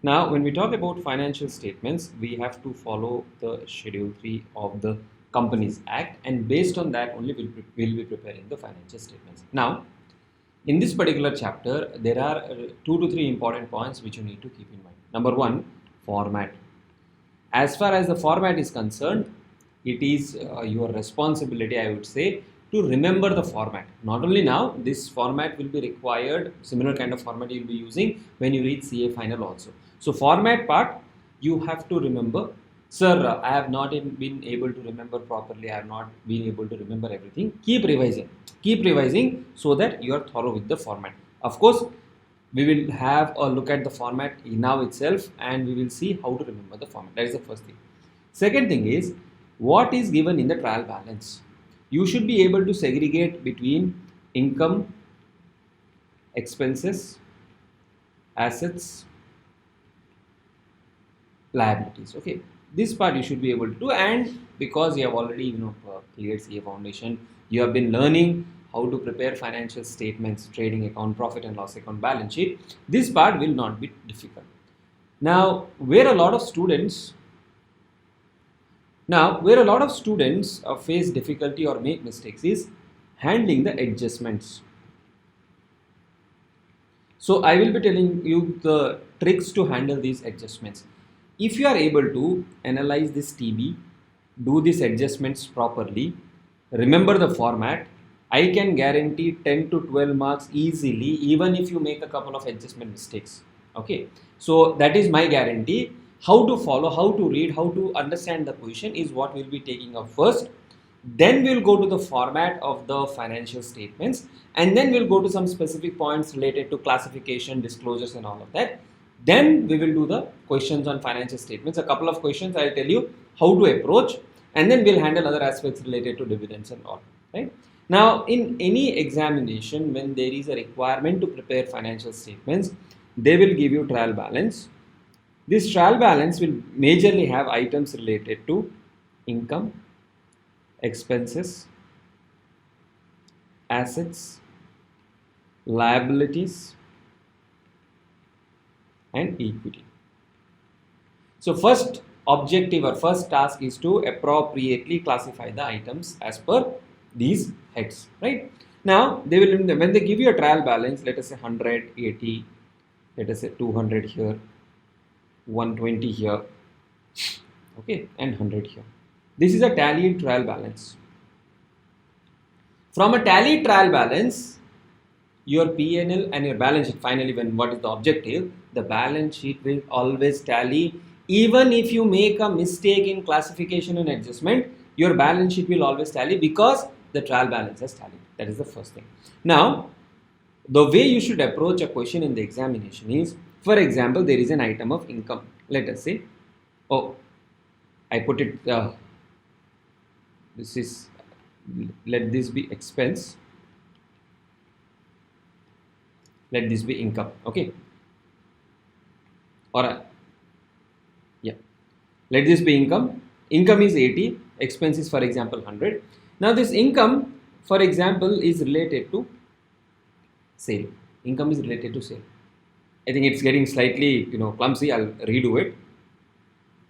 Now, when we talk about financial statements, we have to follow the Schedule 3 of the Companies Act, and based on that only we'll be preparing the financial statements. Now, in this particular chapter, there are 2 to 3 important points which you need to keep in mind. Number one, format. As far as the format is concerned, it is your responsibility, I would say, to remember the format. Not only now, this format will be required, similar kind of format you will be using when you read CA final also. So format part, you have to remember. Sir, I have not been able to remember properly. I have not been able to remember everything. Keep revising. Keep revising so that you are thorough with the format. Of course, we will have a look at the format now itself and we will see how to remember the format. That is the first thing. Second thing is what is given in the trial balance. You should be able to segregate between income, expenses, assets, liabilities. Okay, this part you should be able to do, and because you have already cleared CA foundation, you have been learning how to prepare financial statements, trading account, profit and loss account, balance sheet. This part will not be difficult. Now, where a lot of students face difficulty or make mistakes is handling the adjustments. So I will be telling you the tricks to handle these adjustments. If you are able to analyze this TB, do these adjustments properly, remember the format, I can guarantee 10 to 12 marks easily, even if you make a couple of adjustment mistakes. Okay, so that is my guarantee. How to follow, how to read, how to understand the question is what we'll be taking up first. Then we'll go to the format of the financial statements, and then we'll go to some specific points related to classification, disclosures and all of that. Then we will do the questions on financial statements. A couple of questions I'll tell you how to approach, and then we'll handle other aspects related to dividends and all. Right? Now, in any examination, when there is a requirement to prepare financial statements, they will give you trial balance. This trial balance will majorly have items related to income, expenses, assets, liabilities, and equity. So first objective or first task is to appropriately classify the items as per these heads, right? Now they will, when they give you a trial balance, let us say 100, 80, let us say 200 here, 120 here, okay, and 100 here. This is a tallied trial balance. From a tallied trial balance, your P&L and your balance sheet, finally, when what is the objective, the balance sheet will always tally. Even if you make a mistake in classification and adjustment, your balance sheet will always tally because the trial balance has tallied. That is the first thing. Now, the way you should approach a question in the examination is, for example, there is an item of income. Let us say, oh, I put it, this is, let this be expense, let this be income, okay, or yeah, let this be income. Income is 80, expense is for example 100. Now this income, for example, is related to sale. Income is related to sale. I think it's getting slightly clumsy. I'll redo it.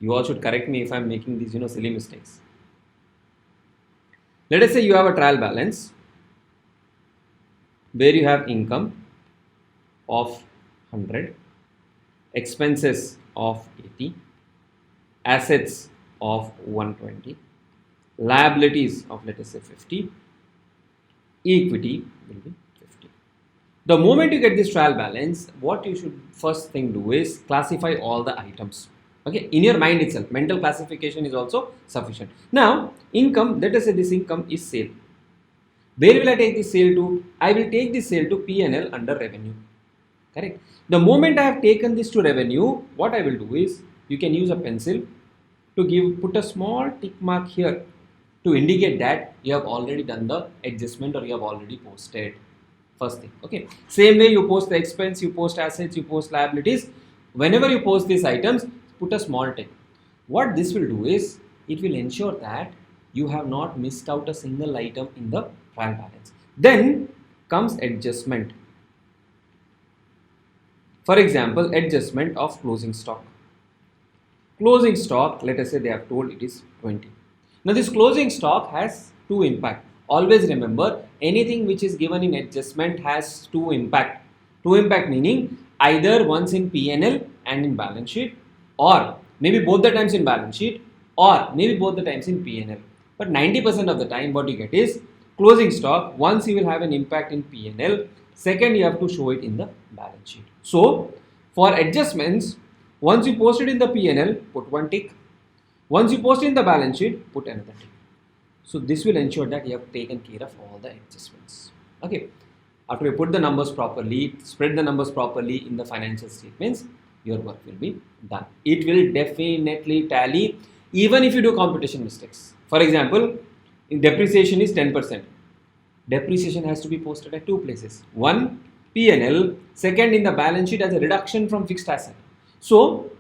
You all should correct me if I'm making these silly mistakes. Let us say you have a trial balance where you have income of 100, expenses of 80, assets of 120, liabilities of let us say 50, equity will be 50. The moment you get this trial balance, what you should first thing do is classify all the items. Okay, in your mind itself, mental classification is also sufficient. Now, income, let us say this income is sale. Where will I take this sale to? I will take this sale to P&L under revenue. Correct. The moment I have taken this to revenue, what I will do is, you can use a pencil to put a small tick mark here to indicate that you have already done the adjustment or you have already posted. First thing. Okay. Same way you post the expense, you post assets, you post liabilities. Whenever you post these items, put a small tick. What this will do is, it will ensure that you have not missed out a single item in the trial balance. Then comes adjustment. For example, adjustment of closing stock. Closing stock, let us say they have told it is 20. Now this closing stock has two impact. Always remember, anything which is given in adjustment has two impact. Two impact meaning either once in P&L and in balance sheet, or maybe both the times in balance sheet, or maybe both the times in P&L. But 90% of the time what you get is closing stock. Once you will have an impact in P&L, second you have to show it in the balance sheet. So for adjustments, once you post it in the P&L, put one tick. Once you post it in the balance sheet, put another tick. So this will ensure that you have taken care of all the adjustments. Okay. After you put the numbers properly, spread the numbers properly in the financial statements, your work will be done. It will definitely tally even if you do computation mistakes. For example, in depreciation is 10%. Depreciation has to be posted at two places. One, P&L, second in the balance sheet as a reduction from fixed asset. So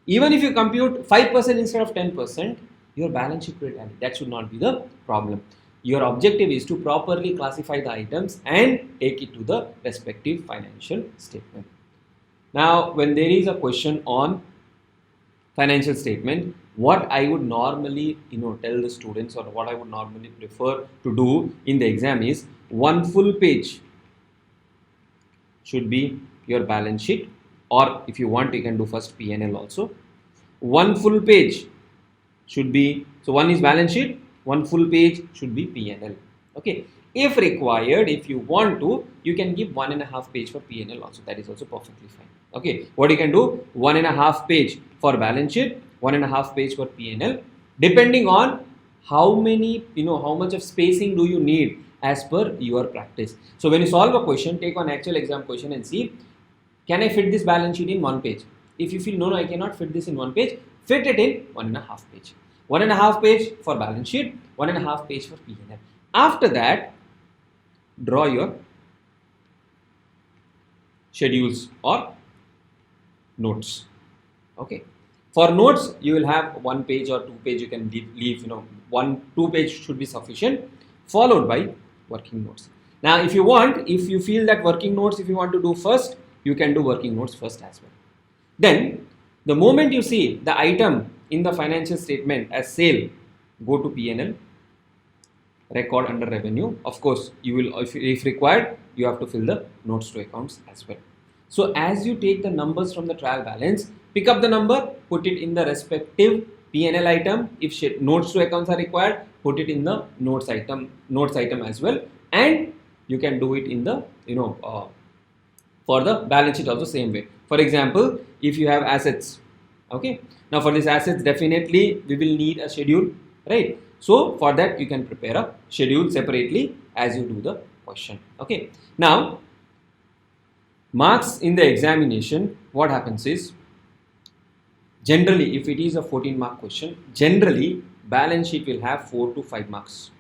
even if you compute 5% instead of 10%, your balance sheet will tally. That should not be the problem. Your objective is to properly classify the items and take it to the respective financial statement. Now, when there is a question on financial statement, what I would normally tell the students, or what I would normally prefer to do in the exam is one full page should be your balance sheet, or if you want you can do first P&L also. One full page should be, so one is balance sheet, one full page should be P&L. Okay, if required, if you want to, you can give 1.5 page for P&L also. That is also perfectly fine. Okay, what you can do, 1.5 page for balance sheet, 1.5 page for P&L, depending on how many, how much of spacing do you need as per your practice. So when you solve a question, take one actual exam question and see, can I fit this balance sheet in one page? If you feel no, I cannot fit this in one page, fit it in 1.5 page. 1.5 page for balance sheet, 1.5 page for P&L. After that, draw your schedules or notes. Okay. For notes, you will have 1 page or 2 page. You can leave 2 page should be sufficient, followed by working notes. Now, if you feel that working notes, if you want to do first, you can do working notes first as well. Then, the moment you see the item in the financial statement as sale, go to P&L, record under revenue. Of course, you will, if required, you have to fill the notes to accounts as well. So as you take the numbers from the trial balance, pick up the number, put it in the respective P&L item. If notes to accounts are required, put it in the notes item as well. And you can do it in the, for the balance sheet also same way. For example, if you have assets, okay. Now for these assets, definitely we will need a schedule, right? So for that, you can prepare a schedule separately as you do the question. Okay. Now, marks in the examination, what happens is, generally, if it is a 14-mark question, generally balance sheet will have 4 to 5 marks.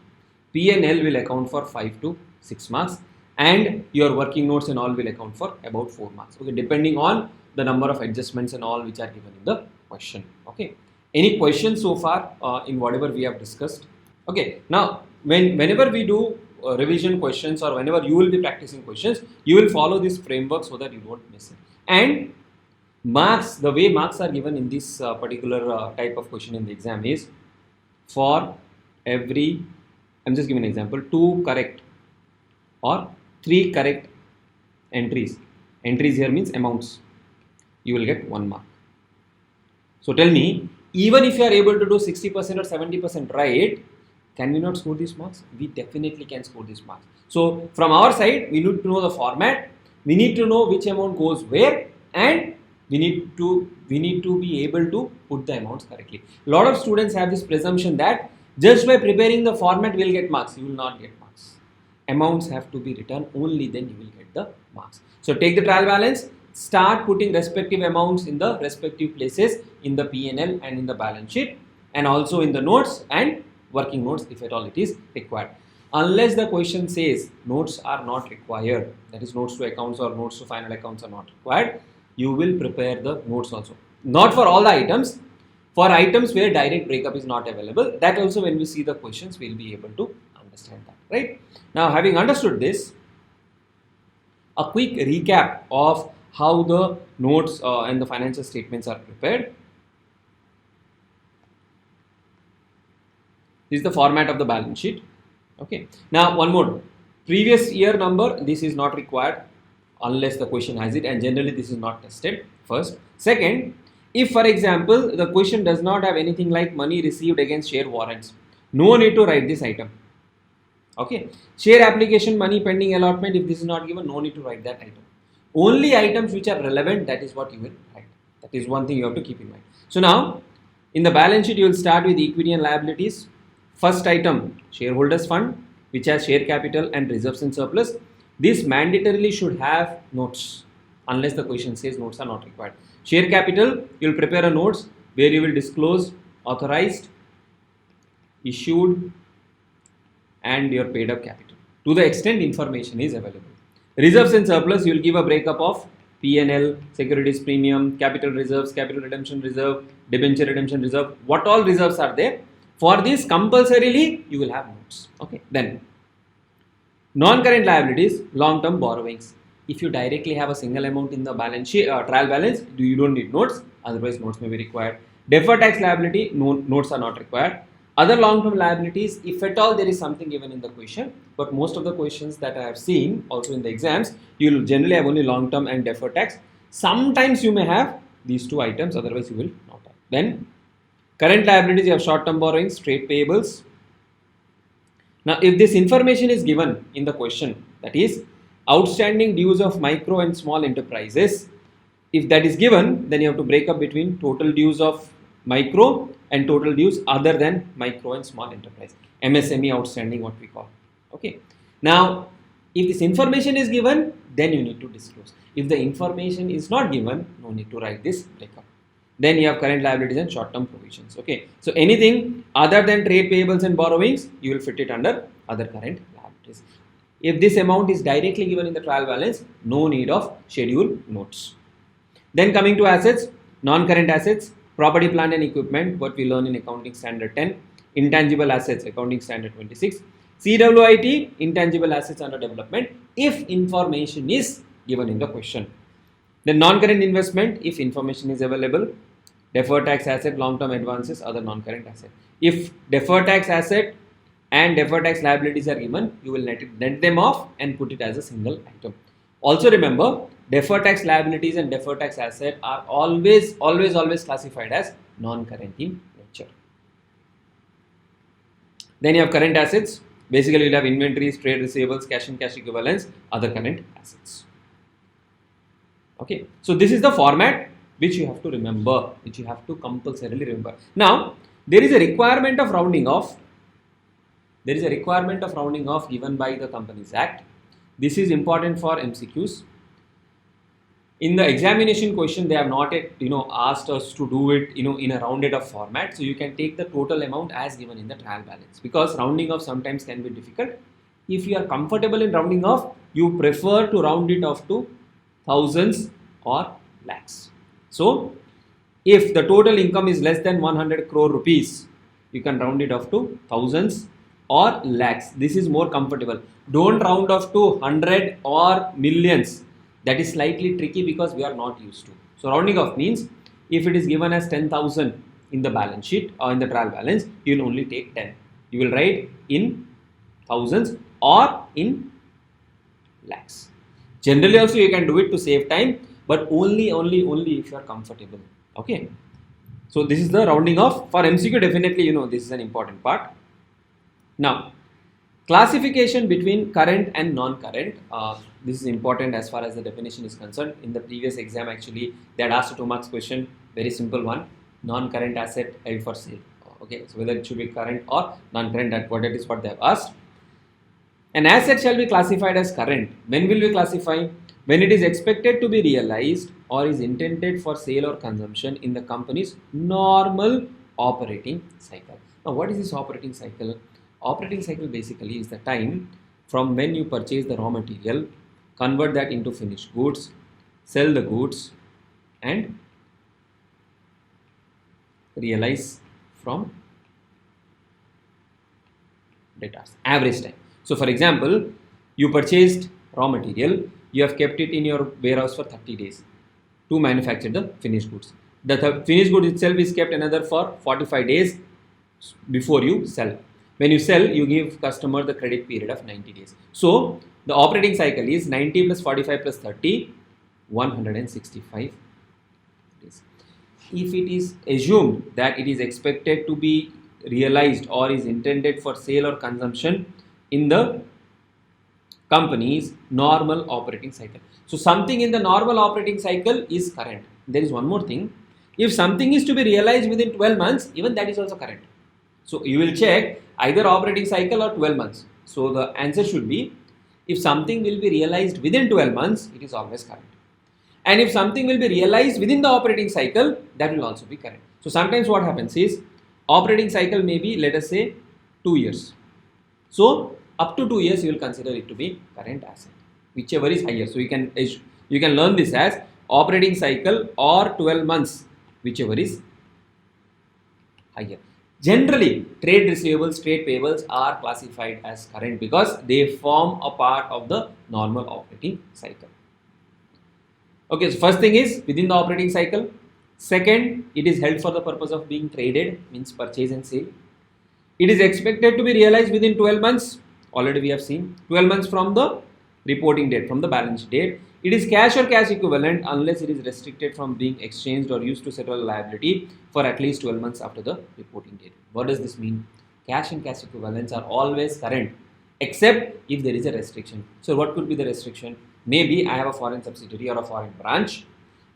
P&L will account for 5 to 6 marks, and your working notes and all will account for about 4 marks. Okay, depending on the number of adjustments and all which are given in the question. Okay. Any questions so far in whatever we have discussed? Okay. Now, whenever we do revision questions, or whenever you will be practicing questions, you will follow this framework so that you don't miss it. And marks, the way marks are given in this particular type of question in the exam is, for every, I'm just giving an example, 2 correct or 3 correct entries. Entries here means amounts. You will get 1 mark. So tell me, even if you are able to do 60% or 70% right, can we not score these marks? We definitely can score these marks. So from our side, we need to know the format. We need to know which amount goes where, and we need to be able to put the amounts correctly. A lot of students have this presumption that just by preparing the format, we will get marks. You will not get marks. Amounts have to be written, only then you will get the marks. So take the trial balance, start putting respective amounts in the respective places in the P&L and in the balance sheet, and also in the notes and working notes if at all it is required. Unless the question says notes are not required, that is notes to accounts or notes to final accounts are not required, you will prepare the notes also. Not for all the items, for items where direct breakup is not available. That also, when we see the questions, we will be able to understand that, right? Now, having understood this, a quick recap of how the notes and the financial statements are prepared. This is the format of the balance sheet. Okay. Now one more. Previous year number, this is not required unless the question has it, and generally this is not tested. First. Second, if for example the question does not have anything like money received against share warrants, no need to write this item. Okay. Share application, money pending allotment, if this is not given, no need to write that item. Only items which are relevant, that is what you will write. That is one thing you have to keep in mind. So now in the balance sheet you will start with equity and liabilities. First item, shareholders fund, which has share capital and reserves and surplus. This mandatorily should have notes unless the question says notes are not required. Share capital, you will prepare a notes where you will disclose authorized, issued and your paid up capital to the extent information is available. Reserves and surplus, you will give a breakup of P&L, securities premium, capital reserves, capital redemption reserve, debenture redemption reserve, what all reserves are there. For this compulsorily you will have notes. Okay. Then non-current liabilities, long-term borrowings. If you directly have a single amount in the balance sheet, trial balance, you don't need notes. Otherwise, notes may be required. Deferred tax liability, notes are not required. Other long-term liabilities, if at all there is something given in the question, but most of the questions that I have seen also in the exams, you will generally have only long-term and deferred tax. Sometimes you may have these two items, otherwise you will not have. Then current liabilities, you have short-term borrowings, trade payables. Now, if this information is given in the question, that is outstanding dues of micro and small enterprises, if that is given, then you have to break up between total dues of micro and total dues other than micro and small enterprise. MSME outstanding, what we call. Okay. Now, if this information is given, then you need to disclose. If the information is not given, no need to write this breakup. Then you have current liabilities and short-term provisions. Okay. So anything other than trade payables and borrowings, you will fit it under other current liabilities. If this amount is directly given in the trial balance, no need of schedule notes. Then coming to assets, non-current assets, property, plant and equipment, what we learn in accounting standard 10, intangible assets, accounting standard 26, CWIT, intangible assets under development, if information is given in the question. Then non-current investment, if information is available, deferred tax asset, long-term advances, other non-current asset. If deferred tax asset and deferred tax liabilities are given, you will net them off and put it as a single item. Also remember, deferred tax liabilities and deferred tax asset are always classified as non-current in nature. Then you have current assets. Basically, you'll have inventories, trade receivables, cash and cash equivalents, other current assets. Okay, so this is the format which you have to remember, which you have to compulsorily remember. Now, there is a requirement of rounding off. There is a requirement of rounding off given by the Companies Act. This is important for MCQs. In the examination question, they have not yet, asked us to do it, in a rounded off format. So you can take the total amount as given in the trial balance, because rounding off sometimes can be difficult. If you are comfortable in rounding off, you prefer to round it off to thousands or lakhs. So if the total income is less than 100 crore rupees, you can round it off to thousands or lakhs. This is more comfortable. Don't round off to 100 or millions. That is slightly tricky because we are not used to. So rounding off means if it is given as 10,000 in the balance sheet or in the trial balance, you will only take 10. You will write in thousands or in lakhs. Generally also you can do it to save time, but only if you are comfortable. Okay. So this is the rounding off. For MCQ, definitely this is an important part. Now, classification between current and non-current. This is important as far as the definition is concerned. In the previous exam, actually, they had asked a 2 marks question, very simple one, non-current asset held for sale. Okay, so whether it should be current or non-current, that is what they have asked. An asset shall be classified as current. When will we classify? When it is expected to be realized or is intended for sale or consumption in the company's normal operating cycle. Now, what is this operating cycle? Operating cycle basically is the time from when you purchase the raw material, convert that into finished goods, sell the goods and realize from debtors. Average time. So for example, you purchased raw material, you have kept it in your warehouse for 30 days to manufacture the finished goods. The finished good itself is kept another for 45 days before you sell. When you sell, you give customer the credit period of 90 days. So the operating cycle is 90 plus 45 plus 30, 165 days. If it is assumed that it is expected to be realized or is intended for sale or consumption in the company's normal operating cycle. So something in the normal operating cycle is current. There is one more thing. If something is to be realized within 12 months, even that is also current. So you will check either operating cycle or 12 months. So the answer should be, if something will be realized within 12 months, it is always current. And if something will be realized within the operating cycle, that will also be current. So sometimes what happens is, operating cycle may be, let us say, 2 years. So up to 2 years, you will consider it to be current asset, whichever is higher. So you can learn this as operating cycle or 12 months, whichever is higher. Generally, trade receivables, trade payables are classified as current because they form a part of the normal operating cycle. Okay, so first thing is within the operating cycle. Second, it is held for the purpose of being traded, means purchase and sale. It is expected to be realized within 12 months. Already we have seen 12 months from the reporting date, from the balance date. It is cash or cash equivalent unless it is restricted from being exchanged or used to settle a liability for at least 12 months after the reporting date. What does this mean? Cash and cash equivalents are always current except if there is a restriction. So what could be the restriction? Maybe I have a foreign subsidiary or a foreign branch.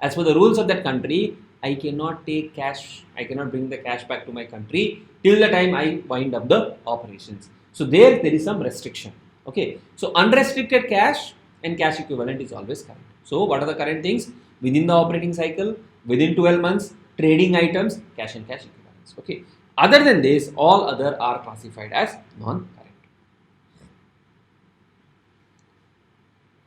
As per the rules of that country, I cannot take cash, I cannot bring the cash back to my country till the time I wind up the operations. So there is some restriction. Okay, so unrestricted cash and cash equivalent is always current. So what are the current things? Within the operating cycle, within 12 months, trading items, cash and cash equivalents. Okay, other than this, all other are classified as non-current.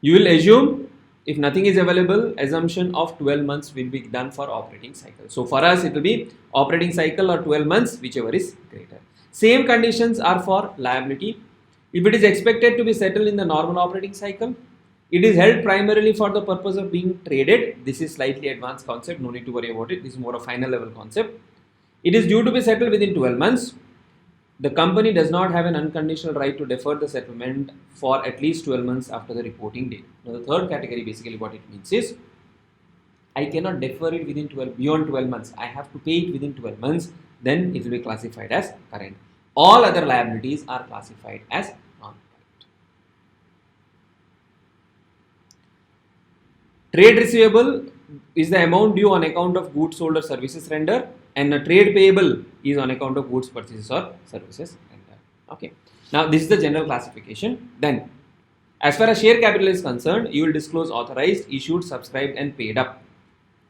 You will assume if nothing is available, assumption of 12 months will be done for operating cycle. So for us, it will be operating cycle or 12 months, whichever is greater. Same conditions are for liability. If it is expected to be settled in the normal operating cycle, it is held primarily for the purpose of being traded. This is slightly advanced concept, no need to worry about it. This is more a final level concept. It is due to be settled within 12 months. The company does not have an unconditional right to defer the settlement for at least 12 months after the reporting date. Now the third category, basically what it means is, I cannot defer it within beyond 12 months. I have to pay it within 12 months, then it will be classified as current. All other liabilities are classified as non-current. Trade receivable is the amount due on account of goods sold or services rendered, and a trade payable is on account of goods purchases or services rendered. Okay. Now this is the general classification. Then, as far as share capital is concerned, you will disclose authorized, issued, subscribed, and paid up,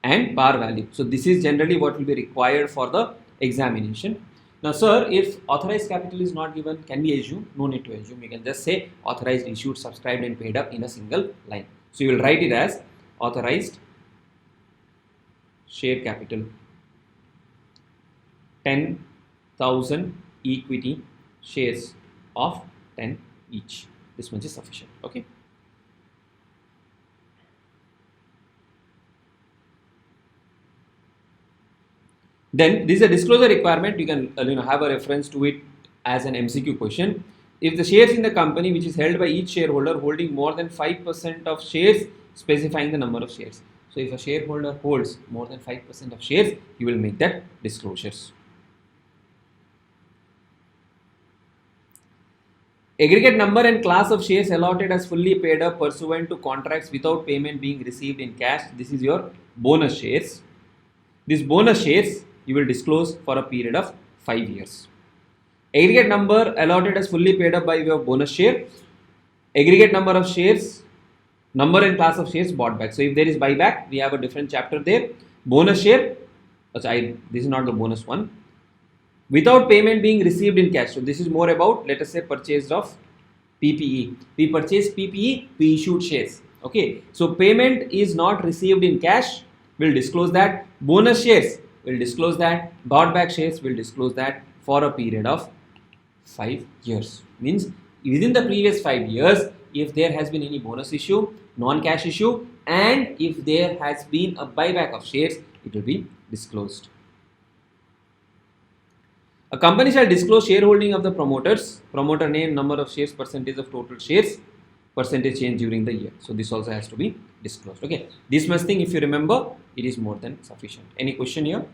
and par value. So this is generally what will be required for the examination. Now, sir, if authorized capital is not given, can we assume? No need to assume. You can just say authorized, issued, subscribed, and paid up in a single line. So you will write it as authorized share capital 10,000 equity shares of 10 each. This much is sufficient. Okay. Then this is a disclosure requirement. You can have a reference to it as an MCQ question. If the shares in the company which is held by each shareholder holding more than 5% of shares, specifying the number of shares. So if a shareholder holds more than 5% of shares, you will make that disclosures. Aggregate number and class of shares allotted as fully paid up pursuant to contracts without payment being received in cash. This is your bonus shares. This bonus shares you will disclose for a period of 5 years. Aggregate number allotted as fully paid up by way of bonus share. Aggregate number of shares, number and class of shares bought back. So if there is buyback, we have a different chapter there. Bonus share, this is not the bonus one. Without payment being received in cash. So this is more about, let us say, purchase of PPE. We purchase PPE, we issued shares. Okay. So payment is not received in cash. We'll disclose that. Bonus shares, we'll disclose that. Bought back shares, we'll disclose that for a period of 5 years. Means within the previous 5 years, if there has been any bonus issue, non-cash issue, and if there has been a buyback of shares, it will be disclosed. A company shall disclose shareholding of the promoters, promoter name, number of shares, percentage of total shares, percentage change during the year. So this also has to be disclosed. Okay, this much thing, if you remember, it is more than sufficient. Any question here?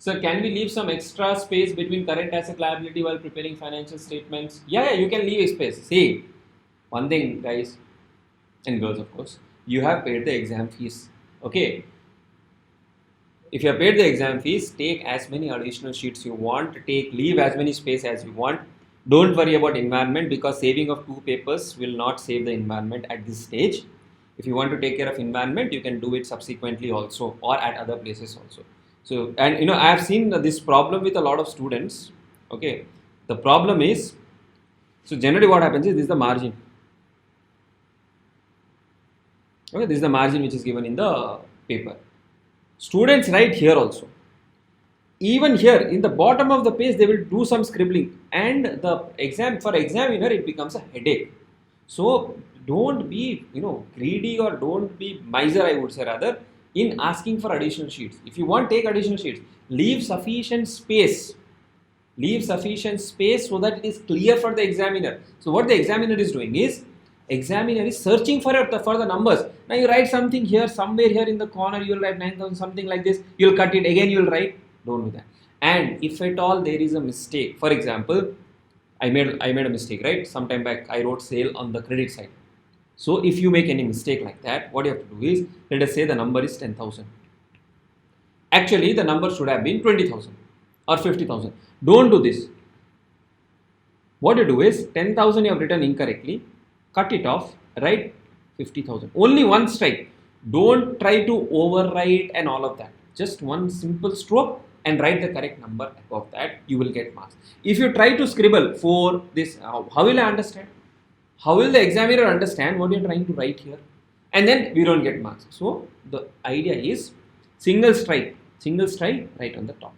Sir, can we leave some extra space between current asset liability while preparing financial statements? Yeah, you can leave a space. See, one thing, guys and girls, of course, you have paid the exam fees. Okay, if you have paid the exam fees, take as many additional sheets you want, leave as many space as you want. Don't worry about environment, because saving of 2 papers will not save the environment at this stage. If you want to take care of environment, you can do it subsequently also, or at other places also. So, and I have seen this problem with a lot of students. Okay, the problem is, so generally what happens is, this is the margin. Okay, this is the margin which is given in the paper. Students write here also. Even here in the bottom of the page, they will do some scribbling, and the examiner it becomes a headache. So don't be greedy, or don't be miser, I would say, rather, in asking for additional sheets. If you want, take additional sheets. Leave sufficient space. Leave sufficient space so that it is clear for the examiner. So what the examiner is doing is, examiner is searching for the numbers. Now you write something here, somewhere here in the corner, you will write 9,000, something like this. You will cut it again. You will write. Don't do that. And if at all there is a mistake, for example, I made a mistake, right? Sometime back, I wrote sale on the credit side. So if you make any mistake like that, what you have to do is, let us say the number is 10,000. Actually, the number should have been 20,000 or 50,000. Don't do this. What you do is, 10,000 you have written incorrectly, cut it off, write 50,000. Only one strike. Don't try to overwrite and all of that. Just one simple stroke and write the correct number above that. You will get marks. If you try to scribble for this, how will I understand? How will the examiner understand what you are trying to write here? And then we don't get marks. So the idea is single strike, right on the top.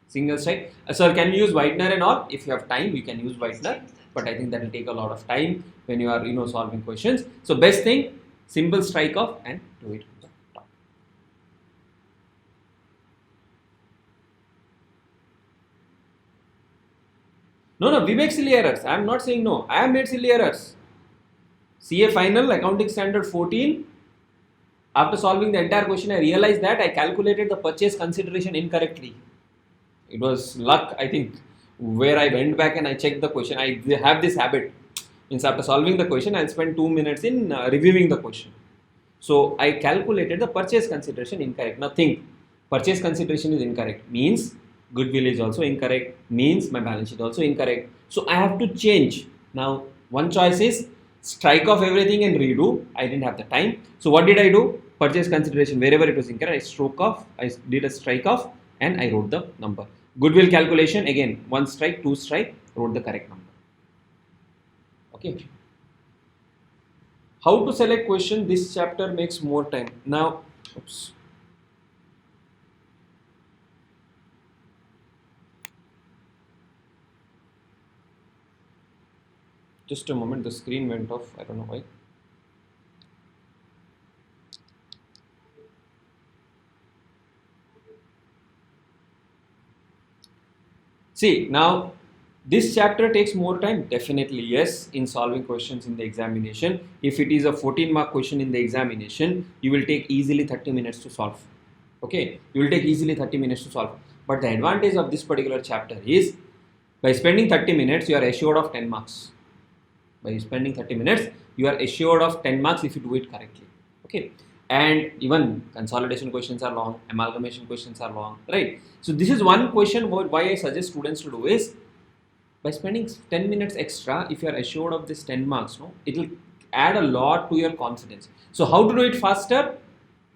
Single strike. Sir, can we use whitener and all? If you have time, you can use whitener, but I think that will take a lot of time when you are solving questions. So best thing, simple strike off and do it on the top. No, we make silly errors. I am not saying no. I have made silly errors. CA final, accounting standard 14. After solving the entire question, I realized that I calculated the purchase consideration incorrectly. It was luck, I think, where I went back and I checked the question. I have this habit. Means after solving the question, I'll spend 2 minutes in reviewing the question. So I calculated the purchase consideration incorrect. Now think, purchase consideration is incorrect. Means goodwill is also incorrect. Means my balance sheet also incorrect. So I have to change. Now one choice is strike off everything and redo. I didn't have the time. So what did I do? Purchase consideration, wherever it was incorrect, I did a strike off and I wrote the number. Goodwill calculation, again, 1 strike, 2 strike, wrote the correct number. Okay. How to select question? This chapter makes more time. Now, oops. Just a moment, the screen went off. I don't know why. See, now this chapter takes more time. Definitely yes, in solving questions in the examination. If it is a 14-mark question in the examination, you will take easily 30 minutes to solve. Okay, you will take easily 30 minutes to solve. But the advantage of this particular chapter is, by spending 30 minutes, you are assured of 10 marks. By spending 30 minutes, you are assured of 10 marks if you do it correctly. Okay. And even consolidation questions are long, amalgamation questions are long, right? So this is one question why I suggest students to do is, by spending 10 minutes extra, if you are assured of this 10 marks, it will add a lot to your confidence. So how to do it faster?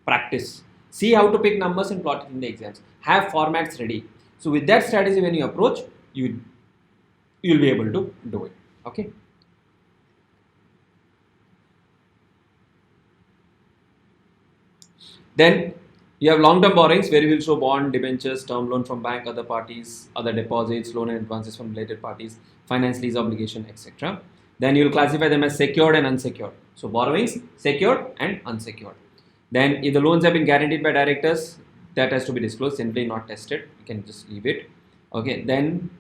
Practice. See how to pick numbers and plot it in the exams. Have formats ready. So with that strategy, when you approach, you'll be able to do it. Okay. Then you have long-term borrowings where you will show bond, debentures, term loan from bank, other parties, other deposits, loan and advances from related parties, finance lease obligation, etc. Then you will classify them as secured and unsecured. So borrowings, secured and unsecured. Then if the loans have been guaranteed by directors, that has to be disclosed, simply not tested. You can just leave it. Okay. Then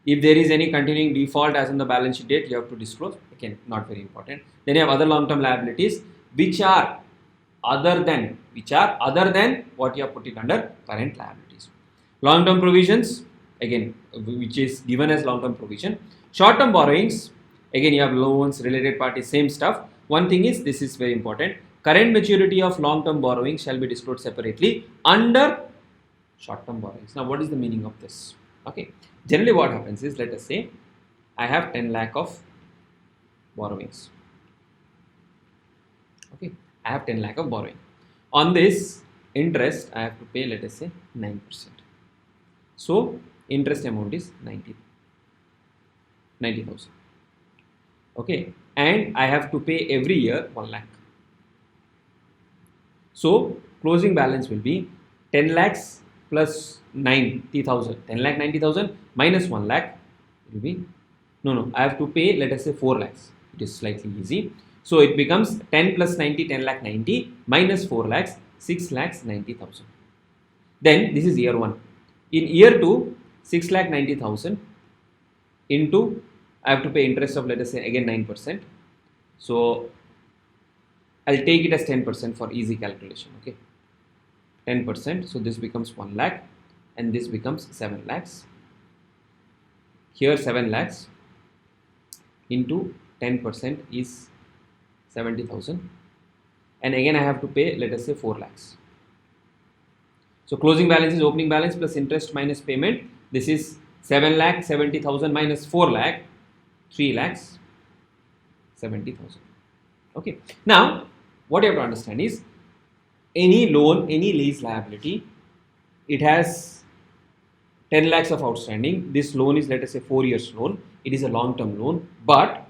if there is any continuing default as on the balance sheet date, you have to disclose. Again, not very important. Then you have other long-term liabilities which are other than what you have put it under current liabilities. Long-term provisions, again, which is given as long-term provision. Short-term borrowings, again you have loans, related parties, same stuff. One thing is, this is very important, current maturity of long-term borrowing shall be disclosed separately under short-term borrowings. Now what is the meaning of this? Okay, generally what happens is, let us say I have 10 lakh of borrowings. Okay, I have 10 lakh of borrowing. On this interest, I have to pay, let us say 9%. So interest amount is 90,000. Okay, and I have to pay every year 1 lakh. So closing balance will be 10 lakhs plus 90,000. 10 lakh 90,000 minus 1 lakh will be, I have to pay, let us say 4 lakhs. It is slightly easy. So it becomes 10 plus 90, 10 lakh 90 minus 4 lakhs, 6 lakhs 90,000. Then this is year 1. In year 2, 6 lakh 90,000 into, I have to pay interest of, let us say again 9%. So I'll take it as 10% for easy calculation. Okay, 10%. So this becomes 1 lakh and this becomes 7 lakhs. Here 7 lakhs into 10% is 70,000, and again I have to pay, let us say 4 lakhs. So closing balance is opening balance plus interest minus payment. This is 7 lakh 70,000 minus 4 lakh, 3 lakhs 70,000. Okay. Now what you have to understand is, any loan, any lease liability, it has 10 lakhs of outstanding. This loan is, let us say 4 years loan. It is a long-term loan, but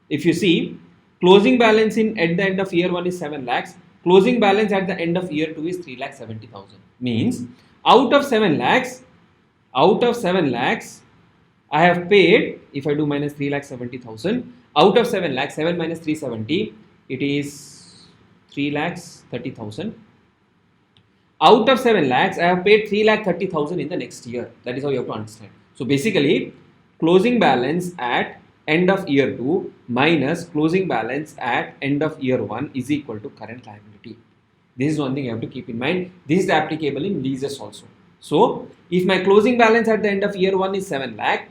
if you see, closing balance at the end of year 1 is 7 lakhs. Closing balance at the end of year 2 is 3 lakh 70,000. Means out of 7 lakhs, I have paid, if I do minus 3 lakh 70,000, out of 7 lakhs, 7 minus 370, it is 3 lakhs 30,000. Out of 7 lakhs, I have paid 3 lakh 30,000 in the next year. That is how you have to understand. So basically, closing balance at end of year 2 minus closing balance at end of year 1 is equal to current liability. This is one thing you have to keep in mind. This is applicable in leases also. So if my closing balance at the end of year 1 is 7 lakh,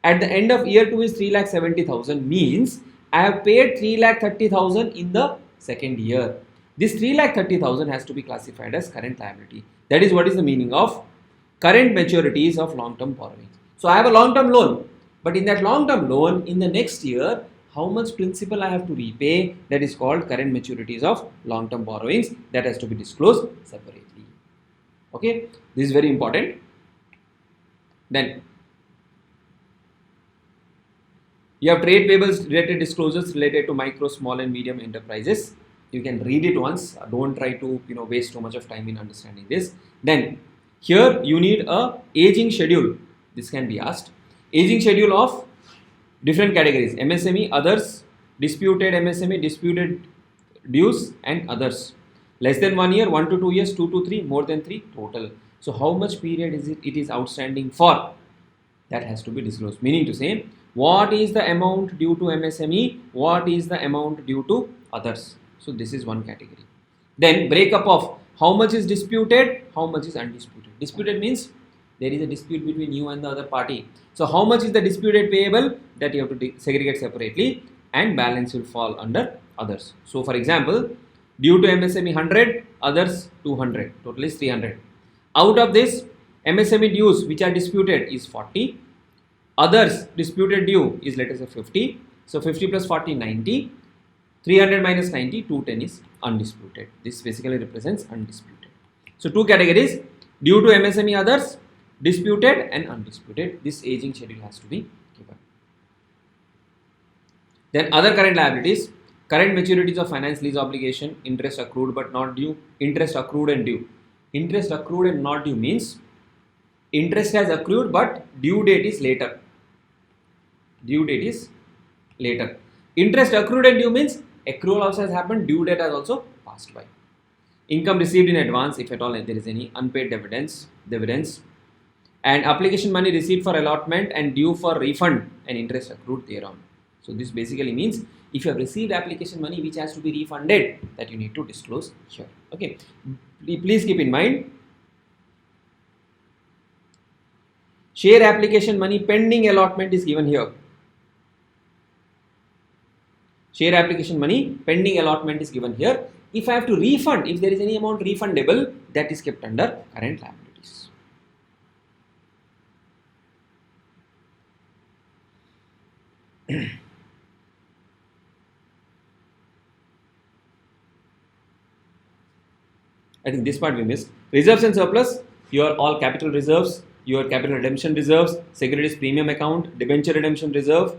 at the end of year 2 is 3 lakh 70,000, means I have paid 3 lakh 30,000 in the second year. This 3 lakh 30,000 has to be classified as current liability. That is what is the meaning of current maturities of long-term borrowings. So I have a long-term loan, but in that long-term loan, in the next year, how much principal I have to repay, that is called current maturities of long-term borrowings. That has to be disclosed separately. Okay, this is very important. Then you have trade payables related disclosures related to micro, small and medium enterprises. You can read it once. Don't try to waste too much of time in understanding this. Then here you need a aging schedule. This can be asked. Aging schedule of different categories: MSME, others, disputed MSME, disputed dues and others. Less than 1 year, 1 to 2 years, 2 to 3, more than 3, total. So how much period is it is outstanding for? That has to be disclosed. Meaning to say, what is the amount due to MSME, what is the amount due to others. So this is one category. Then breakup of how much is disputed, how much is undisputed. Disputed means there is a dispute between you and the other party. So how much is the disputed payable, that you have to segregate separately, and balance will fall under others. So for example, due to MSME 100, others 200, total is 300. Out of this, MSME dues which are disputed is 40, others disputed due is, let us say 50. So 50 plus 40, 90. 300 minus 90, 210 is undisputed. This basically represents undisputed. So two categories: due to MSME, others, disputed and undisputed. This aging schedule has to be given. Then other current liabilities. Current maturities of finance lease obligation, interest accrued but not due, interest accrued and due. Interest accrued and not due means interest has accrued but due date is later. Due date is later. Interest accrued and due means accrual also has happened, due date has also passed by. Income received in advance, if at all there is any unpaid dividends, and application money received for allotment and due for refund and interest accrued thereon. So this basically means if you have received application money which has to be refunded, that you need to disclose here. Okay, please keep in mind, share application money pending allotment is given here. Share application money pending allotment is given here. If I have to refund, if there is any amount refundable, that is kept under current liabilities. I think this part we missed. Reserves and surplus, your all capital reserves, your capital redemption reserves, securities premium account, debenture redemption reserve,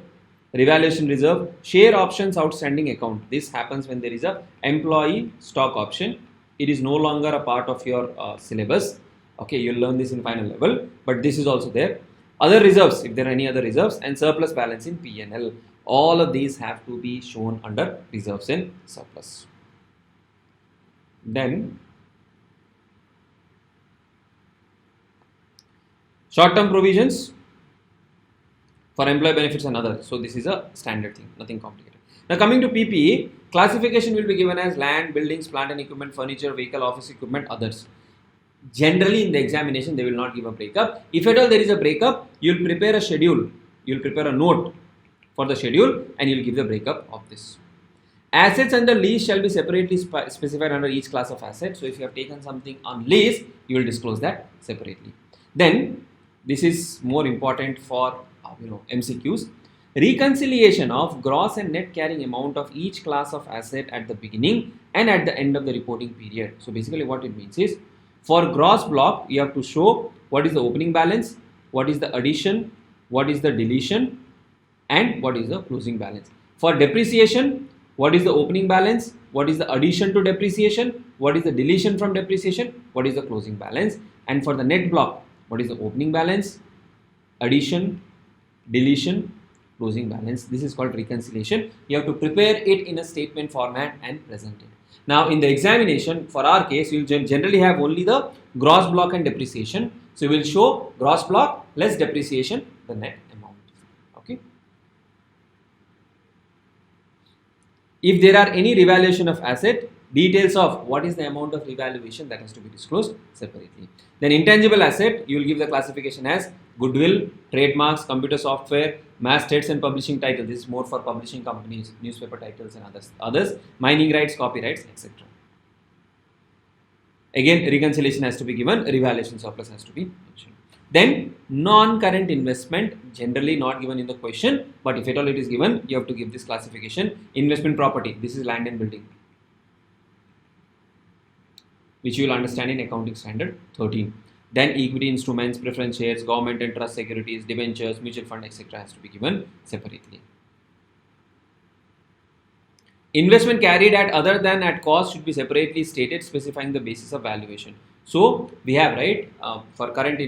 revaluation reserve, share options outstanding account. This happens when there is a employee stock option. It is no longer a part of your syllabus. Okay, you'll learn this in final level, but this is also there. Other reserves, if there are any other reserves, and surplus balance in P&L. All of these have to be shown under reserves and surplus. Then short-term provisions for employee benefits and others. So this is a standard thing, nothing complicated. Now coming to PPE, classification will be given as land, buildings, plant and equipment, furniture, vehicle, office equipment, others. Generally in the examination they will not give a breakup. If at all there is a breakup, you will prepare a schedule, you will prepare a note for the schedule and you will give the breakup of this. Assets under lease shall be separately specified under each class of asset. So if you have taken something on lease, you will disclose that separately. Then this is more important for MCQs. Reconciliation of gross and net carrying amount of each class of asset at the beginning and at the end of the reporting period. So basically what it means is, for gross block you have to show what is the opening balance, what is the addition, what is the deletion and what is the closing balance. For depreciation, what is the opening balance, what is the addition to depreciation, what is the deletion from depreciation, what is the closing balance. And for the net block, what is the opening balance, addition, deletion, closing balance. This is called reconciliation. You have to prepare it in a statement format and present it. Now in the examination, for our case, you will generally have only the gross block and depreciation. So we will show gross block less depreciation, the net amount. Okay. If there are any revaluation of asset, details of what is the amount of revaluation, that has to be disclosed separately. Then intangible asset, you will give the classification as goodwill, trademarks, computer software, mastheads and publishing title. This is more for publishing companies, newspaper titles and others, mining rights, copyrights, etc. Again, reconciliation has to be given, revaluation surplus has to be mentioned. Then non-current investment, generally not given in the question, but if at all it is given, you have to give this classification. Investment property, this is land and building, which you will understand in accounting standard 13. Then equity instruments, preference shares, government and trust securities, debentures, mutual fund, etc. has to be given separately. Investment carried at other than at cost should be separately stated, specifying the basis of valuation. So we have, right, for current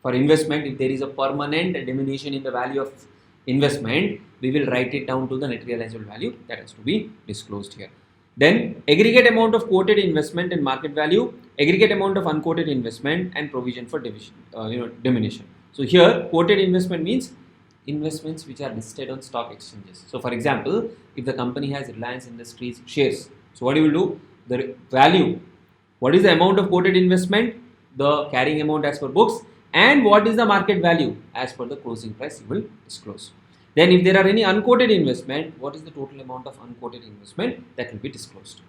for investment, if there is a permanent diminution in the value of investment, we will write it down to the net realizable value, that has to be disclosed here. Then aggregate amount of quoted investment and market value, aggregate amount of unquoted investment and provision for diminution. So here quoted investment means investments which are listed on stock exchanges. So for example, if the company has Reliance Industries shares, so what you will do, the value, what is the amount of quoted investment, the carrying amount as per books, and what is the market value as per the closing price, you will disclose. Then if there are any unquoted investment, what is the total amount of unquoted investment, that will be disclosed.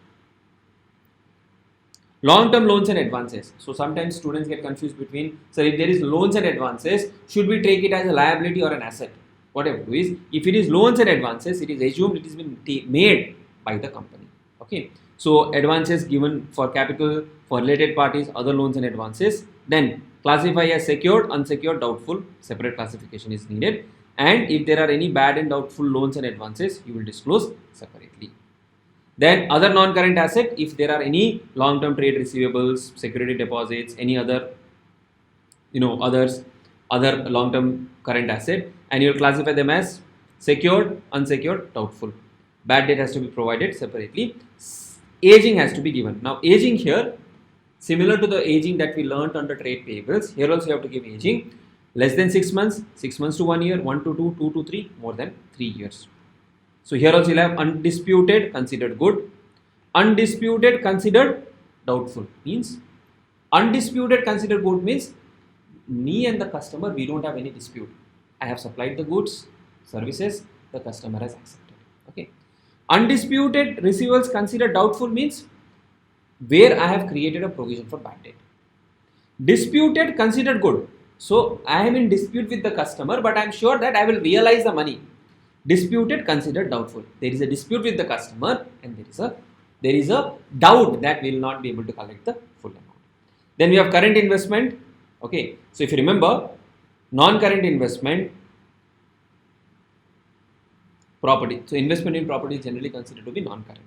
Long-term loans and advances. So sometimes students get confused between, so if there is loans and advances, should we take it as a liability or an asset? Whatever it is, if it is loans and advances, it is assumed it has been made by the company. Okay. So advances given for capital, for related parties, other loans and advances. Then classify as secured, unsecured, doubtful, separate classification is needed. And if there are any bad and doubtful loans and advances, you will disclose separately. Then other non-current asset, if there are any long-term trade receivables, security deposits, any other, other long-term current asset, and you will classify them as secured, unsecured, doubtful. Bad debt has to be provided separately. Aging has to be given. Now aging here, similar to the aging that we learnt under trade payables, here also you have to give aging less than 6 months, 6 months to 1 year, 1 to 2, 2 to 3, more than 3 years. So here also you'll have undisputed considered good, undisputed considered doubtful. Means undisputed considered good means me and the customer, we don't have any dispute. I have supplied the goods, services, the customer has accepted. Okay. Undisputed receivables considered doubtful means where I have created a provision for bad debt. Disputed considered good. So I am in dispute with the customer, but I am sure that I will realize the money. Disputed considered doubtful. There is a dispute with the customer and there is a doubt that we will not be able to collect the full amount. Then we have current investment. Okay, so if you remember, non-current investment, property. So investment in property is generally considered to be non-current.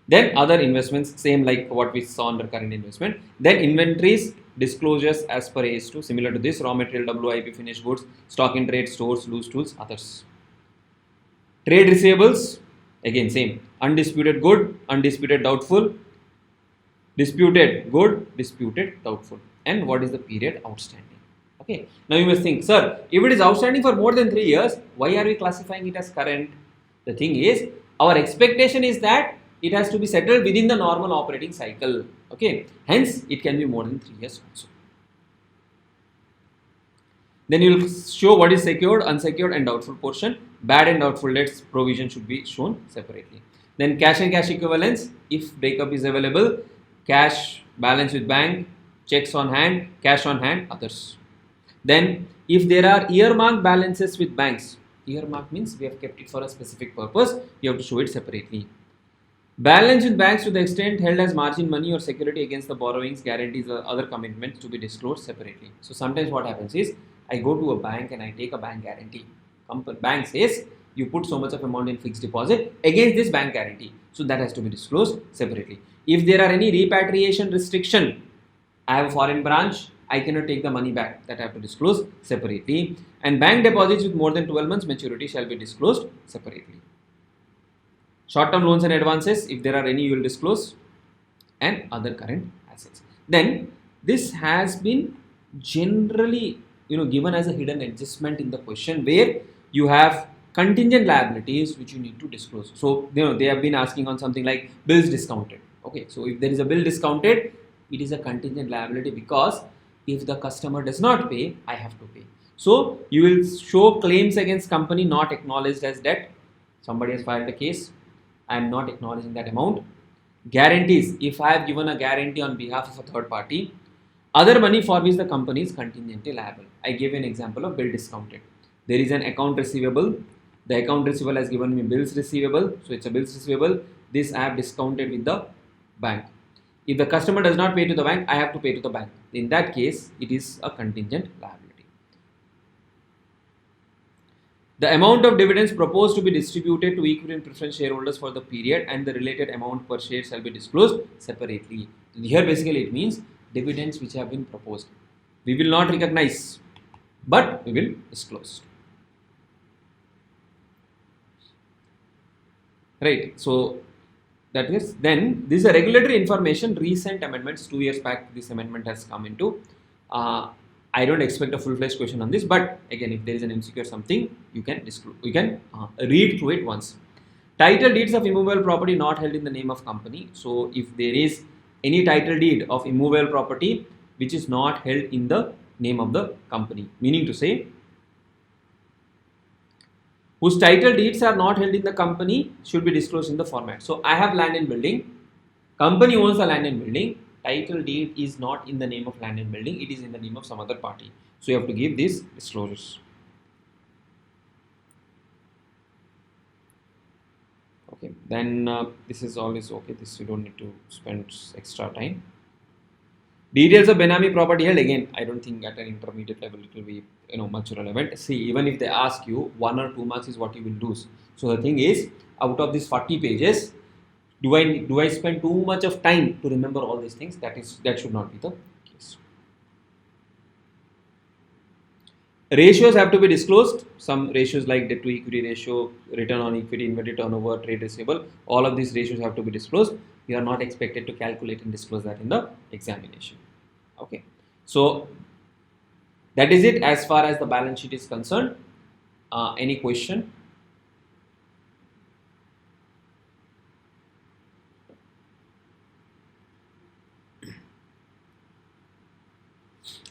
Then other investments, same like what we saw under current investment. Then inventories, disclosures as per AS2, similar to this, raw material, WIP, finished goods, stock in trade, stores, loose tools, others. Trade receivables, again same, undisputed good, undisputed doubtful, disputed good, disputed doubtful, and what is the period outstanding. Okay, now you must think, sir, if it is outstanding for more than 3 years, why are we classifying it as current? The thing is, our expectation is that it has to be settled within the normal operating cycle. Okay, hence it can be more than 3 years also. Then you will show what is secured, unsecured, and doubtful portion. Bad and doubtful debts provision should be shown separately. Then cash and cash equivalents, if breakup is available, cash balance with bank, checks on hand, cash on hand, others. Then if there are earmarked balances with banks, earmark means we have kept it for a specific purpose, you have to show it separately. Balance with banks to the extent held as margin money or security against the borrowings, guarantees, or other commitments to be disclosed separately. So sometimes what happens is, I go to a bank and I take a bank guarantee. Bank says you put so much of amount in fixed deposit against this bank guarantee. So that has to be disclosed separately. If there are any repatriation restriction, I have a foreign branch, I cannot take the money back, that I have to disclose separately. And bank deposits with more than 12 months maturity shall be disclosed separately. Short-term loans and advances, if there are any, you will disclose, and other current assets. Then this has been generally given as a hidden adjustment in the question where you have contingent liabilities which you need to disclose. So they have been asking on something like bills discounted. Okay, so if there is a bill discounted, it is a contingent liability because if the customer does not pay, I have to pay. So you will show claims against company not acknowledged as debt. Somebody has filed a case, I am not acknowledging that amount. Guarantees, if I have given a guarantee on behalf of a third party, other money for which the company is contingently liable. I gave an example of bill discounted. There is an account receivable. The account receivable has given me bills receivable. So it's a bills receivable. This I have discounted with the bank. If the customer does not pay to the bank, I have to pay to the bank. In that case, it is a contingent liability. The amount of dividends proposed to be distributed to equity and preference shareholders for the period and the related amount per share shall be disclosed separately. Here basically it means dividends which have been proposed. We will not recognize, but we will disclose. Right. So that is, then this is a regulatory information, recent amendments, 2 years back this amendment has come into. I don't expect a full-fledged question on this, but again, if there is an MCQ or something, you can disclose. You can read through it once. Title deeds of immovable property not held in the name of company. So if there is any title deed of immovable property which is not held in the name of the company, meaning to say, whose title deeds are not held in the company should be disclosed in the format. So I have land and building, company owns the land and building, title deed is not in the name of land and building, it is in the name of some other party. So you have to give these disclosures. Okay, then this is always okay, this you don't need to spend extra time. Details of Benami property held, again, I don't think at an intermediate level it will be much relevant. See, even if they ask you 1 or 2 marks is what you will lose. So the thing is, out of these 40 pages, do I spend too much of time to remember all these things? That should not be the case. Ratios have to be disclosed. Some ratios like debt to equity ratio, return on equity, inventory turnover, trade receivable, all of these ratios have to be disclosed. You are not expected to calculate and disclose that in the examination. Okay, so that is it as far as the balance sheet is concerned. Any question?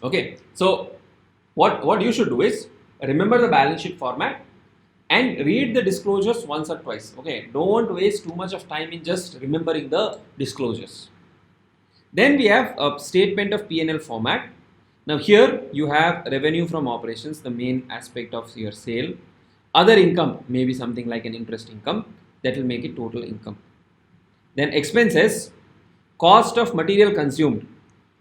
Okay, so what you should do is remember the balance sheet format and read the disclosures once or twice. Okay, don't waste too much of time in just remembering the disclosures. Then we have a statement of P&L format. Now here you have revenue from operations, the main aspect of your sale. Other income may be something like an interest income, that will make it total income. Then expenses, cost of material consumed.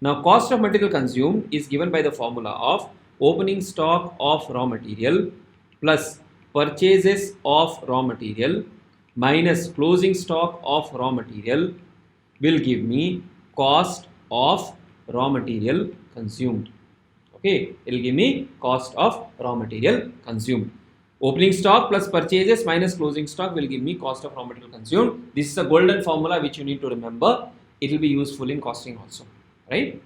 Now cost of material consumed is given by the formula of opening stock of raw material plus purchases of raw material minus closing stock of raw material will give me cost of raw material consumed. Okay, it will give me cost of raw material consumed. Opening stock plus purchases minus closing stock will give me cost of raw material consumed. This is a golden formula which you need to remember. It will be useful in costing also, right?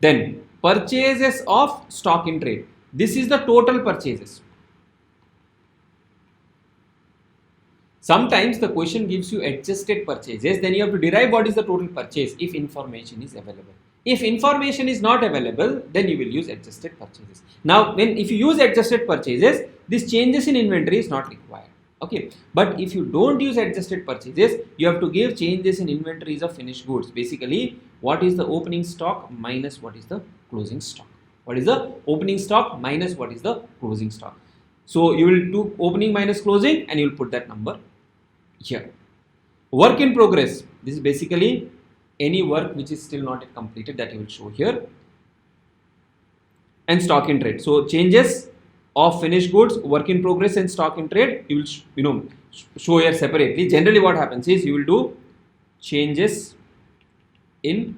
Then purchases of stock in trade. This is the total purchases. Sometimes the question gives you adjusted purchases, then you have to derive what is the total purchase if information is available. If information is not available, then you will use adjusted purchases. Now, if you use adjusted purchases, this changes in inventory is not required. Okay, but if you don't use adjusted purchases, you have to give changes in inventories of finished goods. Basically, what is the opening stock minus what is the closing stock? What is the opening stock minus what is the closing stock? So you will do opening minus closing and you will put that number here. Work in progress. This is basically any work which is still not yet completed, that you will show here. And stock in trade. So changes of finished goods, work in progress and stock in trade, you will show here separately. Generally what happens is you will do changes in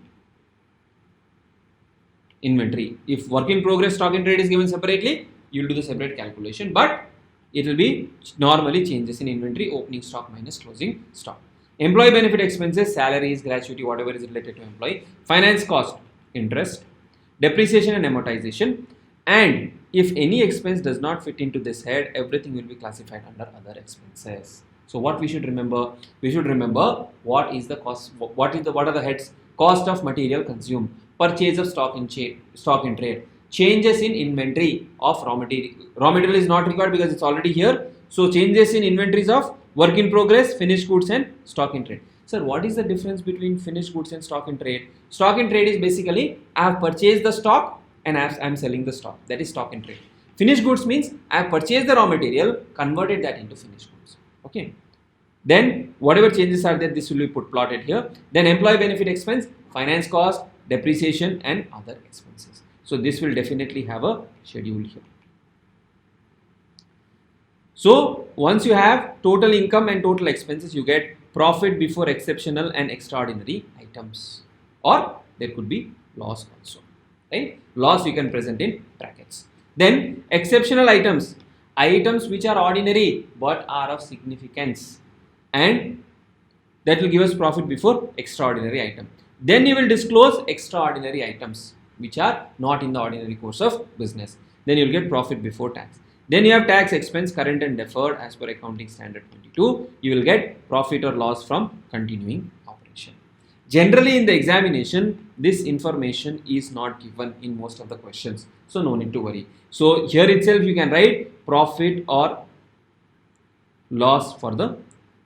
inventory. If work in progress, stock in trade is given separately, you will do the separate calculation, but it will be normally changes in inventory, opening stock minus closing stock. Employee benefit expenses, salaries, gratuity, whatever is related to employee. Finance cost, interest, depreciation and amortization. And if any expense does not fit into this head, everything will be classified under other expenses. So what we should remember? We should remember what is the cost, what are the heads? Cost of material consumed, purchase of stock in trade, changes in inventory of raw material. Raw material is not required because it's already here. So changes in inventories of work in progress, finished goods and stock in trade. Sir, what is the difference between finished goods and stock in trade? Stock in trade is basically I have purchased the stock and I am selling the stock. That is stock in trade. Finished goods means I have purchased the raw material, converted that into finished goods. Okay. Then whatever changes are there, this will be plotted here. Then employee benefit expense, finance cost, depreciation and other expenses. So this will definitely have a schedule here. So once you have total income and total expenses, you get profit before exceptional and extraordinary items, or there could be loss also, right? Loss you can present in brackets. Then exceptional items, items which are ordinary but are of significance, and that will give us profit before extraordinary item. Then you will disclose extraordinary items which are not in the ordinary course of business. Then you will get profit before tax. Then you have tax expense, current and deferred as per accounting standard 22. You will get profit or loss from continuing operation. Generally in the examination, this information is not given in most of the questions. So no need to worry. So here itself you can write profit or loss for the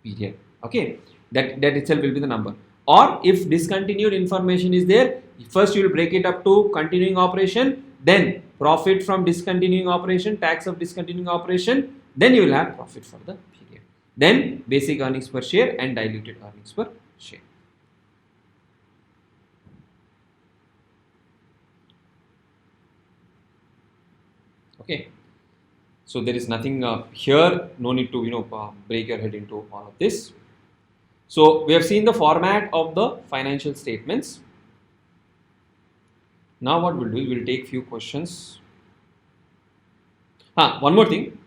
period. Okay, that itself will be the number. Or if discontinued information is there, first you will break it up to continuing operation, then profit from discontinuing operation, tax of discontinuing operation, then you will have profit for the period. Then basic earnings per share and diluted earnings per share. Okay, so there is nothing here, no need to break your head into all of this. So we have seen the format of the financial statements. Now what we'll do, we'll take few questions. One more thing.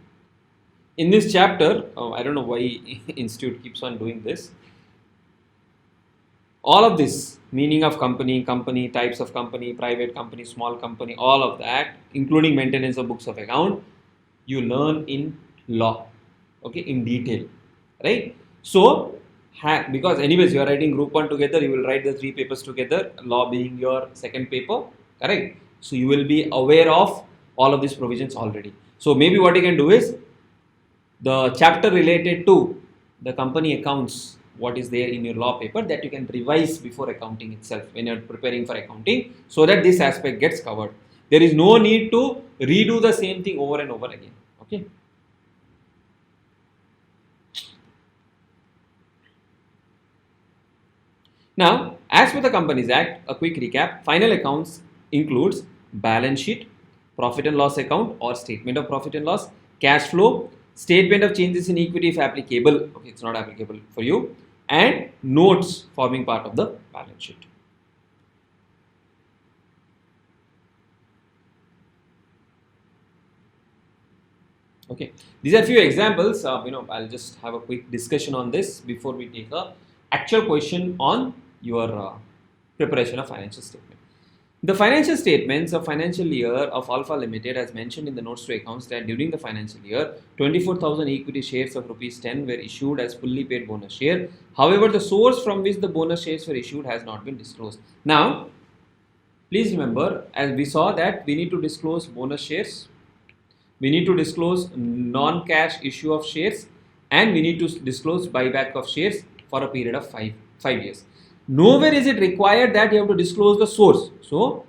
In this chapter, I don't know why Institute keeps on doing this. All of this, meaning of company, types of company, private company, small company, all of that, including maintenance of books of account, you learn in law, okay, in detail, right? So, because anyways you are writing group 1 together, you will write the 3 papers together, law being your second paper, correct? So, you will be aware of all of these provisions already. So, maybe what you can do is, the chapter related to the company accounts, what is there in your law paper, that you can revise before accounting itself when you are preparing for accounting, so that this aspect gets covered. There is no need to redo the same thing over and over again. Okay. Now, as per the Companies Act, a quick recap: final accounts includes balance sheet, profit and loss account or statement of profit and loss, cash flow, statement of changes in equity if applicable, okay, it's not applicable for you, and notes forming part of the balance sheet. Okay, these are few examples. I'll just have a quick discussion on this before we take a actual question on your preparation of financial statement. The financial statements of financial year of Alpha Limited, as mentioned in the notes to accounts, that during the financial year, 24,000 equity shares of rupees 10 were issued as fully paid bonus share. However, the source from which the bonus shares were issued has not been disclosed. Now, please remember, as we saw that we need to disclose bonus shares, we need to disclose non-cash issue of shares, and we need to disclose buyback of shares for a period of 5 years. Nowhere is it required that you have to disclose the source. So,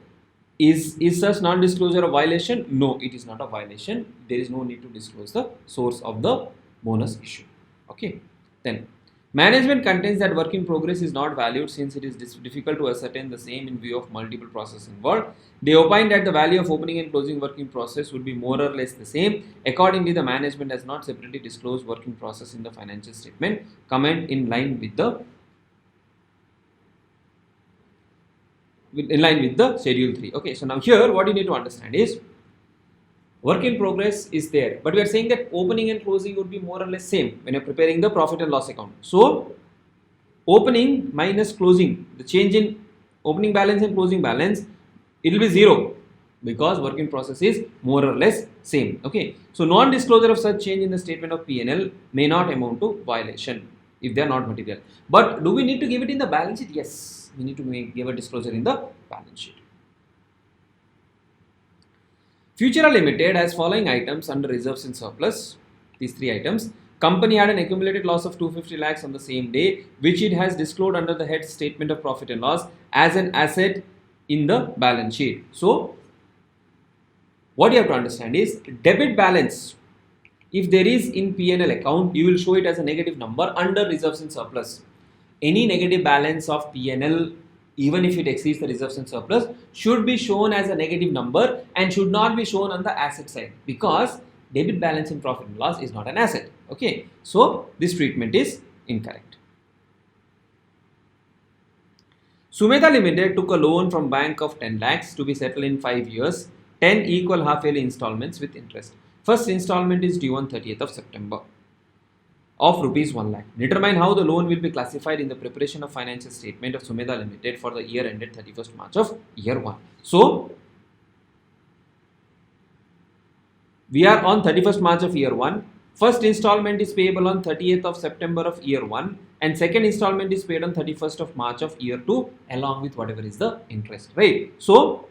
is such non-disclosure a violation? No, it is not a violation. There is no need to disclose the source of the bonus issue. Okay. Then, management contends that work in progress is not valued since it is difficult to ascertain the same in view of multiple processes involved. They opine that the value of opening and closing work in process would be more or less the same. Accordingly, the management has not separately disclosed work in process in the financial statement. Comment in line with the schedule 3. Okay, so now here what you need to understand is, work in progress is there, but we are saying that opening and closing would be more or less same when you're preparing the profit and loss account. So, opening minus closing, the change in opening balance and closing balance, it will be 0 because work in process is more or less same. Okay, so non-disclosure of such change in the statement of P&L may not amount to violation if they are not material. But do we need to give it in the balance sheet? Yes, we need to give a disclosure in the balance sheet. Futura Limited has following items under reserves and surplus. These 3 items. Company had an accumulated loss of 250 lakhs on the same day, which it has disclosed under the head statement of profit and loss as an asset in the balance sheet. So, what you have to understand is, debit balance, if there is in P&L account, you will show it as a negative number under reserves and surplus. Any negative balance of P&L, even if it exceeds the reserves and surplus, should be shown as a negative number and should not be shown on the asset side, because debit balance in profit and loss is not an asset. Okay, so this treatment is incorrect. Sumedha Limited took a loan from bank of 10 lakhs to be settled in 5 years, 10 equal half-yearly installments with interest. First installment is due on 30th of September of rupees 1 lakh. Determine how the loan will be classified in the preparation of financial statement of Sumedha Limited for the year ended 31st March of year 1. So, we are on 31st March of year 1. First installment is payable on 30th of September of year 1, and second installment is paid on 31st of March of year 2 along with whatever is the interest, right? So,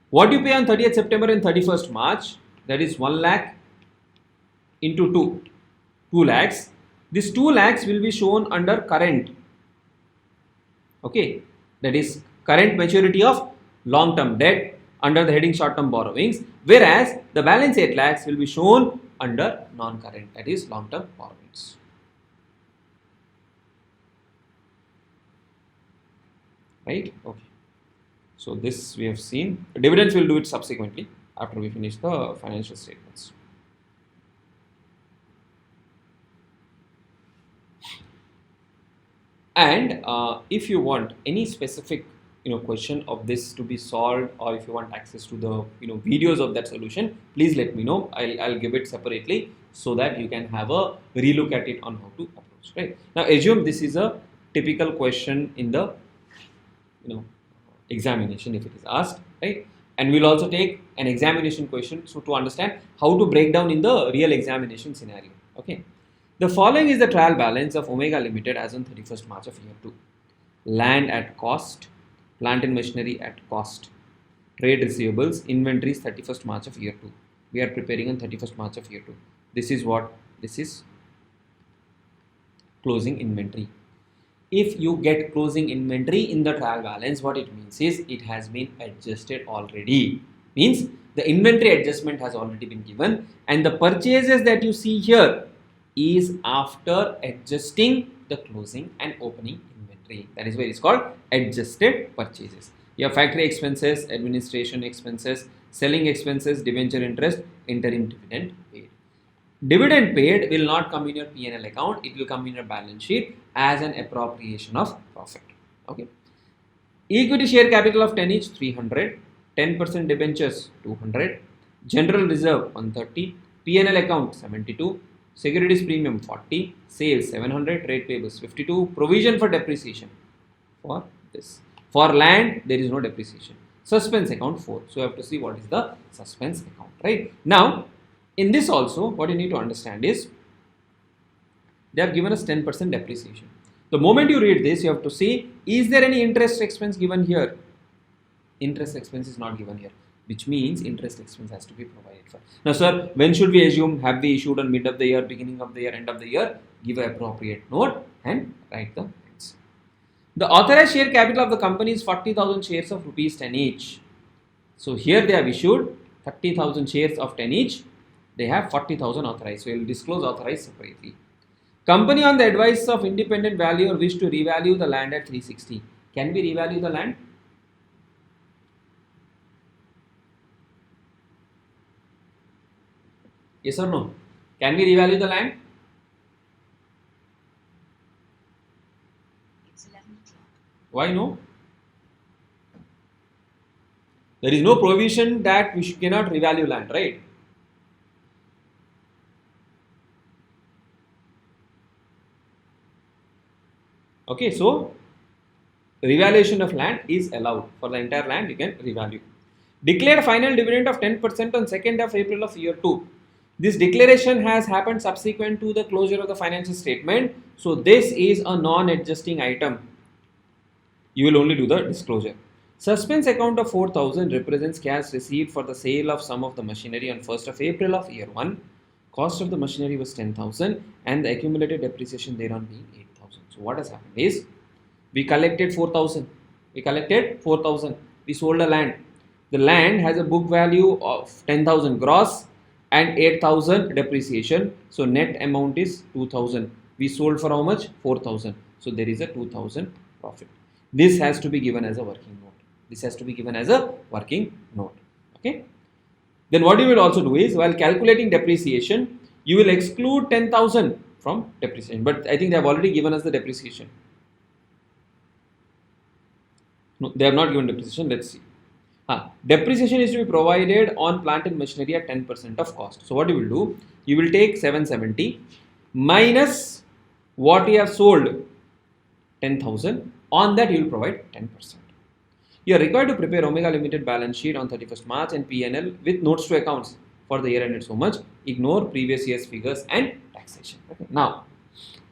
what you pay on 30th September and 31st March, that is 1 lakh into 2 lakhs. This 2 lakhs will be shown under current, okay, that is current maturity of long term debt under the heading short term borrowings, whereas the balance 8 lakhs will be shown under non current, that is long term borrowings. Right? Okay. So this we have seen. Dividends we'll do it subsequently after we finish the financial statements. And if you want any specific question of this to be solved, or if you want access to the videos of that solution, please let me know. I'll give it separately so that you can have a relook at it on how to approach. Right now, assume this is a typical question in the examination if it is asked, right? And we'll also take an examination question so to understand how to break down in the real examination scenario. Okay. The following is the trial balance of Omega Limited as on 31st March of year 2. Land at cost, plant and machinery at cost, trade receivables, inventories 31st March of year 2. We are preparing on 31st March of year 2. This is what? This is closing inventory. If you get closing inventory in the trial balance, what it means is it has been adjusted already. Means the inventory adjustment has already been given, and the purchases that you see here is after adjusting the closing and opening inventory. That is why it is called adjusted purchases. Your factory expenses, administration expenses, selling expenses, debenture interest, interim dividend paid. Dividend paid will not come in your P&L account. It will come in your balance sheet as an appropriation of profit. Okay. Equity share capital of 10 each 300, 10% debentures 200, general reserve 130, P&L account 72, securities premium 40, sales 700, trade payables 52, provision for depreciation for this. For land, there is no depreciation. Suspense account 4. So you have to see what is the suspense account, right? Now, in this also, what you need to understand is they have given us 10% depreciation. The moment you read this, you have to see, is there any interest expense given here? Interest expense is not given here, which means interest expense has to be provided for. Now, sir, when should we assume? Have we issued on mid of the year, beginning of the year, end of the year? Give an appropriate note and write the answer. The authorized share capital of the company is 40,000 shares of rupees 10 each. So here they have issued 30,000 shares of 10 each. They have 40,000 authorized. So we will disclose authorized separately. Company on the advice of independent valuer wish to revalue the land at 360. Can we revalue the land? Yes or no? Can we revalue the land? It's 11 o'clock. Why no? There is no provision that we cannot revalue land, right? Okay, so revaluation of land is allowed. For the entire land, you can revalue. Declared final dividend of 10% on 2nd of April of year 2. This declaration has happened subsequent to the closure of the financial statement. So this is a non-adjusting item. You will only do the disclosure. Suspense account of 4,000 represents cash received for the sale of some of the machinery on 1st of April of year 1. Cost of the machinery was 10,000 and the accumulated depreciation thereon being 8,000. So what has happened is we collected 4,000. We sold a land. The land has a book value of 10,000 gross and 8,000 depreciation. So net amount is 2,000. We sold for how much? 4,000. So there is a 2,000 profit. This has to be given as a working note. Okay. Then what you will also do is, while calculating depreciation, you will exclude 10,000 from depreciation. But I think they have already given us the depreciation. No, they have not given depreciation. Let's see. Depreciation is to be provided on plant and machinery at 10% of cost. So what you will do? You will take 770 minus what you have sold, 10,000. On that you will provide 10%. You are required to prepare Omega Limited balance sheet on 31st March and P&L with notes to accounts for the year ended so much. Ignore previous year's figures and taxation. Okay. Now,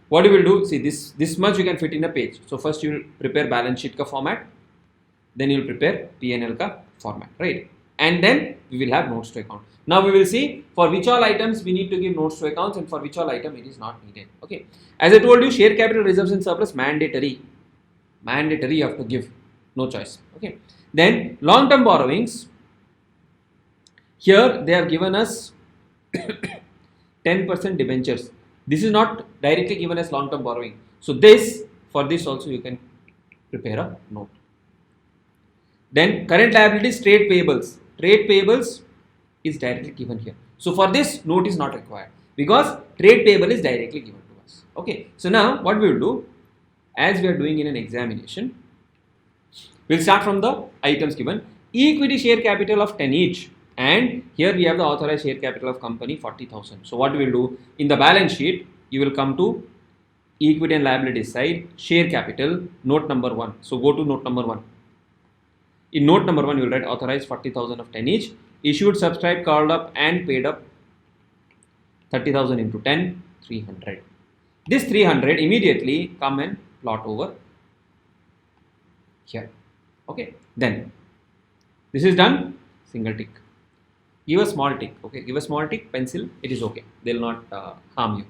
what you will do? See, this much you can fit in a page. So first you will prepare balance sheet ka format. Then you will prepare P&L ka format, right? And then we will have notes to account. Now we will see for which all items we need to give notes to accounts and for which all item it is not needed. Okay. As I told you, share capital reserves and surplus mandatory. You have to give. No choice. Okay. Then long-term borrowings. Here they have given us 10% debentures. This is not directly given as long-term borrowing. So for this also you can prepare a note. Then current liabilities, trade payables. Trade payables is directly given here. So for this, note is not required because trade payable is directly given to us. Okay. So now what we will do, as we are doing in an examination, we'll start from the items given. Equity share capital of 10 each, and here we have the authorized share capital of company 40,000. So what we will do in the balance sheet, you will come to equity and liability side, share capital, note number 1. So go to note number 1. In note number 1, you will write authorized 40,000 of 10 each, issued, subscribed, called up and paid up 30,000 into 10, 300. This 300 immediately come and plot over here. Okay, then this is done, single tick. Give a small tick, okay, give a small tick, pencil, it is okay, they will not harm you.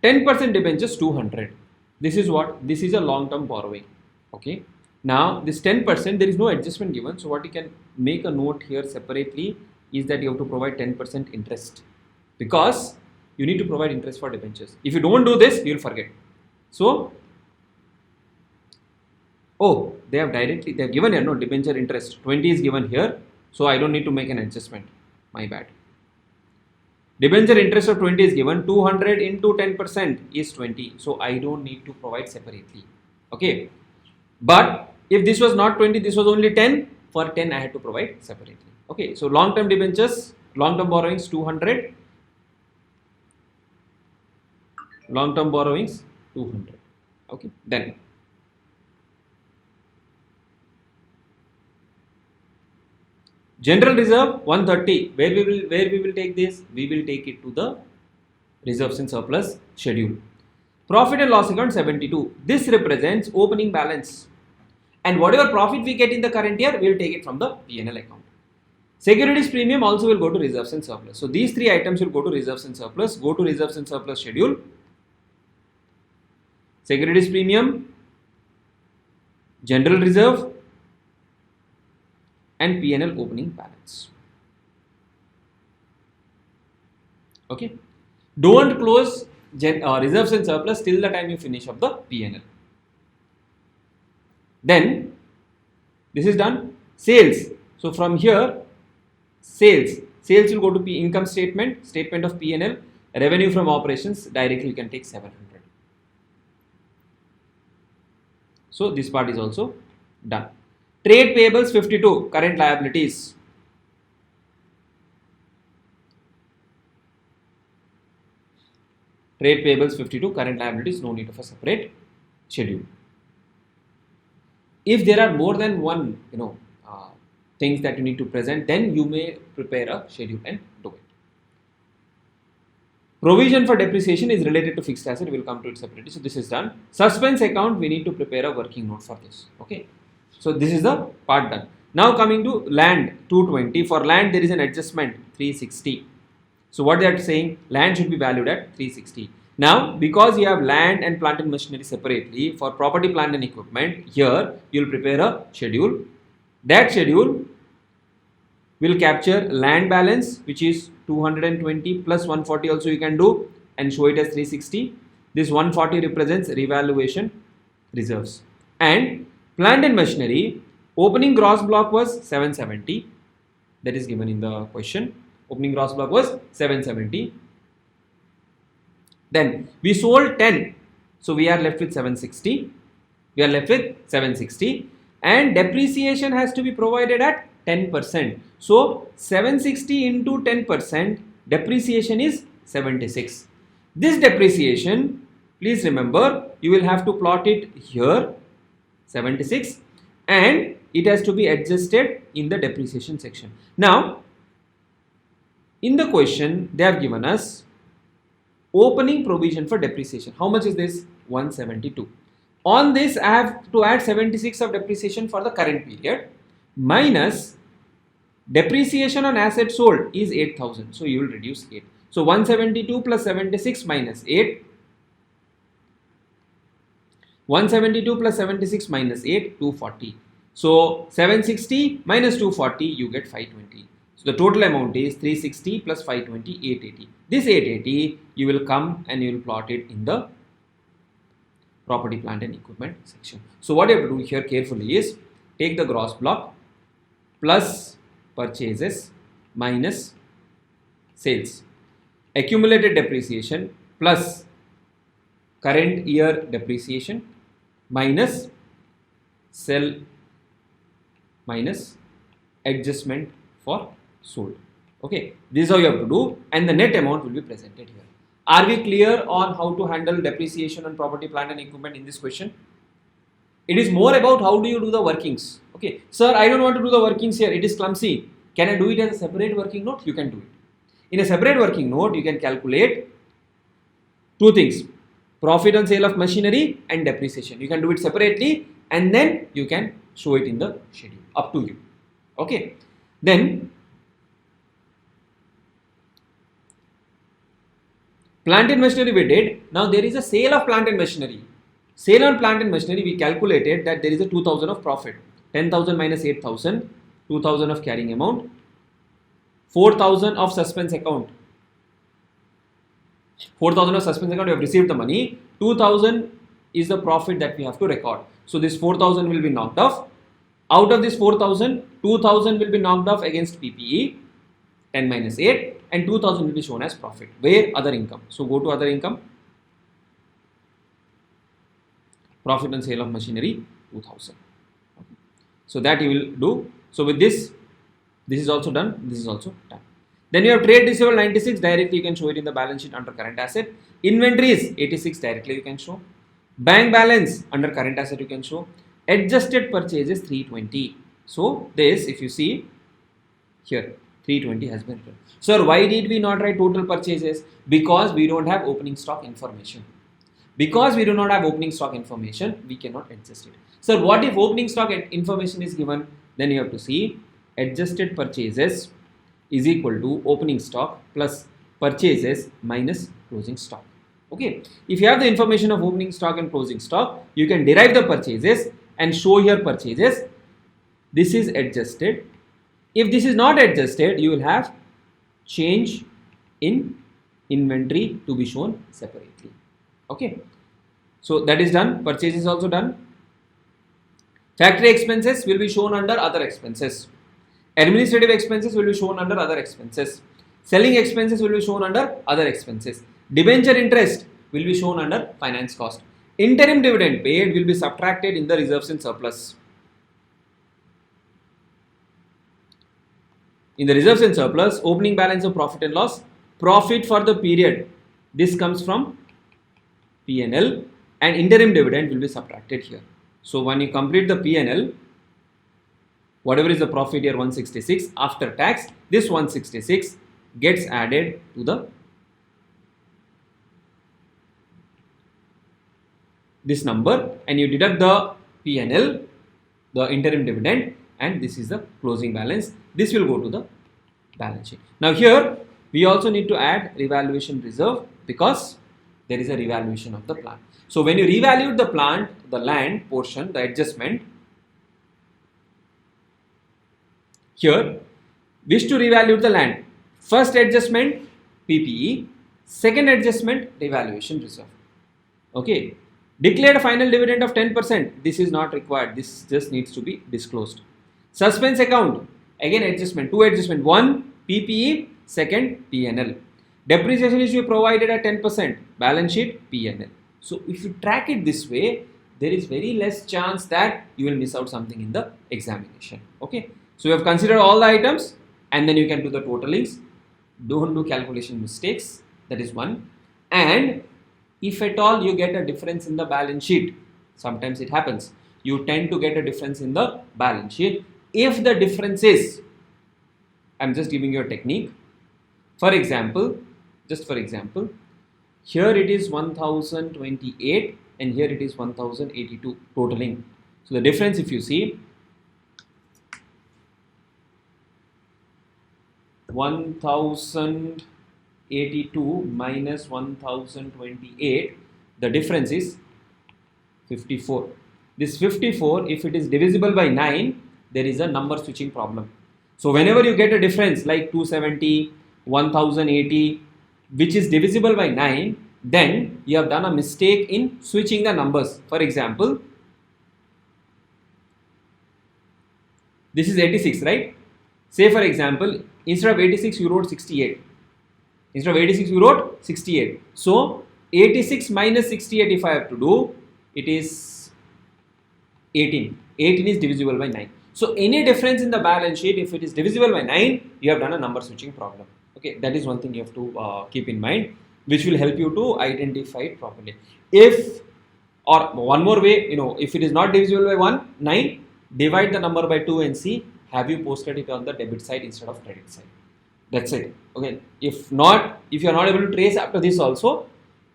10% debentures 200. This is what? This is a long-term borrowing. Okay. Now this 10%, there is no adjustment given. So what you can make a note here separately is that you have to provide 10% interest, because you need to provide interest for debentures. If you don't do this, you will forget. So, oh, they have given here, no, debenture interest 20 is given here. So I don't need to make an adjustment. My bad. Debenture interest of 20 is given, 200 into 10% is 20. So I don't need to provide separately. Okay. But if this was not 20, this was only 10, for 10 I had to provide separately. Okay. So long-term debentures, long-term borrowings 200, long-term borrowings 200. Okay. Then general reserve 130. Where we will take this? We will take it to the reserves and surplus schedule. Profit and loss account 72. This represents opening balance, and whatever profit we get in the current year, we will take it from the P&L account. Securities premium also will go to reserves and surplus. So these three items will go to reserves and surplus. Go to reserves and surplus schedule. Securities premium, general reserve, and P&L opening balance. Okay. Don't close reserves and surplus till the time you finish up the P&L. Then this is done. Sales. So from here, sales will go to income statement, statement of P&L, revenue from operations, directly you can take 700. So this part is also done. Trade payables 52, current liabilities. Trade payables 52, current liabilities, no need of a separate schedule. If there are more than one, things that you need to present, then you may prepare a schedule and do it. Provision for depreciation is related to fixed asset. We will come to it separately. So this is done. Suspense account, we need to prepare a working note for this. Okay. So this is the part done. Now coming to land 220. For land there is an adjustment 360. So what they are saying, land should be valued at 360. Now because you have land and plant and machinery separately, for property, plant and equipment, here you will prepare a schedule. That schedule will capture land balance, which is 220 plus 140 also you can do, and show it as 360. This 140 represents revaluation reserves. And plant and machinery, opening gross block was 770. That is given in the question. Opening gross block was 770. Then we sold 10. So we are left with 760. We are left with 760. And depreciation has to be provided at 10%. So 760 into 10%, depreciation is 76. This depreciation, please remember, you will have to plot it here, 76, and it has to be adjusted in the depreciation section. Now, in the question, they have given us opening provision for depreciation. How much is this? 172. On this, I have to add 76 of depreciation for the current period, minus depreciation on assets sold is 8,000. So you will reduce 8. So 172 plus 76 minus 8. 172 plus 76 minus 8, 240. So 760 minus 240, you get 520. So the total amount is 360 plus 520, 880. This 880, you will come and you will plot it in the property, plant and equipment section. So what you have to do here carefully is take the gross block plus purchases minus sales, accumulated depreciation plus current year depreciation minus sell minus adjustment for sold. Okay, this is how you have to do, and the net amount will be presented here. Are we clear on how to handle depreciation on property, plant and equipment in this question? It is more about how do you do the workings. Okay, sir, I don't want to do the workings here, it is clumsy. Can I do it as a separate working note? You can do it. In a separate working note, you can calculate two things: profit on sale of machinery and depreciation. You can do it separately and then you can show it in the schedule, up to you. Okay, then plant and machinery we did. Now there is a sale of plant and machinery. Sale on plant and machinery, we calculated that there is a 2000 of profit, 10,000 minus 8,000, 2000 of carrying amount, 4,000 of suspense account. 4,000 of suspense account, you have received the money. 2,000 is the profit that we have to record. So this 4,000 will be knocked off. Out of this 4,000, 2,000 will be knocked off against PPE, 10 minus 8, and 2,000 will be shown as profit. Where? Other income. So go to other income. Profit on sale of machinery, 2,000. Okay. So that you will do. So with this is also done. This is also done. Then you have trade receivable 96, directly you can show it in the balance sheet under current asset. Inventories 86, directly you can show. Bank balance under current asset you can show. Adjusted purchases 320. So this, if you see here, 320 has been written. Sir, why did we not write total purchases? Because we don't have opening stock information. Because we do not have opening stock information, we cannot adjust it. Sir, what if opening stock information is given? Then you have to see adjusted purchases is equal to opening stock plus purchases minus closing stock. Okay, if you have the information of opening stock and closing stock, you can derive the purchases and show here purchases. This is adjusted. If this is not adjusted, you will have change in inventory to be shown separately. Okay, so that is done. Purchase is also done. Factory expenses will be shown under other expenses. Administrative expenses will be shown under other expenses. Selling expenses will be shown under other expenses. Debenture interest will be shown under finance cost. Interim dividend paid will be subtracted in the reserves and surplus. In the reserves and surplus, opening balance of profit and loss, profit for the period, this comes from P&L, and interim dividend will be subtracted here. So when you complete the P&L, whatever is the profit here, 166, after tax, this 166 gets added to this number, and you deduct the P&L, the interim dividend, and this is the closing balance. This will go to the balance sheet. Now here we also need to add revaluation reserve because there is a revaluation of the plant. So when you revalue the plant, the land portion, the adjustment, here wish to revalue the land. First adjustment PPE, second adjustment revaluation reserve. Okay. Declared a final dividend of 10%. This is not required. This just needs to be disclosed. Suspense account. Again adjustment. Two adjustment. One PPE. Second P&L. Depreciation is provided at 10%. Balance sheet P&L. So if you track it this way, there is very less chance that you will miss out something in the examination. Okay. So you have considered all the items and then you can do the totalings. Don't do calculation mistakes. That is one. And if at all you get a difference in the balance sheet, sometimes it happens, you tend to get a difference in the balance sheet. If the difference is, I'm just giving you a technique. For example, here it is 1028 and here it is 1082 totaling. So the difference, if you see, 1082 minus 1028, the difference is 54. This 54, if it is divisible by 9, there is a number switching problem. So whenever you get a difference like 270, 1080, which is divisible by 9, then you have done a mistake in switching the numbers. For example, this is 86, right? Say for example, instead of 86 you wrote 68. Instead of 86 you wrote 68. So 86 minus 68, if I have to do, it is 18. 18 is divisible by 9. So any difference in the balance sheet, if it is divisible by 9, you have done a number switching problem. Okay, that is one thing you have to keep in mind, which will help you to identify it properly. If, or one more way, if it is not divisible by 9, divide the number by 2 and see, have you posted it on the debit side instead of credit side. That's it. Okay, if not, if you are not able to trace after this also,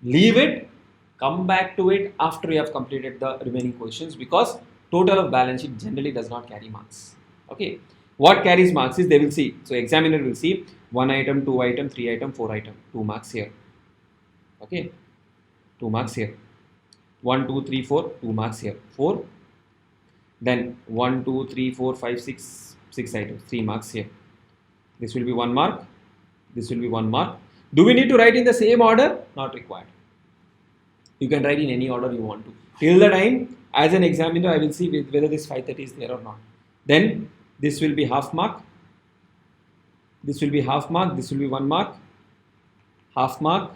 leave it, come back to it after you have completed the remaining questions, because total of balance sheet generally does not carry marks. Okay, what carries marks is they will see, so examiner will see 1 item, 2 item, 3 item, 4 item, 2 marks here. Okay, 2 marks here. 1, 2, 3, 4, 2 marks here, 4. Then 1, 2, 3, 4, 5, 6, 6 items, 3 marks here. This will be 1 mark, this will be 1 mark. Do we need to write in the same order? Not required. You can write in any order you want to. Till the time, as an examiner, I will see whether this 530 is there or not. Then this will be half mark, this will be half mark, this will be 1 mark, half mark,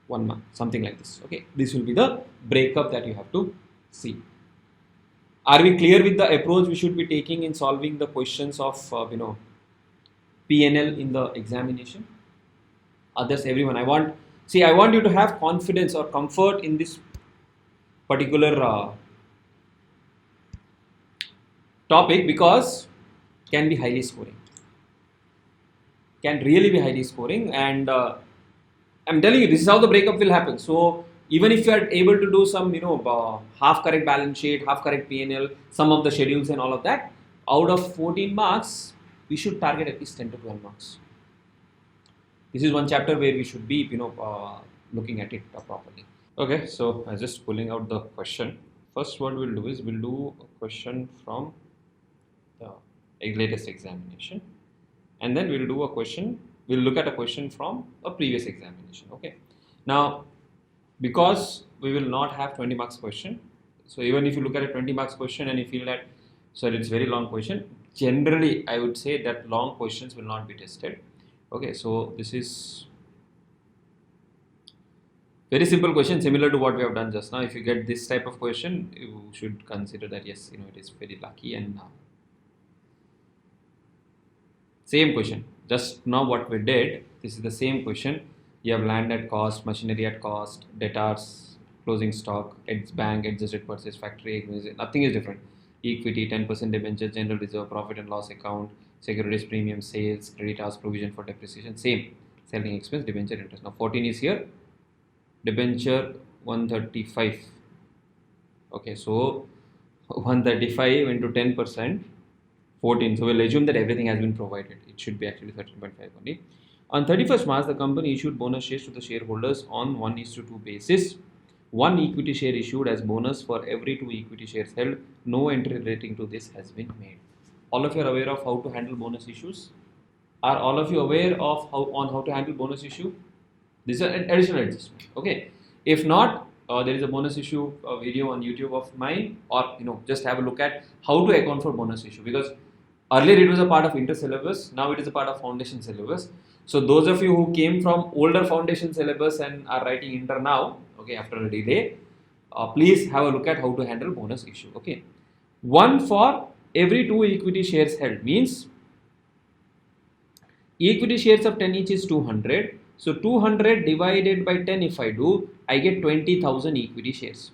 1 mark, something like this. Okay, this will be the breakup that you have to see. Are we clear with the approach we should be taking in solving the questions of P&L in the examination? Others, everyone, I want you to have confidence or comfort in this particular topic, because can be highly scoring, can really be highly scoring, and I'm telling you, this is how the breakup will happen. So even if you are able to do some half correct balance sheet, half correct P&L, some of the schedules and all of that, out of 14 marks we should target at least 10 to 12 marks. This is one chapter where we should be looking at it properly. Okay, so I'm just pulling out the question. First, what we'll do is we'll do a question from the latest examination, and then we'll do a question, we'll look at a question from a previous examination. Okay, now because we will not have 20 marks question, so even if you look at a 20 marks question and you feel that sir it's very long question, generally I would say that long questions will not be tested. Okay, so this is very simple question, similar to what we have done just now. If you get this type of question, you should consider that yes, it is very lucky. And same question, just now what we did, this is the same question. You have land at cost, machinery at cost, debtors, closing stock, bank, adjusted purchase, factory, nothing is different. Equity, 10% debenture, general reserve, profit and loss account, securities premium, sales, creditors, provision for depreciation, same. Selling expense, debenture, interest. Now 14 is here, debenture 135. Okay, so 135 into 10%, 14. So we'll assume that everything has been provided. It should be actually 13.5 only. On 31st March, the company issued bonus shares to the shareholders on 1:2 basis. One equity share issued as bonus for every 2 equity shares held. No entry relating to this has been made. All of you are aware of how to handle bonus issues? Are all of you aware of how to handle bonus issue? This is an additional adjustment. Okay. If not, there is a bonus issue video on YouTube of mine, or just have a look at how to account for bonus issue, because earlier it was a part of inter syllabus, now it is a part of foundation syllabus. So those of you who came from older foundation syllabus and are writing inter now, okay, after a delay, please have a look at how to handle bonus issue. Okay, 1 for every 2 equity shares held means equity shares of 10 each is 200. So 200 divided by 10 if I do, I get 20,000 equity shares.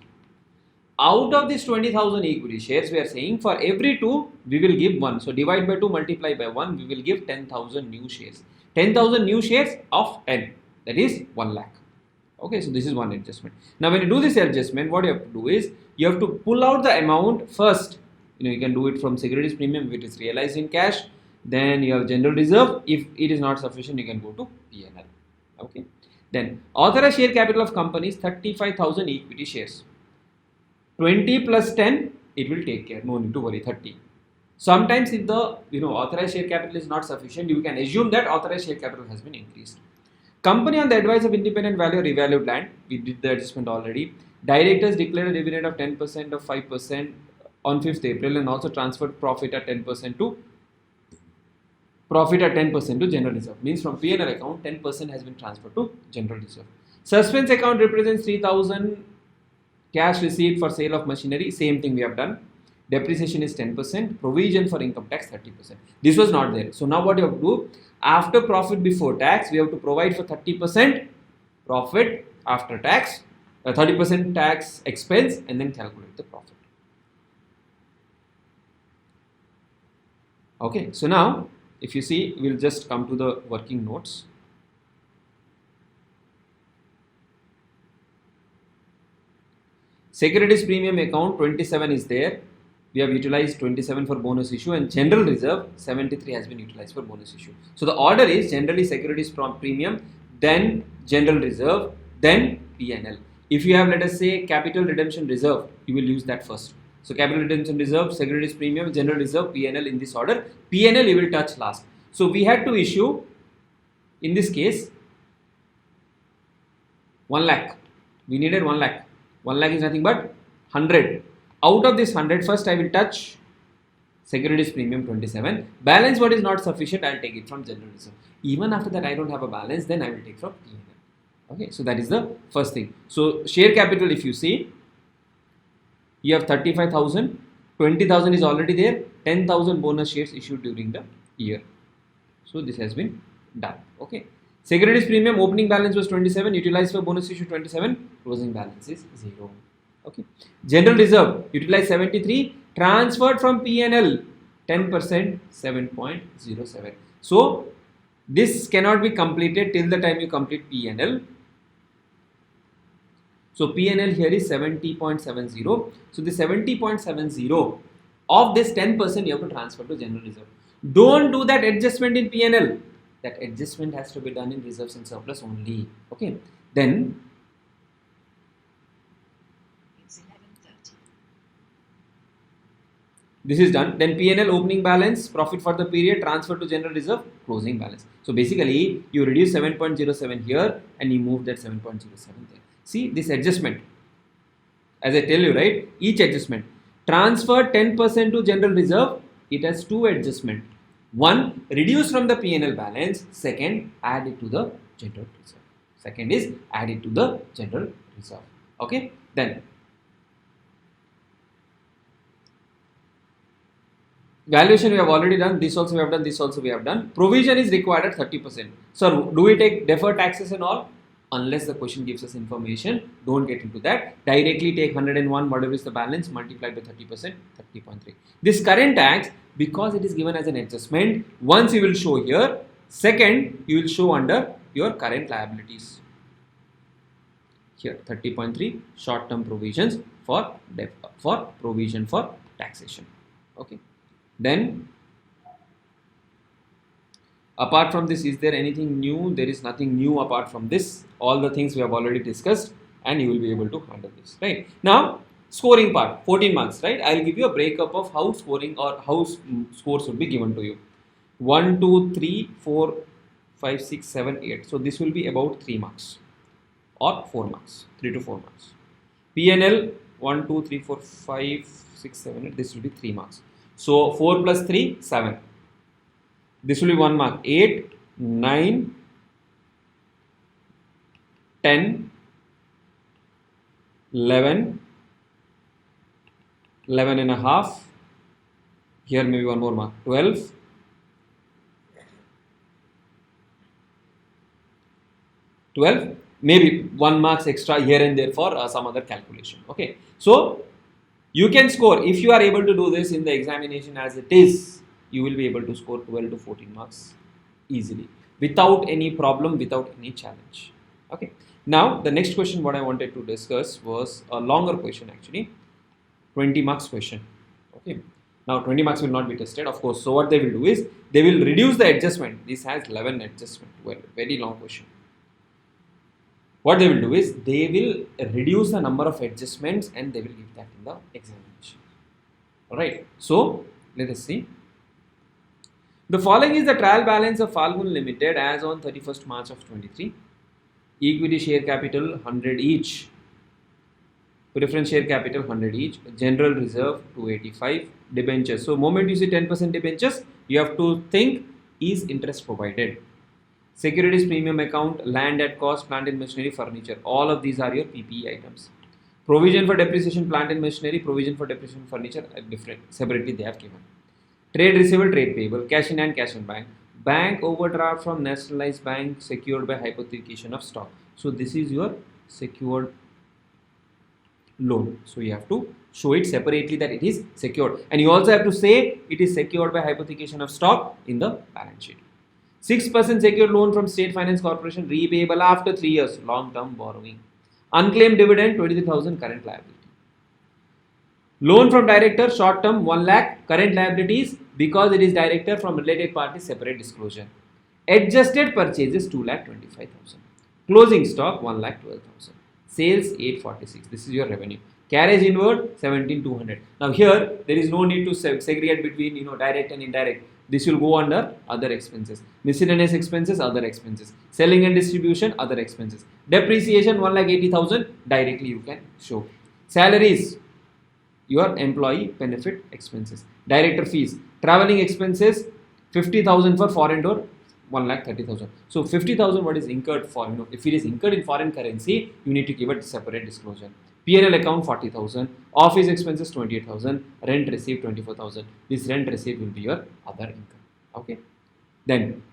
Out of this 20,000 equity shares, we are saying for every 2 we will give 1. So divide by 2, multiply by 1, we will give 10,000 new shares. 10,000 new shares of 10, that is 1 lakh. Okay, so this is one adjustment. Now when you do this adjustment, what you have to do is you have to pull out the amount first. You can do it from securities premium if it is realized in cash. Then you have general reserve. If it is not sufficient, you can go to P&L. Okay. Then authorized share capital of companies 35,000 equity shares. 20 plus 10, it will take care. No need to worry. 30. Sometimes if the authorized share capital is not sufficient, you can assume that authorized share capital has been increased. Company on the advice of independent value revalued land. We did the adjustment already. Directors declared a dividend of 10% of 5% on 5th April and also transferred profit at 10% to general reserve. Means from P&L account 10% has been transferred to general reserve. Suspense account represents 3,000 cash receipt for sale of machinery. Same thing we have done. Depreciation is 10%. Provision for income tax 30%. This was not there. So now what you have to do? After profit before tax, we have to provide for 30% profit after tax, 30% tax expense, and then calculate the profit. Okay, so now if you see, we'll just come to the working notes. Securities premium account 27 is there. We have utilized 27 for bonus issue, and general reserve 73 has been utilized for bonus issue. So the order is generally securities premium, then general reserve, then P&L. If you have, let us say, capital redemption reserve, you will use that first. So capital redemption reserve, securities premium, general reserve, P&L in this order. P&L you will touch last. So we had to issue, in this case, 1 lakh. We needed 1 lakh. 1 lakh is nothing but 100. Out of this 100, first I will touch securities premium 27. Balance what is not sufficient, I will take it from general reserve. Even after that I don't have a balance, then I will take from P&L. Okay, so that is the first thing. So share capital, if you see, you have 35,000, 20,000 is already there, 10,000 bonus shares issued during the year. So this has been done. Okay. Securities premium opening balance was 27, utilized for bonus issue 27, closing balance is 0. Okay. General reserve utilized 73, transferred from P&L 10%, 7.07. So this cannot be completed till the time you complete P&L. So P&L here is 70.70. So the 70.70 of this 10% you have to transfer to general reserve. Don't do that adjustment in P&L. That adjustment has to be done in reserves and surplus only. Okay. Then it's 11:30. This is done. Then P&L opening balance, profit for the period, transfer to general reserve, closing balance. So basically you reduce 7.07 here and you move that 7.07 there. See this adjustment. As I tell you, right? Each adjustment. Transfer 10% to general reserve. It has two adjustments. One, reduce from the P&L balance. Second, add it to the general reserve. Second is add it to the general reserve. Okay. Then valuation we have already done. This also we have done. This also we have done. Provision is required at 30%. So do we take deferred taxes and all? Unless the question gives us information, don't get into that. Directly take 101, whatever is the balance, multiplied by 30%, 30.3. This current tax, because it is given as an adjustment, once you will show here. Second, you will show under your current liabilities. Here, 30.3 short-term provisions for provision for taxation. Okay. Then, apart from this, is there anything new? There is nothing new apart from this. All the things we have already discussed, and you will be able to handle this. Right. Now, scoring part, 14 marks. Right. I will give you a breakup of how scoring or how scores would be given to you. 1, 2, 3, 4, 5, 6, 7, 8. So this will be about 3 marks or 4 marks, 3 to 4 marks. P&L 1, 2, 3, 4, 5, 6, 7, 8. This will be 3 marks. So 4 plus 3, 7. This will be 1 mark. 8, 9, 10, 11, 11 and a half. Here maybe 1 more mark. 12, 12, maybe 1 marks extra here and there for some other calculation. Okay. So you can score, if you are able to do this in the examination as it is, you will be able to score 12 to 14 marks easily without any problem, without any challenge. Okay. Now the next question what I wanted to discuss was a longer question, actually 20 marks question. Okay. Now 20 marks will not be tested, of course. So what they will do is they will reduce the adjustment. This has 11 adjustment. Well, very long question. What they will do is they will reduce the number of adjustments and they will give that in the examination. Alright. So let us see. The following is the trial balance of Falgun Limited as on 31st March of 23. Equity share capital 100 each. Preference share capital 100 each. General reserve 285. Debentures. So moment you see 10% debentures, you have to think is interest provided. Securities premium account, land at cost, plant and machinery, furniture. All of these are your PPE items. Provision for depreciation, plant and machinery, provision for depreciation, furniture, different. Separately they have given. Trade receivable, trade payable, cash in hand, cash in bank. Bank overdraft from nationalized bank secured by hypothecation of stock. So this is your secured loan. So you have to show it separately that it is secured. And you also have to say it is secured by hypothecation of stock in the balance sheet. 6% secured loan from State Finance Corporation repayable after 3 years, long term borrowing. Unclaimed dividend 23,000 current liability. Loan from director short term 1 lakh current liabilities because it is director from related parties separate disclosure. Adjusted purchases 2 lakh 25,000. Closing stock 1 lakh 12,000. Sales 846. This is your revenue. Carriage inward 17,200. Now here there is no need to segregate between direct and indirect. This will go under other expenses. Miscellaneous expenses, other expenses. Selling and distribution, other expenses. Depreciation 1,80,000 directly you can show. Salaries, your employee benefit expenses. Director fees, traveling expenses 50,000 for foreign tour, 1,30,000. So 50,000 what is incurred for, if it is incurred in foreign currency, you need to give a separate disclosure. P&L account 40,000, office expenses 28,000, rent received 24,000. This rent received will be your other income. Okay. Then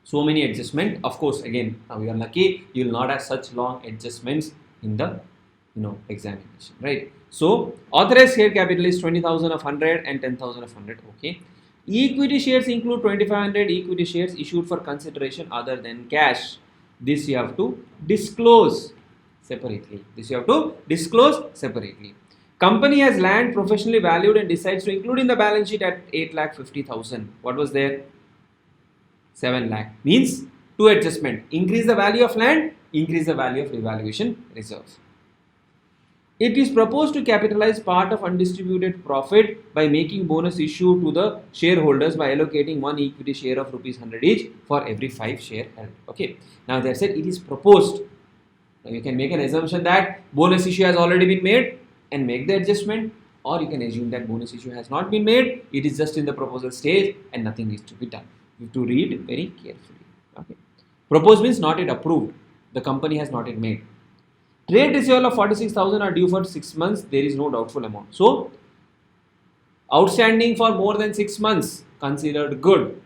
so many adjustment. Of course, again, now you are lucky you will not have such long adjustments in the examination, right? So authorized share capital is 20,000 of 100 and 10,000 of 100. Okay. Equity shares include 2,500 equity shares issued for consideration other than cash. This you have to disclose separately. Company has land professionally valued and decides to include in the balance sheet at 8,50,000. What was there? 7 lakh. Means two adjustment. Increase the value of land, increase the value of revaluation reserve. It is proposed to capitalize part of undistributed profit by making bonus issue to the shareholders by allocating one equity share of rupees 100 each for every 5 share held. Okay. Now they have said it is proposed. Now you can make an assumption that bonus issue has already been made and make the adjustment, or you can assume that bonus issue has not been made, it is just in the proposal stage and nothing needs to be done. You have to read very carefully. Okay. Proposed means not yet approved. The company has not yet made. Trade receivable of 46,000 are due for 6 months. There is no doubtful amount. So outstanding for more than 6 months considered good.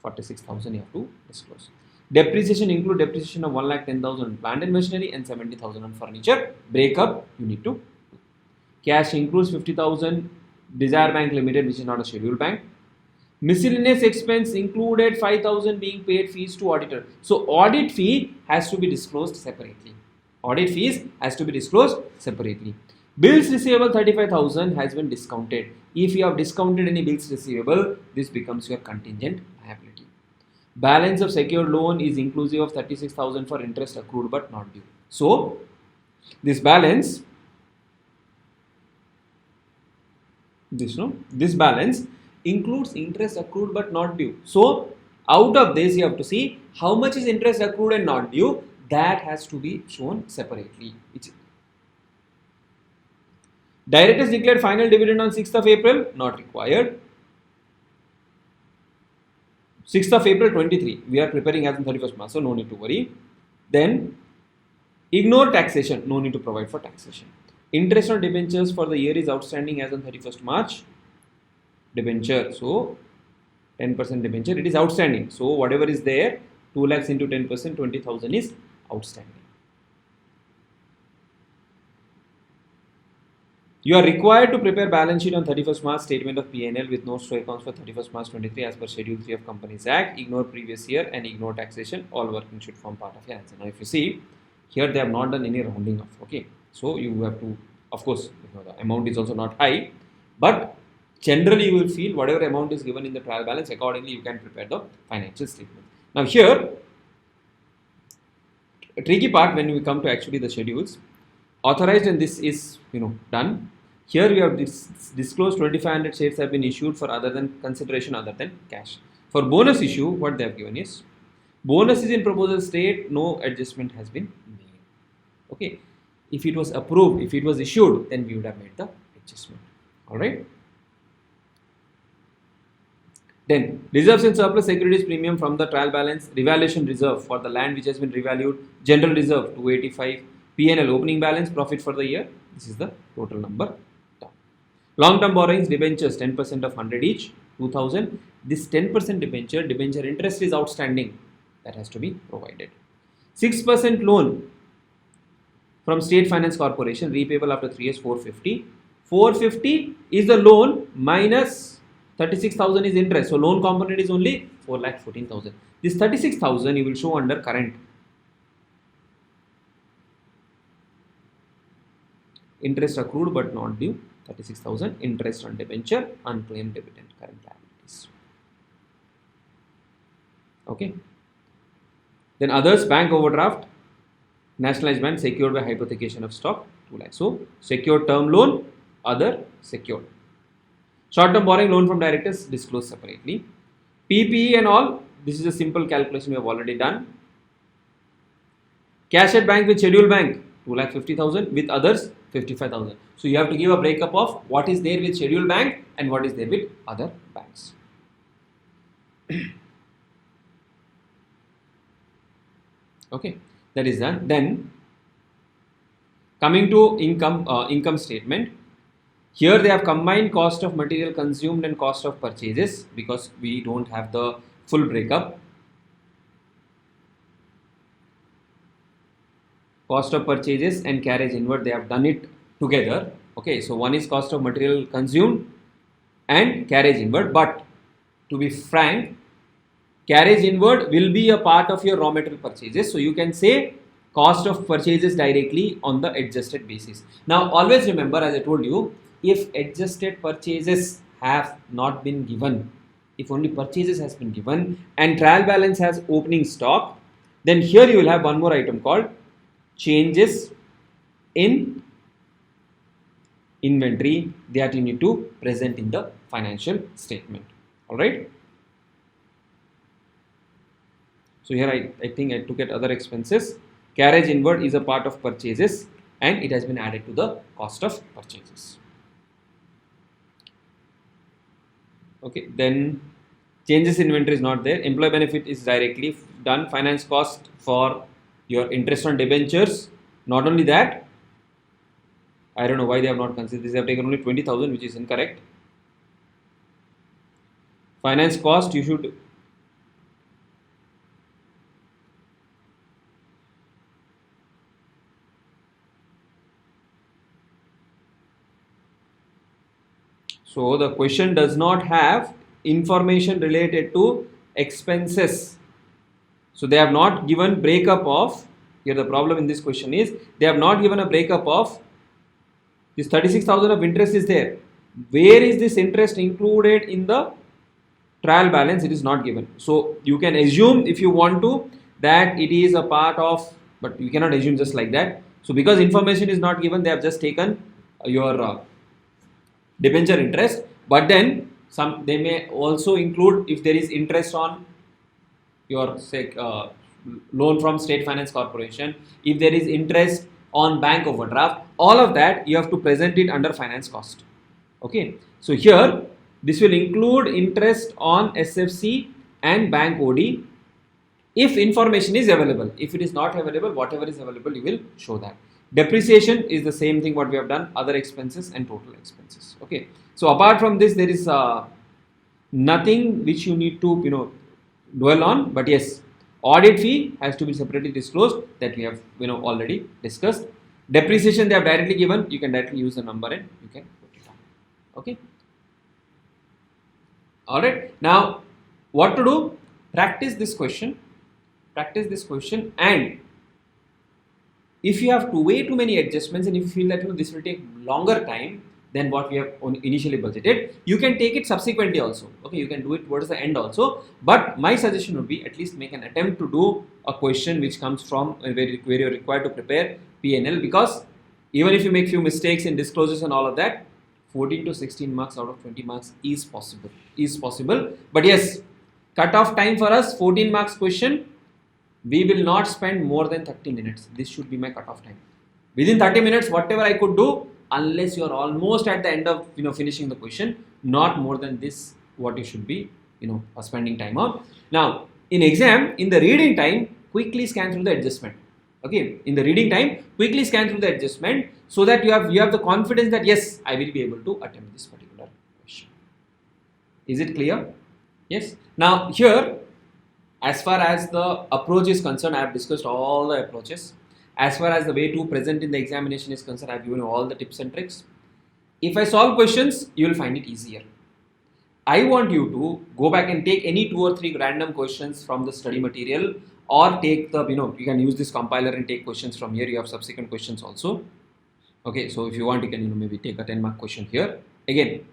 46,000 you have to disclose. Depreciation include depreciation of 1,10,000 plant and machinery and 70,000 on furniture. Breakup you need to do. Cash includes 50,000 Desire Bank Limited, which is not a scheduled bank. Miscellaneous expense included 5,000 being paid fees to auditor. So audit fee has to be disclosed separately. Audit fees has to be disclosed separately. Bills receivable 35,000 has been discounted. If you have discounted any bills receivable, this becomes your contingent liability. Balance of secured loan is inclusive of 36,000 for interest accrued but not due. So this balance, this balance includes interest accrued but not due. So out of this you have to see how much is interest accrued and not due. That has to be shown separately. Directors declared final dividend on 6th of April, not required. 6th of April 23, we are preparing as on 31st March, so no need to worry. Then ignore taxation, no need to provide for taxation. Interest on debentures for the year is outstanding as on 31st March. Debenture, so 10% debenture, it is outstanding. So whatever is there, 2 lakhs into 10%, 20,000 is outstanding. You are required to prepare balance sheet on 31st March, statement of P&L with notes to accounts for 31st March 23 as per Schedule 3 of Companies Act. Ignore previous year and ignore taxation. All working should form part of your answer. Now if you see, here they have not done any rounding off. Okay, so you have to, of course, the amount is also not high, but generally you will feel whatever amount is given in the trial balance, accordingly you can prepare the financial statement. Now here, a tricky part when we come to actually the schedules, authorized and this is done. Here we have disclosed 2,500 shares have been issued for other than consideration other than cash. For bonus issue, what they have given is Bonus is in proposal state, no adjustment has been made. Okay, if it was approved, if it was issued, then we would have made the adjustment. All right. Then reserves and surplus securities premium from the trial balance, revaluation reserve for the land which has been revalued, general reserve 285, P&L opening balance, profit for the year. This is the total number. Long-term borrowings, debentures 10% of 100 each, 2000. This 10% debenture interest is outstanding, that has to be provided. 6% loan from State Finance Corporation, repayable after 3 years, 450. 450 is the loan minus 36,000 is interest. So loan component is only 4,14,000. This 36,000 you will show under current. Interest accrued but not due, 36,000. Interest on debenture, unclaimed dividend, current liabilities. Okay. Then others, bank overdraft, nationalized bond secured by hypothecation of stock, 2 lakhs. So secured term loan, other secured. Short-term borrowing, loan from directors, disclosed separately. PPE and all, this is a simple calculation we have already done. Cash at bank with scheduled bank, 2,50,000, with others 55,000. So you have to give a breakup of what is there with scheduled bank and what is there with other banks. Okay, that is done. Then coming to income statement. Here they have combined cost of material consumed and cost of purchases because we don't have the full breakup. Cost of purchases and carriage inward, they have done it together. Okay, so one is cost of material consumed and carriage inward, but to be frank, carriage inward will be a part of your raw material purchases. So you can say cost of purchases directly on the adjusted basis. Now always remember, as I told you, if adjusted purchases have not been given, if only purchases has been given and trial balance has opening stock, then here you will have one more item called changes in inventory that you need to present in the financial statement. All right. So here I think I took at other expenses. Carriage inward is a part of purchases and it has been added to the cost of purchases. Okay, then changes in inventory is not there. Employee benefit is directly done. Finance cost for your interest on debentures. Not only that, I don't know why they have not considered this. They have taken only 20,000, which is incorrect. Finance cost, you should so the question does not have information related to expenses. So they have not given breakup of, here the problem in this question is, they have not given a breakup of this 36,000 of interest is there. Where is this interest included in the trial balance? It is not given. So you can assume if you want to that it is a part of, but you cannot assume just like that. So because information is not given, they have just taken your debenture interest, but then they may also include if there is interest on your loan from State Finance Corporation, if there is interest on bank overdraft, all of that you have to present it under finance cost. Okay, so here this will include interest on SFC and bank OD if information is available. If it is not available, whatever is available you will show that. Depreciation is the same thing what we have done, other expenses and total expenses. Okay, so apart from this there is nothing which you need to dwell on, but yes, audit fee has to be separately disclosed, that we have already discussed. Depreciation they have directly given, you can directly use the number and you can put it on. Okay, all right. Now what to do? Practice this question, and if you have way too many adjustments and if you feel that this will take longer time than what we have initially budgeted, you can take it subsequently also. Okay, you can do it towards the end also, but my suggestion would be at least make an attempt to do a question which comes from where you're required to prepare P&L, because even if you make few mistakes in disclosures and all of that, 14 to 16 marks out of 20 marks is possible. But yes, cut off time for us 14 marks question, We will not spend more than 30 minutes. This should be my cutoff time. Within 30 minutes, whatever I could do, unless you are almost at the end of finishing the question, not more than this, what you should be spending time on. Now, in exam, in the reading time, quickly scan through the adjustment. Okay, in the reading time, quickly scan through the adjustment so that you have the confidence that yes, I will be able to attempt this particular question. Is it clear? Yes. Now here, as far as the approach is concerned, I have discussed all the approaches. As far as the way to present in the examination is concerned, I have given you all the tips and tricks. If I solve questions, you will find it easier. I want you to go back and take any 2 or 3 random questions from the study material, or take the, you can use this compiler and take questions from here. You have subsequent questions also. Okay, so if you want, you can maybe take a 10-mark question here. Again,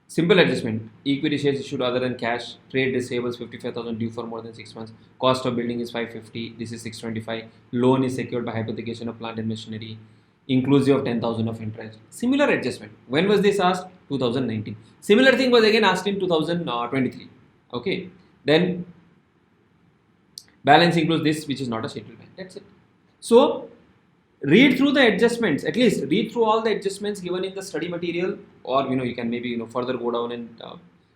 simple adjustment. Equity shares issued other than cash. Trade receivables 55,000 due for more than 6 months. Cost of building is 550. This is 625. Loan is secured by hypothecation of plant and machinery, inclusive of 10,000 of interest. Similar adjustment. When was this asked? 2019. Similar thing was again asked in 2023. Okay. Then balance includes this, which is not a settlement. That's it. So read through the adjustments. At least read through all the adjustments given in the study material, or you can maybe further go down and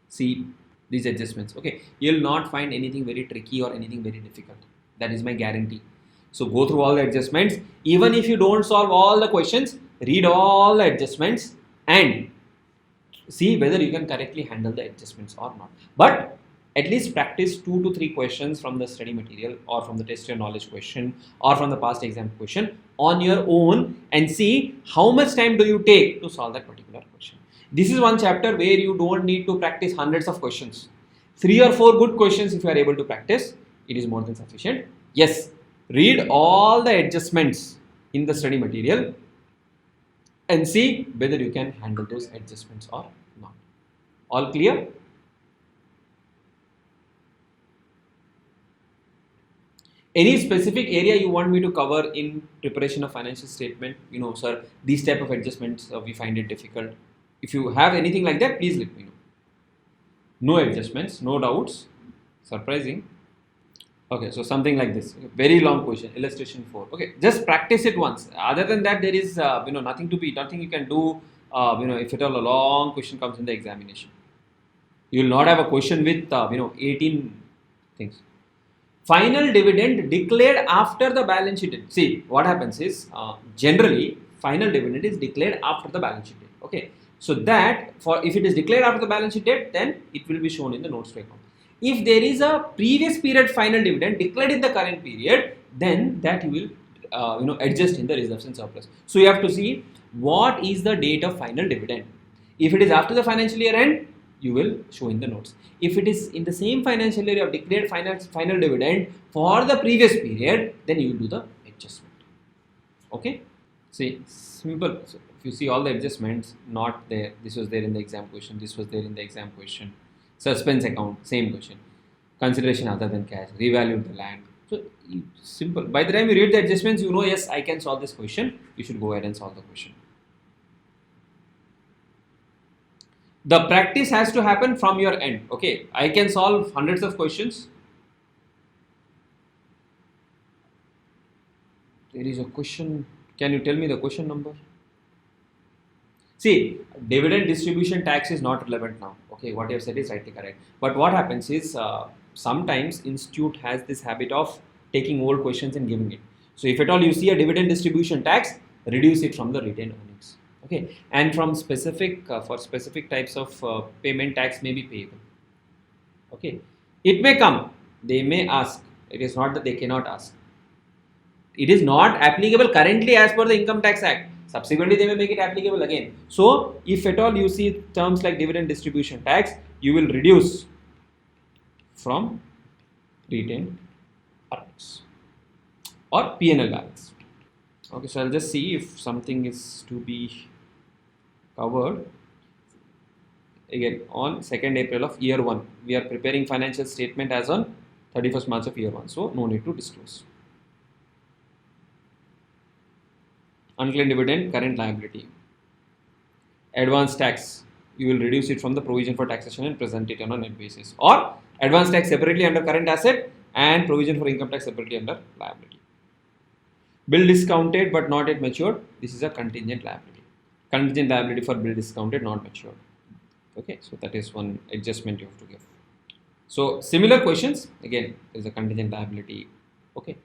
see these adjustments. Okay, you'll not find anything very tricky or anything very difficult. That is my guarantee. So go through all the adjustments. Even if you don't solve all the questions, read all the adjustments and see whether you can correctly handle the adjustments or not. But at least practice 2 to 3 questions from the study material, or from the test your knowledge question, or from the past exam question on your own, and see how much time do you take to solve that particular question. This is one chapter where you don't need to practice hundreds of questions. 3 or 4 good questions, if you are able to practice, it is more than sufficient. Yes, read all the adjustments in the study material and see whether you can handle those adjustments or not. All clear? Any specific area you want me to cover in preparation of financial statement? Sir, these type of adjustments we find it difficult. If you have anything like that, please let me know. No adjustments, no doubts. Surprising. Okay, so something like this. Very long question. Illustration 4. Okay, just practice it once. Other than that, there is nothing you can do. If at all a long question comes in the examination, you will not have a question with 18 things. Final dividend declared after the balance sheet date. See, what happens is generally final dividend is declared after the balance sheet date. Okay, so that if it is declared after the balance sheet date, then it will be shown in the notes to account. If there is a previous period final dividend declared in the current period, then that you will adjust in the reserves and surplus. So you have to see what is the date of final dividend. If it is after the financial year end, you will show in the notes. If it is in the same financial year you have declared final dividend for the previous period, then you will do the adjustment. Okay, see, simple. So if you see all the adjustments, not there. This was there in the exam question. This was there in the exam question. Suspense account, same question. Consideration other than cash. Revalue the land. So simple. By the time you read the adjustments, yes, I can solve this question. You should go ahead and solve the question. The practice has to happen from your end. Okay, I can solve hundreds of questions. There is a question. Can you tell me the question number? See, dividend distribution tax is not relevant now. Okay, what you have said is rightly correct. But what happens is sometimes institute has this habit of taking old questions and giving it. So if at all you see a dividend distribution tax, reduce it from the retained earnings. Okay, and from for specific types of payment, tax may be payable. Okay, it may come. They may ask. It is not that they cannot ask. It is not applicable currently as per the Income Tax Act. Subsequently, they may make it applicable again. So, if at all you see terms like dividend distribution tax, you will reduce from retained earnings or P&L balance. Okay, so I'll just see if something is to be covered. Again, on 2nd April of year 1, we are preparing financial statement as on 31st March of year 1. So, no need to disclose. Unclaimed dividend, current liability. Advance tax, you will reduce it from the provision for taxation and present it on a net basis. Or advance tax separately under current asset, and provision for income tax separately under liability. Bill discounted but not yet matured. This is a contingent liability. Contingent liability for bill discounted, not matured. Okay, so that is one adjustment you have to give. So similar questions, again, there is a contingent liability. Okay.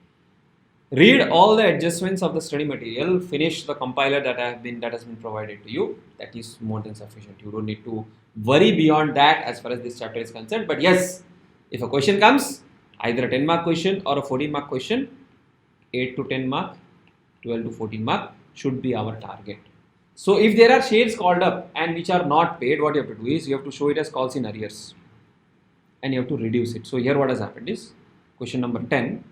Read all the adjustments of the study material, finish the compiler that has been provided to you. That is more than sufficient. You don't need to worry beyond that as far as this chapter is concerned. But yes, if a question comes, either a 10 mark question or a 14 mark question, 8 to 10 mark, 12 to 14 mark should be our target. So if there are shares called up and which are not paid, what you have to do is you have to show it as calls in arrears and you have to reduce it. So here what has happened is question number 10,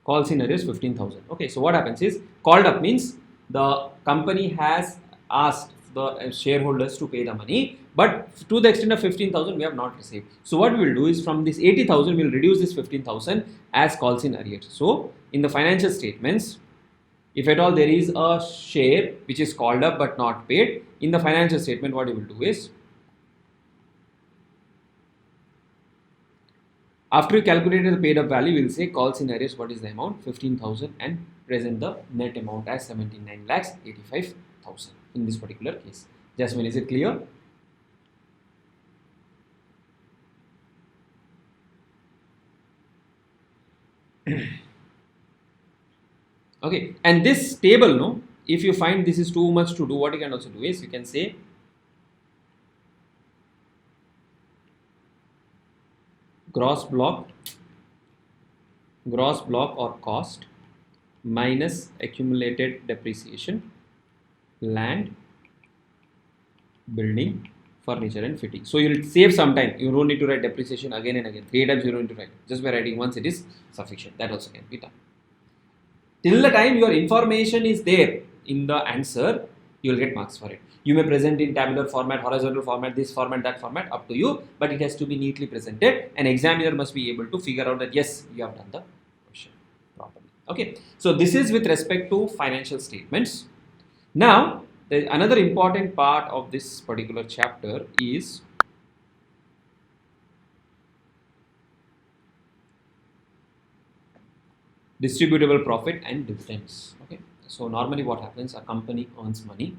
calls in arrears 15,000. Okay, so what happens is called up means the company has asked the shareholders to pay the money, but to the extent of 15,000 we have not received. So what we will do is from this 80,000 we will reduce this 15,000 as calls in arrears. So in the financial statements, if at all there is a share which is called up but not paid, in the financial statement what you will do is, after you calculated the paid up value, we will say calls in arrears, what is the amount? 15,000 and present the net amount as 79,85,000 in this particular case. Jasmine, is it clear? Okay, and this table, no, if you find this is too much to do, what you can also do is you can say gross block or cost minus accumulated depreciation, land, building, furniture and fitting. So you will save some time. You don't need to write depreciation again and again. 3 times you don't need to write. Just by writing once it is sufficient. That also can be done. Till the time your information is there in the answer, you will get marks for it. You may present in tabular format, horizontal format, this format, that format, up to you, but it has to be neatly presented. An examiner must be able to figure out that yes, you have done the question properly. Okay, so this is with respect to financial statements. Now, another important part of this particular chapter is distributable profit and dividends. Okay, so normally what happens, a company earns money,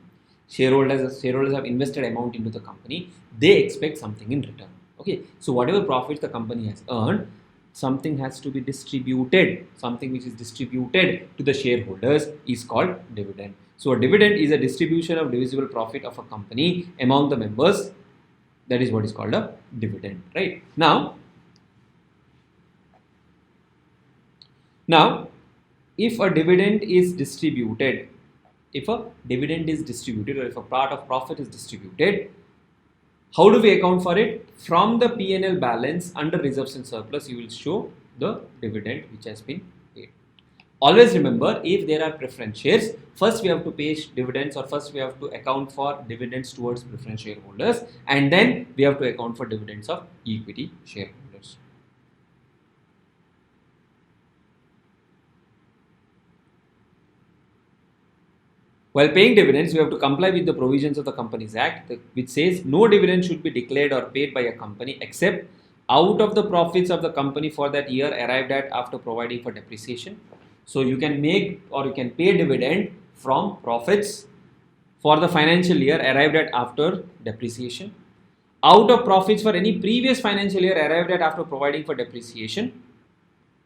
shareholders have invested amount into the company, they expect something in return. Okay, so whatever profits the company has earned, something has to be distributed. Something which is distributed to the shareholders is called dividend. So a dividend is a distribution of divisible profit of a company among the members. That is what is called a dividend, right? Now, if a dividend is distributed, or if a part of profit is distributed, how do we account for it? From the P&L balance under reserves and surplus, you will show the dividend which has been paid. Always remember, if there are preference shares, first we have to pay dividends, or first we have to account for dividends towards preference shareholders, and then we have to account for dividends of equity shareholders. While paying dividends, we have to comply with the provisions of the Companies Act, which says no dividend should be declared or paid by a company except out of the profits of the company for that year arrived at after providing for depreciation. So you can make or you can pay dividend from profits for the financial year arrived at after depreciation, out of profits for any previous financial year arrived at after providing for depreciation,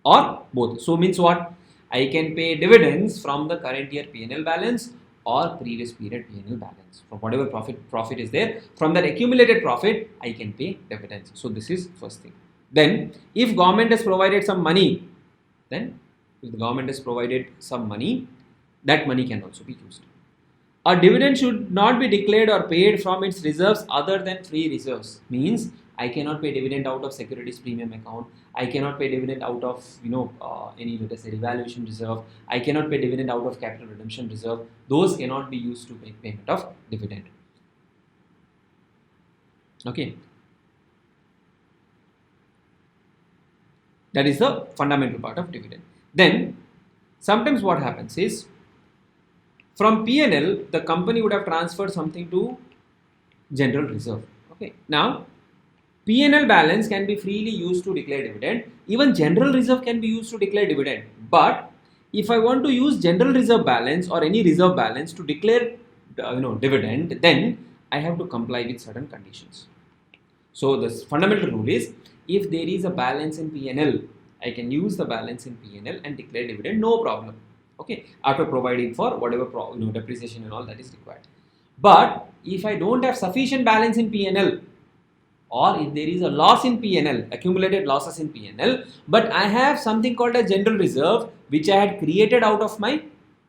or both. So means what? I can pay dividends from the current year P&L balance or previous period P&L balance. From whatever profit is there, from that accumulated profit, I can pay dividends. So this is first thing. Then, if government has provided some money, then if the government has provided some money, that money can also be used. A dividend should not be declared or paid from its reserves other than free reserves. Means I cannot pay dividend out of securities premium account. I cannot pay dividend out of any, let us say, revaluation reserve. I cannot pay dividend out of capital redemption reserve. Those cannot be used to make payment of dividend. Okay. That is the fundamental part of dividend. Then sometimes what happens is, from P&L, the company would have transferred something to general reserve. Okay. Now, P&L balance can be freely used to declare dividend. Even general reserve can be used to declare dividend. But if I want to use general reserve balance or any reserve balance to declare dividend, then I have to comply with certain conditions. So the fundamental rule is, if there is a balance in P&L, I can use the balance in P&L and declare dividend, no problem. Okay, after providing for whatever depreciation and all that is required. But if I don't have sufficient balance in P&L, or if there is a loss in P&L, accumulated losses in P&L, but I have something called a general reserve which I had created out of my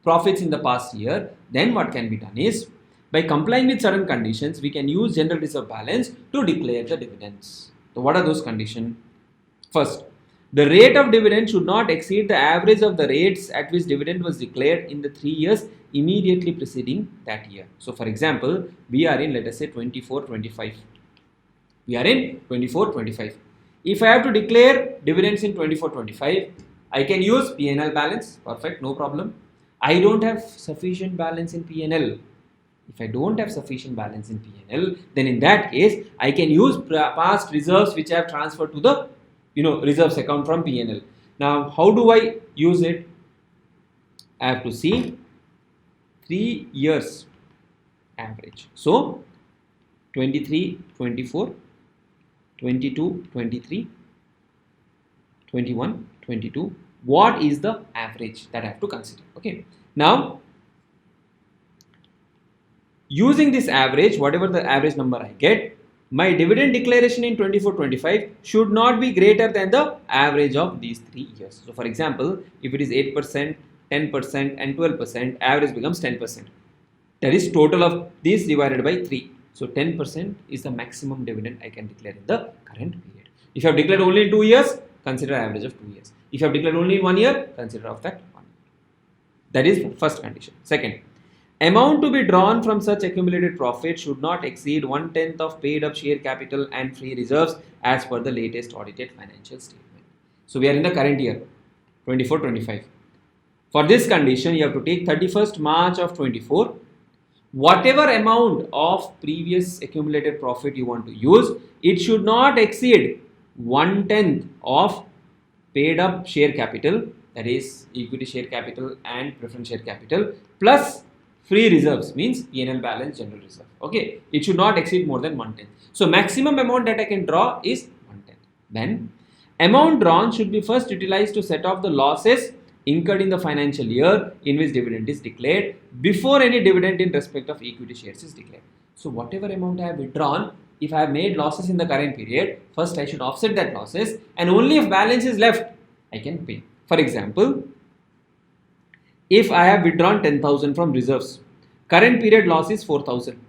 profits in the past year, then what can be done is, by complying with certain conditions, we can use general reserve balance to declare the dividends. So what are those conditions? First, the rate of dividend should not exceed the average of the rates at which dividend was declared in the 3 years immediately preceding that year. So for example, we are in, let us say, 24-25. We are in 24-25. If I have to declare dividends in 24-25, I can use P&L balance. Perfect, no problem. I don't have sufficient balance in P&L. If I don't have sufficient balance in P&L, then in that case, I can use past reserves which I have transferred to the reserves account from P&L. Now, how do I use it? I have to see 3 years average. So, 23-24, 22-23, 21-22. What is the average that I have to consider? Okay. Now, using this average, whatever the average number I get, my dividend declaration in 24-25 should not be greater than the average of these 3 years. So, for example, if it is 8%, 10% and 12%, average becomes 10%. That is total of this divided by 3. So, 10% is the maximum dividend I can declare in the current period. If you have declared only in 2 years, consider average of 2 years. If you have declared only in 1 year, consider of that 1 year. That is first condition. Second, amount to be drawn from such accumulated profit should not exceed 1/10 of paid up share capital and free reserves as per the latest audited financial statement. So we are in the current year, 24-25. For this condition, you have to take 31st March of 24. Whatever amount of previous accumulated profit you want to use, it should not exceed 1/10 of paid up share capital, that is equity share capital and preference share capital, plus free reserves, means P&L balance, general reserve. Okay, it should not exceed more than 1/10. So maximum amount that I can draw is 1/10. Then amount drawn should be first utilized to set off the losses incurred in the financial year in which dividend is declared before any dividend in respect of equity shares is declared. So whatever amount I have withdrawn, if I have made losses in the current period, first I should offset that losses, and only if balance is left, I can pay. For example, if I have withdrawn 10,000 from reserves, current period loss is 4,000.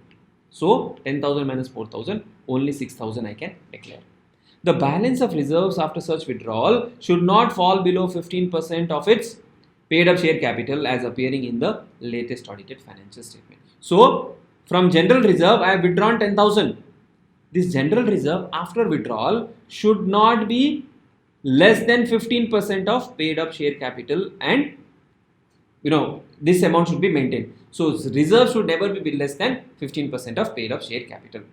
So 10,000 minus 4,000, only 6,000 I can declare. The balance of reserves after such withdrawal should not fall below 15% of its paid up share capital as appearing in the latest audited financial statement. So from general reserve, I have withdrawn 10,000. This general reserve after withdrawal should not be less than 15% of paid up share capital, and this amount should be maintained. So reserve should never be less than 15% of paid up share capital.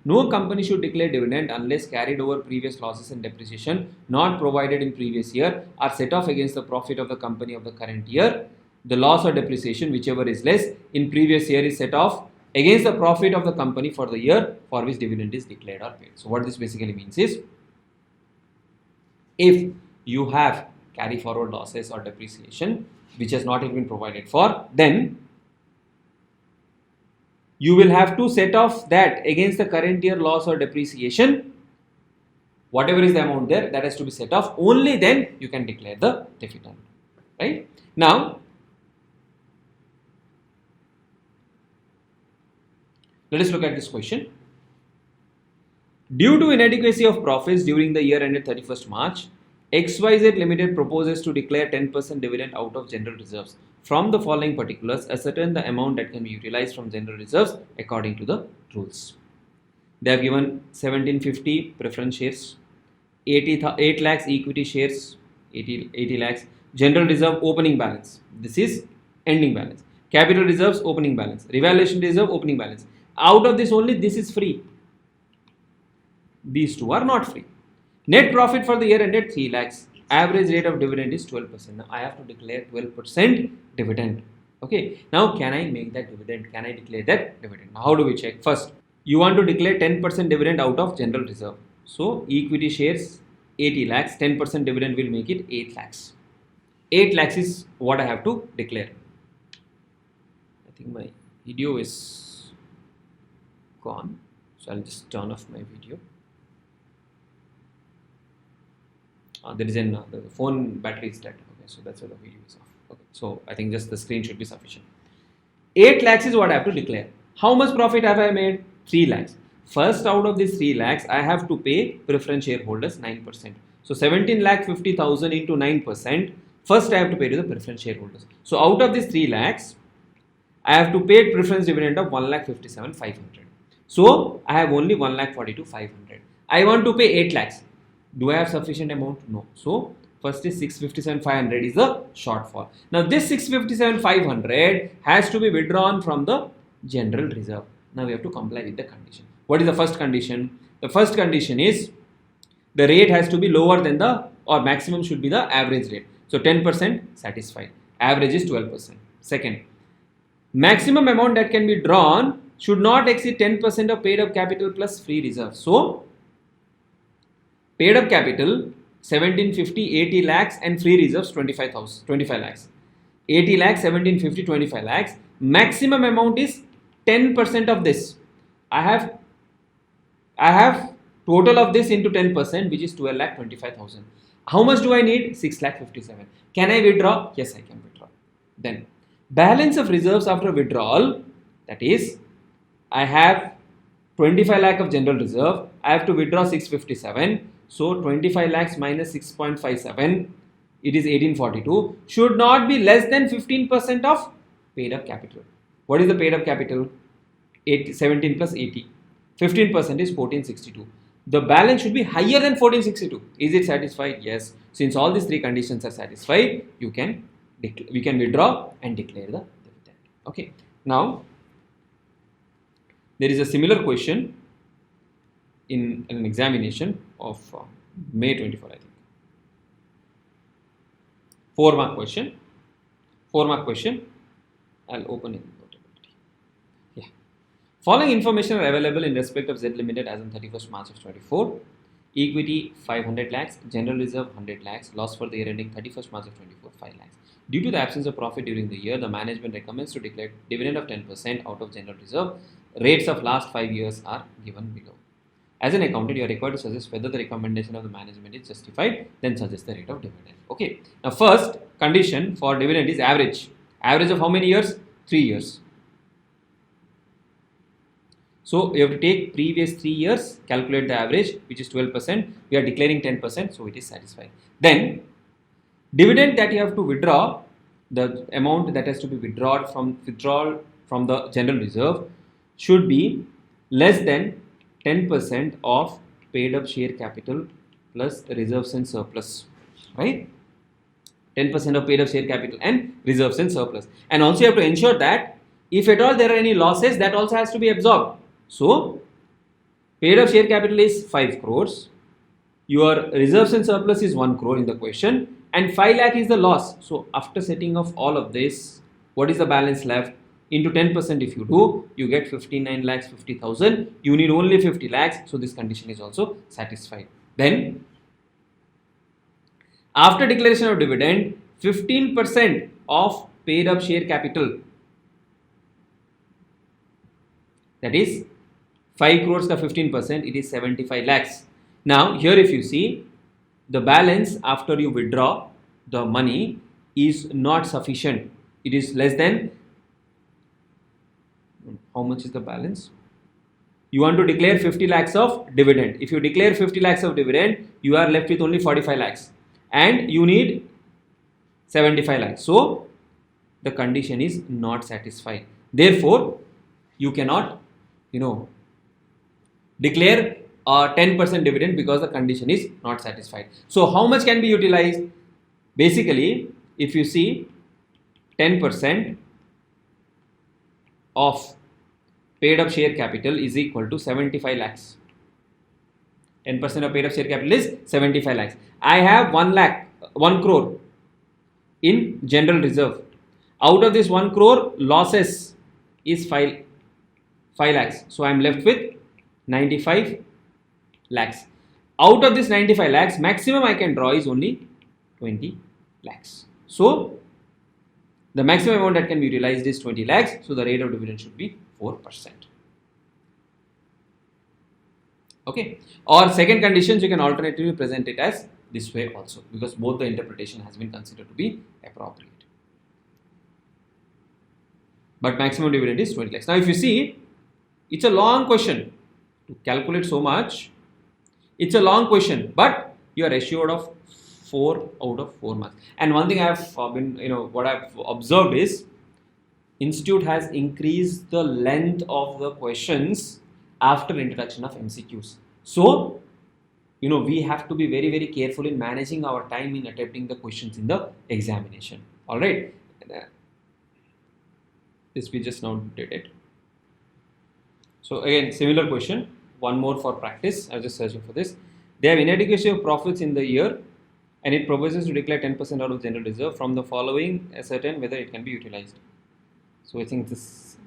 No company should declare dividend unless carried over previous losses and depreciation not provided in previous year are set off against the profit of the company of the current year. The loss or depreciation, whichever is less in previous year, is set off against the profit of the company for the year for which dividend is declared or paid. So what this basically means is, if you have carry forward losses or depreciation which has not even been provided for, then you will have to set off that against the current year loss or depreciation. Whatever is the amount there, that has to be set off. Only then you can declare the dividend. Right? Now, let us look at this question. Due to inadequacy of profits during the year ended 31st March, XYZ Limited proposes to declare 10% dividend out of general reserves. From the following particulars, ascertain the amount that can be utilized from general reserves according to the rules. They have given 1750 preference shares, 8 lakhs equity shares, 80 lakhs, general reserve opening balance. This is ending balance. Capital reserves opening balance, revaluation reserve opening balance. Out of this, only this is free. These two are not free. Net profit for the year ended 3 lakhs. Average rate of dividend is 12%. Now I have to declare 12% dividend. Okay. Now can I make that dividend? Can I declare that dividend? Now how do we check? First, you want to declare 10% dividend out of general reserve. So equity shares 80 lakhs, 10% dividend will make it 8 lakhs. 8 lakhs is what I have to declare. I think my video is gone. So I'll just turn off my video. There is the phone battery is dead. Okay, so that's why the video is off. Okay, so I think just the screen should be sufficient. 8 lakhs is what I have to declare. How much profit have I made? 3 lakhs. First, out of these 3 lakhs, I have to pay preference shareholders 9%. So 17 lakh 50,000 into 9%. First, I have to pay to the preference shareholders. So out of these 3 lakhs, I have to pay preference dividend of 1,57,500. So I have only 1,42,500. I want to pay 8 lakhs. Do I have sufficient amount? No. So first is 657,500 is the shortfall. Now this 657,500 has to be withdrawn from the general reserve. Now we have to comply with the condition. What is the first condition? The first condition is the rate has to be lower than the, or maximum should be the average rate. So 10% satisfied. Average is 12%. Second, maximum amount that can be drawn should not exceed 10% of paid up capital plus free reserve. So paid up capital 1750, 80 lakhs and free reserves 25 lakhs. 80 lakhs, 1750, 25 lakhs. Maximum amount is 10% of this. I have total of this into 10%, which is 12,25,000. How much do I need? 6,57,000. Can I withdraw? Yes, I can withdraw. Then balance of reserves after withdrawal, that is, I have 25 lakh of general reserve. I have to withdraw 657. So 25 lakhs minus 6.57, it is 1842, should not be less than 15% of paid up capital. What is the paid up capital? 17 plus 80. 15% is 1462. The balance should be higher than 1462. Is it satisfied? Yes. Since all these three conditions are satisfied, we can withdraw and declare the dividend. Okay. Now, there is a similar question in an examination of May 24, I think. 4-mark question. 4-mark question. I'll open it. Yeah. Following information are available in respect of Z Limited as on 31st March of 24. Equity 500 lakhs, general reserve 100 lakhs, loss for the year ending 31st March of 24, 5 lakhs. Due to the absence of profit during the year, the management recommends to declare dividend of 10% out of general reserve. Rates of last 5 years are given below. As an accountant, you are required to suggest whether the recommendation of the management is justified, then suggest the rate of dividend. Okay. Now, first condition for dividend is average. Average of how many years? 3 years. So, you have to take previous 3 years, calculate the average, which is 12%. We are declaring 10%, so it is satisfied. Then, dividend that you have to withdraw, the amount that has to be withdrawn from the general reserve should be less than 10% of paid up share capital plus reserves and surplus, right? 10% of paid up share capital and reserves and surplus. And also you have to ensure that if at all there are any losses, that also has to be absorbed. So, paid up share capital is 5 crores. Your reserves and surplus is 1 crore in the question and 5 lakh is the loss. So, after setting off all of this, what is the balance left? Into 10% if you do, you get 59 lakhs 50,000. You need only 50 lakhs. So, this condition is also satisfied. Then, after declaration of dividend, 15% of paid up share capital, that is 5 crores ka 15%, it is 75 lakhs. Now, here if you see, the balance after you withdraw the money is not sufficient. It is less than, how much is the balance? You want to declare 50 lakhs of dividend. If you declare 50 lakhs of dividend, you are left with only 45 lakhs and you need 75 lakhs. So, the condition is not satisfied. Therefore, you cannot, declare a 10% dividend because the condition is not satisfied. So, how much can be utilized? Basically, if you see 10% of paid up share capital is equal to 75 lakhs. 10% of paid up share capital is 75 lakhs. I have 1 crore in general reserve. Out of this 1 crore, losses is 5 lakhs. So I am left with 95 lakhs. Out of this 95 lakhs, maximum I can draw is only 20 lakhs. So the maximum amount that can be utilized is 20 lakhs. So the rate of dividend should be 4%. Okay. Or second conditions, you can alternatively present it as this way also, because both the interpretation has been considered to be appropriate. But maximum dividend is 20 lakhs. Now if you see, it's a long question. To calculate so much, it's a long question, but you are assured of 4 out of 4 marks. And one thing I have what I've observed is, Institute has increased the length of the questions after introduction of MCQs. So, we have to be very, very careful in managing our time in attempting the questions in the examination. All right. This we just now did it. So again, similar question, one more for practice. I was just searching for this. They have inadequacy of profits in the year, and it proposes to declare 10% out of general reserve from the following, ascertain whether it can be utilized. So I think this,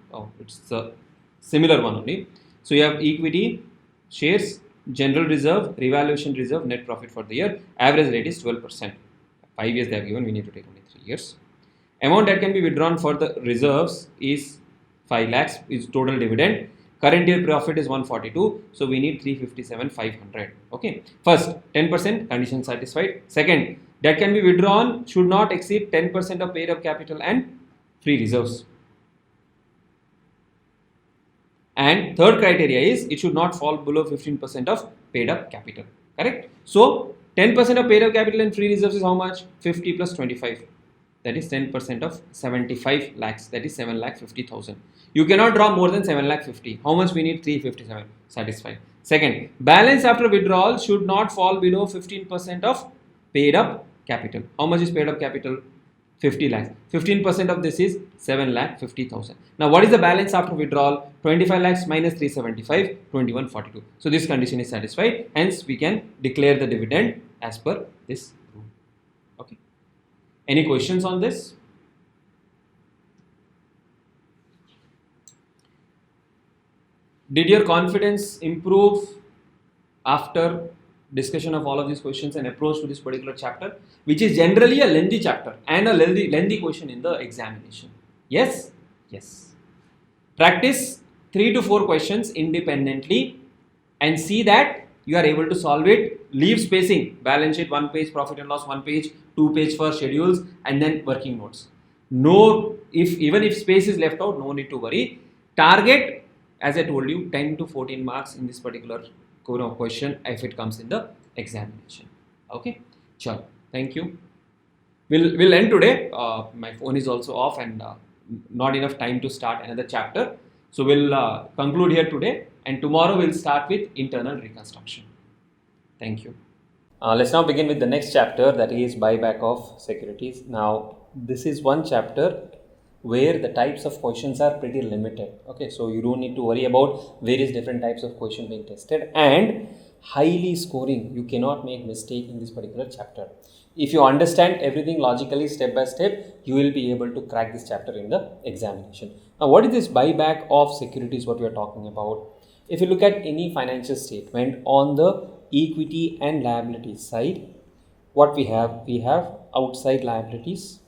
it's a similar one only. So you have equity, shares, general reserve, revaluation reserve, net profit for the year. Average rate is 12%. 5 years they have given, we need to take only 3 years. Amount that can be withdrawn for the reserves is 5 lakhs, is total dividend. Current year profit is 142, so we need 357,500. Okay. First, 10% condition satisfied. Second, that can be withdrawn should not exceed 10% of paid up capital and free reserves. And third criteria is it should not fall below 15% of paid up capital. Correct? So 10% of paid up capital and free reserves is how much? 50 plus 25. That is 10% of 75 lakhs. That is 7,50,000. You cannot draw more than 7,50,000. How much we need? 357. Satisfied. Second, balance after withdrawal should not fall below 15% of paid up capital. How much is paid up capital? 50 lakhs. 15% of this is 7,50,000. Now, what is the balance after withdrawal? 25 lakhs minus 375, 2142. So this condition is satisfied. Hence, we can declare the dividend as per this rule. Okay. Any questions on this? Did your confidence improve after discussion of all of these questions and approach to this particular chapter, which is generally a lengthy chapter and a lengthy question in the examination? Yes? Yes. Practice 3 to 4 questions independently and see that you are able to solve it. Leave spacing, balance sheet 1 page, profit and loss 1 page, 2 page for schedules, and then working notes. No, even if space is left out, no need to worry. Target, as I told you, 10 to 14 marks in this particular question if it comes in the examination. Okay, sure. Thank you. We'll end today. My phone is also off and not enough time to start another chapter. So we'll conclude here today, and tomorrow we'll start with internal reconstruction. Thank you. Let's now begin with the next chapter, that is buyback of securities. Now, this is one chapter where the types of questions are pretty limited. Okay, so you don't need to worry about various different types of questions being tested, and highly scoring. You cannot make mistake in this particular chapter. If you understand everything logically step by step, you will be able to crack this chapter in the examination. Now, what is this buyback of securities, what we are talking about? If you look at any financial statement on the equity and liabilities side, what we have outside liabilities,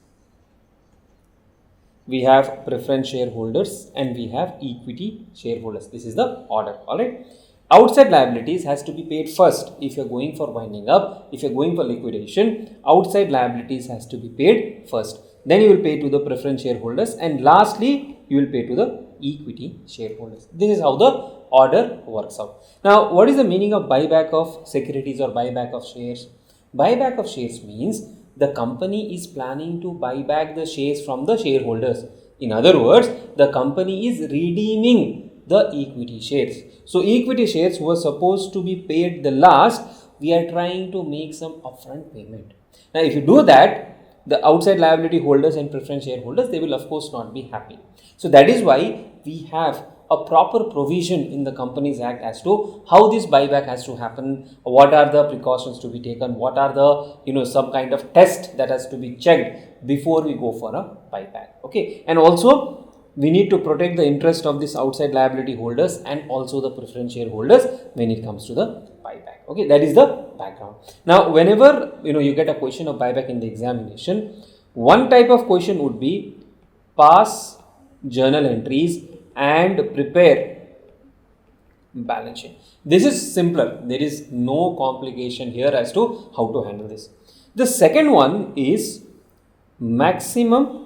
we have preference shareholders, and we have equity shareholders. This is the order. All right. Outside liabilities has to be paid first. If you're going for winding up, if you're going for liquidation, outside liabilities has to be paid first. Then you will pay to the preference shareholders, and lastly, you will pay to the equity shareholders. This is how the order works out. Now, what is the meaning of buyback of securities or buyback of shares? Buyback of shares means the company is planning to buy back the shares from the shareholders. In other words, the company is redeeming the equity shares. So equity shares were supposed to be paid the last. We are trying to make some upfront payment. Now, if you do that, the outside liability holders and preference shareholders, they will of course not be happy. So that is why we have a proper provision in the Companies Act as to how this buyback has to happen, what are the precautions to be taken, what are the some kind of test that has to be checked before we go for a buyback. Okay, and also we need to protect the interest of this outside liability holders and also the preference shareholders when it comes to the buyback. Okay, that is the background. Now, whenever you get a question of buyback in the examination, one type of question would be pass journal entries and prepare balance sheet. This is simpler. There is no complication here as to how to handle this. The second one is maximum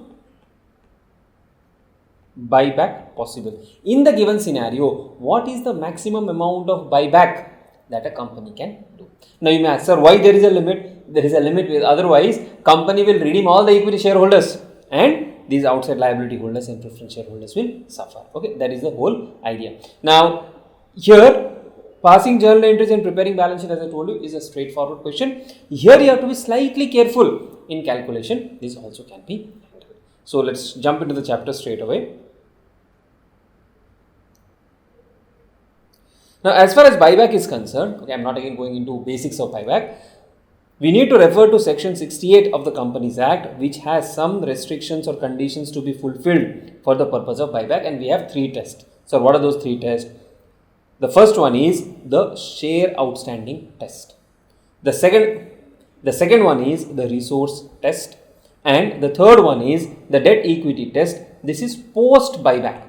buyback possible. In the given scenario, what is the maximum amount of buyback that a company can do? Now you may ask, sir, why there is a limit? There is a limit, with otherwise company will redeem all the equity shareholders and these outside liability holders and preference shareholders will suffer. Okay, that is the whole idea. Now here passing journal entries and preparing balance sheet, as I told you, is a straightforward question. Here you have to be slightly careful in calculation. This also can be handled. So let's jump into the chapter straight away. Now, as far as buyback is concerned, okay, I'm not again going into basics of buyback. We need to refer to section 68 of the Companies Act, which has some restrictions or conditions to be fulfilled for the purpose of buyback, and we have 3 tests. So, what are those 3 tests? The first one is the share outstanding test. The second one is the resource test, and the third one is the debt equity test. This is post buyback.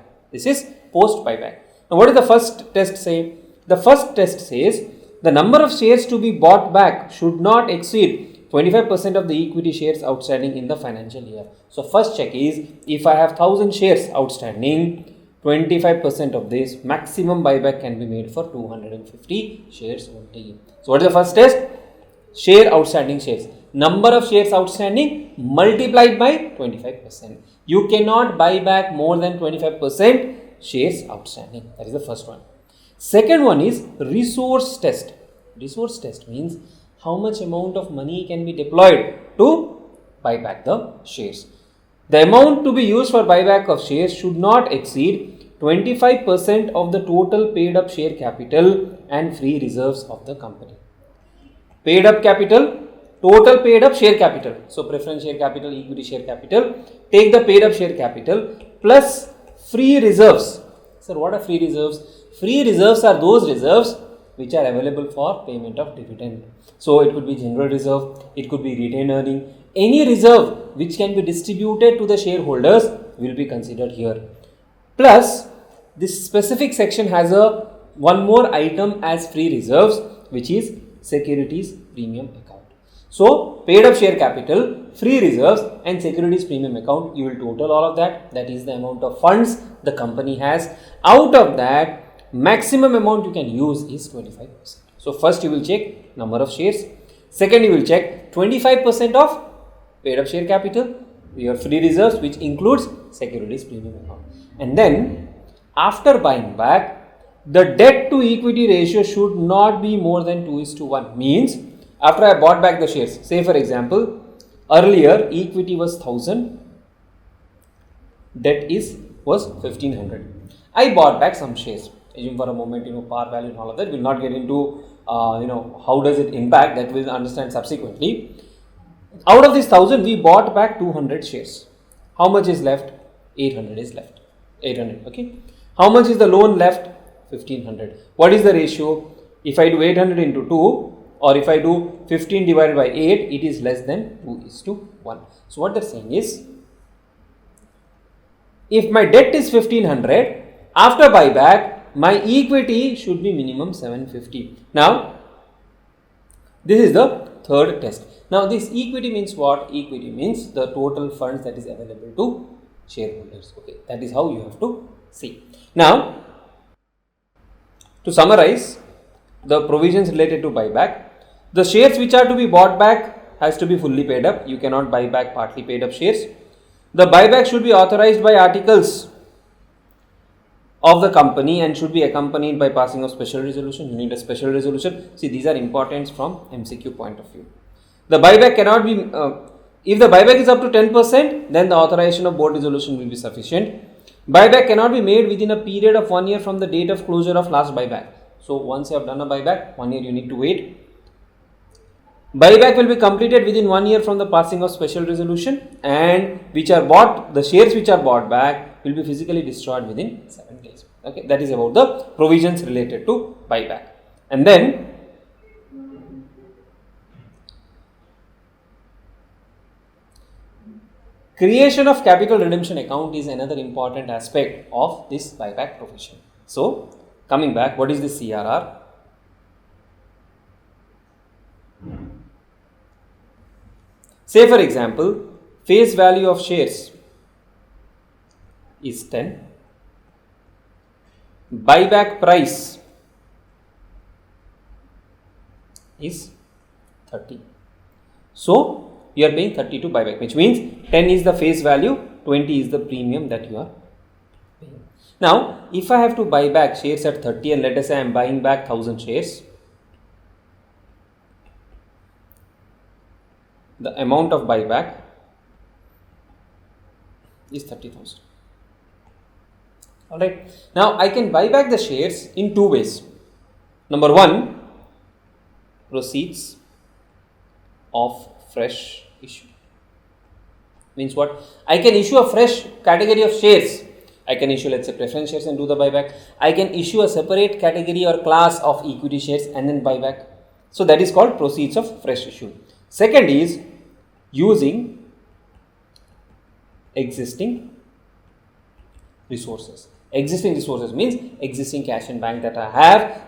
Now, what does the first test say? The first test says the number of shares to be bought back should not exceed 25% of the equity shares outstanding in the financial year. So, first check is, if I have 1000 shares outstanding, 25% of this maximum buyback can be made for 250 shares only. So, what is the first test? Share outstanding shares. Number of shares outstanding multiplied by 25%. You cannot buy back more than 25% shares outstanding. That is the first one. Second one is resource test. Resource test means how much amount of money can be deployed to buy back the shares. The amount to be used for buyback of shares should not exceed 25% of the total paid up share capital and free reserves of the company. Paid up capital, total paid up share capital. So, preference share capital, equity share capital. Take the paid up share capital plus free reserves. Sir, what are free reserves? Free reserves are those reserves which are available for payment of dividend. So, it could be general reserve, it could be retained earning. Any reserve which can be distributed to the shareholders will be considered here. Plus, this specific section has one more item as free reserves, which is securities premium account. So, paid up share capital, free reserves and securities premium account, you will total all of that. That is the amount of funds the company has. Out of that, maximum amount you can use is 25%. So, first you will check number of shares. Second, you will check 25% of paid up share capital, your free reserves, which includes securities premium account. And then, after buying back, the debt to equity ratio should not be more than 2:1. Means, after I bought back the shares, say for example, earlier equity was 1000, debt was 1500. I bought back some shares. Assume for a moment, par value and all of that. We'll not get into, how does it impact, that we'll understand subsequently. Out of this 1000, we bought back 200 shares. How much is left? 800 is left. 800, okay. How much is the loan left? 1500. What is the ratio? If I do 800 into 2, or if I do 15 divided by 8, it is less than 2:1. So, what they're saying is, if my debt is 1500, after buyback, my equity should be minimum 750. Now, this is the third test. Now, this equity means what? Equity means the total funds that is available to shareholders. Okay, that is how you have to see. Now, to summarize the provisions related to buyback, the shares which are to be bought back has to be fully paid up. You cannot buy back partly paid up shares. The buyback should be authorized by articles of the company and should be accompanied by passing of special resolution. You need a special resolution. See, these are important from MCQ point of view. The buyback cannot be, if the buyback is up to 10%, then the authorization of board resolution will be sufficient. Buyback cannot be made within a period of 1 year from the date of closure of last buyback. So once you have done a buyback, 1 year you need to wait. Buyback will be completed within 1 year from the passing of special resolution, and the shares which are bought back will be physically destroyed within 7 days. Okay, that is about the provisions related to buyback. And then creation of capital redemption account is another important aspect of this buyback provision. So coming back, what is the CRR? Say for example, face value of shares is 10, buyback price is 30. So you are paying 30 to buyback, which means 10 is the face value, 20 is the premium that you are paying. Now, if I have to buy back shares at 30 and let us say I am buying back 1000 shares, the amount of buyback is 30,000. Alright, now I can buy back the shares in two ways. Number one, proceeds of fresh issue. Means what? I can issue a fresh category of shares. I can issue, let's say, preference shares and do the buyback. I can issue a separate category or class of equity shares and then buyback. So that is called proceeds of fresh issue. Second is using existing resources. Existing resources means existing cash in bank that I have,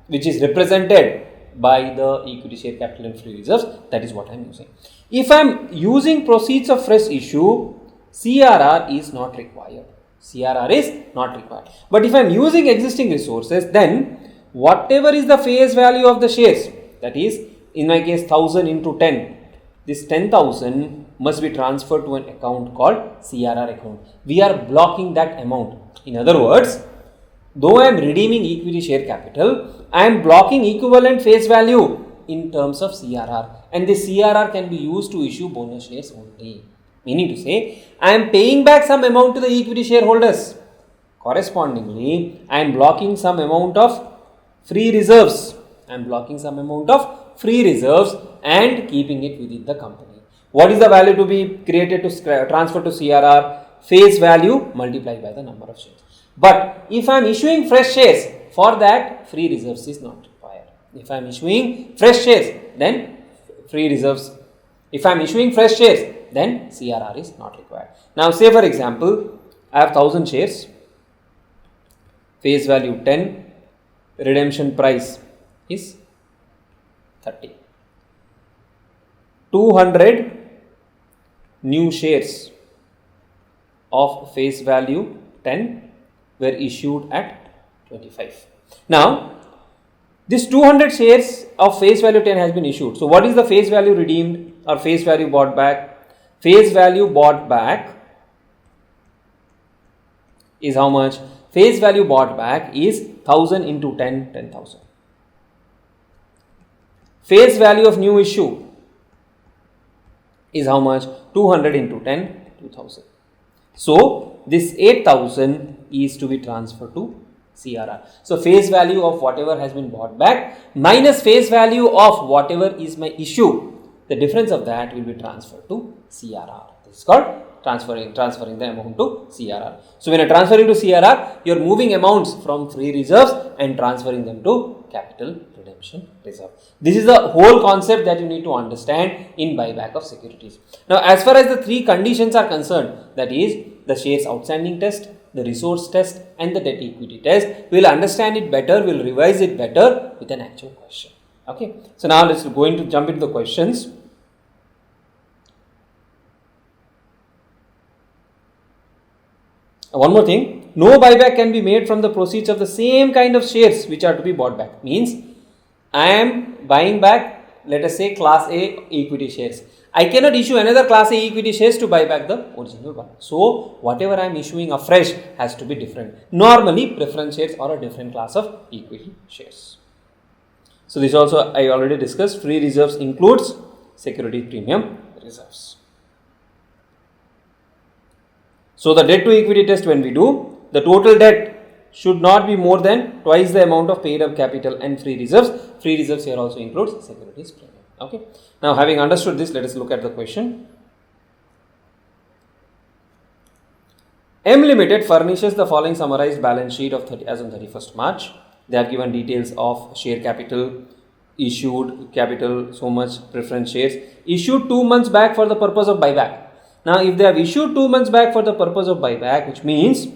which is represented by the equity share capital and free reserves. That is what I am using. If I am using proceeds of fresh issue, CRR is not required. CRR is not required. But if I am using existing resources, then whatever is the face value of the shares, that is in my case 1000 into 10, this 10,000 must be transferred to an account called CRR account. We are blocking that amount. In other words, though I am redeeming equity share capital, I am blocking equivalent face value in terms of CRR, and the CRR can be used to issue bonus shares only. Meaning to say, I am paying back some amount to the equity shareholders. Correspondingly, I am blocking some amount of free reserves. And keeping it within the company. What is the value to be created to transfer to CRR? Face value multiplied by the number of shares. But if I am issuing fresh shares, for that free reserves is not required. If I am issuing fresh shares, then free reserves. If I am issuing fresh shares, then CRR is not required. Now say for example, I have 1000 shares, face value 10, redemption price is 30. 200 new shares of face value 10 were issued at 25. Now, this 200 shares of face value 10 has been issued. So, what is the face value redeemed or face value bought back? Face value bought back is how much? Face value bought back is 1000 into 10, 10,000. Face value of new issue is how much? 200 into 10, 2000. So, this 8000 is to be transferred to CRR. So, face value of whatever has been bought back minus face value of whatever is my issue, the difference of that will be transferred to CRR. This is called transferring the amount to CRR. So, when you are transferring to CRR, you are moving amounts from free reserves and transferring them to capital redemption reserve. This is the whole concept that you need to understand in buyback of securities. Now, as far as the three conditions are concerned, that is the shares outstanding test, the resource test and the debt equity test, we will understand it better, we will revise it better with an actual question. Okay. So, now let us jump into the questions. One more thing, no buyback can be made from the proceeds of the same kind of shares which are to be bought back. Means, I am buying back, let us say class A equity shares. I cannot issue another class A equity shares to buy back the original one. So, whatever I am issuing afresh has to be different. Normally, preference shares are a different class of equity shares. So, this also I already discussed. Free reserves includes security premium reserves. So, the debt to equity test when we do, the total debt should not be more than twice the amount of paid up capital and free reserves. Free reserves here also includes securities premium. Okay. Now, having understood this, let us look at the question. M Limited furnishes the following summarized balance sheet of as on 31st March. They have given details of share capital, issued capital, so much preference shares, issued 2 months back for the purpose of buyback. Now, if they have issued 2 months back for the purpose of buyback, which means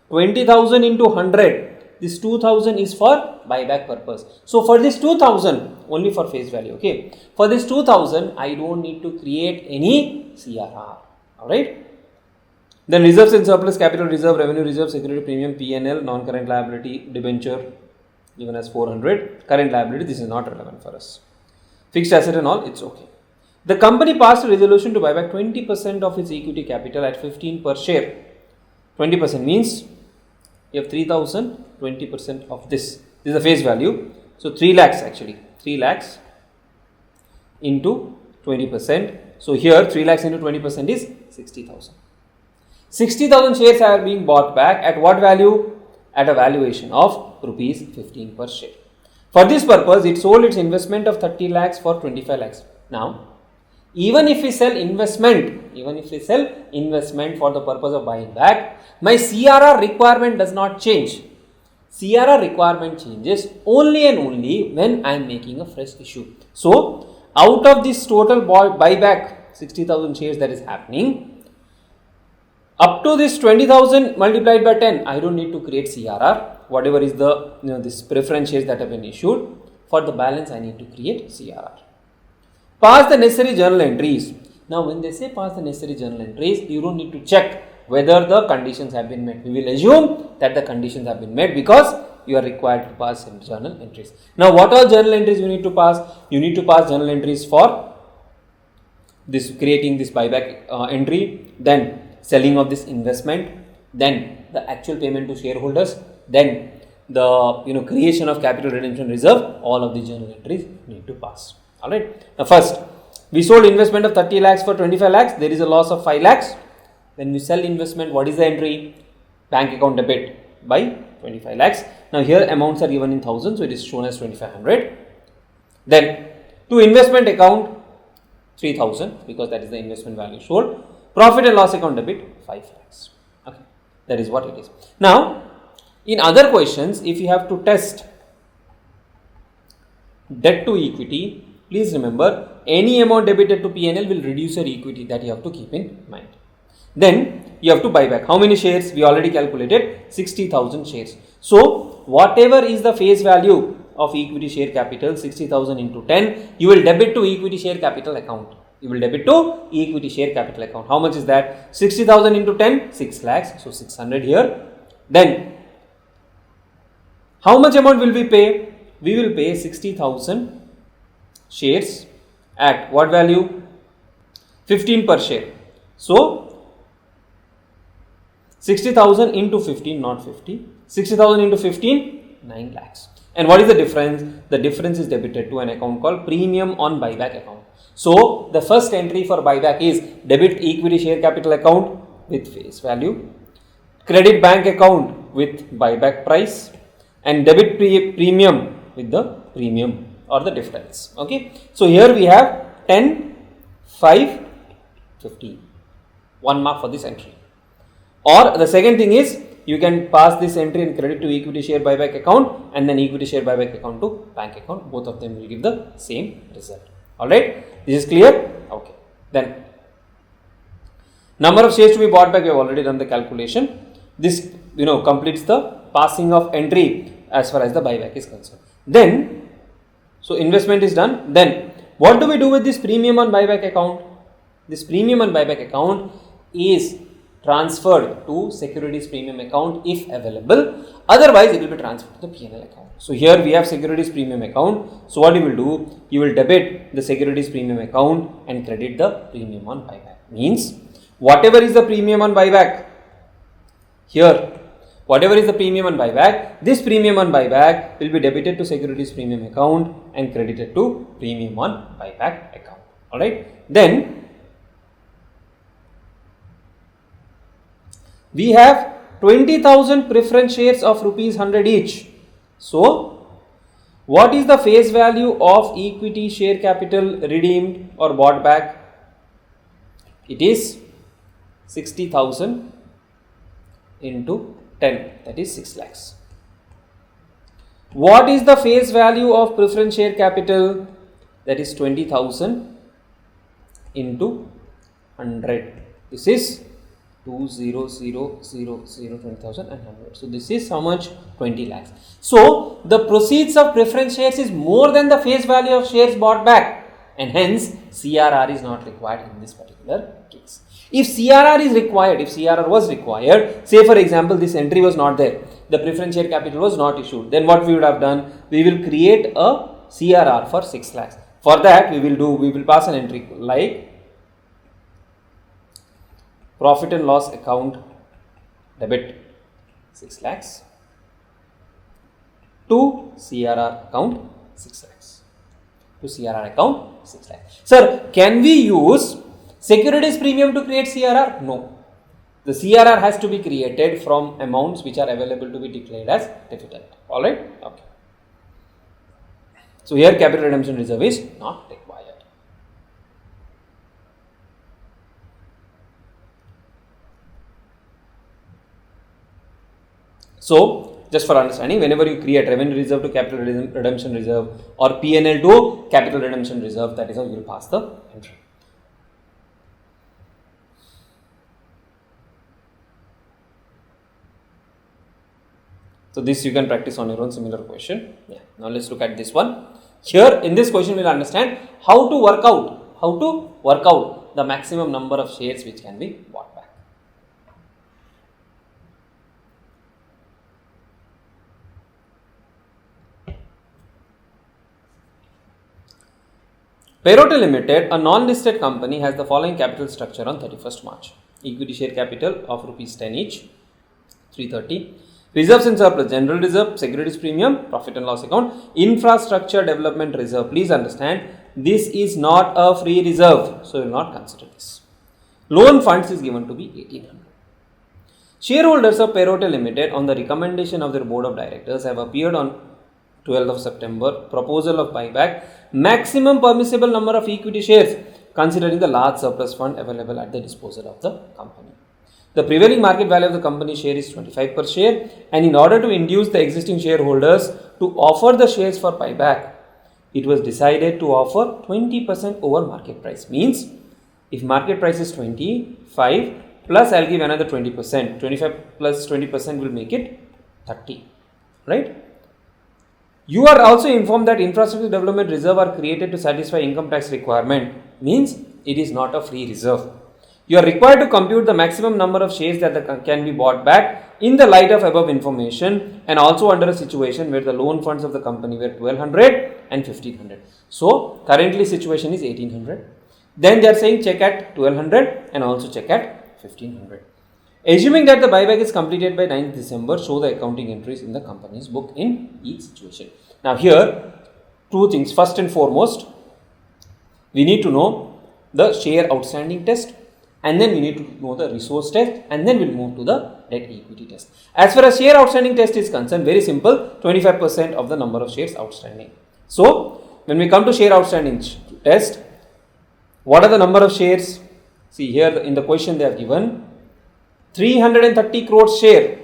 20,000 into 100, this 2,000 is for buyback purpose. So, for this 2,000, only for face value, okay. For this 2,000, I don't need to create any CRR, alright. Then reserves and surplus, capital reserve, revenue reserve, security premium, P&L, non-current liability, debenture, given as 400, current liability, this is not relevant for us. Fixed asset and all, it's okay. The company passed a resolution to buy back 20% of its equity capital at 15 per share. 20% means you have 3,000, 20% of this. This is the face value. So 3 lakhs actually. 3 lakhs into 20%. So here 3 lakhs into 20% is 60,000. 60,000 shares are being bought back at what value? At a valuation of rupees 15 per share. For this purpose, it sold its investment of 30 lakhs for 25 lakhs. Now, even if we sell investment for the purpose of buying back, my CRR requirement does not change. CRR requirement changes only and only when I am making a fresh issue. So, out of this total buyback 60,000 shares that is happening, up to this 20,000 multiplied by 10, I don't need to create CRR. Whatever is the this preference shares that have been issued, for the balance I need to create CRR. Pass the necessary journal entries. Now, when they say pass the necessary journal entries, you don't need to check whether the conditions have been met. We will assume that the conditions have been met because you are required to pass journal entries. Now, what all journal entries you need to pass? You need to pass journal entries for this creating this buyback entry, then selling of this investment, then the actual payment to shareholders, then the creation of capital redemption reserve. All of the journal entries need to pass. Alright. Now, first we sold investment of 30 lakhs for 25 lakhs. There is a loss of 5 lakhs. When we sell investment, what is the entry? Bank account debit by 25 lakhs. Now, here amounts are given in thousands, so it is shown as 2500. Then to investment account 3000 because that is the investment value sold. Profit and loss account debit 5 lakhs. Okay, that is what it is. Now, in other questions, if you have to test debt to equity, please remember any amount debited to P&L will reduce your equity, that you have to keep in mind. Then you have to buy back. How many shares? We already calculated 60,000 shares. So, whatever is the face value of equity share capital, 60,000 into 10, you will debit to equity share capital account. You will debit to equity share capital account. How much is that? 60,000 into 10, 6 lakhs. So, 600 here. Then, how much amount will we pay? We will pay 60,000 shares at what value? 15 per share. So, 60,000 into 15, not 50. 60,000 into 15, 9 lakhs. And what is the difference? The difference is debited to an account called premium on buyback account. So, the first entry for buyback is debit equity share capital account with face value, credit bank account with buyback price, and debit premium with the premium or the difference. Okay. So, here we have 10, 5, 15. 1 mark for this entry. Or the second thing is you can pass this entry and credit to equity share buyback account and then equity share buyback account to bank account. Both of them will give the same result. Alright. This is clear? Okay. Then number of shares to be bought back, we have already done the calculation. This completes the passing of entry as far as the buyback is concerned. Then, so investment is done. Then, what do we do with this premium on buyback account? This premium on buyback account is transferred to securities premium account if available. Otherwise, it will be transferred to the P&L account. So, here we have securities premium account. So, what you will do? You will debit the securities premium account and credit the premium on buyback. Means, whatever is the premium on buyback, here, whatever is the premium on buyback, this premium on buyback will be debited to securities premium account and credited to premium on buyback account. Alright. Then, we have 20,000 preference shares of rupees 100 each. So, what is the face value of equity share capital redeemed or bought back? It is 60,000 into 10, that is 6 lakhs. What is the face value of preference share capital? That is 20,000 into 100. This is 20,000 and 100. So this is how much? 20 lakhs. So the proceeds of preference shares is more than the face value of shares bought back, and hence CRR is not required in this particular case. If CRR is required, if CRR was required, say for example this entry was not there, the preference share capital was not issued, then what we would have done? We will create a CRR for 6 lakhs. For that we will pass an entry like profit and loss account debit 6 lakhs to CRR account 6 lakhs. To CRR account 6 lakhs. Sir, can we use securities premium to create CRR? No. The CRR has to be created from amounts which are available to be declared as dividend. Alright? Okay. So here capital redemption reserve is not required. So, just for understanding, whenever you create revenue reserve to capital redemption reserve or P&L to capital redemption reserve, that is how you will pass the entry. So, this you can practice on your own, similar question. Yeah. Now, let's look at this one. Here in this question, we will understand how to work out the maximum number of shares which can be bought back. Perote Limited, a non-listed company, has the following capital structure on 31st March. Equity share capital of rupees 10 each, 330. Reserves and surplus, general reserve, securities premium, profit and loss account, infrastructure development reserve. Please understand, this is not a free reserve, so we will not consider this. Loan funds is given to be 1800. Shareholders of Perote Limited, on the recommendation of their board of directors, have appeared on 12th of September, proposal of buyback, maximum permissible number of equity shares, considering the large surplus fund available at the disposal of the company. The prevailing market value of the company share is 25 per share, and in order to induce the existing shareholders to offer the shares for buyback, it was decided to offer 20% over market price. Means, if market price is 25 plus I'll give another 20%, 25 plus 20% will make it 30, right? You are also informed that infrastructure development reserve are created to satisfy income tax requirement. Means, it is not a free reserve. You are required to compute the maximum number of shares that can be bought back in the light of above information, and also under a situation where the loan funds of the company were 1200 and 1500. So, currently situation is 1800. Then they are saying check at 1200 and also check at 1500. Assuming that the buyback is completed by 9th December, show the accounting entries in the company's book in each situation. Now here, two things. First and foremost, we need to know the share outstanding test, and then we need to know the resource test, and then we'll move to the debt equity test. As far as share outstanding test is concerned, very simple, 25% of the number of shares outstanding. So, when we come to share outstanding test, what are the number of shares? See here in the question they have given 330 crores share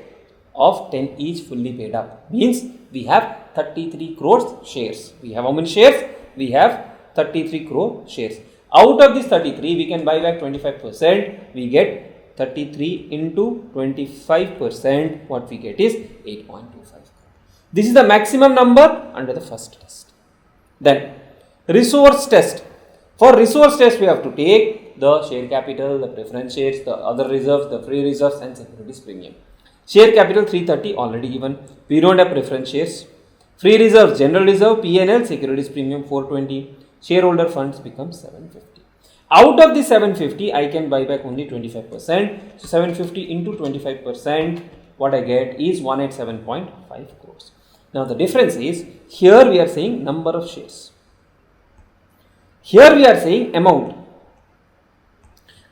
of 10 each fully paid up. Means we have 33 crores shares. We have how many shares? We have 33 crore shares. Out of this 33, we can buy back 25%. We get 33 into 25%. What we get is 8.25. This is the maximum number under the first test. Then resource test. For resource test, we have to take the share capital, the preference shares, the other reserves, the free reserves, and securities premium. Share capital 330 already given. We don't have preference shares. Free reserves, general reserve, P&L, securities premium 420. Shareholder funds become 750. Out of the 750, I can buy back only 25%. So 750 into 25%, what I get is 187.5 crores. Now the difference is, here we are saying number of shares. Here we are saying amount.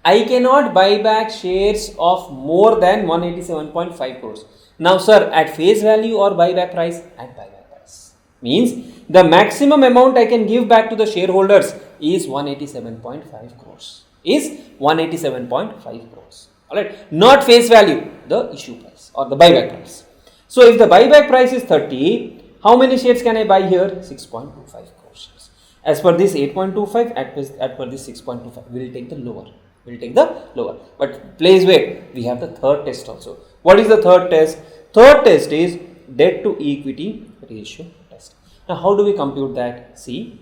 I cannot buy back shares of more than 187.5 crores. Now, sir, at face value or buyback price? At buyback price. Means the maximum amount I can give back to the shareholders is 187.5 crores. Is 187.5 crores. Alright. Not face value, the issue price or the buyback price. So, if the buyback price is 30, how many shares can I buy here? 6.25 crores shares. As per this 8.25, at per this 6.25, we will take the lower. We will take the lower. But please wait, we have the third test also. What is the third test? Third test is debt to equity ratio test. Now, how do we compute that? See,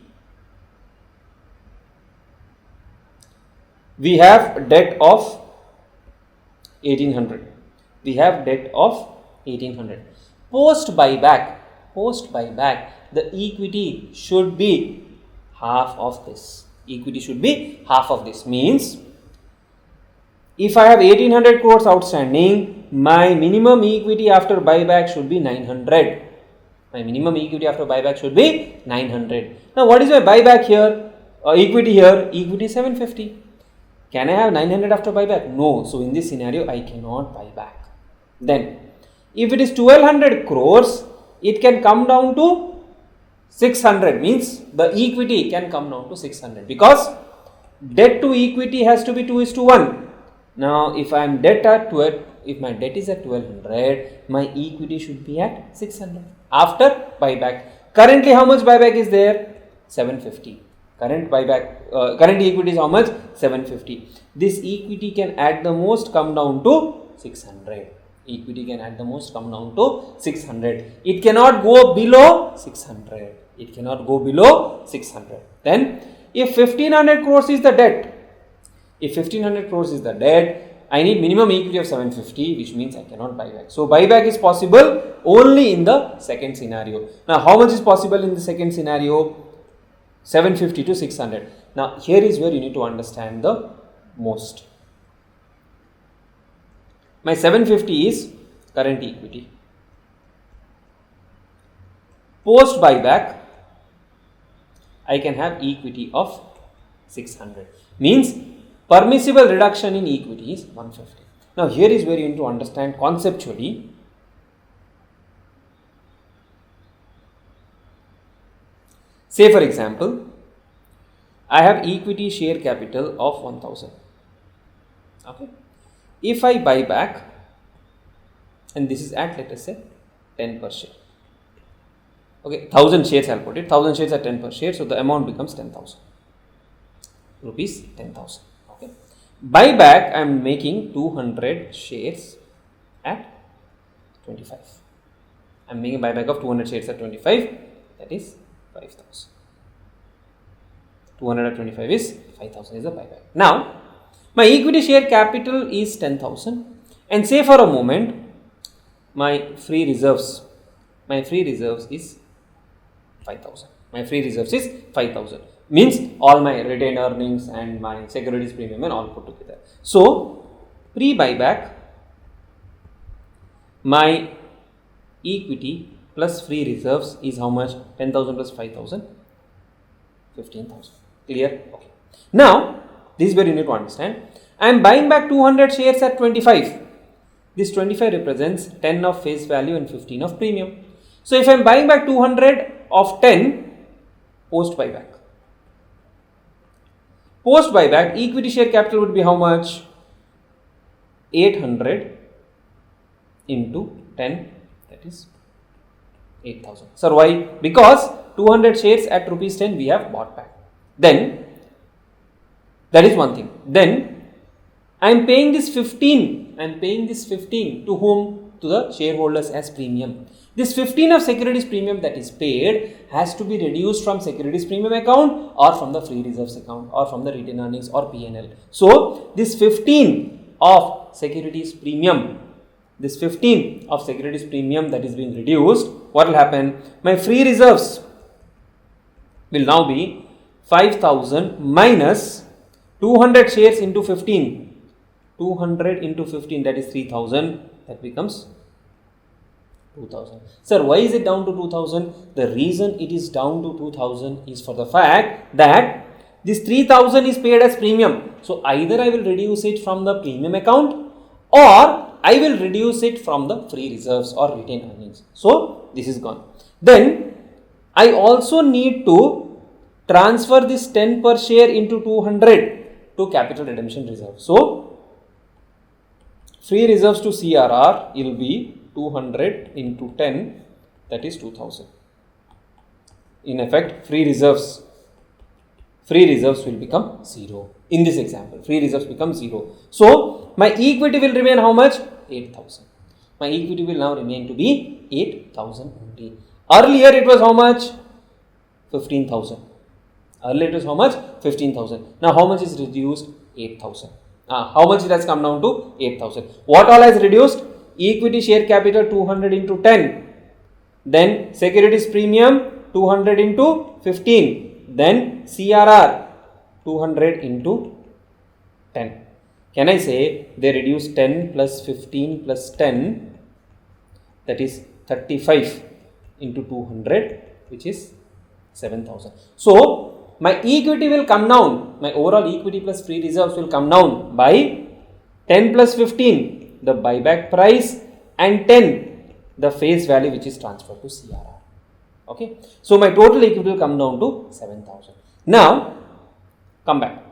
we have debt of 1800. We have debt of 1800. Post buyback, the equity should be half of this. Equity should be half of this. Means, if I have 1800 crores outstanding, my minimum equity after buyback should be 900. My minimum equity after buyback should be 900. Now, what is my buyback here? Equity here? Equity 750. Can I have 900 after buyback? No. So, in this scenario, I cannot buy back. Then, if it is 1200 crores, it can come down to 600. Means the equity can come down to 600 because debt to equity has to be 2:1. Now, if I am debt at 12, if my debt is at 1200, my equity should be at 600 after buyback. Currently, how much buyback is there? 750. Current buyback, current equity is how much? 750. This equity can at the most come down to 600. Equity can at the most come down to 600. It cannot go below 600. It cannot go below 600. Then, if 1500 crores is the debt, I need minimum equity of 750, which means I cannot buy back. So, buyback is possible only in the second scenario. Now, how much is possible in the second scenario? 750 to 600. Now, here is where you need to understand the most. My 750 is current equity. Post buyback, I can have equity of 600. Means permissible reduction in equity is 150. Now, here is where you need to understand conceptually. Say for example, I have equity share capital of 1000. Okay. If I buy back, and this is at, let us say, 10 per share. Okay, 1000 shares I'll put it. 1000 shares at 10 per share. So, the amount becomes 10,000. Rupees 10,000. Okay. Buyback, I am making 200 shares at 25. I am making buyback of 200 shares at 25. That is 5,000. 200 at 25 is 5,000 is the buyback. Now, my equity share capital is 10,000, and say for a moment, my free reserves is 5,000. My free reserves is 5,000. Means all my retained earnings and my securities premium and all put together. So, pre-buyback, my equity plus free reserves is how much? 10,000 plus 5,000, 15,000. Clear? Okay. Now, this is where you need to understand. I am buying back 200 shares at 25. This 25 represents 10 of face value and 15 of premium. So, if I am buying back 200 of 10 post buyback. Post buyback, equity share capital would be how much? 800 into 10, that is 8,000. Sir, why? Because 200 shares at rupees 10 we have bought back. Then, that is one thing. Then, I am paying this 15. I am paying this 15 to whom? To the shareholders as premium. This 15 of securities premium that is paid has to be reduced from securities premium account or from the free reserves account or from the retained earnings or P&L. So, this 15 of securities premium, that is being reduced, what will happen? My free reserves will now be 5,000 minus 200 shares into 15. 200 into 15, that is 3,000, that becomes 2,000. Sir, why is it down to 2,000? The reason it is down to 2,000 is for the fact that This 3000 is paid as premium. So either I will reduce it from the premium account or I will reduce it from the free reserves or retained earnings. So this is gone. Then I also need to transfer this 10 per share into 200 to capital redemption reserve. So free reserves to CRR will be 200 into 10, that is 2000. In effect, free reserves will become 0. In this example, free reserves become 0. So my equity will remain how much? 8,000. My equity will now remain to be 8,000 only. Earlier it was how much? 15,000. Earlier it was how much? 15,000. Now how much is reduced? 8,000. How much it has come down to? 8,000. What all has reduced? Equity share capital 200 into 10. Then securities premium 200 into 15. Then CRR 200 into 10. Can I say they reduce 10 plus 15 plus 10, that is 35 into 200, which is 7,000. So my equity will come down, my overall equity plus free reserves will come down by 10 plus 15, the buyback price, and 10, the face value which is transferred to CRR. Okay, so my total equity will come down to 7,000. Now come back.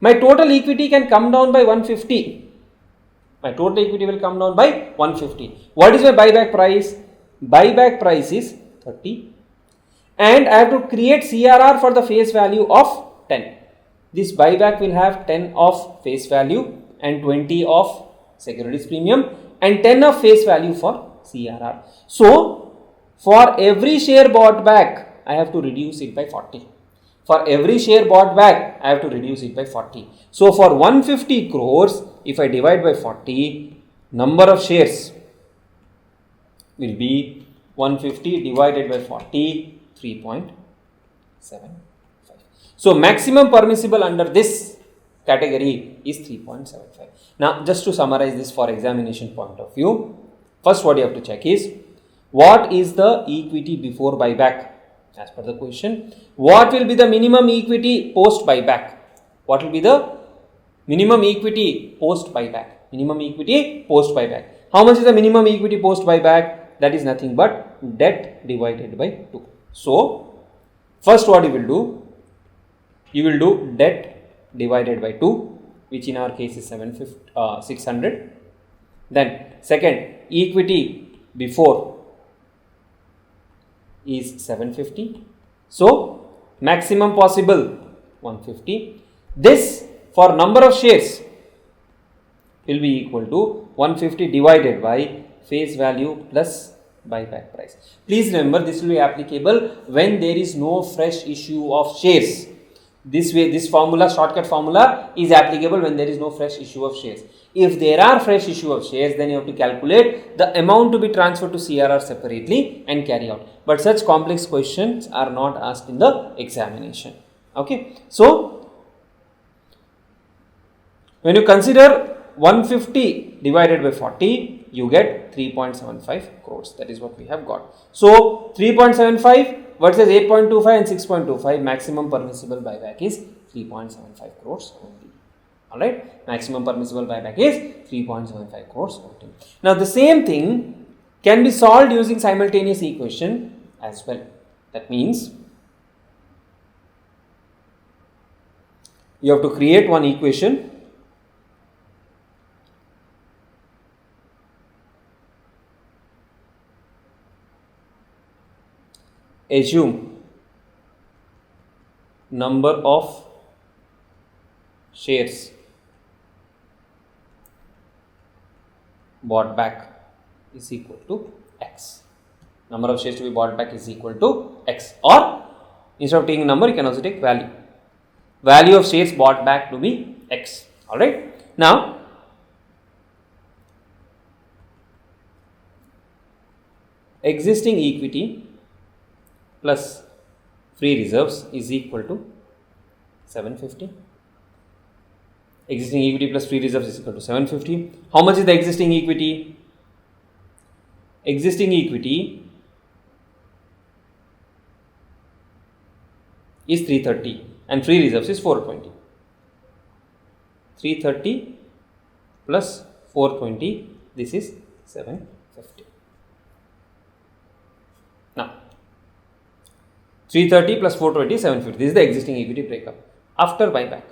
My total equity can come down by 150. My total equity will come down by 150. What is my buyback price? Buyback price is 30. And I have to create CRR for the face value of 10. This buyback will have 10 of face value and 20 of securities premium and 10 of face value for CRR. So for every share bought back, I have to reduce it by 40. For every share bought back, I have to reduce it by 40. So for 150 crores, if I divide by 40, number of shares will be 150 divided by 40, 3.75. So maximum permissible under this category is 3.75. Now just to summarize this for examination point of view, first what you have to check is, what is the equity before buyback? As per the question, what will be the minimum equity post buyback? What will be the minimum equity post buyback? Minimum equity post buyback. How much is the minimum equity post buyback? That is nothing but debt divided by 2. So first what you will do? You will do debt divided by 2, which in our case is 600. Then second, equity before is 750. So maximum possible 150. This for number of shares will be equal to 150 divided by face value plus buyback price. Please remember, this will be applicable when there is no fresh issue of shares. This way, this formula, shortcut formula, is applicable when there is no fresh issue of shares. If there are fresh issue of shares, then you have to calculate the amount to be transferred to CRR separately and carry out. But such complex questions are not asked in the examination. Okay. So when you consider 150 divided by 40, you get 3.75 crores. That is what we have got. So 3.75 versus 8.25 and 6.25, maximum permissible buyback is 3.75 crores only. Alright, maximum permissible buyback is 3.75 crores only. Now the same thing can be solved using simultaneous equation as well. That means you have to create one equation. Assume number of shares bought back is equal to X. Number of shares to be bought back is equal to X, or instead of taking number, you can also take value. Value of shares bought back to be X. Alright. Now existing equity plus free reserves is equal to 750. Existing equity plus free reserves is equal to 750. How much is the existing equity? Existing equity is 330 and free reserves is 420. 330 plus 420, this is 750. Now 330 plus 420 is 750. This is the existing equity breakup. After buyback,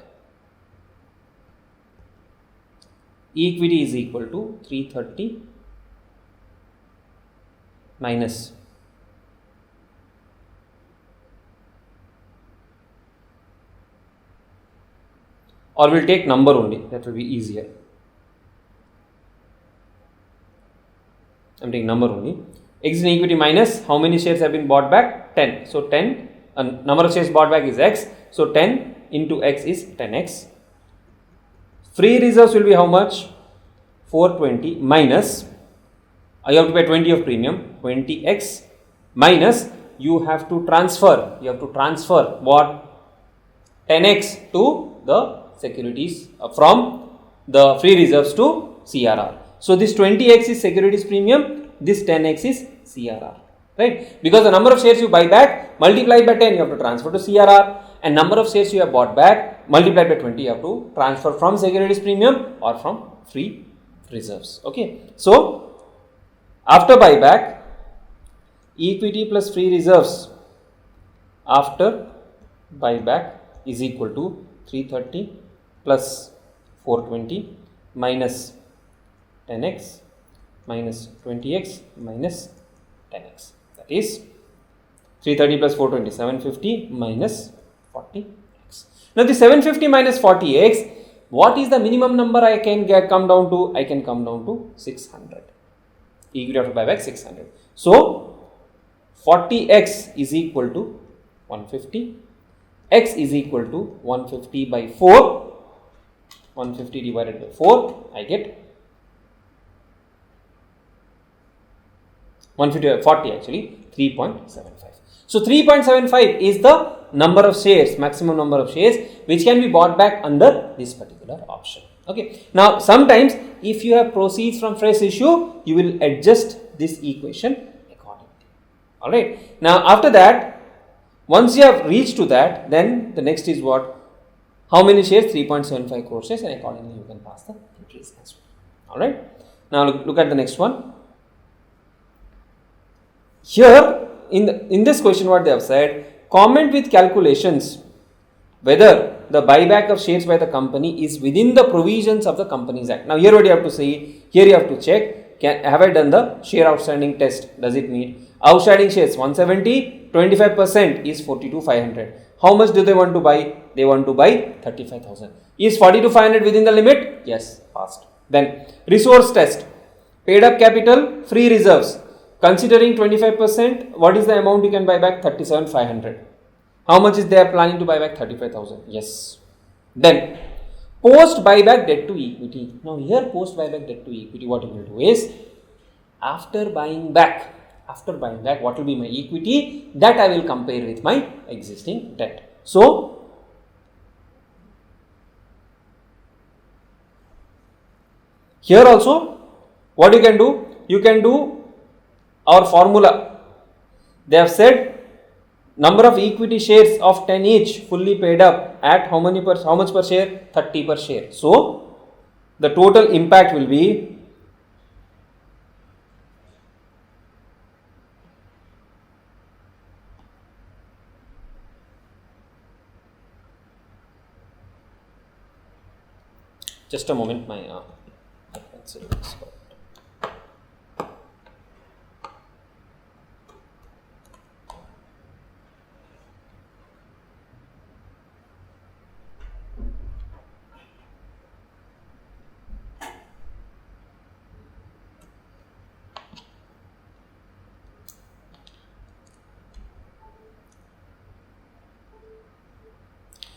equity is equal to 330 minus or we'll take number only, that will be easier. I'm taking number only. Existing equity minus how many shares have been bought back? 10. So 10, number of shares bought back is x. So 10 into x is 10x. Free reserves will be how much? 420 minus, you have to pay 20 of premium, 20x minus, you have to transfer what? 10x to the securities from the free reserves to CRR. So this 20x is securities premium, this 10x is CRR, right? Because the number of shares you buy back multiplied by 10, you have to transfer to CRR, and number of shares you have bought back multiplied by 20, you have to transfer from securities premium or from free reserves. Okay, so after buyback, equity plus free reserves after buyback is equal to 330 plus 420 minus 10x minus 20x minus 10x, that is 330 plus 420, 750 minus 40x. Now the 750 minus 40x, what is the minimum number I can come down to? I can come down to 600. Equity after buyback 600. So 40x is equal to 150. X is equal to 150 by 4. 150 divided by 4, I get 150 by 40 actually, 3.75. So 3.75 is the number of shares, maximum number of shares which can be bought back under this particular option. Okay. Now sometimes if you have proceeds from fresh issue, you will adjust this equation accordingly. Alright. Now after that, once you have reached to that, then the next is what? How many shares? 3.75 crore shares, and accordingly you can pass the entries as well. Alright. Now look at the next one. Here in this question what they have said, comment with calculations whether the buyback of shares by the company is within the provisions of the Companies Act. Now here what you have to say, here you have to check, have I done the share outstanding test, does it meet? Outstanding shares 170, 25% is 42,500. How much do they want to buy? They want to buy 35,000. Is 42,500 within the limit? Yes, passed. Then resource test, paid up capital, free reserves. Considering 25%, what is the amount you can buy back? 37,500. How much is they are planning to buy back? 35,000. Yes. Then post buyback debt to equity. Now here post buyback debt to equity, what you will do is after buying back, what will be my equity? That I will compare with my existing debt. So here also what you can do? You can do our formula. They have said number of equity shares of 10 each fully paid up at how much per share? 30 per share. So the total impact will be just a moment, my pencil is correct.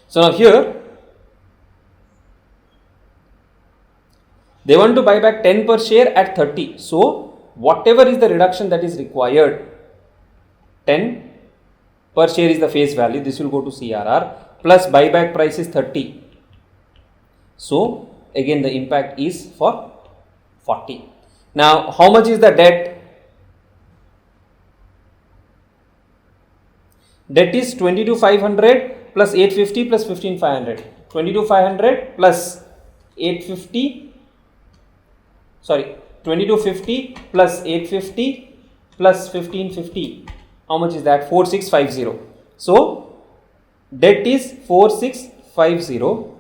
So now here they want to buy back 10 per share at 30. So whatever is the reduction that is required, 10 per share is the face value. This will go to CRR plus buyback price is 30. So again the impact is for 40. Now how much is the debt? Debt is 22,500 plus 850 plus 15500. 22,500 plus 850, sorry, 2250 plus 850 plus 1550. How much is that? 4650. So debt is 4650.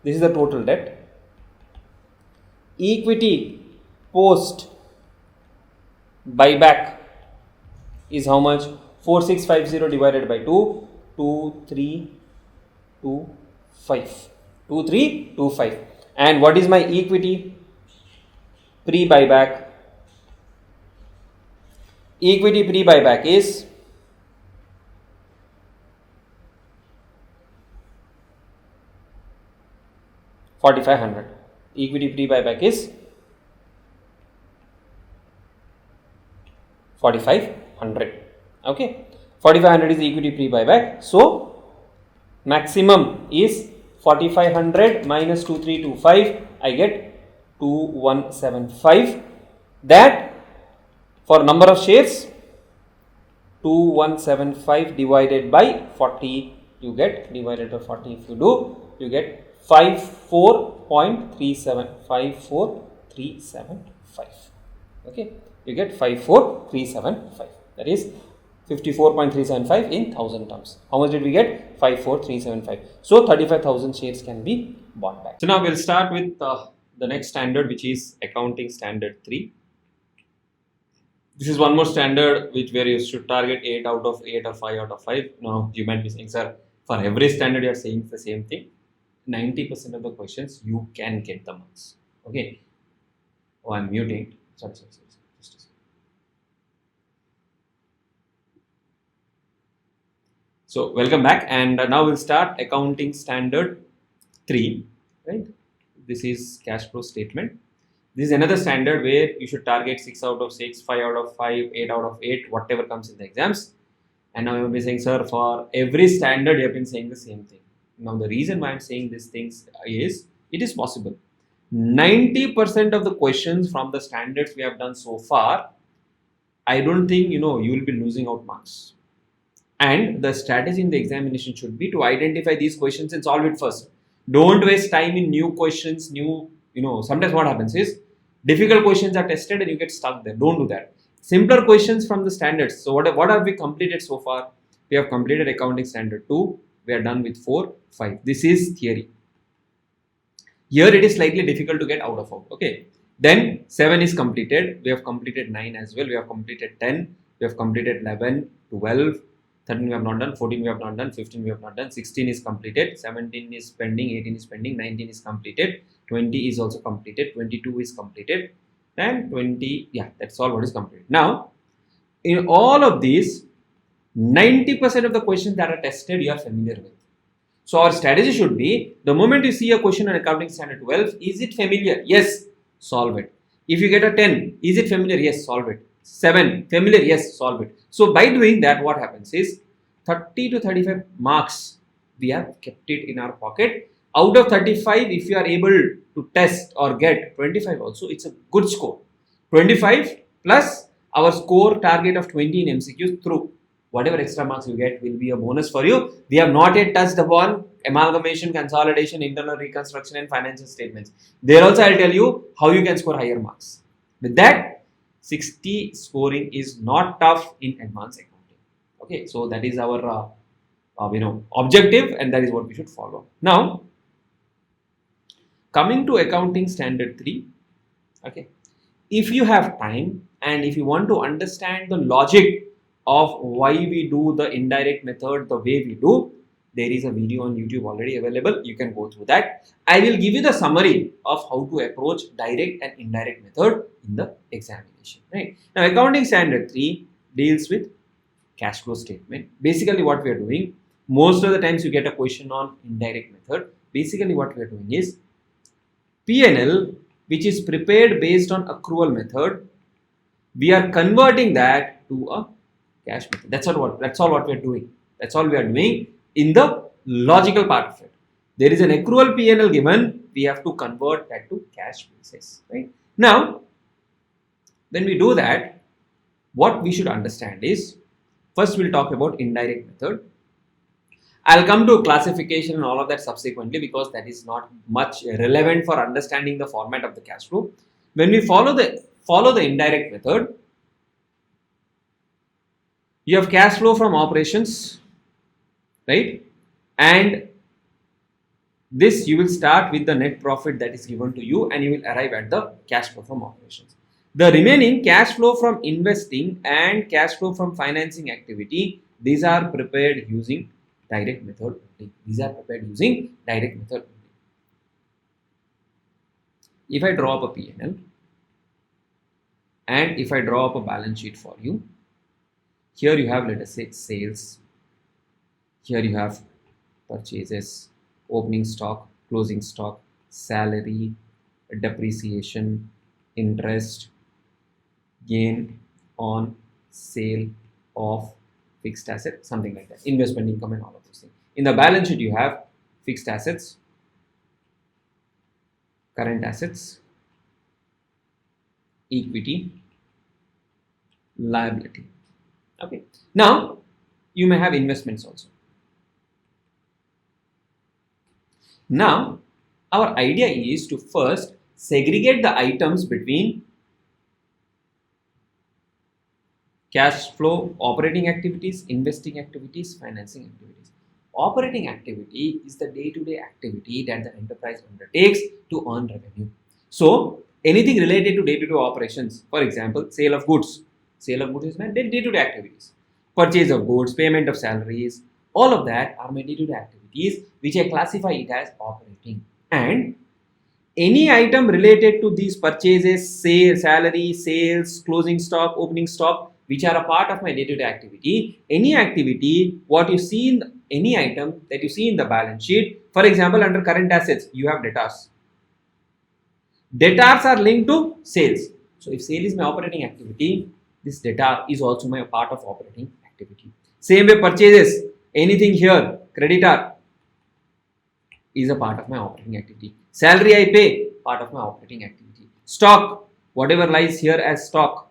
This is the total debt. Equity post buyback is how much? 4650 divided by 2, 2325. 2325. And what is my equity pre-buyback? Equity pre-buyback is 4500. Equity pre-buyback is 4500. Okay, 4500 is the equity pre-buyback. So maximum is 4500 minus 2325. I get 2175. That for number of shares, 2175 divided by 40, you get, divided by 40 if you do, you get 54.37, 54375. Okay, you get 54375. That is 54.375 in 1000 terms. How much did we get? 54375. So 35,000 shares can be bought back. So now we'll start with the next standard, which is Accounting Standard 3. This is one more standard where you should target 8 out of 8 or 5 out of 5. Now you might be saying, sir, for every standard you are saying the same thing. 90% of the questions you can get the marks. Okay. Oh, I'm muting. Sorry. Just a second. So welcome back, and now we'll start Accounting Standard 3. Right. This is cash flow statement. This is another standard where you should target 6 out of 6, 5 out of 5, 8 out of 8, whatever comes in the exams. And now you will be saying, sir, for every standard you have been saying the same thing. Now the reason why I'm saying these things is, it is possible 90% of the questions from the standards we have done so far, I don't think you will be losing out marks. And the strategy in the examination should be to identify these questions and solve it first. Don't waste time in new questions, sometimes what happens is difficult questions are tested and you get stuck there. Don't do that. Simpler questions from the standards. So what have we completed so far? We have completed Accounting Standard 2. We are done with 4, 5. This is theory. Here it is slightly difficult to get out of out. Okay. Then 7 is completed. We have completed 9 as well. We have completed 10. We have completed 11, 12, 13 we have not done, 14 we have not done, 15 we have not done, 16 is completed, 17 is pending, 18 is pending, 19 is completed, 20 is also completed, 22 is completed, and 20, yeah, that's all what is completed. Now, in all of these, 90% of the questions that are tested you are familiar with. So our strategy should be, the moment you see a question on Accounting Standard 12, is it familiar? Yes, solve it. If you get a 10, is it familiar? Yes, solve it. 7, familiar? Yes, solve it. So by doing that, what happens is 30 to 35 marks we have kept it in our pocket. Out of 35, if you are able to test or get 25 also, it's a good score. 25 plus our score target of 20 in MCQs, through whatever extra marks you get will be a bonus for you. We have not yet touched upon amalgamation, consolidation, internal reconstruction and financial statements. There also I'll tell you how you can score higher marks. With that, 60 scoring is not tough in advanced accounting. Okay, so that is our objective, and that is what we should follow. Now, coming to Accounting Standard 3, okay, if you have time and if you want to understand the logic of why we do the indirect method the way we do, there is a video on YouTube already available. You can go through that. I will give you the summary of how to approach direct and indirect method in the examination. Right now, Accounting Standard 3 deals with cash flow statement. Basically, what we are doing, most of the times you get a question on indirect method. Basically, what we are doing is P&L, which is prepared based on accrual method, we are converting that to a cash method. That's all what we are doing. That's all we are doing in the logical part of it. There is an accrual P&L given, we have to convert that to cash basis. Right now, when we do that, what we should understand is First, we'll talk about indirect method. I'll come to classification and all of that subsequently because that is not much relevant for understanding the format of the cash flow. When we follow the indirect method, you have cash flow from operations, right? And this you will start with the net profit that is given to you and you will arrive at the cash flow from operations. The remaining cash flow from investing and cash flow from financing activity, these are prepared using direct method only. If I draw up a P&L and if I draw up a balance sheet for you, here you have, let us say, sales. Here you have purchases, opening stock, closing stock, salary, depreciation, interest, gain on sale of fixed asset, something like that, investment income and all of those things. In the balance sheet, you have fixed assets, current assets, equity, liability. Okay. Now, you may have investments also. Now, our idea is to first segregate the items between cash flow, operating activities, investing activities, financing activities. Operating activity is the day-to-day activity that the enterprise undertakes to earn revenue. So, anything related to day-to-day operations, for example, sale of goods. Sale of goods is my day-to-day activities. Purchase of goods, payment of salaries, all of that are my day-to-day activities which I classify it as operating. And any item related to these purchases, salary, sales, closing stock, opening stock, which are a part of my day-to-day activity, any activity, what you see in any item that you see in the balance sheet, for example, under current assets, you have debtors. Debtors are linked to sales. So if sale is my operating activity, this debtor is also my part of operating activity. Same way purchases, anything here, creditor is a part of my operating activity. Salary I pay, part of my operating activity. Stock, whatever lies here as stock,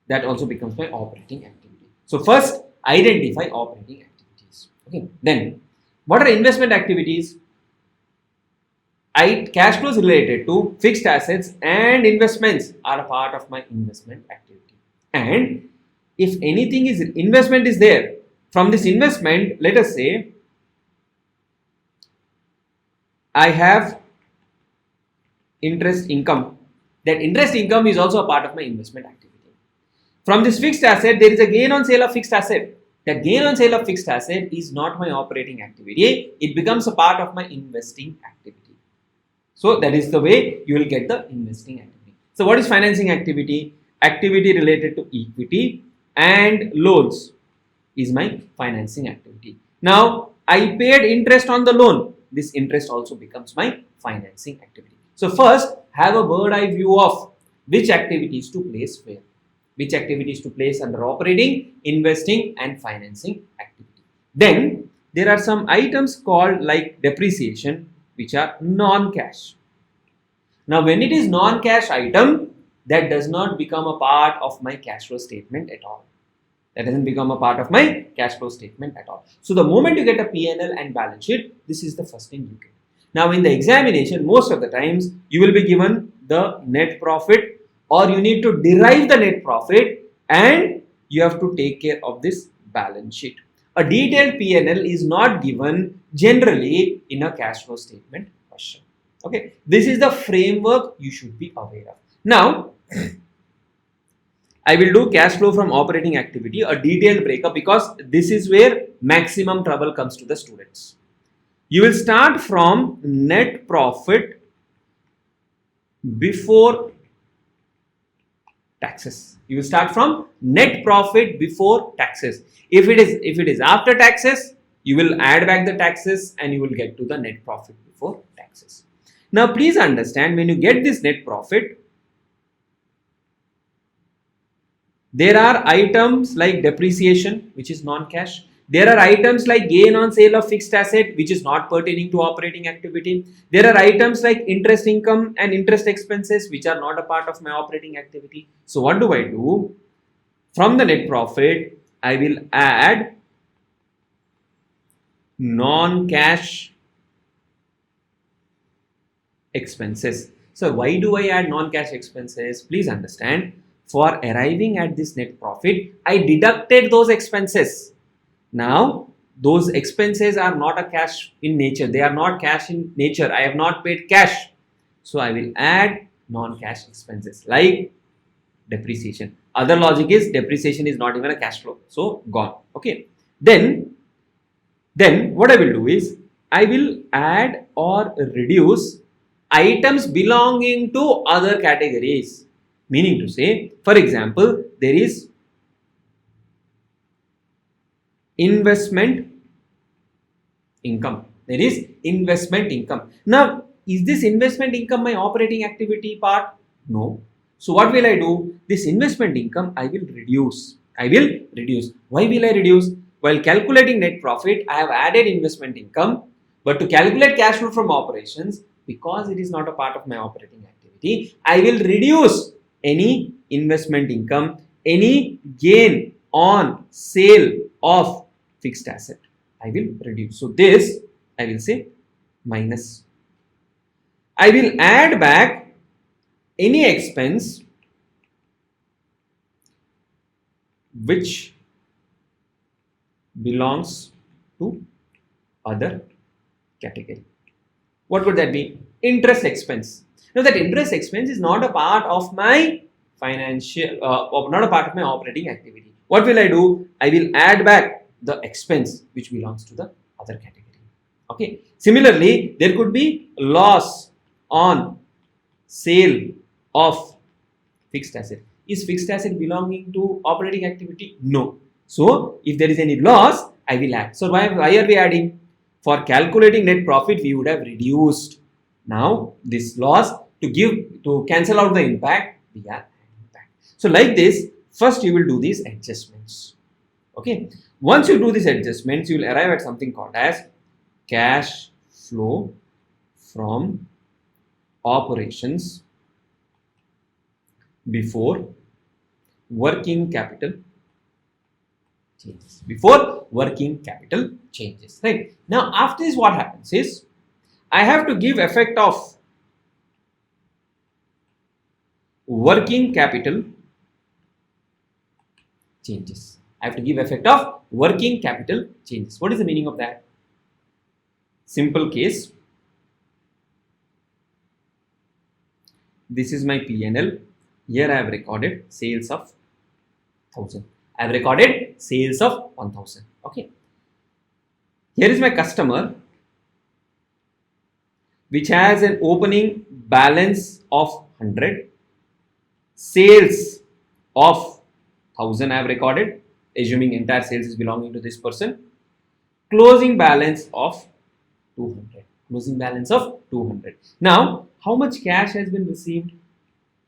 that also becomes my operating activity. So first, identify operating activities. Okay. Then, what are investment activities? Cash flows related to fixed assets and investments are a part of my investment activity. And if anything is investment is there, from this investment, let us say I have interest income. That interest income is also a part of my investment activity. From this fixed asset, there is a gain on sale of fixed asset. That gain on sale of fixed asset is not my operating activity. It becomes a part of my investing activity. So that is the way you will get the investing activity. So what is financing activity? Activity related to equity and loans is my financing activity. Now I paid interest on the loan. This interest also becomes my financing activity. So first have a bird eye view of which activities to place where. Which activities to place under operating, investing and financing activity. Then there are some items called like depreciation which are non-cash. Now when it is non-cash item, that does not become a part of my cash flow statement at all. That doesn't become a part of my cash flow statement at all. So the moment you get a P&L and balance sheet, this is the first thing you get. Now in the examination, most of the times you will be given the net profit or you need to derive the net profit and you have to take care of this balance sheet. A detailed P&L is not given generally in a cash flow statement question. Okay, this is the framework you should be aware of. Now, I will do cash flow from operating activity, a detailed breakup because this is where maximum trouble comes to the students. You will start from net profit before taxes. You will start from net profit before taxes. If it is after taxes, you will add back the taxes and you will get to the net profit before taxes. Now please understand, when you get this net profit, there are items like depreciation which is non-cash. There are items like gain on sale of fixed asset which is not pertaining to operating activity. There are items like interest income and interest expenses which are not a part of my operating activity. So what do? From the net profit, I will add non-cash expenses. So why do I add non-cash expenses? Please understand, for arriving at this net profit, I deducted those expenses. Now, those expenses are not a cash in nature. They are not cash in nature. I have not paid cash. So I will add non-cash expenses like depreciation. Other logic is depreciation is not even a cash flow. So gone. Okay. Then what I will do is I will add or reduce items belonging to other categories. Meaning to say, for example, there is investment income. There is investment income. Now, is this investment income my operating activity part? No. So what will I do? This investment income I will reduce. I will reduce. Why will I reduce? While calculating net profit, I have added investment income, but to calculate cash flow from operations, because it is not a part of my operating activity, I will reduce any investment income, any gain on sale of fixed asset. I will reduce. So this I will say minus. I will add back any expense which belongs to other category. What would that be? Interest expense. Now that interest expense is not a part of my financial, not a part of my operating activity. What will I do? I will add back the expense which belongs to the other category. Okay. Similarly, there could be loss on sale of fixed asset. Is fixed asset belonging to operating activity? No. So if there is any loss, I will add. So why are we adding? For calculating net profit, we would have reduced. Now this loss to cancel out the impact, we are adding back. So like this, first you will do these adjustments. Okay. Once you do these adjustments, you will arrive at something called as cash flow from operations before working capital changes. Before working capital changes. Right. Now after this, what happens is I have to give effect of working capital changes. I have to give effect of working capital changes. What is the meaning of that? Simple case. This is my P&L. Here I have recorded sales of 1000. I have recorded sales of 1000. Okay. Here is my customer which has an opening balance of 100. Sales of 1000 I have recorded, assuming entire sales is belonging to this person. Closing balance of 200. Closing balance of 200. Now, how much cash has been received?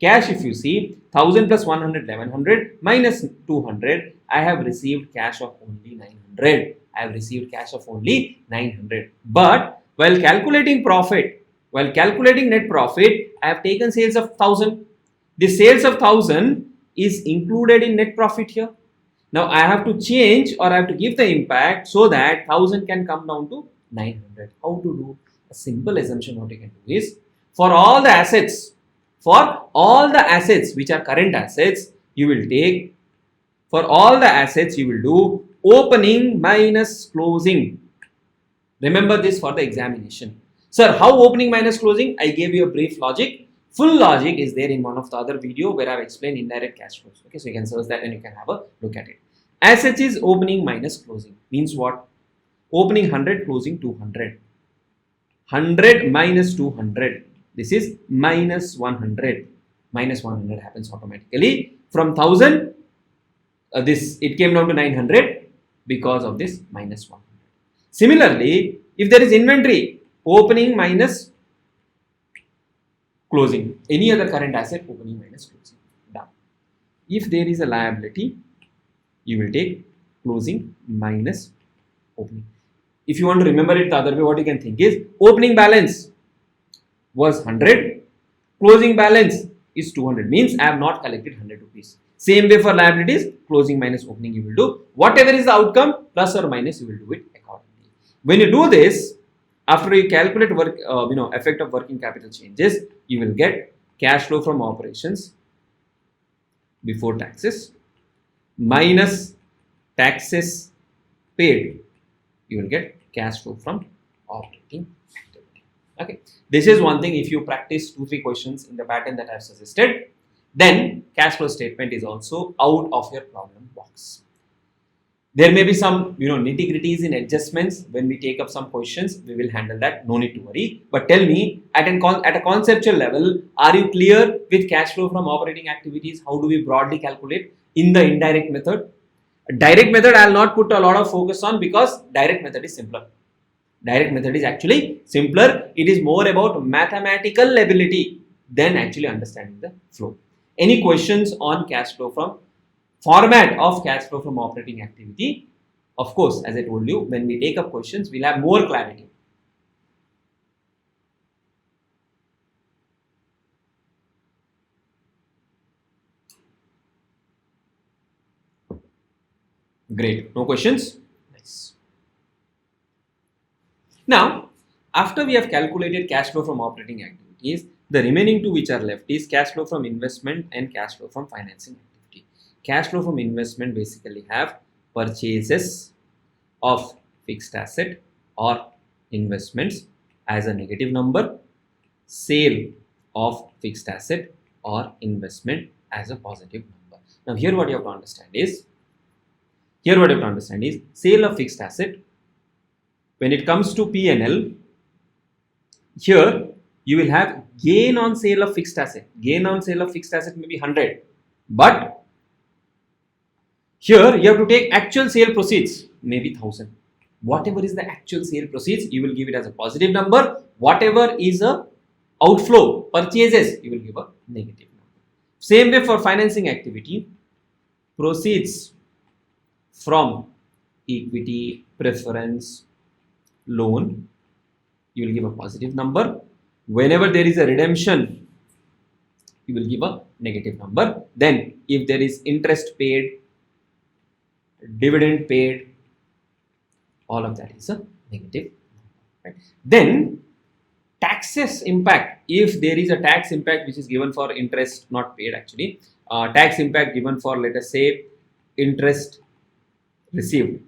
Cash, if you see, 1000 plus 100, 1100 minus 200, I have received cash of only 900. I have received cash of only 900. But while calculating net profit, I have taken sales of 1000. The sales of 1000 is included in net profit here. Now I have to change, or I have to give the impact so that 1000 can come down to 900. How to do? A simple assumption what you can do is, for all the assets which are current assets, you will take, for all the assets you will do opening minus closing. Remember this for the examination. Sir, how opening minus closing? I gave you a brief logic. Full logic is there in one of the other video where I have explained indirect cash flows. Okay, so you can search that and you can have a look at it. Assets is opening minus closing. Means what? Opening 100, closing 200. 100 minus 200. This is minus 100. Minus 100 happens automatically. From 1000, it came down to 900 because of this minus 100. Similarly, if there is inventory, opening minus closing. Any other current asset, opening minus closing. Done. If there is a liability, you will take closing minus opening. If you want to remember it the other way, what you can think is, opening balance was 100, closing balance is 200, means I have not collected 100 rupees. Same way for liabilities, closing minus opening you will do. Whatever is the outcome, plus or minus, you will do it accordingly. When you do this, after you calculate effect of working capital changes, you will get cash flow from operations before taxes minus taxes paid. You will get cash flow from operating activity. Okay, this is one thing. If you practice 2-3 questions in the pattern that I have suggested, then cash flow statement is also out of your problem box. There may be some nitty-gritties in adjustments. When we take up some questions, we will handle that. No need to worry. But tell me, at a conceptual level, are you clear with cash flow from operating activities? How do we broadly calculate in the indirect method? Direct method I will not put a lot of focus on, because direct method is simpler. Direct method is actually simpler. It is more about mathematical ability than actually understanding the flow. Any questions on cash flow from format of cash flow from operating activity? Of course, as I told you, when we take up questions, we'll have more clarity. Great. No questions? Nice. Now, after we have calculated cash flow from operating activities, the remaining two which are left is cash flow from investment and cash flow from financing activity. Cash flow from investment basically have purchases of fixed asset or investments as a negative number, sale of fixed asset or investment as a positive number. Now here what you have to understand is, sale of fixed asset, when it comes to P&L, here you will have gain on sale of fixed asset. Gain on sale of fixed asset may be 100, but here you have to take actual sale proceeds, maybe 1000. Whatever is the actual sale proceeds, you will give it as a positive number. Whatever is a outflow, purchases, you will give a negative number. Same way for financing activity, proceeds from equity, preference, loan, you will give a positive number. Whenever there is a redemption, you will give a negative number. Then if there is interest paid, dividend paid, all of that is a negative number. Right? Then taxes impact, if there is a tax impact which is given for interest not paid, actually tax impact given for, let us say, interest received.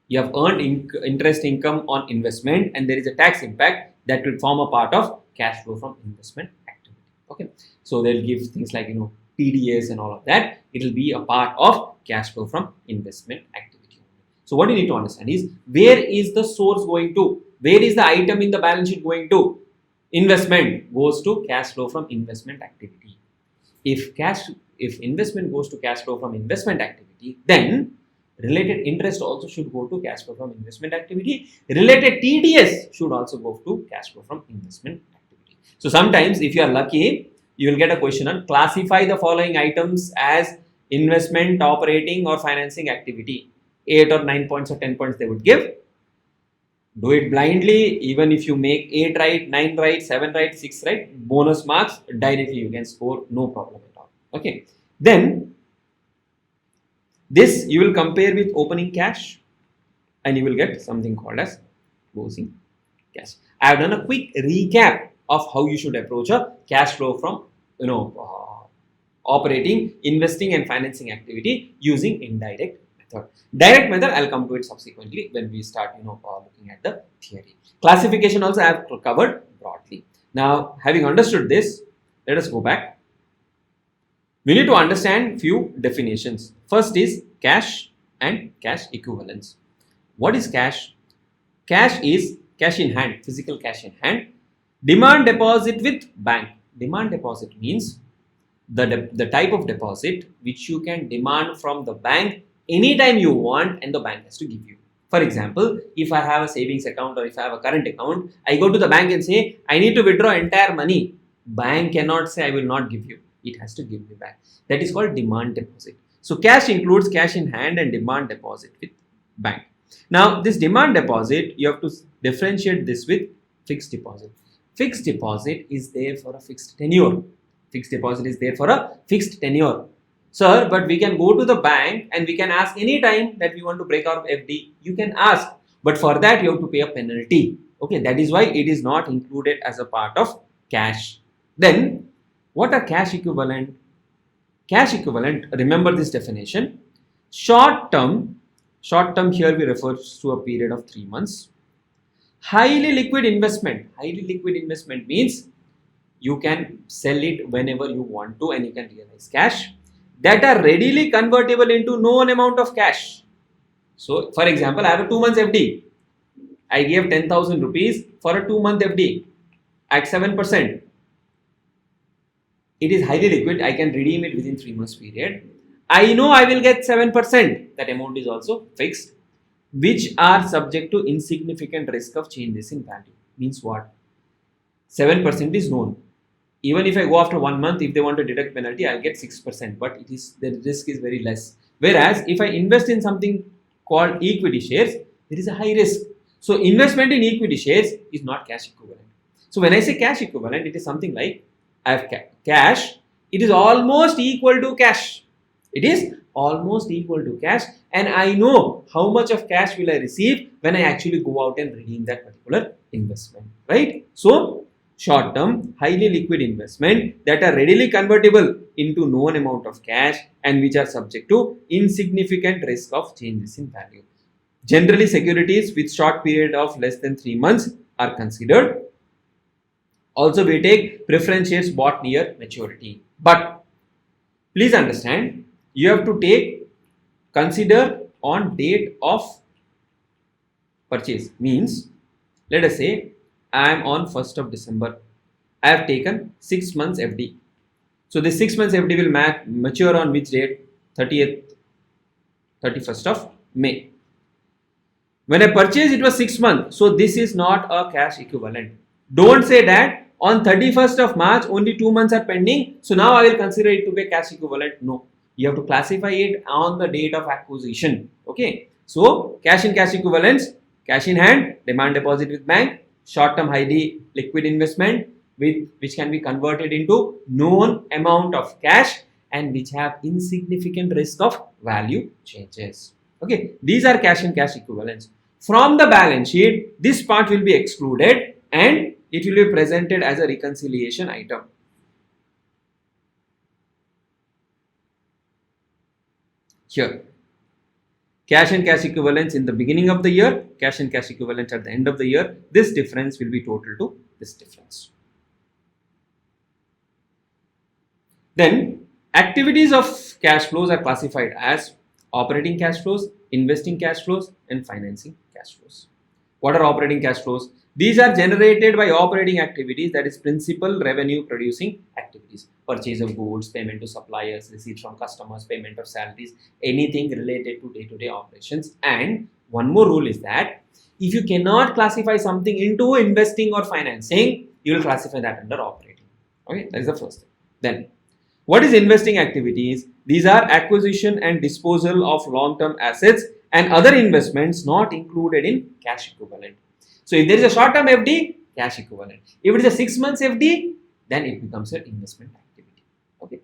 You have earned interest income on investment and there is a tax impact, that will form a part of cash flow from investment activity. Okay, so they'll give things like TDS and all of that. It will be a part of cash flow from investment activity. So what you need to understand is, where is the source going to? Where is the item in the balance sheet going to? Investment goes to cash flow from investment activity. If investment goes to cash flow from investment activity, then related interest also should go to cash flow from investment activity. Related TDS should also go to cash flow from investment activity. So sometimes if you are lucky, you will get a question on classify the following items as investment, operating or financing activity. 8 or 9 points or 10 points they would give. Do it blindly. Even if you make 8 right, 9 right, 7 right, 6 right, bonus marks directly you can score, no problem at all. Okay. Then this you will compare with opening cash and you will get something called as closing cash. I have done a quick recap of how you should approach a cash flow from operating, investing and financing activity using indirect method. Direct method I'll come to it subsequently when we start looking at the theory. Classification also I have covered broadly. Now having understood this, let us go back. We need to understand few definitions. First is cash and cash equivalents. What is cash? Cash is cash in hand, physical cash in hand. Demand deposit with bank. Demand deposit means the type of deposit which you can demand from the bank anytime you want and the bank has to give you. For example, if I have a savings account or if I have a current account, I go to the bank and say, I need to withdraw entire money. Bank cannot say, I will not give you. It has to give me back. That is called demand deposit. So cash includes cash in hand and demand deposit with bank. Now this demand deposit, you have to differentiate this with fixed deposit. Fixed deposit is there for a fixed tenure. Fixed deposit is there for a fixed tenure. Sir, but we can go to the bank and we can ask any time that we want to break our FD. You can ask, but for that you have to pay a penalty. Okay, that is why it is not included as a part of cash. Then, what are cash equivalent? Cash equivalent, remember this definition. Short term here we refer to a period of 3 months. Highly liquid investment means you can sell it whenever you want to and you can realize cash, that are readily convertible into known amount of cash. So, for example, I have a 2 months FD. I gave 10,000 rupees for a 2-month FD at 7%. It is highly liquid. I can redeem it within 3 months period. I know I will get 7%. That amount is also fixed, which are subject to insignificant risk of changes in value. Means what? 7% is known. Even if I go after 1 month, if they want to deduct penalty, I'll get 6%, but the risk is very less. Whereas if I invest in something called equity shares, there is a high risk. So investment in equity shares is not cash equivalent. So when I say cash equivalent, it is something like I have cash, it is almost equal to cash. It is almost equal to cash, and I know how much of cash will I receive when I actually go out and redeem that particular investment, right? So short term, highly liquid investment that are readily convertible into known amount of cash and which are subject to insignificant risk of changes in value. Generally, securities with short period of less than 3 months are considered. Also, we take preference shares bought near maturity. But please understand, you have to consider on date of purchase. Means, let us say I am on 1st of December. I have taken 6 months FD. So this 6 months FD will mature on which date? 31st of May. When I purchased, it was 6 months. So this is not a cash equivalent. Don't say that on 31st of March, only 2 months are pending. So now I will consider it to be a cash equivalent. No, you have to classify it on the date of acquisition. Okay. So cash and cash equivalents, cash in hand, demand deposit with bank, short-term highly liquid investment which can be converted into known amount of cash and which have insignificant risk of value changes. Okay, these are cash and cash equivalents. From the balance sheet, this part will be excluded and it will be presented as a reconciliation item. Here, cash and cash equivalents in the beginning of the year, cash and cash equivalents at the end of the year. This difference will be total to this difference. Then, activities of cash flows are classified as operating cash flows, investing cash flows, and financing cash flows. What are operating cash flows? These are generated by operating activities, that is principal revenue producing activities. Purchase of goods, payment to suppliers, receipts from customers, payment of salaries, anything related to day-to-day operations. And one more rule is that if you cannot classify something into investing or financing, you will classify that under operating. Okay, that is the first thing. Then, what is investing activities? These are acquisition and disposal of long-term assets and other investments not included in cash equivalent. So if there is a short-term FD, cash equivalent. If it is a 6 months FD, then it becomes an investment activity. Okay.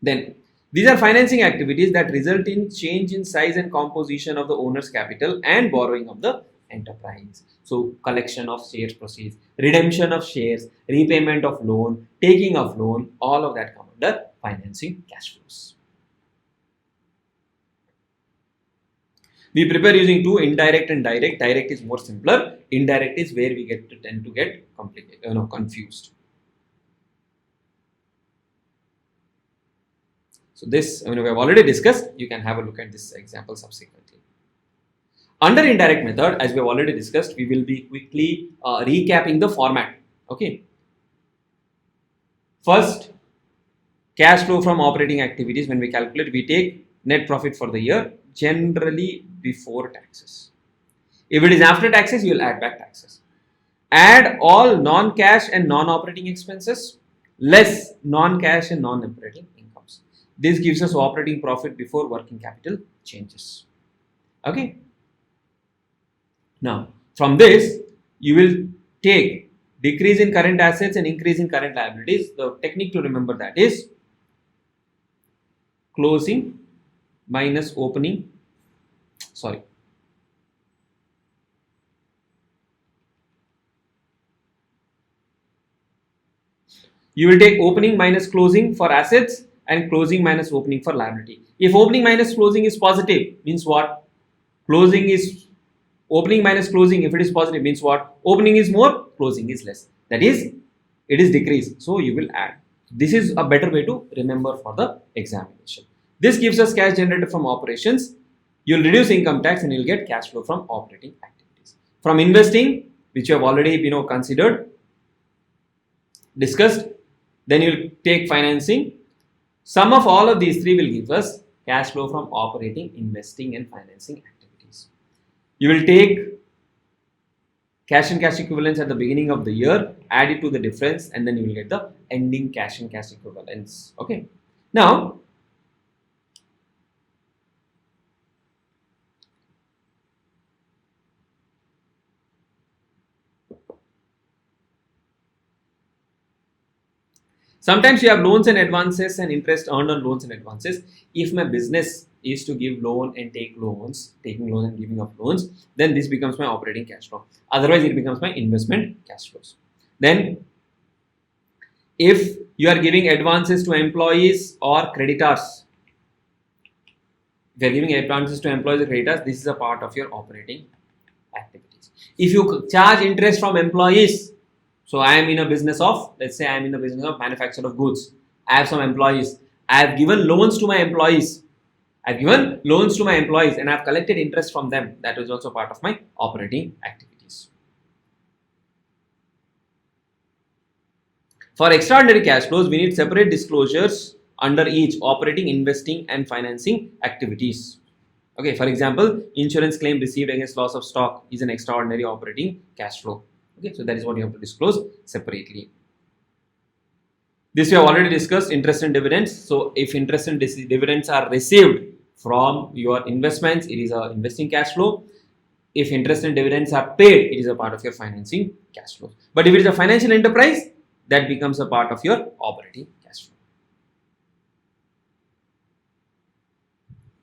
Then these are financing activities that result in change in size and composition of the owner's capital and borrowing of the enterprise. So collection of shares proceeds, redemption of shares, repayment of loan, taking of loan, all of that come under financing cash flows. We prepare using two, indirect and direct. Direct is more simpler. Indirect is where we tend to get complicated, confused. So this, we have already discussed. You can have a look at this example subsequently. Under indirect method, as we have already discussed, we will be quickly recapping the format. Okay. First, cash flow from operating activities. When we calculate, we take net profit for the year, generally before taxes. If it is after taxes, you will add back taxes. Add all non-cash and non-operating expenses, less non-cash and non-operating incomes. This gives us operating profit before working capital changes. Okay. Now, from this, you will take decrease in current assets and increase in current liabilities. The technique to remember that is closing minus opening, sorry, you will take opening minus closing for assets and closing minus opening for liability. If opening minus closing is positive, means what? Closing is opening minus closing, if it is positive, means what? Opening is more, closing is less. That is, it is decreased. So you will add. This is a better way to remember for the examination. This gives us cash generated from operations. You'll reduce income tax and you'll get cash flow from operating activities. From investing, which you have already considered, discussed, then you'll take financing. Sum of all of these three will give us cash flow from operating, investing, and financing activities. You will take cash and cash equivalents at the beginning of the year, add it to the difference, and then you will get the ending cash and cash equivalents. Okay. Now, sometimes you have loans and advances and interest earned on loans and advances. If my business is to give loan and take loans, taking loan and giving up loans, then this becomes my operating cash flow. Otherwise, it becomes my investment cash flows. Then, if you are giving advances to employees or creditors, if you are giving advances to employees or creditors, this is a part of your operating activities. If you charge interest from employees, so I am in a business of, let's say I am in the business of manufacture of goods. I have some employees. I have given loans to my employees. I have given loans to my employees and I have collected interest from them. That is also part of my operating activities. For extraordinary cash flows, we need separate disclosures under each operating, investing, and financing activities. Okay, for example, insurance claim received against loss of stock is an extraordinary operating cash flow. Okay, so that is what you have to disclose separately. This we have already discussed, interest and dividends. So if interest and dividends are received from your investments, it is a investing cash flow. If interest and dividends are paid, it is a part of your financing cash flow. But if it is a financial enterprise, that becomes a part of your operating cash flow.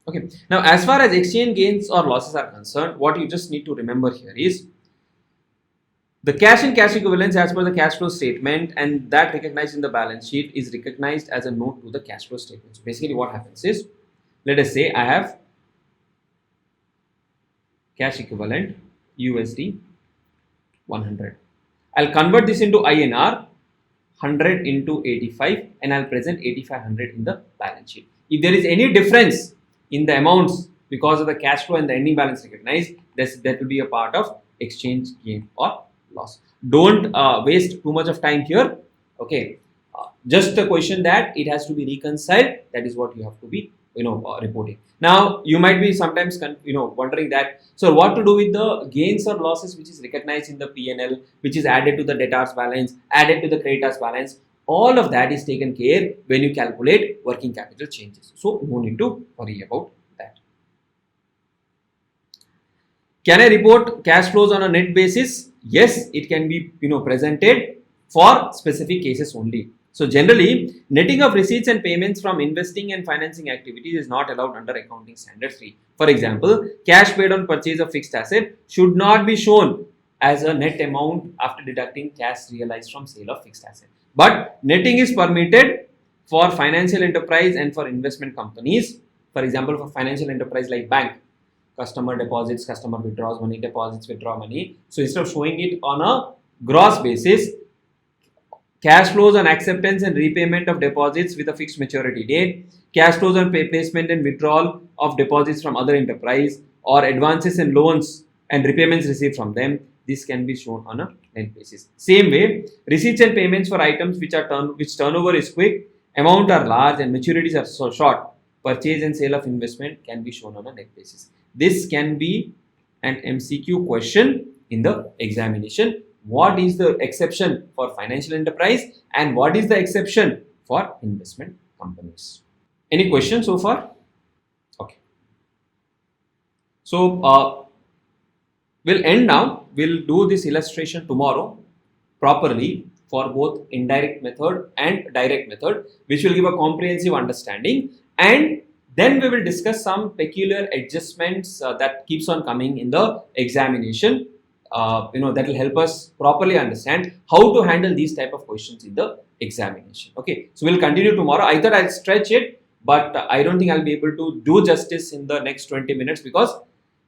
Okay. Now, as far as exchange gains or losses are concerned, what you just need to remember here is the cash and cash equivalents as per the cash flow statement and that recognized in the balance sheet is recognized as a note to the cash flow statement. So basically what happens is, let us say I have cash equivalent USD 100. I'll convert this into INR 100 into 85 and I'll present 8500 in the balance sheet. If there is any difference in the amounts because of the cash flow and the ending balance recognized, that will be a part of exchange gain or loss. Don't waste too much of time here. Okay, just the question that it has to be reconciled. That is what you have to be reporting. Now you might be sometimes wondering that, so what to do with the gains or losses which is recognized in the P&L, which is added to the debtors balance, added to the creditors balance. All of that is taken care when you calculate working capital changes. So no need to worry about that. Can I report cash flows on a net basis? Yes, it can be presented for specific cases only. So generally, netting of receipts and payments from investing and financing activities is not allowed under accounting standard 3. For example, cash paid on purchase of fixed asset should not be shown as a net amount after deducting cash realized from sale of fixed asset. But netting is permitted for financial enterprise and for investment companies. For example, for financial enterprise like bank, customer deposits, customer withdraws money, deposits, withdraw money. So instead of showing it on a gross basis, cash flows on acceptance and repayment of deposits with a fixed maturity date, cash flows on placement and withdrawal of deposits from other enterprise, or advances and loans and repayments received from them, this can be shown on a net basis. Same way, receipts and payments for items which turnover is quick, amount are large and maturities are so short, purchase and sale of investment can be shown on a net basis. This can be an MCQ question in the examination. What is the exception for financial enterprise and what is the exception for investment companies? Any questions so far? Okay. So we'll end now. We'll do this illustration tomorrow properly for both indirect method and direct method, which will give a comprehensive understanding. and then we will discuss some peculiar adjustments that keeps on coming in the examination. That will help us properly understand how to handle these type of questions in the examination. Okay, so we'll continue tomorrow. I thought I'll stretch it, but I don't think I'll be able to do justice in the next 20 minutes because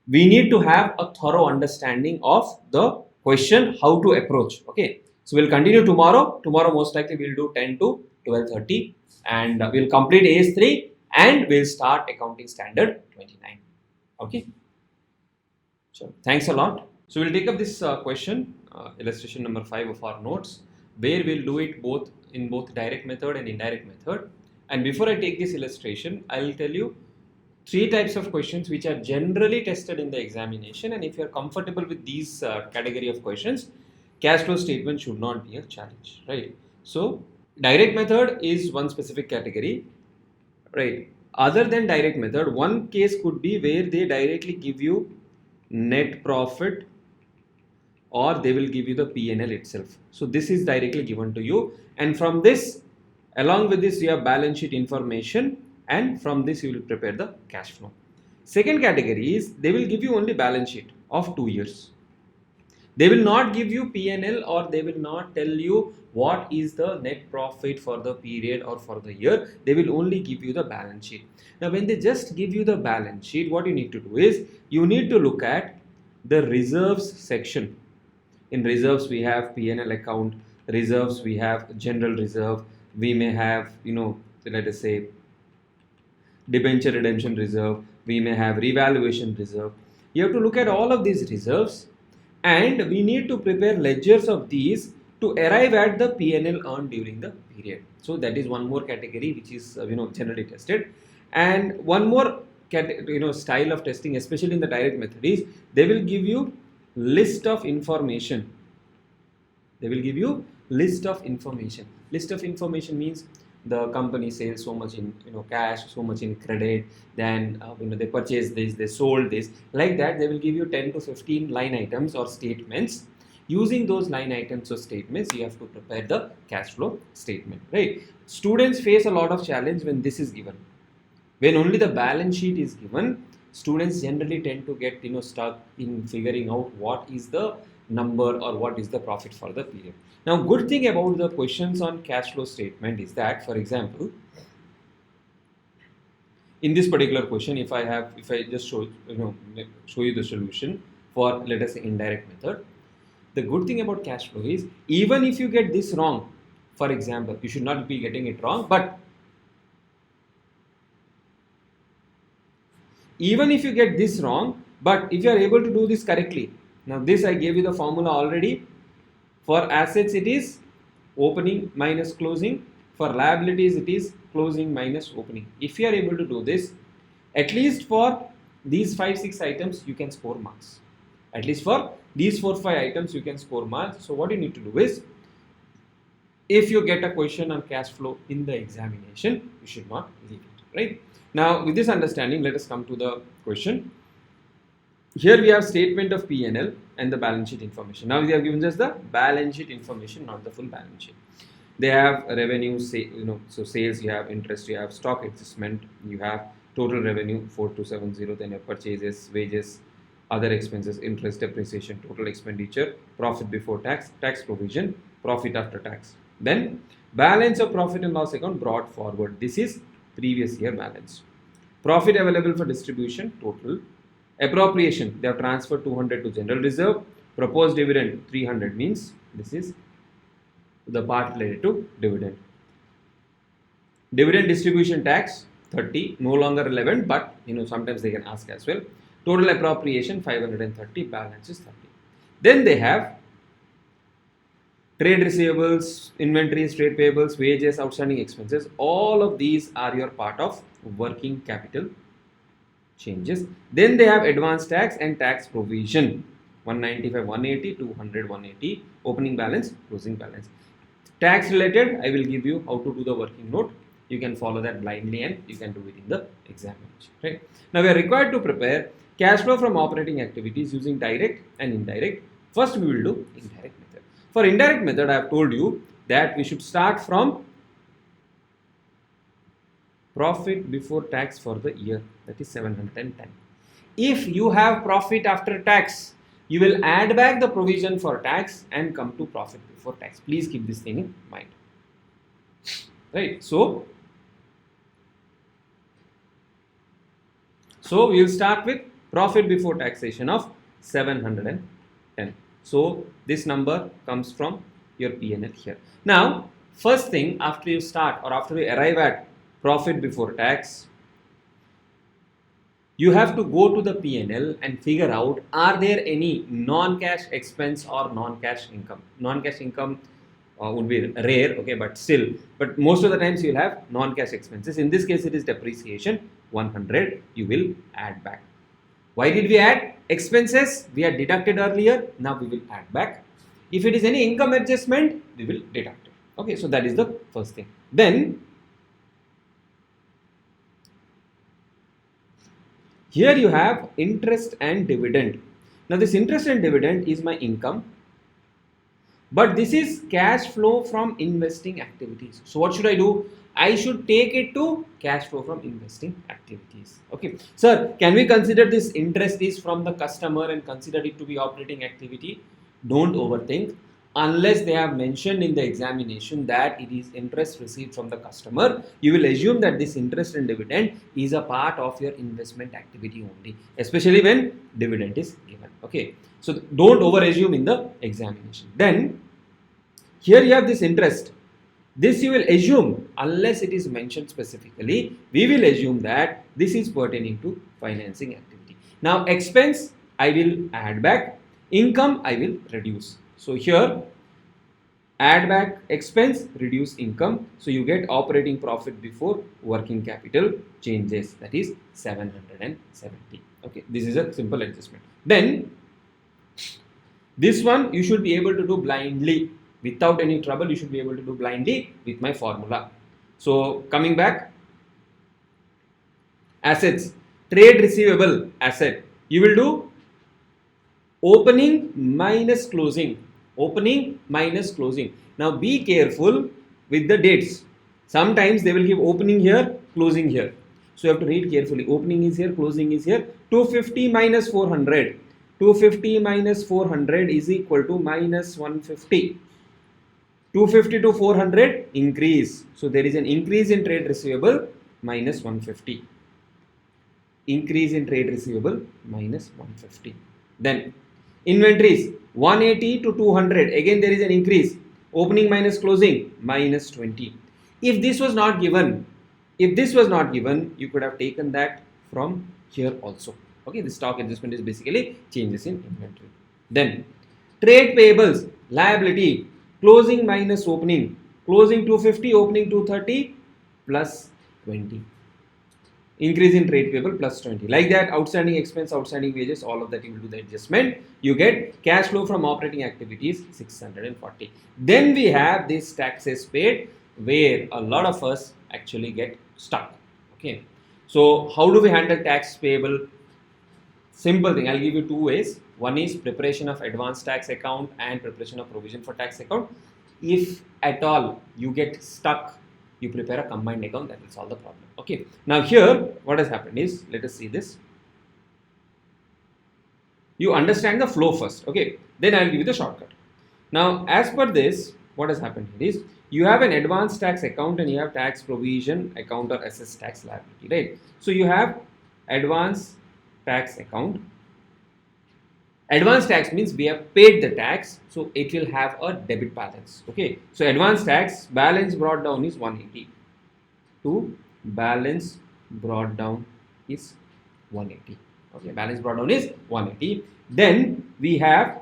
we need to have a thorough understanding of the question, how to approach. Okay, so we'll continue tomorrow. Tomorrow most likely we'll do 10 to 12:30, and we'll complete AS3 and we'll start accounting standard 29. Okay, so thanks a lot. So we'll take up this question, illustration number 5 of our notes, where we'll do it in both direct method and indirect method. And before I take this illustration, I'll tell you 3 types of questions which are generally tested in the examination, and if you are comfortable with these category of questions, cash flow statement should not be a challenge, right? So direct method is one specific category, right? Other than direct method, one case could be where they directly give you net profit or they will give you the P&L itself. So this is directly given to you, and from this, along with this, you have balance sheet information, and from this you will prepare the cash flow. Second category is they will give you only balance sheet of 2 years. They will not give you P&L, or they will not tell you what is the net profit for the period or for the year. They will only give you the balance sheet. Now when they just give you the balance sheet, what you need to do is you need to look at the reserves section. In reserves we have P&L account, reserves we have general reserve, we may have, let us say, debenture redemption reserve, we may have revaluation reserve. You have to look at all of these reserves, and we need to prepare ledgers of these to arrive at the P&L earned during the period. So that is one more category which is generally tested. And one more style of testing, especially in the direct method, is they will give you list of information. They will give you list of information. List of information means the company sells so much in cash, so much in credit, then they purchased this, they sold this, like that. They will give you 10 to 15 line items or statements. Using those line items or statements, you have to prepare the cash flow statement, right? Students face a lot of challenge when this is given. When only the balance sheet is given, students generally tend to get stuck in figuring out what is the number or what is the profit for the period. Now, good thing about the questions on cash flow statement is that, for example, in this particular question, if I just show you the solution for, let us say, indirect method, the good thing about cash flow is even if you get this wrong, for example, you should not be getting it wrong, but even if you get this wrong, but if you are able to do this correctly, now this I gave you the formula already. For assets it is opening minus closing, for liabilities it is closing minus opening. If you are able to do this, at least for these 5-6 items you can score marks. At least for these 4-5 items you can score marks. So what you need to do is, if you get a question on cash flow in the examination, you should not leave it, right? Now with this understanding, let us come to the question. Here we have statement of P&L and the balance sheet information. Now they have given us the balance sheet information, not the full balance sheet. They have revenue, so sales, you have interest, you have stock adjustment, you have total revenue 4270, then you have purchases, wages, other expenses, interest, depreciation, total expenditure, profit before tax, tax provision, profit after tax. Then balance of profit and loss account brought forward. This is previous year balance. Profit available for distribution, total. Appropriation, they have transferred 200 to general reserve. Proposed dividend 300, means this is the part related to dividend. Dividend distribution tax 30, no longer relevant, but sometimes they can ask as well. Total appropriation 530, balance is 30. Then they have trade receivables, inventories, trade payables, wages, outstanding expenses. All of these are your part of working capital changes. Then they have advance tax and tax provision, 195, 180, 200, 180, opening balance, closing balance. Tax related, I will give you how to do the working note. You can follow that blindly and you can do it in the examination, right? Now we are required to prepare cash flow from operating activities using direct and indirect. First we will do indirect method. For indirect method, I have told you that we should start from profit before tax for the year, that is 710. If you have profit after tax, you will add back the provision for tax and come to profit before tax. Please keep this thing in mind. Right? So we will start with profit before taxation of 710. So this number comes from your P&L here. Now, first thing, after you start or after you arrive at profit before tax, you have to go to the P&L and figure out, are there any non-cash expense or non-cash income. Non-cash income would be rare, okay, but most of the times you will have non-cash expenses. In this case, it is depreciation, 100 you will add back. Why did we add? Expenses we had deducted earlier, now we will add back. If it is any income adjustment, we will deduct it. Okay, so that is the first thing. Then here you have interest and dividend. Now this interest and dividend is my income, but this is cash flow from investing activities. So what should I do? I should take it to cash flow from investing activities. Okay, sir, can we consider this interest is from the customer and consider it to be operating activity? Don't overthink. Unless they have mentioned in the examination that it is interest received from the customer, you will assume that this interest and dividend is a part of your investment activity only, especially when dividend is given. Okay, so don't over assume in the examination. Then here you have this interest. This you will assume, unless it is mentioned specifically, we will assume that this is pertaining to financing activity. Now expense I will add back, income I will reduce. So here add back expense, reduce income, so you get operating profit before working capital changes, that is 770. Okay, this is a simple adjustment. Then this one you should be able to do blindly. Without any trouble, you should be able to do blindly with my formula. So coming back, assets, trade receivable asset, you will do opening minus closing. Opening minus closing. Now be careful with the dates. Sometimes they will give opening here, closing here. So you have to read carefully. Opening is here, closing is here. 250 minus 400. 250 minus 400 is equal to minus 150. 250 to 400 increase. So there is an increase in trade receivable minus 150. Increase in trade receivable minus 150. Then inventories 180 to 200. Again there is an increase. Opening minus closing minus 20. If this was not given, you could have taken that from here also. Okay, the stock adjustment is basically changes in inventory. Then trade payables, liability, closing minus opening. Closing 250, opening 230 plus 20. Increase in trade payable plus 20. Like that, outstanding expense, outstanding wages, all of that you will do the adjustment. You get cash flow from operating activities 640. Then we have this taxes paid, where a lot of us actually get stuck. Okay. So how do we handle tax payable? Simple thing. I'll give you two ways. One is preparation of advanced tax account and preparation of provision for tax account. If at all you get stuck, you prepare a combined account, that will solve the problem. Okay. Now here what has happened is, let us see this. You understand the flow first. Okay. Then I will give you the shortcut. Now as per this, what has happened here is, you have an advanced tax account and you have tax provision account or assessed tax liability, right? So you have advanced tax account. Advanced tax means we have paid the tax, so it will have a debit balance. Okay, so advanced tax balance brought down is 180. To balance brought down is 180. Okay, balance brought down is 180. Then we have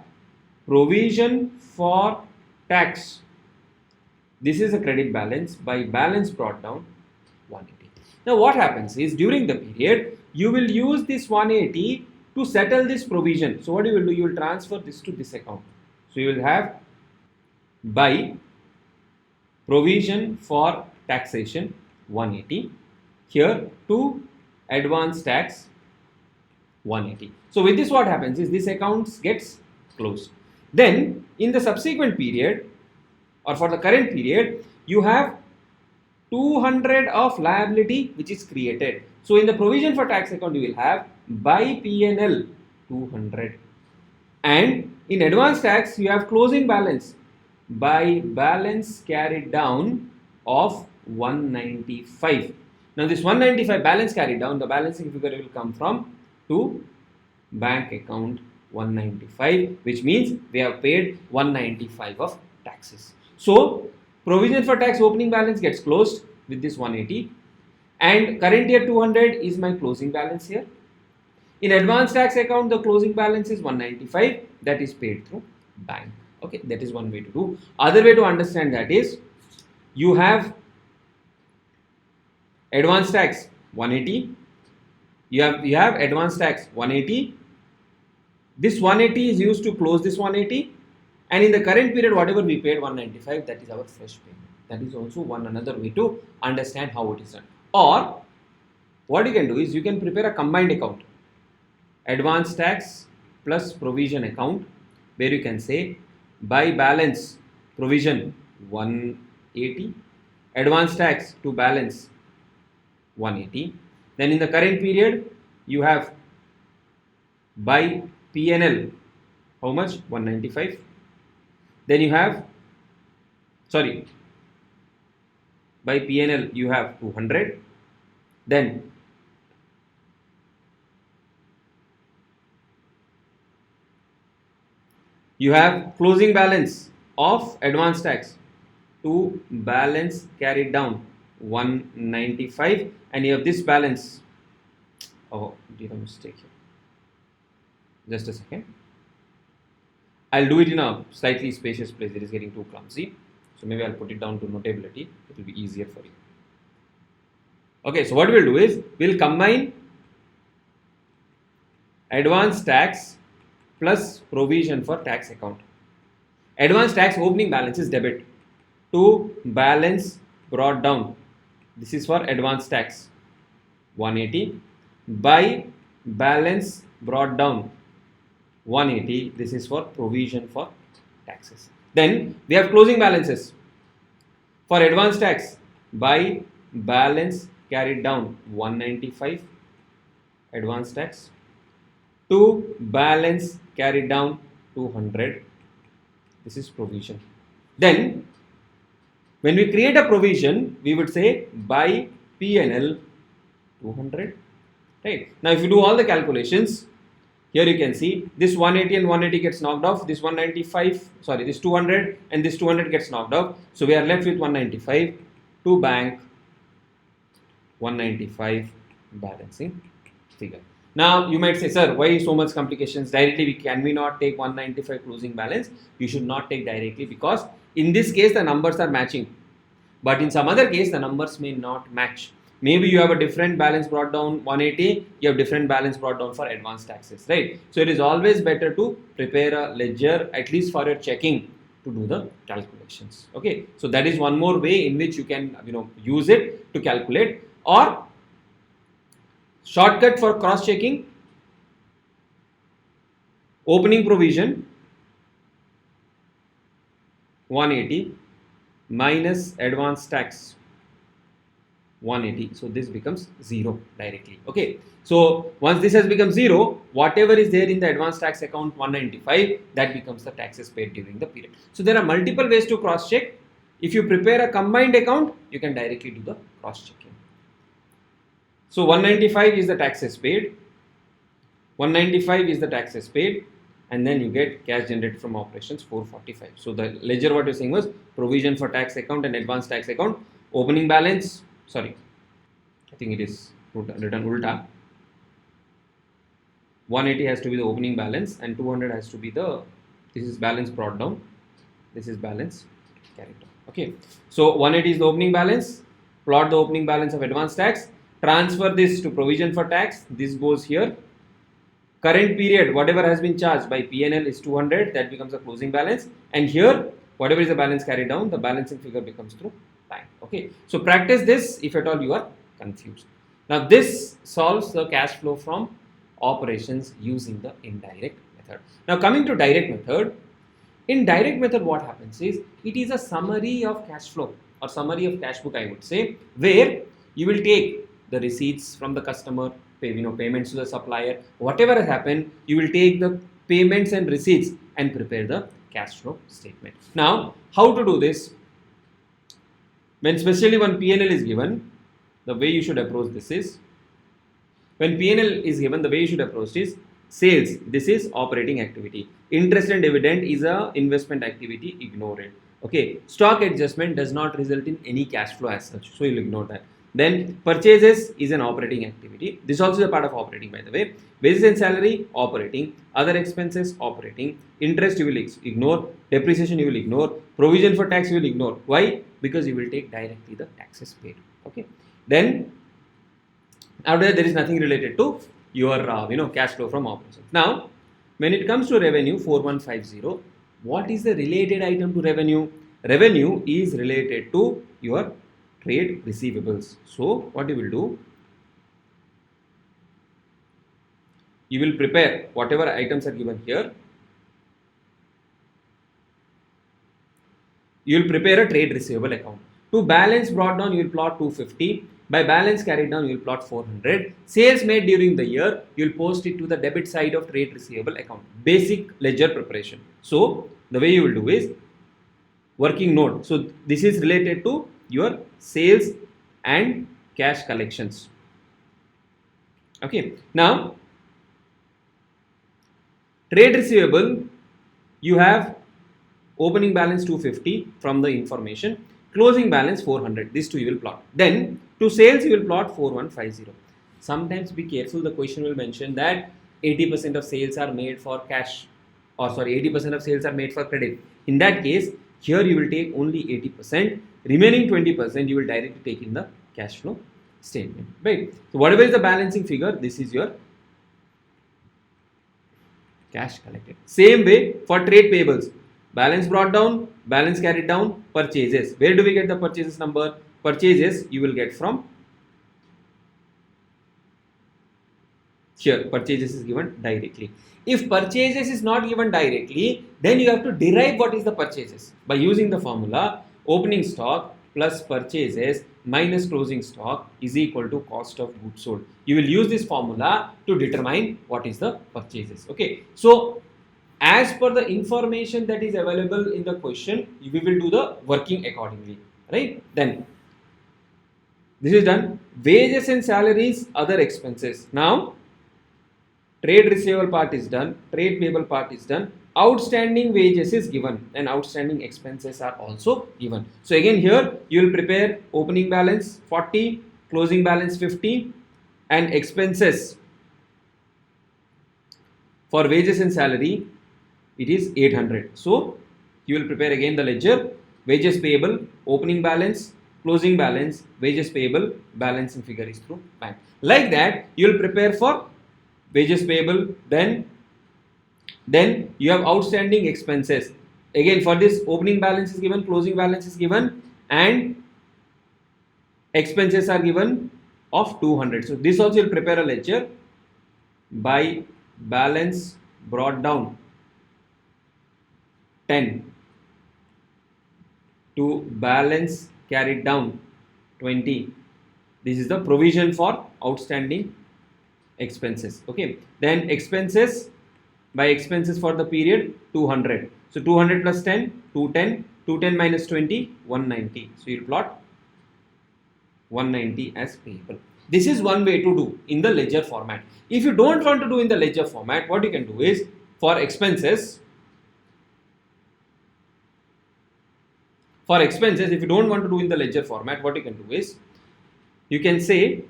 provision for tax. This is a credit balance. By balance brought down 180. Now what happens is, during the period you will use this 180 to settle this provision. So what you will do, you will transfer this to this account. So you will have by provision for taxation 180, here to advance tax 180. So with this what happens is, this account gets closed. Then in the subsequent period or for the current period, you have 200 of liability which is created. So in the provision for tax account you will have by P&L 200, and in advance tax you have closing balance by balance carried down of 195. Now this 195 balance carried down, the balancing figure will come from to bank account 195, which means we have paid 195 of taxes. So provision for tax opening balance gets closed with this 180, and current year 200 is my closing balance here. In advance tax account, the closing balance is 195, that is paid through bank. Okay, that is one way to do. Other way to understand that is, you have advance tax 180, you have advance tax 180. This 180 is used to close this 180, and in the current period whatever we paid 195, that is our fresh payment. That is also one another way to understand how it is done. Or what you can do is you can prepare a combined account, advance tax plus provision account, where you can say by balance provision 180, advance tax to balance 180. Then in the current period you have by P&L how much? 195. Then you have, sorry, by P&L you have 200. Then you have closing balance of advance tax to balance carried down 195, and you have this balance. Oh, did a mistake here. Just a second. I'll do it in a slightly spacious place. It is getting too clumsy. So maybe I'll put it down to notability. It will be easier for you. Okay, so what we'll do is we'll combine advance tax plus provision for tax account. Advance tax opening balance is debit to balance brought down. This is for advance tax 180 by balance brought down 180. This is for provision for taxes. Then we have closing balances for advance tax by balance carried down 195 advance tax to balance carried down 200. This is provision. Then when we create a provision, we would say by P&L 200. Right. Now if you do all the calculations, here you can see this 180 and 180 gets knocked off, this 195, sorry, this 200 and this 200 gets knocked off. So we are left with 195 to bank 195 balancing figure. Now you might say, sir, why so much complications? Directly can we not take 195 closing balance? You should not take directly, because in this case the numbers are matching, but in some other case the numbers may not match. Maybe you have a different balance brought down 180, you have different balance brought down for advance taxes, right? So it is always better to prepare a ledger, at least for your checking, to do the calculations. Okay, so that is one more way in which you can use it to calculate. Or shortcut for cross checking, opening provision 180 minus advance tax 180, so this becomes 0 directly. Okay, so once this has become 0, whatever is there in the advance tax account 195, that becomes the taxes paid during the period. So there are multiple ways to cross check. If you prepare a combined account, you can directly do the cross checking. So 195 is the taxes paid, 195 is the taxes paid, and then you get cash generated from operations 445. So the ledger what you're saying was provision for tax account and advance tax account, opening balance, sorry, I think it is written ulta. 180 has to be the opening balance and 200 has to be the, this is balance brought down, this is balance carried down. Okay, so 180 is the opening balance, plot the opening balance of advance tax, transfer this to provision for tax, this goes here. Current period, whatever has been charged by P&L is 200, that becomes a closing balance, and here whatever is the balance carried down, the balancing figure becomes through bank. Okay, so practice this if at all you are confused. Now this solves the cash flow from operations using the indirect method. Now coming to direct method, in direct method what happens is, it is a summary of cash flow. or summary of cash book, I would say, where you will take the receipts from the customer, payments to the supplier, whatever has happened, you will take the payments and receipts and prepare the cash flow statement. Now, how to do this? When especially when P&L is given, the way you should approach this is, when P&L is given, the way you should approach is sales. This is operating activity. Interest and dividend is a investment activity. Ignore it. Okay. Stock adjustment does not result in any cash flow as such, so you'll ignore that. Then purchases is an operating activity. This also is a part of operating, by the way. Wages and salary, operating. Other expenses, operating. Interest you will ignore. Depreciation you will ignore. Provision for tax you will ignore. Why? Because you will take directly the taxes paid. Okay. Then after that, there is nothing related to your cash flow from operations. Now, when it comes to revenue 4150, what is the related item to revenue? Revenue is related to your trade receivables. So, what you will do? You will prepare whatever items are given here. You will prepare a trade receivable account. To balance brought down, you will plot 250. By balance carried down, you will plot 400. Sales made during the year, you will post it to the debit side of trade receivable account. Basic ledger preparation. So, the way you will do is working note. So, this is related to your sales and cash collections. Okay. Now, trade receivable, you have opening balance 250 from the information, closing balance 400. These two you will plot. Then to sales you will plot 4150. Sometimes be careful, the question will mention that 80% of sales are made for cash, or sorry, 80% of sales are made for credit. In that case, here you will take only 80%, remaining 20% you will directly take in the cash flow statement. Right. So whatever is the balancing figure, this is your cash collected. Same way for trade payables. Balance brought down, balance carried down, purchases. Where do we get the purchases number? Purchases you will get from here. Purchases is given directly. If purchases is not given directly, then you have to derive what is the purchases by using the formula opening stock plus purchases minus closing stock is equal to cost of goods sold. You will use this formula to determine what is the purchases. Okay. So, as per the information that is available in the question, we will do the working accordingly, right? Then this is done. Wages and salaries, other expenses. Now, trade receivable part is done, trade payable part is done, outstanding wages is given and outstanding expenses are also given. So again here you will prepare opening balance 40, closing balance 50 and expenses for wages and salary it is 800. So you will prepare again the ledger, wages payable, opening balance, closing balance, wages payable, balancing figure is through bank. Like that you will prepare for wages payable, then you have outstanding expenses. Again for this opening balance is given, closing balance is given and expenses are given of 200. So this also will prepare a ledger by balance brought down 10 to balance carried down 20. This is the provision for outstanding expenses. Okay, then expenses by expenses for the period 200. So 200 plus 10, 210, 210 minus 20, 190. So you will plot 190 as payable. This is one way to do in the ledger format. If you don't want to do in the ledger format, what you can do is for expenses, if you don't want to do in the ledger format, what you can do is you can say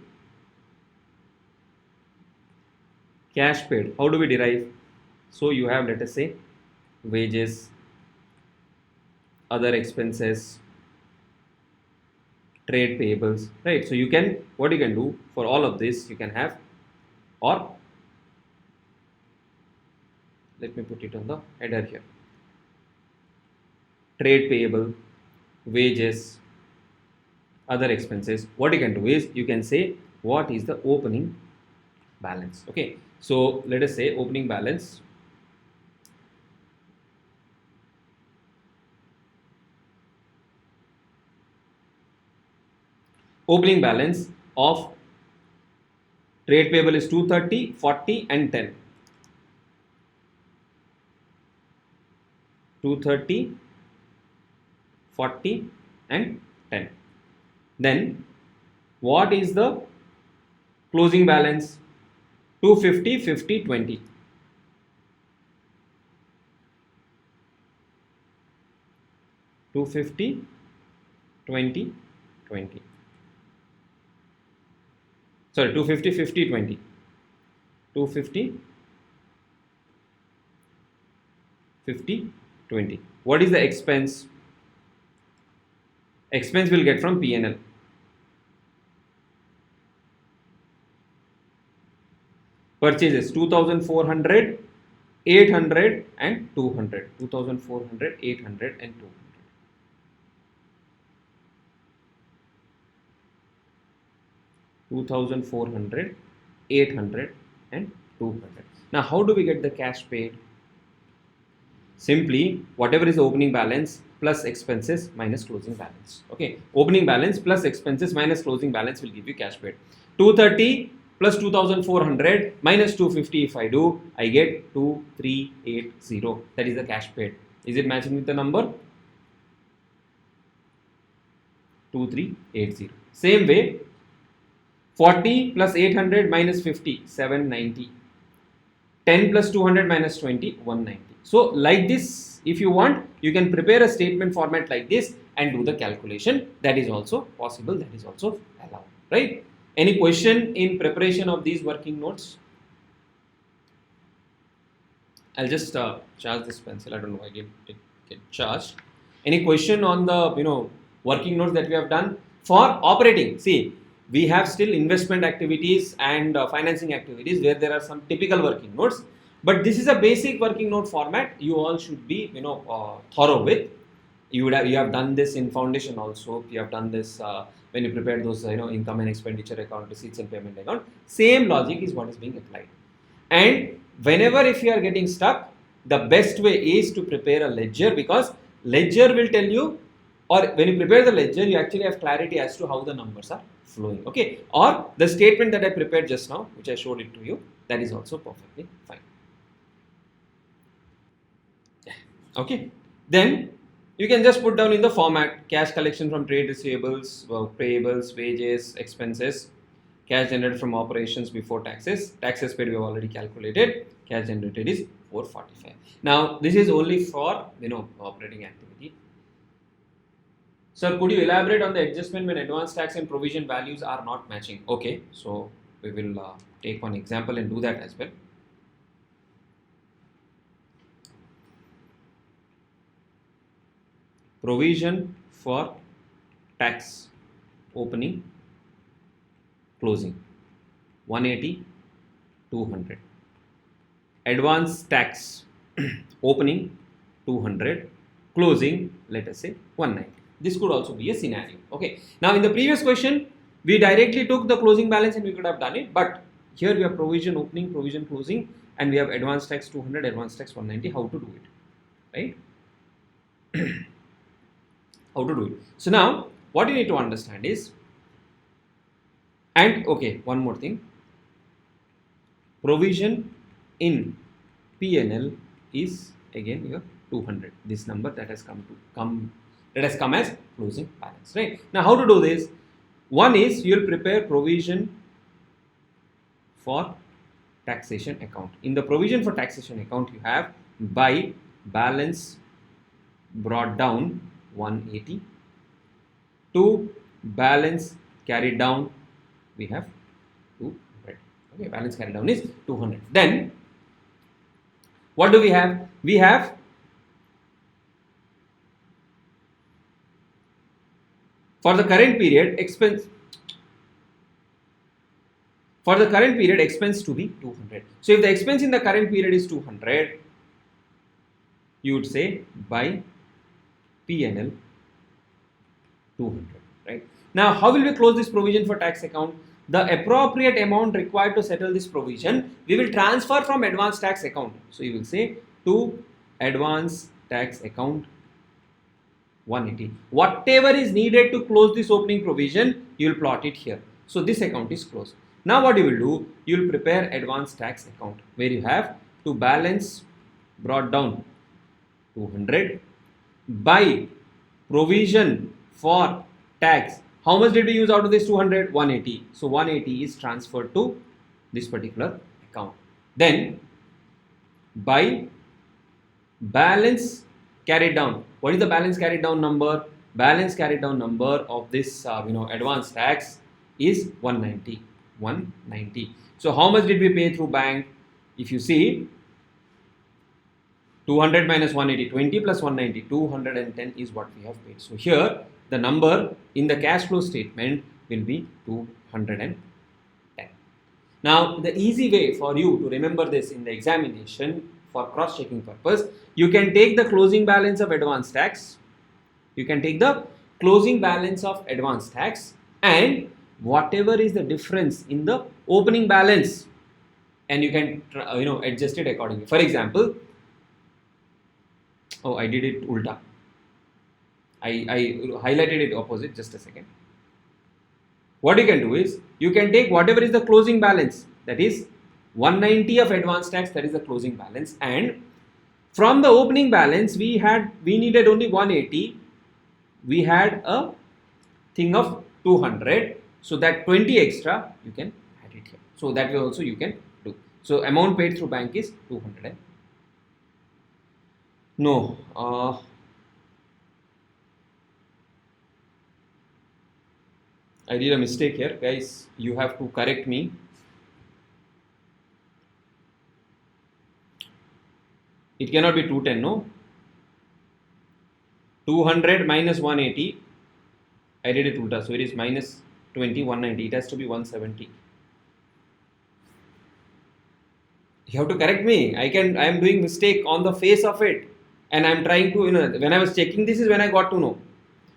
cash paid. How do we derive? So you have, let us say, wages, other expenses, trade payables, right? So you can, what you can do for all of this, you can have, or let me put it on the header here, trade payable, wages, other expenses. What you can do is you can say what is the opening balance. Okay, so let us say opening balance opening balance of trade payable is 230, 40 and 10. 230, 40 and 10. Then what is the closing balance? 250, 50, 20. 250, 20, 20. Sorry, 250, 50, 20. 250, 50, 20. What is the expense? Expense will get from P&L. Purchases 2400, 800 and 200. 2400, 800 and 200. 2400, 800 and 200. Now how do we get the cash paid? Simply whatever is the opening balance plus expenses minus closing balance. Okay, opening balance plus expenses minus closing balance will give you cash paid. 230 plus 2400 minus 250, if I do, I get 2380. That is the cash paid. Is it matching with the number? 2380. Same way, 40 plus 800 minus 50, 790. 10 plus 200 minus 20, 190. So like this, if you want, you can prepare a statement format like this and do the calculation. That is also possible. That is also allowed, right? Any question in preparation of these working notes? I'll just charge this pencil. I don't know why it get charged. Any question on the working notes that we have done for operating? See, we have still investment activities and financing activities where there are some typical working notes, but this is a basic working note format. You all should be thorough with. You have done this in foundation also. You have done this when you prepared those income and expenditure account, receipts and payment account. Same logic is what is being applied. And whenever if you are getting stuck, the best way is to prepare a ledger, because ledger will tell you, or when you prepare the ledger, you actually have clarity as to how the numbers are flowing. Okay, or the statement that I prepared just now, which I showed it to you, that is also perfectly fine. Okay, then you can just put down in the format cash collection from trade receivables, payables, wages, expenses, cash generated from operations before taxes. Taxes paid we have already calculated. Cash generated is 445. Now this is only for operating activity. Sir, could you elaborate on the adjustment when advance tax and provision values are not matching? Okay, so we will take one example and do that as well. Provision for tax opening, closing 180, 200. Advance tax opening 200, closing let us say 190. This could also be a scenario. Okay, now in the previous question we directly took the closing balance and we could have done it, but here we have provision opening, provision closing, and we have advance tax 200, advance tax 190. How to do it, right? How to do it. So now what you need to understand is, and okay, one more thing, provision in P&L is again your 200, this number that has come as closing balance, right? Now how to do this? One is you will prepare provision for taxation account. In the provision for taxation account you have by balance brought down 180, to balance carried down we have 200. Okay, balance carried down is 200. Then what do we have? We have for the current period expense to be 200. So if the expense in the current period is 200, you would say by P&L 200, right? Now how will we close this provision for tax account? The appropriate amount required to settle this provision we will transfer from advance tax account. So you will say to advance tax account 180. Whatever is needed to close this opening provision, you will plot it here. So this account is closed. Now what you will do, you will prepare advance tax account where you have to balance brought down 200 by provision for tax. How much did we use out of this 200? 180. So 180 is transferred to this particular account. Then by balance carried down. What is the balance carried down number? Balance carried down number of this advance tax is 190. 190. So how much did we pay through bank? If you see 200 minus 180, 20 plus 190, 210 is what we have paid. So here the number in the cash flow statement will be 210. Now the easy way for you to remember this in the examination for cross-checking purpose, you can take the closing balance of advance tax. You can take the closing balance of advance tax and whatever is the difference in the opening balance, and you can adjust it accordingly. For example, oh, I did it ulta. I highlighted it opposite. Just a second. What you can do is you can take whatever is the closing balance, that is 190 of advance tax, that is the closing balance, and from the opening balance we needed only 180. We had a thing of 200, so that 20 extra you can add it here. So that way also you can do. So amount paid through bank is 200. No. I did a mistake here, guys. You have to correct me. It cannot be 210, no? 200 minus 180. I did it ulta, so it is minus 20, 190. It has to be 170. You have to correct me. I am doing mistake on the face of it, and I am trying to, when I was checking this is when I got to know.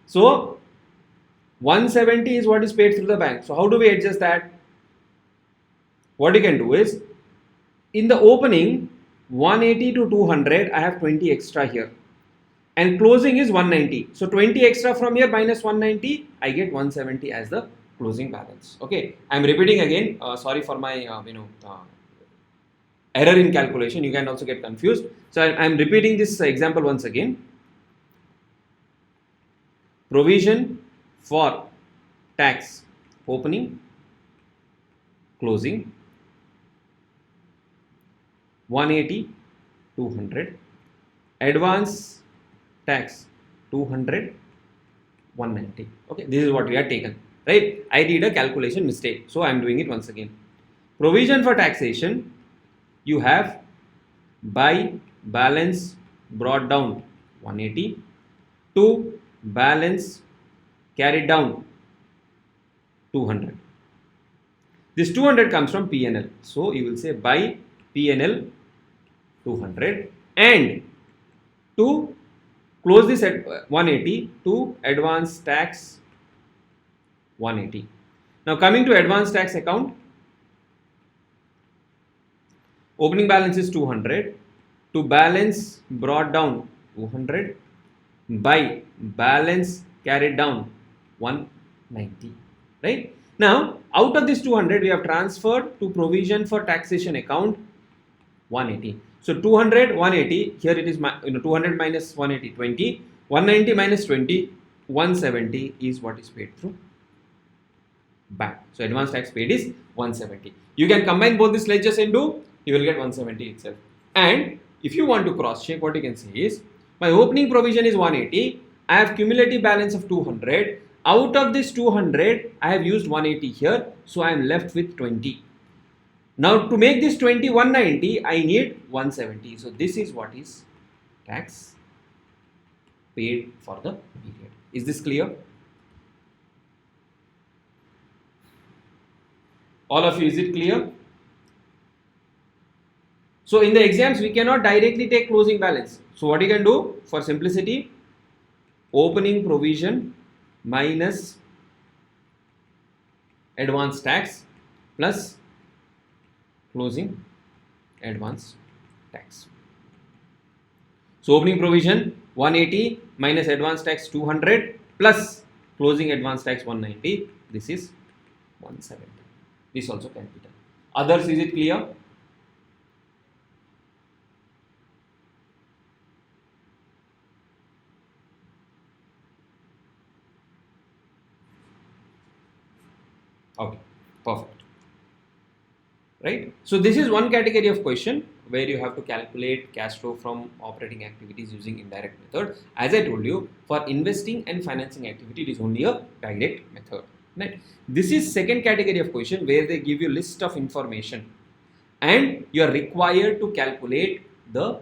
So 170 is what is paid through the bank. So how do we adjust that? What you can do is, in the opening 180 to 200, I have 20 extra here, and closing is 190. So 20 extra from here minus 190, I get 170 as the closing balance. Okay, I am repeating again. Sorry for my error in calculation. You can also get confused. So I am repeating this example once again. Provision for tax opening, closing, 180, 200, advance tax 200, 190. Okay, this is what we had taken, right? I did a calculation mistake, so I am doing it once again. Provision for taxation, you have by balance brought down 180 to balance carried down 200. This 200 comes from P&L. So you will say by P&L 200, and to close this at 180 to advance tax 180. Now coming to advance tax account, opening balance is 200, to balance brought down 200 by balance carried down 190, right? Now out of this 200 we have transferred to provision for taxation account 180. So 200, 180, here it is 200 minus 180, 20, 190 minus 20, 170 is what is paid through bank. So advance tax paid is 170. You can combine both these ledgers and do, you will get 170 itself. And if you want to cross check, what you can say is, my opening provision is 180, I have cumulative balance of 200, out of this 200 I have used 180 here, so I am left with 20. Now to make this 20 190, I need 170. So this is what is tax paid for the period. Is this clear? All of you, is it clear? So in the exams we cannot directly take closing balance. So what you can do for simplicity, opening provision minus advance tax plus closing advance tax. So opening provision 180 minus advance tax 200 plus closing advance tax 190. This is 170. This also can be done. Others, is it clear? Okay, perfect. Right? So this is one category of question where you have to calculate cash flow from operating activities using indirect method. As I told you, for investing and financing activity, it is only a direct method. Right? This is second category of question where they give you list of information and you are required to calculate the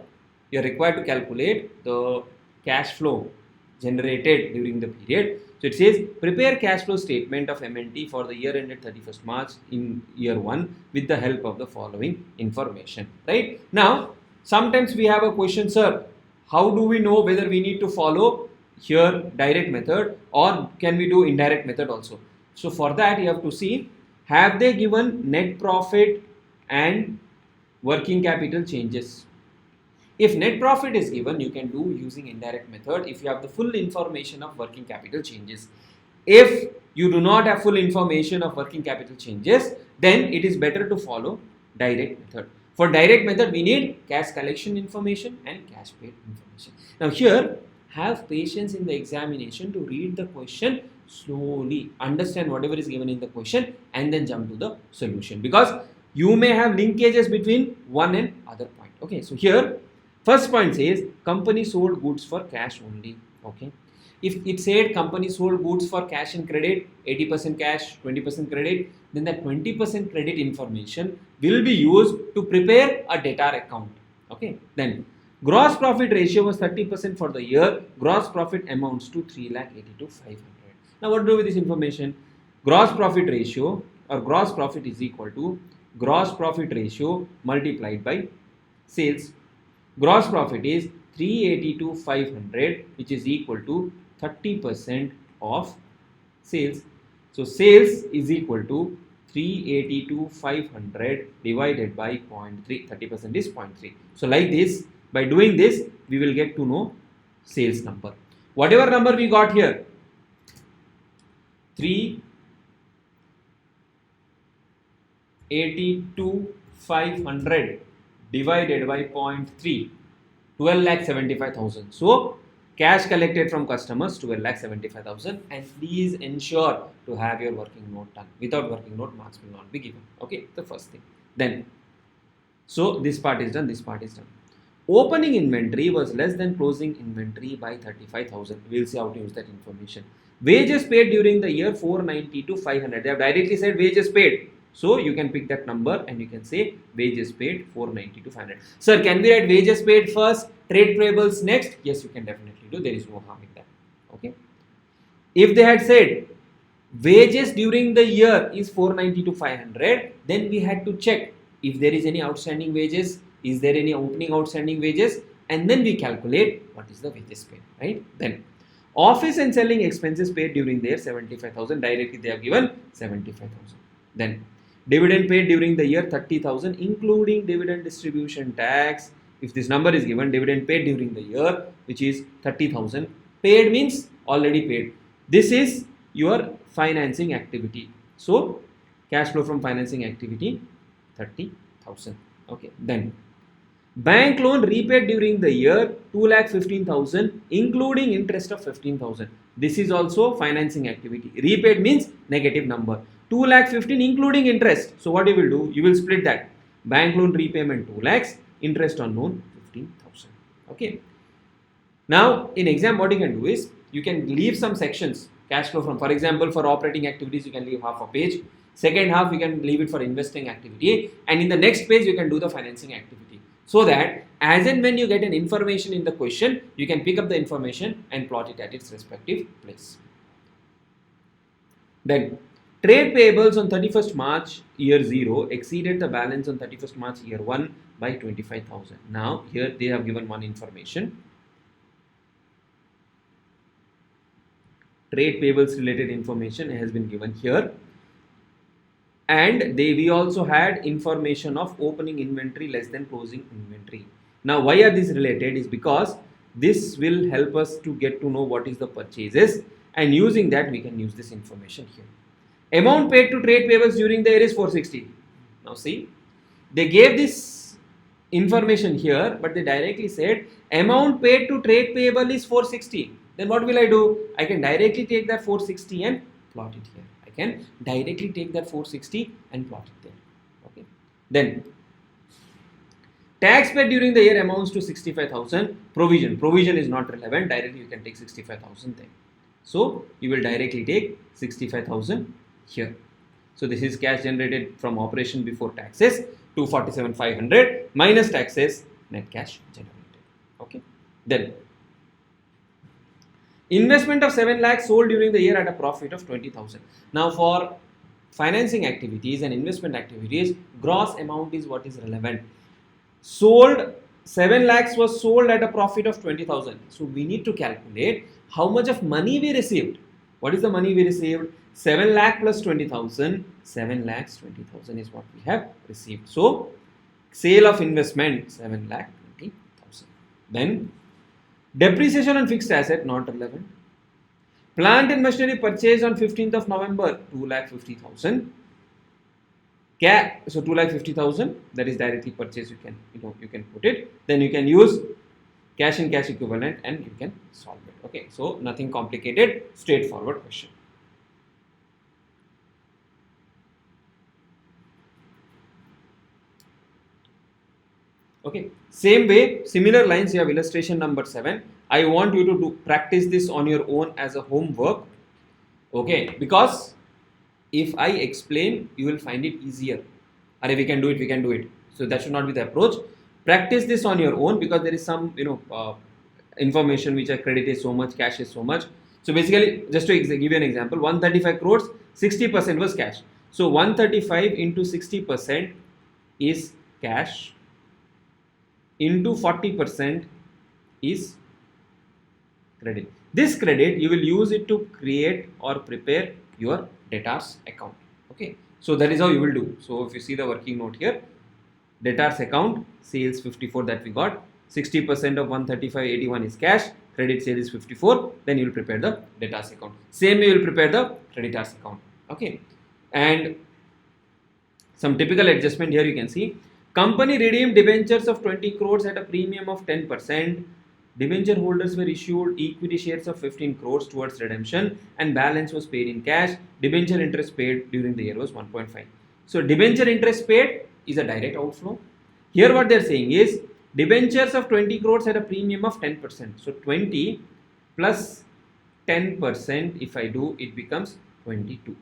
cash flow generated during the period. So it says prepare cash flow statement of MNT for the year ended 31st March in year 1 with the help of the following information. Right? Now, sometimes we have a question, sir, how do we know whether we need to follow here direct method or can we do indirect method also? So for that you have to see, have they given net profit and working capital changes? If net profit is given, you can do using indirect method if you have the full information of working capital changes. If you do not have full information of working capital changes, then it is better to follow direct method. For direct method, we need cash collection information and cash paid information. Now here, have patience in the examination to read the question slowly, understand whatever is given in the question and then jump to the solution, because you may have linkages between one and other point. Okay, so here first point says company sold goods for cash only. Okay, if it said company sold goods for cash and credit, 80% cash, 20% credit, then that 20% credit information will be used to prepare a debtor account. Okay, then gross profit ratio was 30% for the year. Gross profit amounts to 3,82,500. Now what to do with this information? Gross profit ratio or gross profit is equal to gross profit ratio multiplied by sales. Gross profit is 382,500, which is equal to 30% of sales. So sales is equal to 382,500 divided by 0.3. 30% is 0.3. So like this, by doing this, we will get to know sales number. Whatever number we got here, 382,500 divided by 0.3, 12,75,000. So cash collected from customers 12,75,000, and please ensure to have your working note done. Without working note, marks will not be given. Okay, the first thing. Then, so this part is done, this part is done. Opening inventory was less than closing inventory by 35,000. We'll see how to use that information. Wages paid during the year 490 to 500. They have directly said wages paid. So you can pick that number and you can say wages paid 490 to 500. Sir, can we write wages paid first, trade payables next? Yes, you can definitely do. There is no harm in that. Okay. If they had said wages during the year is 490 to 500, then we had to check if there is any outstanding wages, is there any opening outstanding wages, and then we calculate what is the wages paid, right? Then office and selling expenses paid during the year 75,000. Directly they have given 75,000. Then dividend paid during the year 30,000, including dividend distribution tax. If this number is given, dividend paid during the year, which is 30,000. Paid means already paid. This is your financing activity. So cash flow from financing activity 30,000. Okay. Then bank loan repaid during the year 2,15,000, including interest of 15,000. This is also financing activity. Repaid means negative number. 2,15,000 including interest. So what you will do? You will split that. Bank loan repayment 2 lakhs, interest on loan 15,000. Okay. Now in exam, what you can do is you can leave some sections. Cash flow from, for example, for operating activities, you can leave half a page. Second half, you can leave it for investing activity, and in the next page, you can do the financing activity. So that as and when you get an information in the question, you can pick up the information and plot it at its respective place. Then trade payables on 31st March year 0 exceeded the balance on 31st March year 1 by 25,000. Now here they have given one information. Trade payables related information has been given here, and we also had information of opening inventory less than closing inventory. Now why are these related is because This will help us to get to know what is the purchases, and using that we can use this information here. Amount paid to trade payables during the year is 460. Now see, they gave this information here, but they directly said amount paid to trade payable is 460. Then what will I do? I can directly take that 460 and plot it here. I can directly take that 460 and plot it there. Okay. Then tax paid during the year amounts to 65,000. Provision is not relevant. Directly you can take 65,000 there. So you will directly take 65,000 here. So this is cash generated from operation before taxes, 247,500 minus taxes, net cash generated. Okay. Then investment of 7 lakhs sold during the year at a profit of 20,000. Now for financing activities and investment activities, gross amount is what is relevant. Sold 7 lakhs was sold at a profit of 20,000. So we need to calculate how much of money we received. What is the money we received? 7 lakh plus 20,000. 7 lakhs 20,000 is what we have received. So sale of investment 7 lakh 20,000. Then depreciation on fixed asset not relevant. Plant and machinery purchased on 15th of November 2,50,000. So 2,50,000, that is directly purchased. You can put it. Then you can use cash and cash equivalent and you can solve it. Okay, so nothing complicated, straightforward question. Okay, same way, similar lines. You have illustration number 7. I want you to practice this on your own as a homework. Okay, because if I explain, you will find it easier. Or if we can do it. So that should not be the approach. Practice this on your own, because there is some information which credit is so much, cash is so much. So basically, just to give you an example, 135 crores, 60% was cash. So 135 into 60% is cash, into 40% is credit. This credit you will use it to create or prepare your debtors account. Okay, so that is how you will do. So if you see the working note here, debtors account, sales 54 that we got, 60% of 135, 81 is cash, credit sale is 54, then you will prepare the debtors account. Same way you will prepare the creditors account. Okay, and some typical adjustment here you can see. Company redeemed debentures of 20 crores at a premium of 10%. Debenture holders were issued equity shares of 15 crores towards redemption, and balance was paid in cash. Debenture interest paid during the year was 1.5. So debenture interest paid is a direct outflow. Here what they are saying is debentures of 20 crores at a premium of 10%. So 20 plus 10%, if I do, it becomes 22.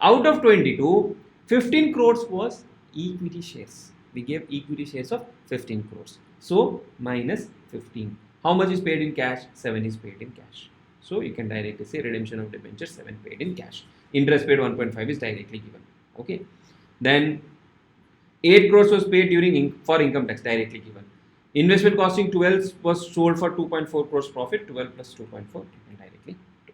Out of 22, 15 crores was equity shares. We gave equity shares of 15 crores. So minus 15. How much is paid in cash? 7 is paid in cash. So you can directly say redemption of debenture 7 paid in cash. Interest paid 1.5 is directly given. Okay. Then 8 crores was paid for income tax, directly given. Investment costing 12 was sold for 2.4 crores profit. 12 plus 2.4 you can directly do.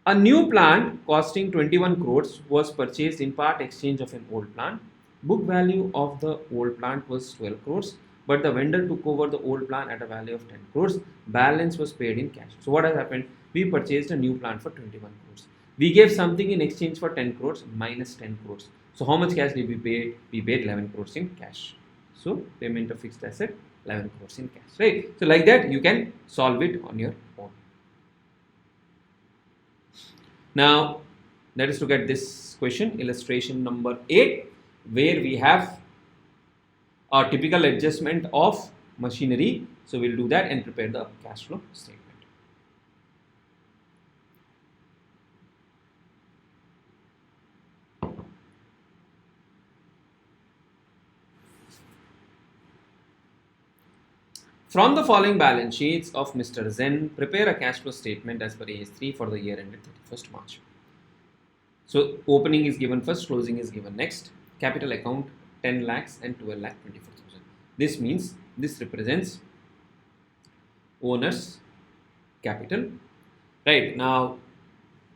A new plant costing 21 crores was purchased in part exchange of an old plant. Book value of the old plant was 12 crores, but the vendor took over the old plant at a value of 10 crores. Balance was paid in cash. So what has happened? We purchased a new plant for 21 crores. We gave something in exchange for 10 crores minus 10 crores. So how much cash did we pay? We paid 11 crores in cash. So payment of fixed asset 11 crores in cash, right? So like that you can solve it on your own. Now let us look at this question, illustration number 8, where we have a typical adjustment of machinery. So we'll do that and prepare the cash flow statement. From the following balance sheets of Mr. Zen, prepare a cash flow statement as per AS3 for the year ended 31st March. So opening is given first, closing is given next. Capital account 10 lakhs and 12 lakh 24,000. This means this represents owner's capital. Right, now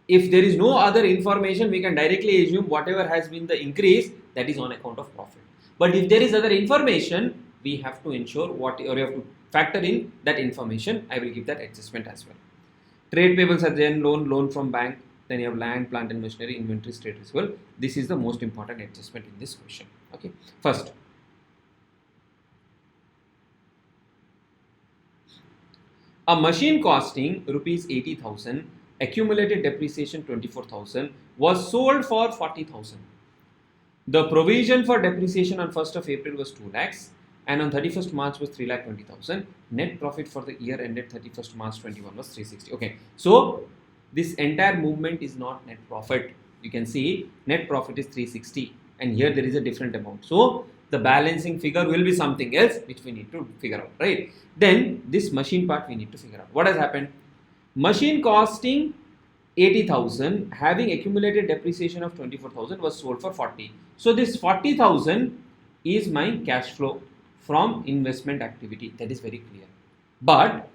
if there is no other information, we can directly assume whatever has been the increase, that is on account of profit. But if there is other information, we have to ensure what, or you have to factor in that information. I will give that adjustment as well. Trade payables are then loan from bank. Then you have land, plant and machinery, inventory, trade receivable. This is the most important adjustment in this question. Okay, first, a machine costing rupees 80,000, accumulated depreciation 24,000, was sold for 40,000. The provision for depreciation on 1st of April was 2 lakhs and on 31st March was 3,20,000. Net profit for the year ended 31st March 21 was 360. Okay, so this entire movement is not net profit. You can see net profit is 360 and here there is a different amount. So the balancing figure will be something else which we need to figure out, right? Then this machine part we need to figure out. What has happened? Machine costing 80,000 having accumulated depreciation of 24,000 was sold for 40. So this 40,000 is my cash flow from investment activity. That is very clear. But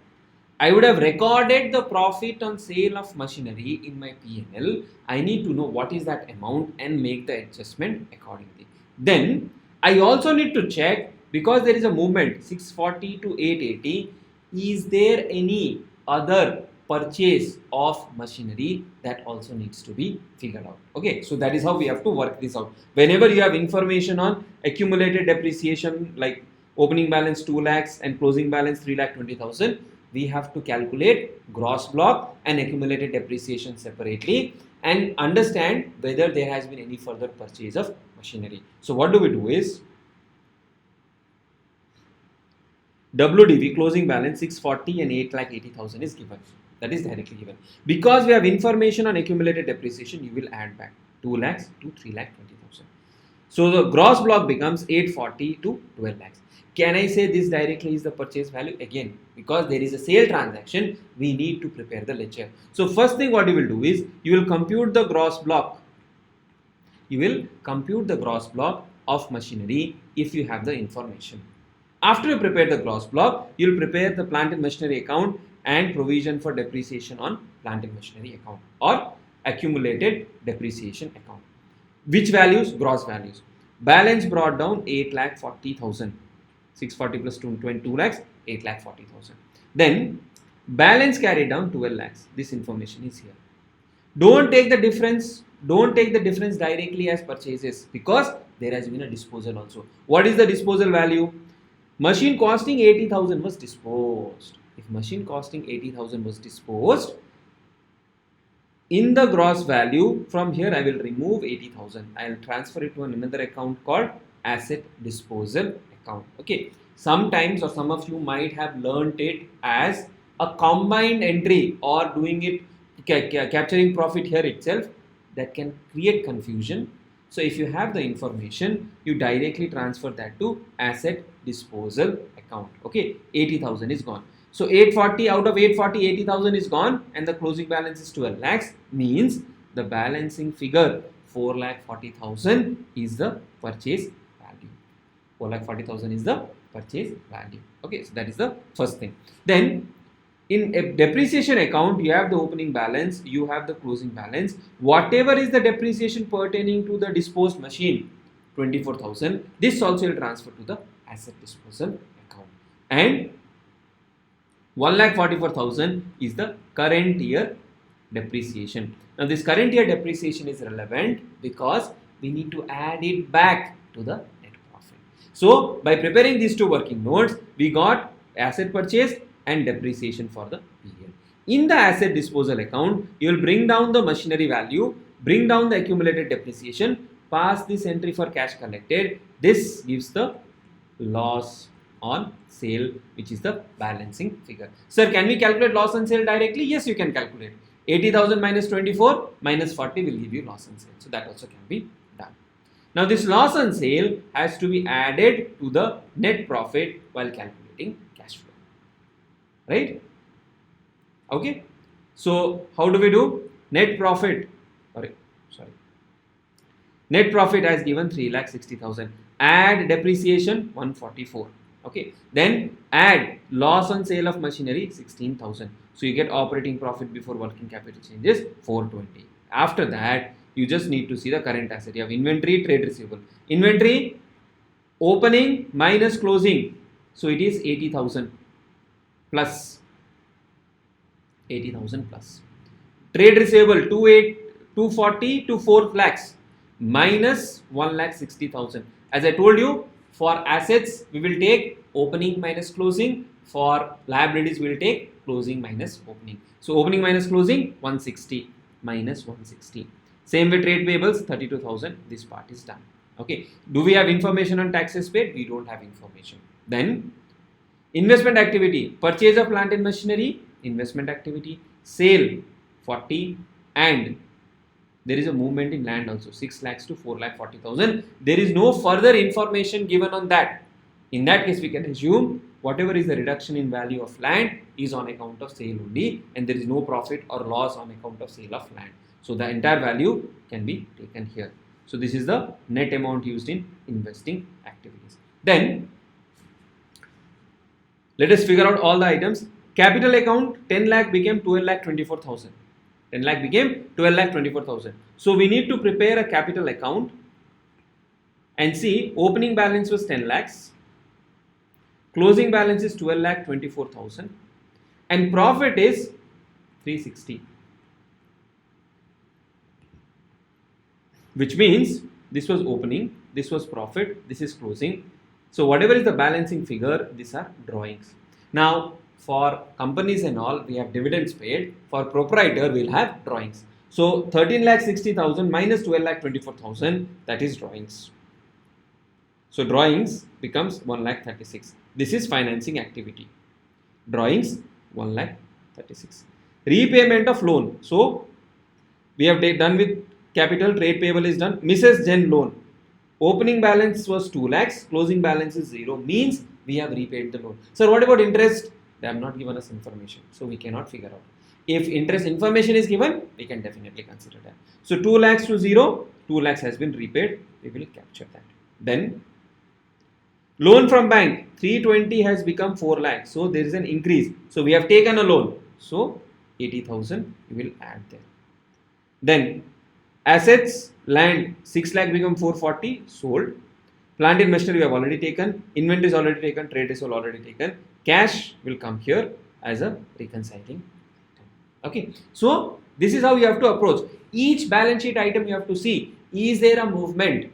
I would have recorded the profit on sale of machinery in my P&L. I need to know what is that amount and make the adjustment accordingly. Then I also need to check, because there is a movement 640 to 880, is there any other purchase of machinery that also needs to be figured out. Okay, so that is how we have to work this out. Whenever you have information on accumulated depreciation like opening balance 2 lakhs and closing balance 3,20,000, we have to calculate gross block and accumulated depreciation separately and understand whether there has been any further purchase of machinery. So what do we do is WDV closing balance 640 and 8,80,000 is given. That is directly given. Because we have information on accumulated depreciation, you will add back 2 lakhs to 3,20,000. So the gross block becomes 840 to 12 lakhs. Can I say this directly is the purchase value? Again, because there is a sale transaction, we need to prepare the ledger. So first thing what you will do is, you will compute the gross block. You will compute the gross block of machinery if you have the information. After you prepare the gross block, you will prepare the plant and machinery account and provision for depreciation on plant and machinery account or accumulated depreciation account. Which values? Gross values. Balance brought down 8,40,000. 640 plus 22 lakhs, 8,40,000. Then balance carried down 12 lakhs. This information is here. Don't take the difference. Don't take the difference directly as purchases because there has been a disposal also. What is the disposal value? Machine costing 80,000 was disposed. If machine costing 80,000 was disposed, in the gross value, from here I will remove 80,000. I will transfer it to another account called asset disposal account. Okay. Sometimes, or some of you might have learnt it as a combined entry or doing it capturing profit here itself. That can create confusion. So if you have the information, you directly transfer that to asset disposal account. Okay, 80,000 is gone. So 840 out of 840, 80,000 is gone and the closing balance is 12 lakhs, means the balancing figure 4,40,000 is the purchase value. 4,40,000 is the purchase value. Okay, so that is the first thing. Then in a depreciation account, you have the opening balance, you have the closing balance. Whatever is the depreciation pertaining to the disposed machine, 24,000, this also will transfer to the asset disposal account. And 1,44,000 is the current year depreciation. Now this current year depreciation is relevant because we need to add it back to the net profit. So by preparing these two working notes, we got asset purchase and depreciation for the period. In the asset disposal account, you will bring down the machinery value, bring down the accumulated depreciation, pass this entry for cash collected. This gives the loss on sale, which is the balancing figure. Sir, can we calculate loss on sale directly? Yes, you can calculate. 80,000 minus 24 minus 40 will give you loss on sale. So that also can be done. Now this loss on sale has to be added to the net profit while calculating cash flow. Right? Okay. So how do we do? Net profit. Net profit has given 3,60,000. Add depreciation 144. Okay. Then add loss on sale of machinery 16,000. So you get operating profit before working capital changes 420. After that, you just need to see the current asset. You have inventory, trade receivable. Inventory, opening minus closing. So it is 80,000 plus 80,000 plus. Trade receivable 240 to 4 lakhs minus 1,60,000. As I told you, for assets we will take opening minus closing. For liabilities we will take closing minus opening. So opening minus closing 160 minus 160. Same with trade payables 32,000. This part is done. Okay. Do we have information on taxes paid? We don't have information. Then investment activity, purchase of plant and machinery, investment activity, sale 40, and there is a movement in land also 6 lakhs to 4,40,000. There is no further information given on that. In that case, we can assume whatever is the reduction in value of land is on account of sale only, and there is no profit or loss on account of sale of land. So the entire value can be taken here. So this is the net amount used in investing activities. Then let us figure out all the items. Capital account 10 lakh became 12,24,000. 10 lakh became 12,24,000. So we need to prepare a capital account and see opening balance was 10 lakhs, closing balance is 12,24,000, and profit is 360. Which means this was opening, this was profit, this is closing. So whatever is the balancing figure, these are drawings. Now for companies and all, we have dividends paid. For proprietor, we will have drawings. So 13,60,000 minus 12,24,000, that is drawings. So drawings becomes 1,36,000. This is financing activity. Drawings 1,36,000. Repayment of loan. So we have done with capital, trade payable is done. Mrs. Jen loan. Opening balance was 2 lakhs, closing balance is 0, means we have repaid the loan. Sir, what about interest? They have not given us information, so we cannot figure out. If interest information is given, we can definitely consider that. So 2 lakhs to 0, 2 lakhs has been repaid, we will capture that. Then loan from bank, 320 has become 4 lakhs, so there is an increase. So we have taken a loan, so 80,000 we will add there. Then assets, land 6 lakh become 440, sold. Plant and machinery we have already taken, inventory is already taken, trade is already taken. Cash will come here as a reconciling. Okay, so this is how you have to approach. Each balance sheet item you have to see, is there a movement?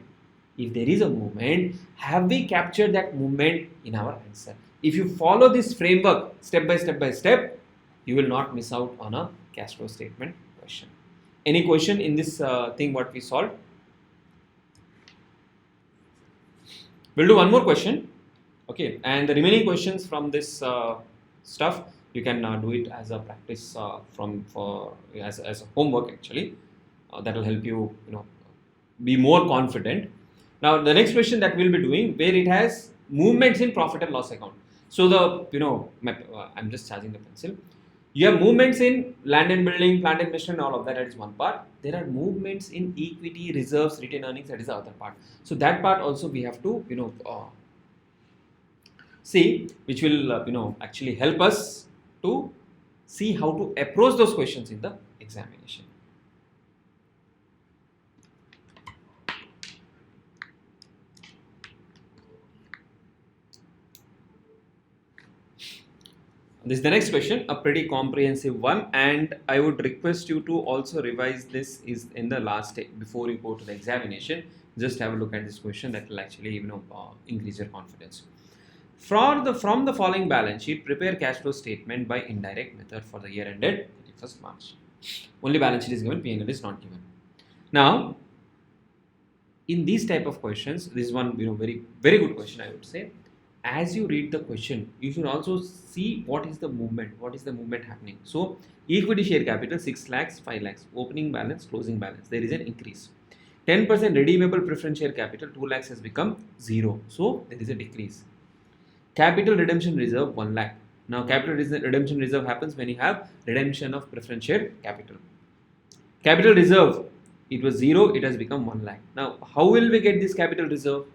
If there is a movement, have we captured that movement in our answer? If you follow this framework step by step, you will not miss out on a cash flow statement question. Any question in this thing what we solved? We'll do one more question. Okay, and the remaining questions from this stuff you can do it as a practice as a homework actually. That will help you be more confident. Now the next question that we'll be doing where it has movements in profit and loss account. So the I'm just charging the pencil. You have movements in land and building, plant and machinery, and all of that. That is one part. There are movements in equity, reserves, retained earnings. That is the other part. So that part also we have to see, which will actually help us to see how to approach those questions in the examination. This is the next question, a pretty comprehensive one, and I would request you to also revise this is in the last day before you go to the examination. Just have a look at this question, that will actually increase your confidence. From the following balance sheet, prepare cash flow statement by indirect method for the year ended 31st March. Only balance sheet is given, P&L is not given. Now, in these type of questions, this is one very very good question I would say. As you read the question, you should also see what is the movement happening. So equity share capital 6 lakhs, 5 lakhs, opening balance, closing balance, there is an increase. 10% redeemable preference share capital 2 lakhs has become 0, so there is a decrease. Capital redemption reserve 1 lakh. Now capital redemption reserve happens when you have redemption of preference share capital. Capital reserve, it was 0, it has become 1 lakh. Now how will we get this capital reserve?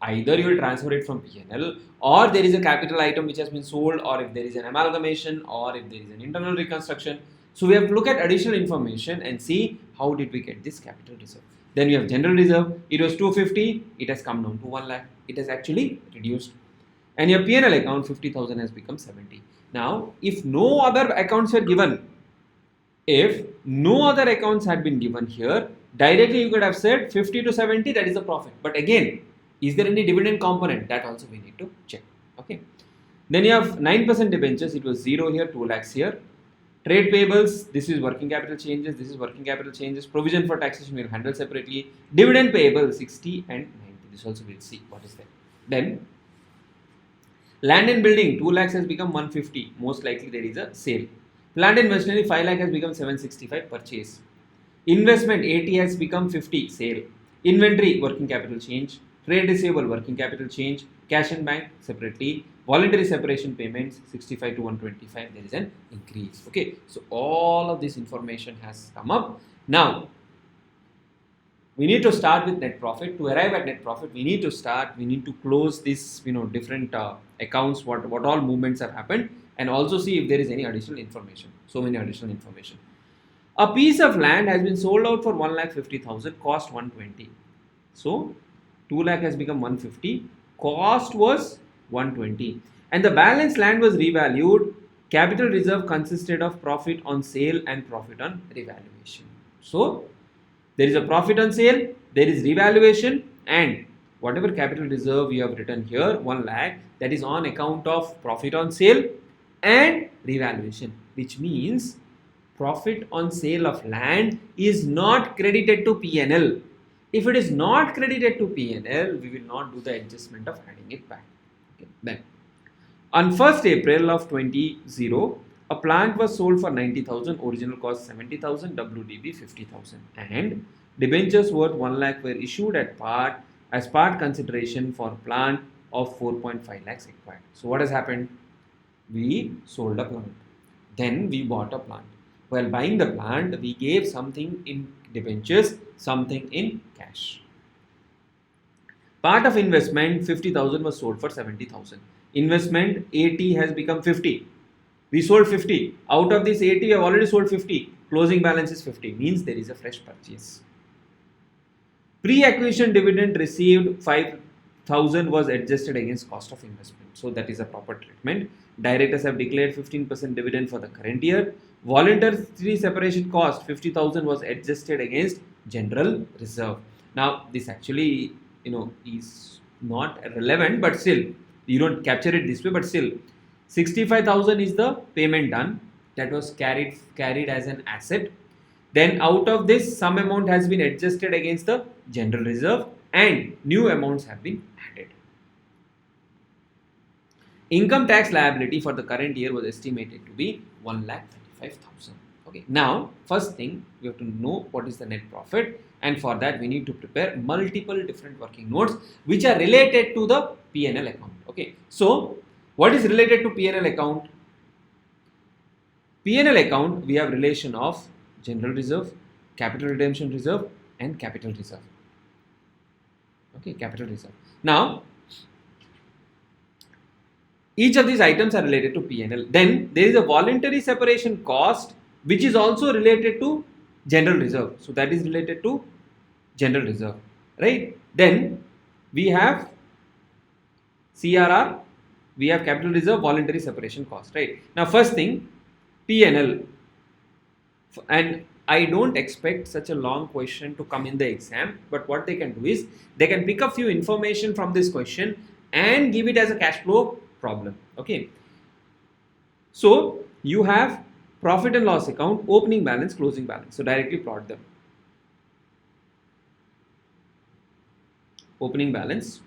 Either you will transfer it from P&L, or there is a capital item which has been sold, or if there is an amalgamation, or if there is an internal reconstruction. So we have to look at additional information and see how did we get this capital reserve. Then we have general reserve, it was 250, it has come down to 1 lakh, it has actually reduced. and your P&L account 50,000 has become 70. Now, if no other accounts were given, if no other accounts had been given here, directly you could have said 50 to 70, that is a profit. But again, is there any dividend component? That also we need to check. Okay. Then you have 9% debentures, it was 0 here, 2 lakhs here. Trade payables, this is working capital changes, this is working capital changes. Provision for taxation we will handle separately. Dividend payable 60 and 90, this also we will see what is there. Then land and building 2 lakhs has become 150, most likely there is a sale. Plant and machinery 5 lakh has become 765, purchase. Investment 80 has become 50, sale. Inventory working capital change. Trade receivable working capital change. Cash and bank separately. Voluntary separation payments 65 to 125, there is an increase. Okay, so all of this information has come up. Now we need to start with net profit. To arrive at net profit, we need to close this, different accounts, what all movements have happened, and also see if there is any additional information. So many additional information. A piece of land has been sold out for 1,50,000, cost 120. So 2 lakh has become 150, cost was 120, and the balance land was revalued. Capital reserve consisted of profit on sale and profit on revaluation. So there is a profit on sale, there is revaluation, and whatever capital reserve you have written here, 1 lakh, that is on account of profit on sale and revaluation, which means profit on sale of land is not credited to P&L. If it is not credited to P&L, we will not do the adjustment of adding it back. Okay. Then, on 1st April of 2020, a plant was sold for 90,000, original cost 70,000, WDB 50,000, and debentures worth 1 lakh were issued as part consideration for plant of 4.5 lakhs acquired. So what has happened? We sold a plant, then we bought a plant. While buying the plant, we gave something in debentures, something in cash. Part of investment 50,000 was sold for 70,000. Investment 80 has become 50. We sold 50. Out of this 80, we have already sold 50. Closing balance is 50. Means there is a fresh purchase. Pre-acquisition dividend received 5,000 was adjusted against cost of investment. So that is a proper treatment. Directors have declared 15% dividend for the current year. Voluntary separation cost 50,000 was adjusted against general reserve. Now this actually is not relevant, but still you don't capture it this way, but still 65,000 is the payment done, that was carried as an asset. Then out of this, some amount has been adjusted against the general reserve and new amounts have been added. Income tax liability for the current year was estimated to be 1,35,000. Okay. Now, first thing we have to know what is the net profit, and for that we need to prepare multiple different working notes which are related to the P&L account. Okay. So, what is related to P&L account? P&L account, we have relation of general reserve, capital redemption reserve, and capital reserve. Okay, capital reserve. Now, each of these items are related to P&L. Then there is a voluntary separation cost which is also related to general reserve. So that is related to general reserve, right? Then we have CRR, we have capital reserve, voluntary separation cost, right? Now first thing, P&L, and I don't expect such a long question to come in the exam, but what they can do is they can pick a few information from this question and give it as a cash flow problem. Okay. So you have profit and loss account, opening balance, closing balance. So directly plot them. Opening balance,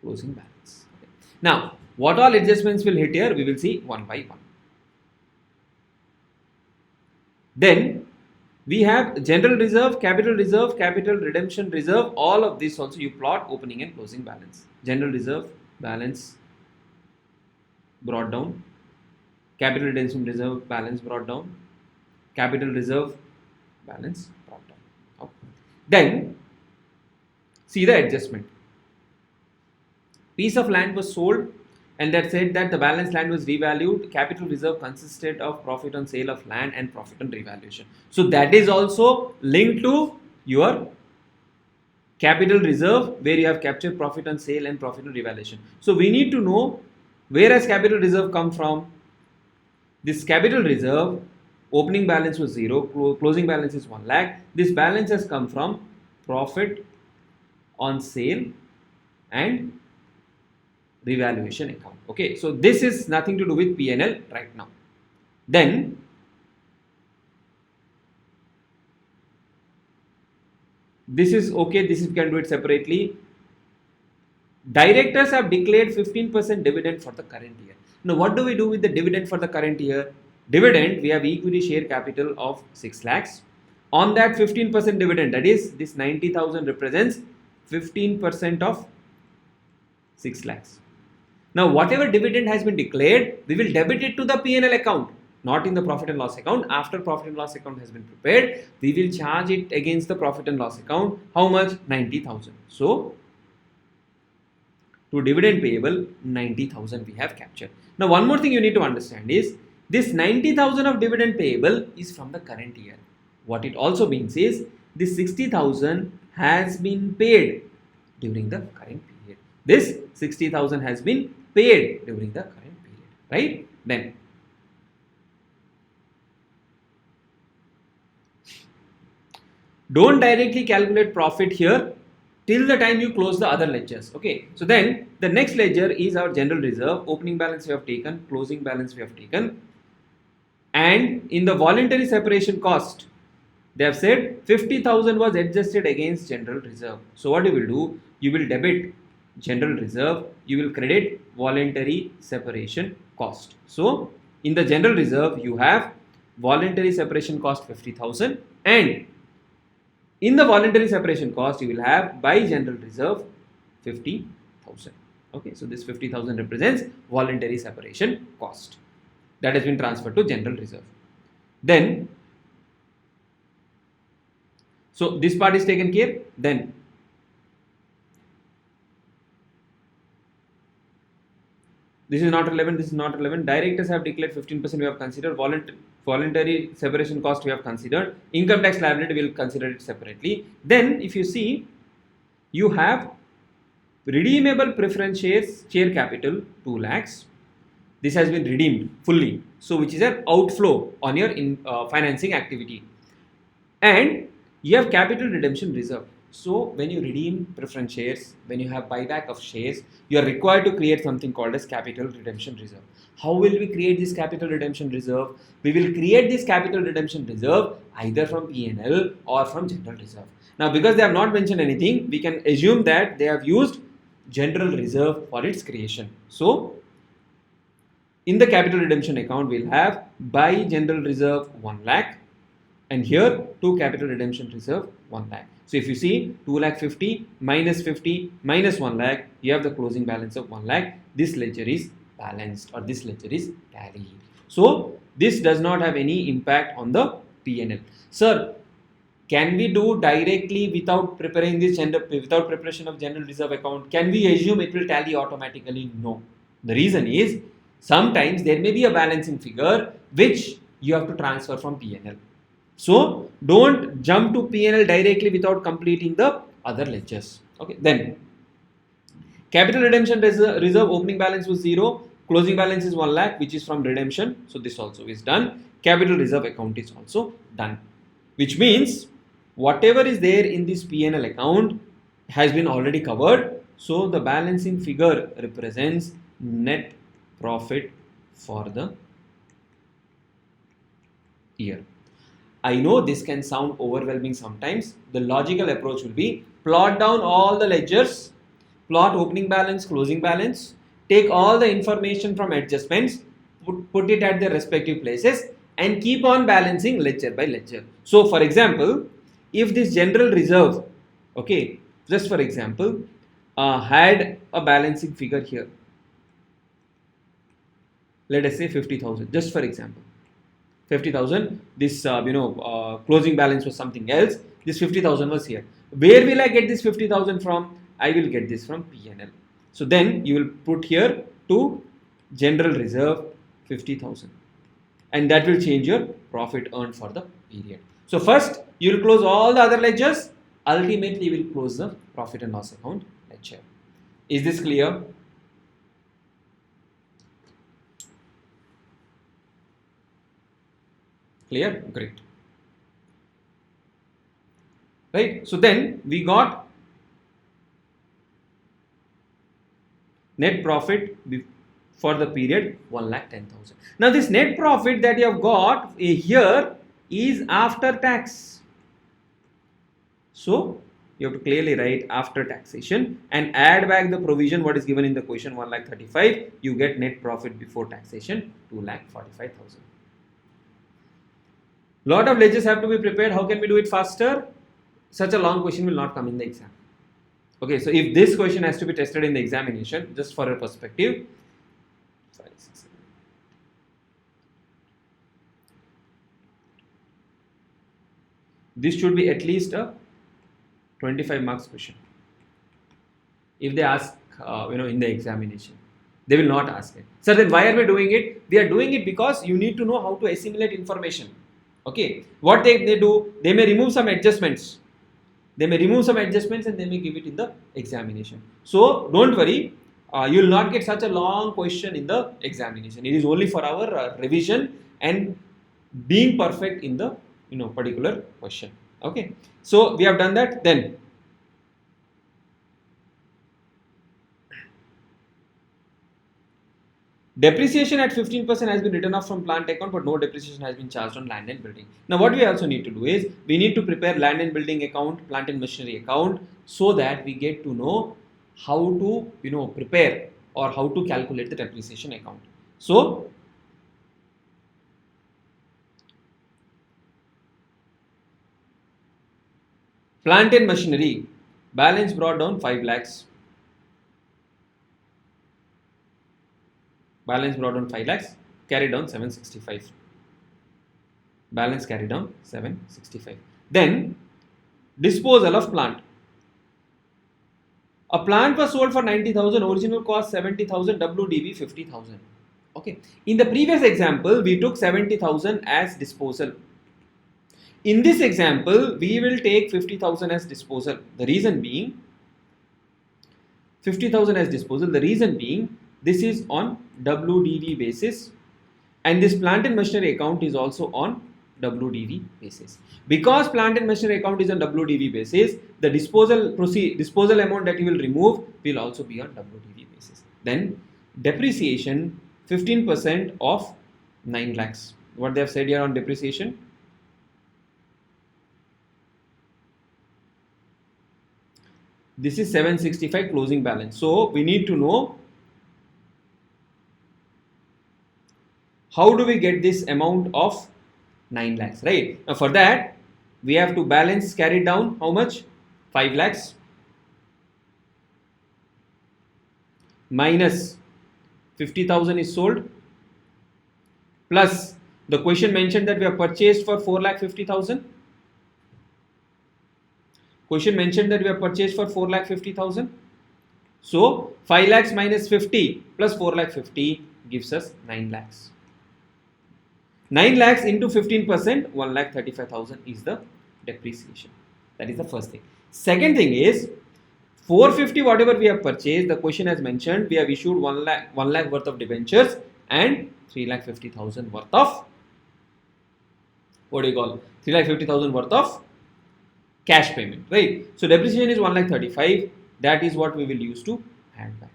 closing balance. Okay. Now, what all adjustments will hit here? We will see one by one. Then we have general reserve, capital redemption reserve. All of this also you plot opening and closing balance. General reserve balance brought down, capital redemption reserve balance brought down, capital reserve balance brought down. Okay. Then see the adjustment. Piece of land was sold, and that said that the balance land was revalued. Capital reserve consisted of profit on sale of land and profit on revaluation. So that is also linked to your capital reserve where you have captured profit on sale and profit on revaluation. So we need to know where has capital reserve come from. This capital reserve opening balance was 0, closing balance is 1 lakh. This balance has come from profit on sale and revaluation account. Okay, so this is nothing to do with P&L right now. Then this is okay, this is, we can do it separately. Directors have declared 15% dividend for the current year. Now what do we do with the dividend for the current year? Dividend, we have equity share capital of 6 lakhs. On that 15% dividend, that is this 90,000 represents 15% of 6 lakhs. Now whatever dividend has been declared, we will debit it to the P&L account, not in the profit and loss account. After profit and loss account has been prepared, we will charge it against the profit and loss account. How much? 90,000. So to dividend payable, 90,000 we have captured. Now one more thing you need to understand is this 90,000 of dividend payable is from the current year. What it also means is this 60,000 has been paid during the current period. This 60,000 has been paid during the current period, right? Then don't directly calculate profit here till the time you close the other ledgers. Okay, so then the next ledger is our general reserve. Opening balance we have taken, closing balance we have taken, and in the voluntary separation cost they have said 50,000 was adjusted against general reserve. So what you will do, you will debit general reserve, you will credit voluntary separation cost. So in the general reserve you have voluntary separation cost 50,000, and in the voluntary separation cost you will have by general reserve 50,000. Okay, so this 50,000 represents voluntary separation cost that has been transferred to general reserve. Then so this part is taken care. Then this is not relevant, this is not relevant. Directors have declared 15%, we have considered. Voluntary separation cost we have considered. Income tax liability we will consider it separately. Then if you see, you have redeemable preference shares, share capital 2 lakhs. This has been redeemed fully, so which is an outflow on your financing activity. And you have capital redemption reserve. So when you redeem preference shares, when you have buyback of shares, you are required to create something called as capital redemption reserve. How will we create this capital redemption reserve? We will create this capital redemption reserve either from P&L or from general reserve. Now because they have not mentioned anything, we can assume that they have used general reserve for its creation. So in the capital redemption account, we'll have by general reserve 1 lakh, and here to capital redemption reserve 1 lakh. So if you see 2 lakh 50 minus 1 lakh, you have the closing balance of 1 lakh. This ledger is balanced, or this ledger is tallied. So this does not have any impact on the P&L. Sir, can we do directly without preparing this without preparation of general reserve account? Can we assume it will tally automatically? No. The reason is sometimes there may be a balancing figure which you have to transfer from P&L. So don't jump to P&L directly without completing the other ledgers. Okay, then capital redemption reserve opening balance was 0, closing balance is 1 lakh, which is from redemption. So this also is done. Capital reserve account is also done, which means whatever is there in this P&L account has been already covered. So the balancing figure represents net profit for the year. I know this can sound overwhelming sometimes. The logical approach will be plot down all the ledgers, plot opening balance, closing balance, take all the information from adjustments, put it at their respective places, and keep on balancing ledger by ledger. So for example, if this general reserve, okay, just for example, had a balancing figure here, let us say 50,000, just for example. 50,000, this closing balance was something else, this 50,000 was here. Where will I get this 50,000 from? I will get this from P&L. So then you will put here to general reserve 50,000, and that will change your profit earned for the period. So first you will close all the other ledgers, ultimately will close the profit and loss account ledger. Is this clear? Clear? Great. Right? So then we got net profit for the period 1,10,000. Now this net profit that you have got here is after tax. So you have to clearly write after taxation and add back the provision what is given in the question 1,35,000. You get net profit before taxation 2,45,000. Lot of ledgers have to be prepared. How can we do it faster? Such a long question will not come in the exam. Okay, so if this question has to be tested in the examination, just for a perspective, 5, 6, 7. This should be at least a 25 marks question. If they ask, in the examination, they will not ask it. So then why are we doing it? We are doing it because you need to know how to assimilate information. Okay, what they do, they may remove some adjustments. They may remove some adjustments and they may give it in the examination. So don't worry, you will not get such a long question in the examination. It is only for our revision and being perfect in the particular question. Okay, so we have done that. Then depreciation at 15% has been written off from plant account, but no depreciation has been charged on land and building. Now what we also need to do is, we need to prepare land and building account, plant and machinery account, so that we get to know how to prepare or how to calculate the depreciation account. So plant and machinery, balance brought down 5 lakhs. Balance brought down 5 lakhs, carried down 765. Balance carried down 765. Then disposal of plant. A plant was sold for 90,000, original cost 70,000, WDV 50,000. Okay. In the previous example, we took 70,000 as disposal. In this example, we will take 50,000 as disposal. The reason being, 50,000 as disposal. The reason being, this is on WDV basis, and this plant and machinery account is also on WDV basis. Because plant and machinery account is on WDV basis, the disposal amount that you will remove will also be on WDV basis. Then depreciation 15% of 9 lakhs. What they have said here on depreciation? This is 765 closing balance. So we need to know, how do we get this amount of 9 lakhs, right? Now for that, we have to balance carried down how much? 5 lakhs minus 50,000 is sold, plus the question mentioned that we have purchased for 4,50,000. Question mentioned that we have purchased for 4,50,000. So 5 lakhs minus 50 plus 4,50,000 gives us 9 lakhs. 9 lakhs into 15%, 1,35,000 is the depreciation. That is the first thing. Second thing is, 450 whatever we have purchased, the question has mentioned we have issued 1 lakh worth of debentures and 3,50,000 worth of, what do you call, 3,50,000 worth of cash payment, right? So depreciation is 1,35,000. That is what we will use to add back.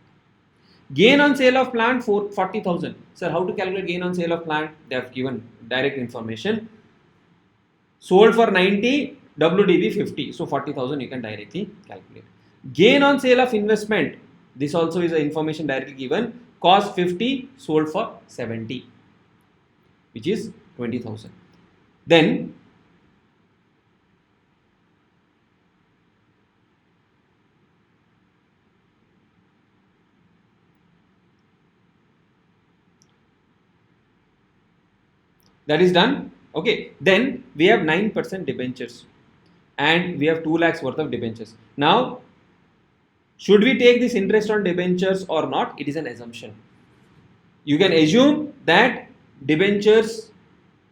Gain on sale of plant for 40,000. Sir, how to calculate gain on sale of plant? They have given direct information. Sold for 90, WDV 50. So 40,000 you can directly calculate. Gain on sale of investment. This also is the information directly given. Cost 50, sold for 70, which is 20,000. Then that is done. Okay, then we have 9% debentures and we have 2 lakhs worth of debentures. Now, should we take this interest on debentures or not? It is an assumption. You can assume that debentures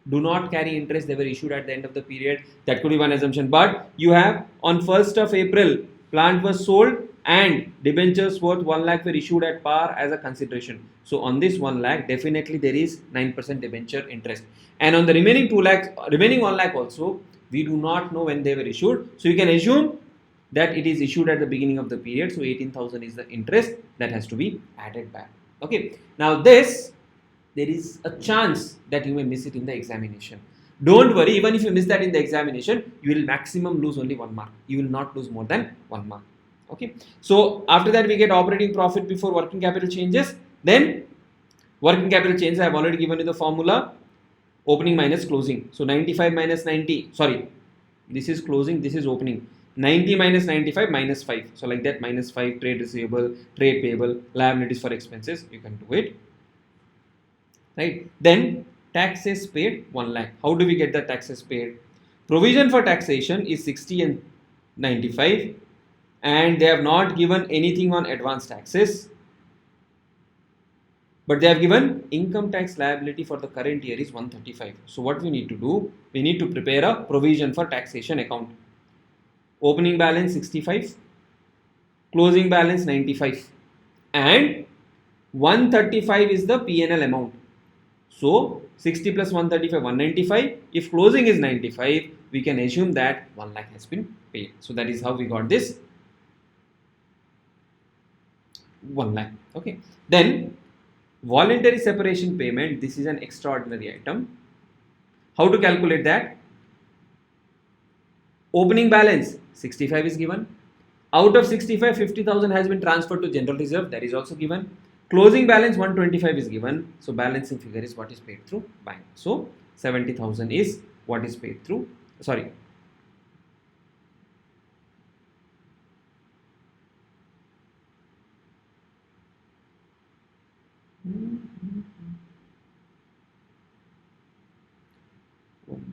do not carry interest, they were issued at the end of the period. That could be one assumption. But you have on 1st of April, plant was sold and debentures worth 1 lakh were issued at par as a consideration. So on this 1 lakh, definitely there is 9% debenture interest. And on the remaining 2 lakhs, remaining 1 lakh also, we do not know when they were issued. So you can assume that it is issued at the beginning of the period. So 18,000 is the interest that has to be added back. Okay. Now this, there is a chance that you may miss it in the examination. Don't worry, even if you miss that in the examination, you will maximum lose only 1 mark. You will not lose more than 1 mark. Okay. So after that we get operating profit before working capital changes. Then working capital changes, I have already given you the formula. Opening minus closing. So 95 minus 90, sorry, this is closing, this is opening. 90 minus 95 minus 5. So like that, minus 5, trade receivable, trade payable, liabilities for expenses, you can do it. Right. Then taxes paid 1 lakh. How do we get the taxes paid? Provision for taxation is 60 and 95, and they have not given anything on advance taxes. But they have given income tax liability for the current year is 135. So what we need to do, we need to prepare a provision for taxation account. Opening balance 65, closing balance 95, and 135 is the P&L amount. So 60 plus 135, 195. If closing is 95, we can assume that 1 lakh has been paid. So that is how we got this 1 lakh. Okay. Then voluntary separation payment, this is an extraordinary item. How to calculate that? Opening balance 65 is given. Out of 65, 50,000 has been transferred to general reserve, that is also given. Closing balance 125 is given. So balancing figure is what is paid through bank. So 70,000 is what is paid through, sorry.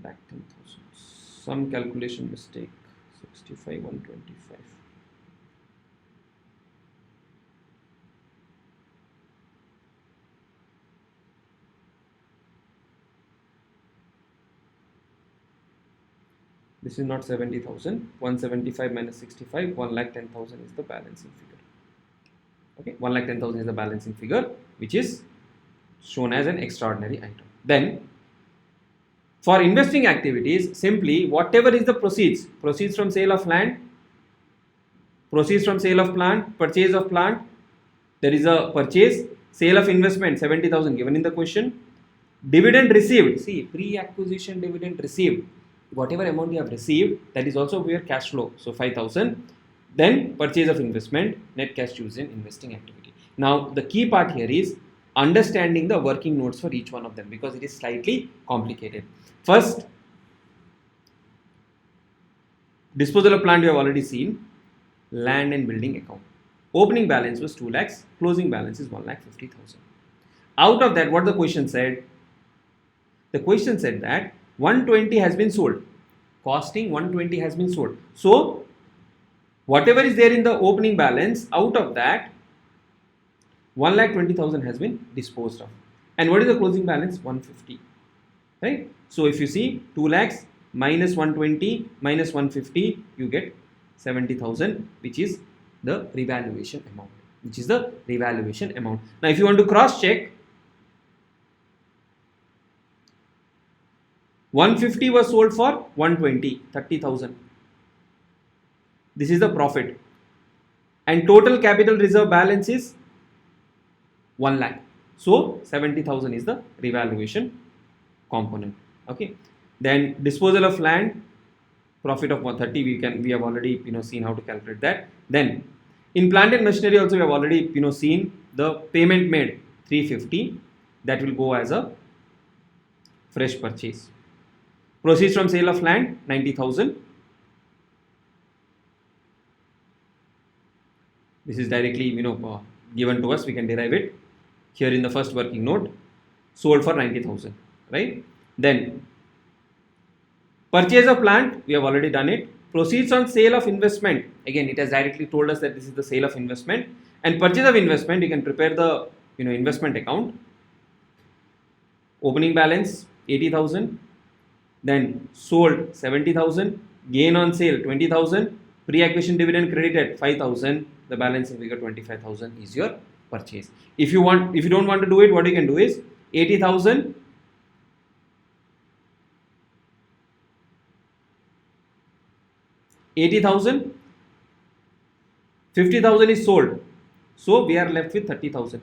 Back 10,000. Some calculation mistake. 65, 125. This is not 70,000. 175 minus 65. 1,10,000 is the balancing figure. Okay, 1,10,000 is the balancing figure, which is shown as an extraordinary item. Then for investing activities, simply whatever is the proceeds from sale of land, proceeds from sale of plant, purchase of plant, there is a purchase, sale of investment 70,000 given in the question, dividend received, see pre-acquisition dividend received, whatever amount you have received, that is also your cash flow, so 5,000, then purchase of investment, net cash used in investing activity. Now the key part here is understanding the working notes for each one of them, because it is slightly complicated. First, disposal of plant you have already seen, land and building account. Opening balance was 2 lakhs, closing balance is 1,50,000. Out of that, what the question said? The question said that 120 has been sold, costing 120 has been sold. So whatever is there in the opening balance, out of that 1,20,000 has been disposed of. And what is the closing balance? 150. Right? So if you see 2 lakhs minus 120 minus 150, you get 70,000, which is the revaluation amount. Now if you want to cross check, 150 was sold for 120, 30,000. This is the profit. And total capital reserve balance is 1 lakh. So 70,000 is the revaluation component. Okay. Then disposal of land, profit of 130, we have already seen how to calculate that. Then in plant and machinery also we have already seen the payment made 350, that will go as a fresh purchase. Proceeds from sale of land 90,000. This is directly given to us, we can derive it here in the first working note, sold for 90,000, right? Then purchase of plant, we have already done it. Proceeds on sale of investment, again it has directly told us that this is the sale of investment. And purchase of investment, you can prepare the investment account. Opening balance 80,000, then sold 70,000, gain on sale 20,000, pre-acquisition dividend credited 5,000, the balancing figure 25,000 is your purchase. If you don't want to do it, what you can do is 80,000 50,000 is sold, so we are left with 30,000,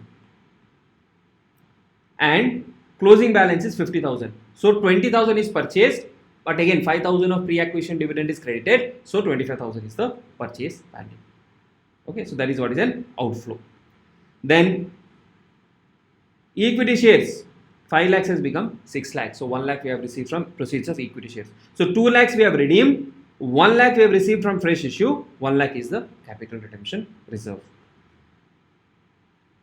and closing balance is 50,000. So 20,000 is purchased, but again 5,000 of pre-acquisition dividend is credited, so 25,000 is the purchase value. Okay, so that is what is an outflow. Then equity shares, 5 lakhs has become 6 lakhs. So 1 lakh we have received from proceeds of equity shares. So 2 lakhs we have redeemed, 1 lakh we have received from fresh issue, 1 lakh is the capital redemption reserve.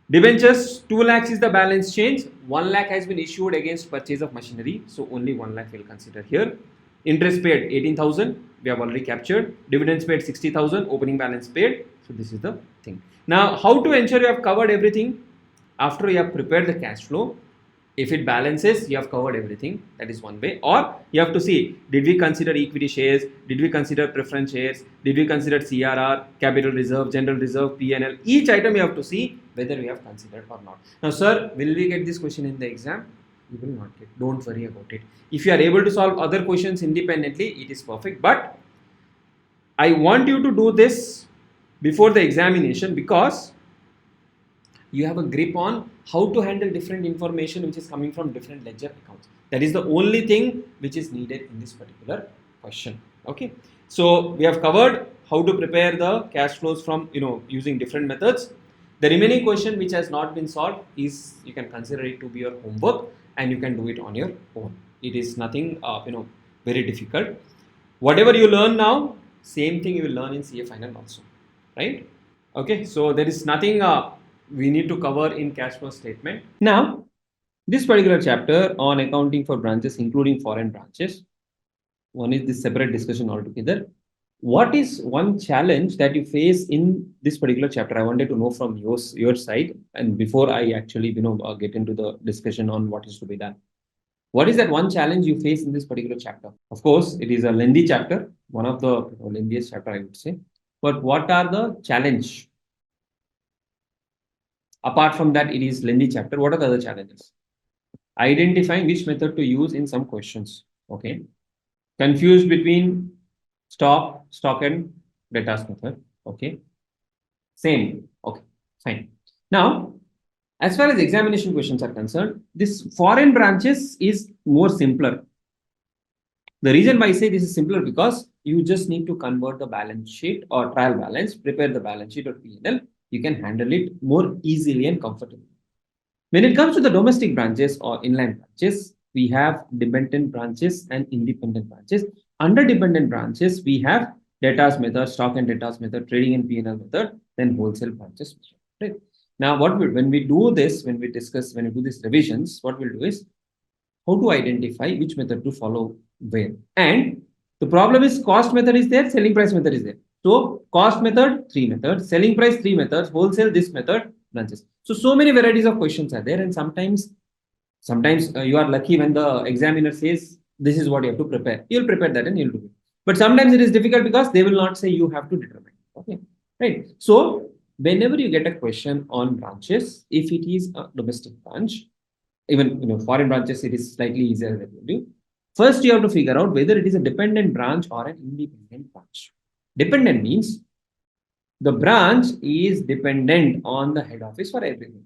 Debentures, 2 lakhs is the balance change, 1 lakh has been issued against purchase of machinery, so only 1 lakh will consider here. Interest paid 18,000, we have already captured. Dividends paid 60,000, opening balance paid. So this is the thing. Now, how to ensure you have covered everything? After you have prepared the cash flow, if it balances, you have covered everything. That is one way. Or you have to see, did we consider equity shares? Did we consider preference shares? Did we consider CRR, capital reserve, general reserve, P&L? Each item you have to see whether we have considered or not. Now, sir, will we get this question in the exam? You will not get. Don't worry about it. If you are able to solve other questions independently, it is perfect. But I want you to do this before the examination, because you have a grip on how to handle different information which is coming from different ledger accounts. That is the only thing which is needed in this particular question. Okay, so we have covered how to prepare the cash flows from using different methods. The remaining question which has not been solved is, you can consider it to be your homework and you can do it on your own. It is nothing very difficult. Whatever you learn now, same thing you will learn in CA final also, right? Okay, so there is nothing we need to cover in cash flow statement. Now, this particular chapter on accounting for branches, including foreign branches, one is this separate discussion altogether. What is one challenge that you face in this particular chapter? I wanted to know from your side, and before I actually get into the discussion on what is to be done. What is that one challenge you face in this particular chapter? Of course, it is a lengthy chapter, one of the lengthiest chapter, I would say. But what are the challenge? Apart from that, it is lengthy chapter. What are the other challenges? Identifying which method to use in some questions. Okay. Confused between stock and debtors method. Okay. Same. Okay. Fine. Now, as far as examination questions are concerned, this foreign branches is more simpler. The reason why I say this is simpler, because you just need to convert the balance sheet or trial balance, prepare the balance sheet or P&L. You can handle it more easily and comfortably. When it comes to the domestic branches or inland branches, we have dependent branches and independent branches. Under dependent branches, we have debtors method, stock and debtors method, trading and P&L method, then wholesale branches. Right? Now, when we do this revisions, what we'll do is how to identify which method to follow where. And the problem is, cost method is there, selling price method is there. So cost method, 3 methods, selling price, 3 methods, wholesale, this method, branches. So many varieties of questions are there, and sometimes you are lucky when the examiner says this is what you have to prepare. You'll prepare that and you'll do it. But sometimes it is difficult because they will not say you have to determine. Okay, right? So whenever you get a question on branches, if it is a domestic branch, even foreign branches, it is slightly easier than you do. First, you have to figure out whether it is a dependent branch or an independent branch. Dependent means the branch is dependent on the head office for everything.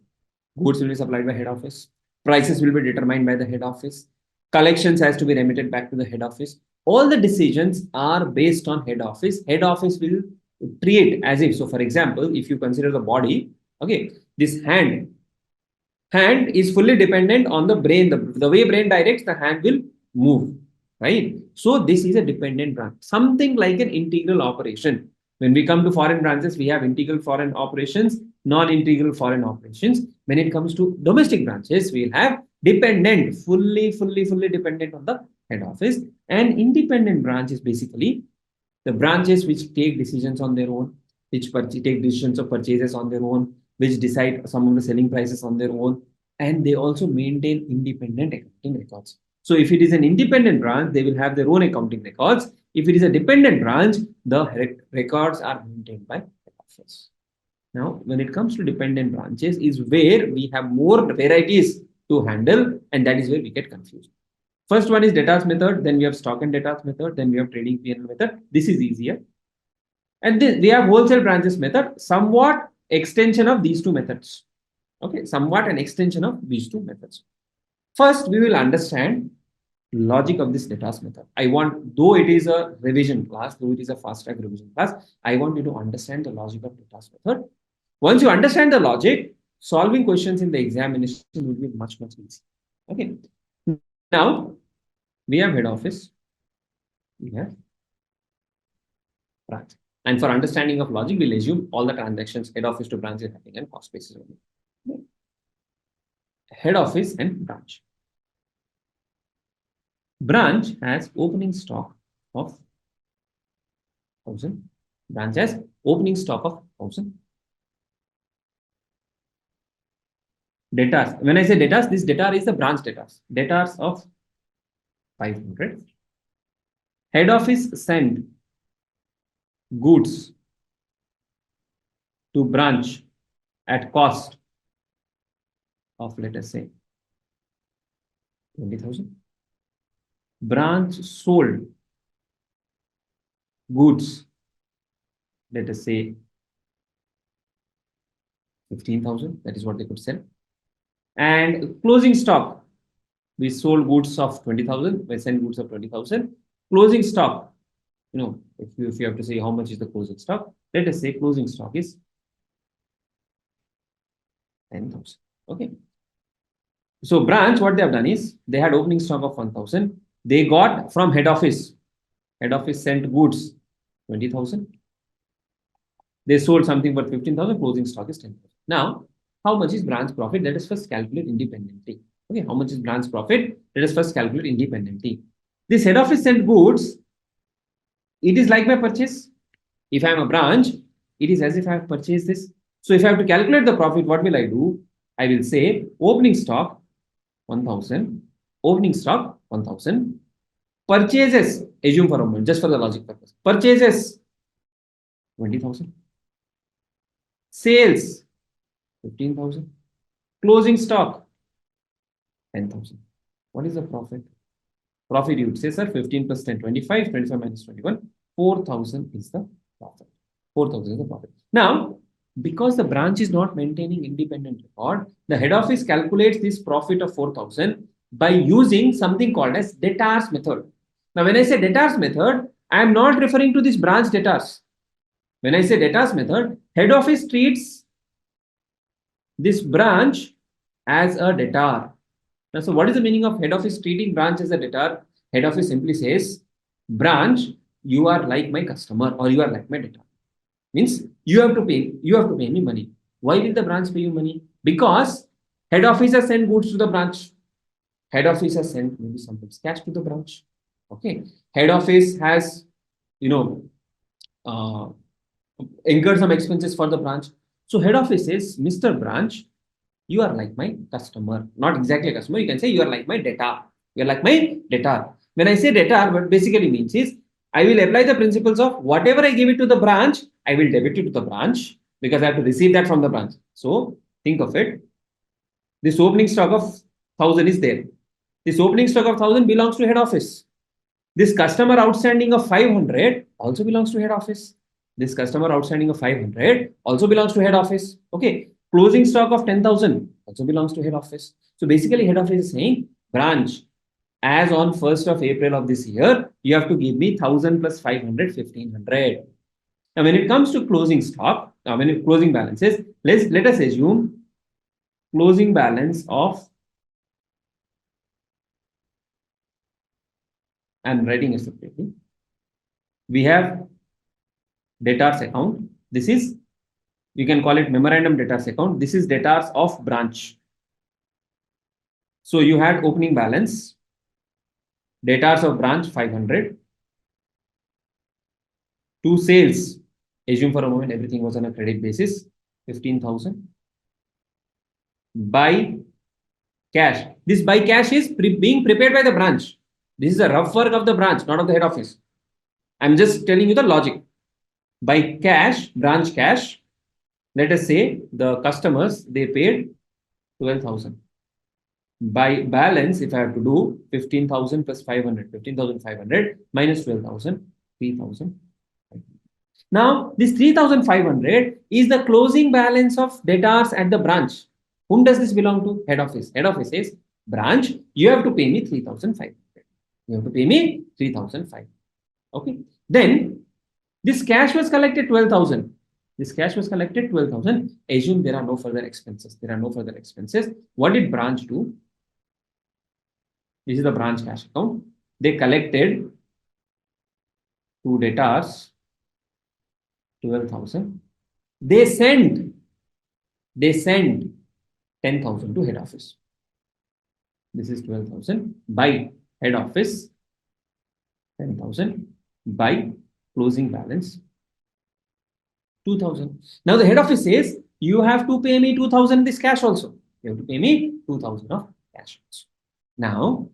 Goods will be supplied by head office. Prices will be determined by the head office. Collections has to be remitted back to the head office. All the decisions are based on head office. Head office will treat as if, so for example, if you consider the body, okay, this hand is fully dependent on the brain. The way brain directs, the hand will move, right? So this is a dependent branch, something like an integral operation. When we come to foreign branches, we have integral foreign operations, non-integral foreign operations. When it comes to domestic branches, we'll have dependent, fully dependent on the head office. And independent branch is basically the branches which take decisions on their own, which take decisions of purchases on their own, which decide some of the selling prices on their own, and they also maintain independent accounting records. So if it is an independent branch, they will have their own accounting records. If it is a dependent branch, the records are maintained by head office. Now, when it comes to dependent branches, is where we have more varieties to handle, and that is where we get confused. First one is debtors method, then we have stock and debtors method, then we have trading P&L method. This is easier. And then we have wholesale branches method, somewhat extension of these two methods. Okay, somewhat an extension of these two methods. First, we will understand logic of this debtors method. I want, though it is a revision class, though it is a fast track revision class, I want you to understand the logic of debtors method. Once you understand the logic, solving questions in the examination will be much, much easier. Okay. Now, we have head office, we have branch. And for understanding of logic, we'll assume all the transactions head office to branch is happening and cost basis only. Head office and branch. Branch has opening stock of 1,000. Branch has opening stock of 1,000. Debtors. When I say debtors, this debtor is the branch debtors. Debtors of 500. Head office send goods to branch at cost of, let us say, 20,000. Branch sold goods, let us say 15,000. That is what they could sell. And closing stock, we sold goods of 20,000. We sent goods of 20,000. Closing stock, you know, if you have to say how much is the closing stock, let us say closing stock is 10,000. Okay. So branch, what they have done is they had opening stock of 1,000. They got from head office. Head office sent goods 20,000. They sold something for 15,000. Closing stock is 10,000. Now, how much is branch profit? Let us first calculate independently. Okay, how much is branch profit? Let us first calculate independently. This head office sent goods, it is like my purchase. If I am a branch, it is as if I have purchased this. So if I have to calculate the profit, what will I do? I will say opening stock 1,000, opening stock 1,000, purchases, assume for a moment, just for the logic purpose, purchases 20,000, sales 15,000, closing stock 10,000. What is the profit? Profit, you would say, sir, 15 plus 10, 25, 25 minus 21, 4,000 is the profit. 4,000 is the profit. Now, because the branch is not maintaining independent record, the head office calculates this profit of 4,000 by using something called as debtors method. Now, when I say debtors method, I am not referring to this branch debtors. When I say debtors method, head office treats this branch as a debtor. Now, so what is the meaning of head office treating branch as a debtor? Head office simply says, branch, you are like my customer or you are like my debtor. Means you have to pay me money. Why will the branch pay you money? Because head office has sent goods to the branch. Head office has sent maybe sometimes cash to the branch. Okay. Head office has, you know, incurred some expenses for the branch. So head office says, Mr. Branch, you are like my customer. Not exactly a customer. You can say you are like my debtor. You are like my debtor. When I say debtor, what basically means is I will apply the principles of whatever I give it to the branch, I will debit it to the branch because I have to receive that from the branch. So think of it. This opening stock of 1,000 is there. This opening stock of 1,000 belongs to head office. This customer outstanding of 500 also belongs to head office. This customer outstanding of 500 also belongs to head office. Okay. Closing stock of 10,000 also belongs to head office. So basically head office is saying, branch, as on 1st of April of this year, you have to give me 1,000 plus 500, 1,500. Now, when it comes to closing stock, when it closing balances, let us assume closing balance of, I'm writing it separately. We have debtors account. This is, you can call it memorandum debtors account. This is debtors of branch. So you had opening balance, debtors of branch 500, to sales, assume for a moment everything was on a credit basis, 15,000, by Cash. This by cash is being prepared by the branch. This is a rough work of the branch, not of the head office. I'm just telling you the logic. By cash, branch cash, let us say the customers, they paid 12,000. By balance, if I have to do 15,000 plus 500, 15,500 minus 12,000, 3,000. Now, this 3,500 is the closing balance of debtors at the branch. Whom does this belong to? Head office. Head office says, branch, you have to pay me 3,500. You have to pay me 3,500. Okay. Then, this cash was collected 12,000. This cash was collected 12,000. Assume there are no further expenses. There are no further expenses. What did branch do? This is the branch cash account. They collected to debtors 12,000. They sent 10,000 to head office. This is 12,000 by head office, 10,000 by closing balance 2,000. Now the head office says you have to pay me 2,000 this cash also. You have to pay me 2,000 of cash also. Now,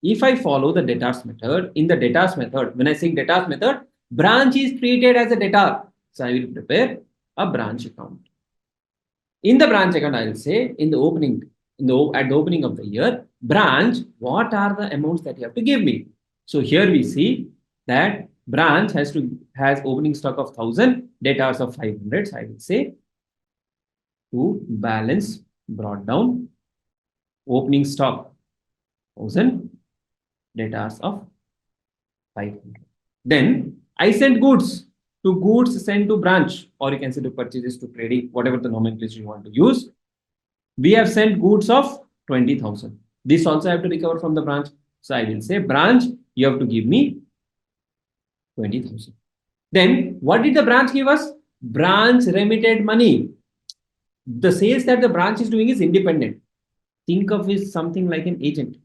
if I follow the debtors method, in the debtors method, when I say debtors method, branch is treated as a debtor. So I will prepare a branch account. In the branch account, I will say at the opening of the year, branch, what are the amounts that you have to give me? So here we see that branch has opening stock of 1,000, debtors of 500. So I will say to balance brought down, opening stock 1,000, debtors of 500. Then I sent goods sent to branch, or you can say to purchases to trading, whatever the nomenclature you want to use. We have sent goods of 20,000. This also I have to recover from the branch. So I will say, branch, you have to give me 20,000. Then what did the branch give us? Branch remitted money. The sales that the branch is doing is independent. Think of it something like an agent.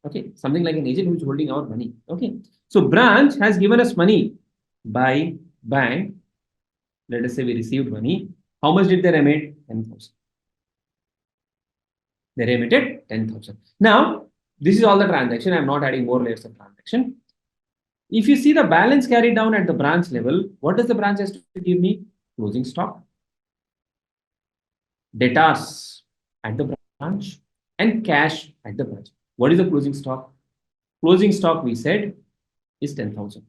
Okay, something like an agent who is holding our money. Okay, so branch has given us money by bank. Let us say we received money. How much did they remit? 10,000. They remitted 10,000. Now, this is all the transaction. I'm not adding more layers of transaction. If you see the balance carried down at the branch level, what does the branch has to give me? Closing stock, debtors at the branch, and cash at the branch. What is the closing stock? Closing stock, we said, is 10,000.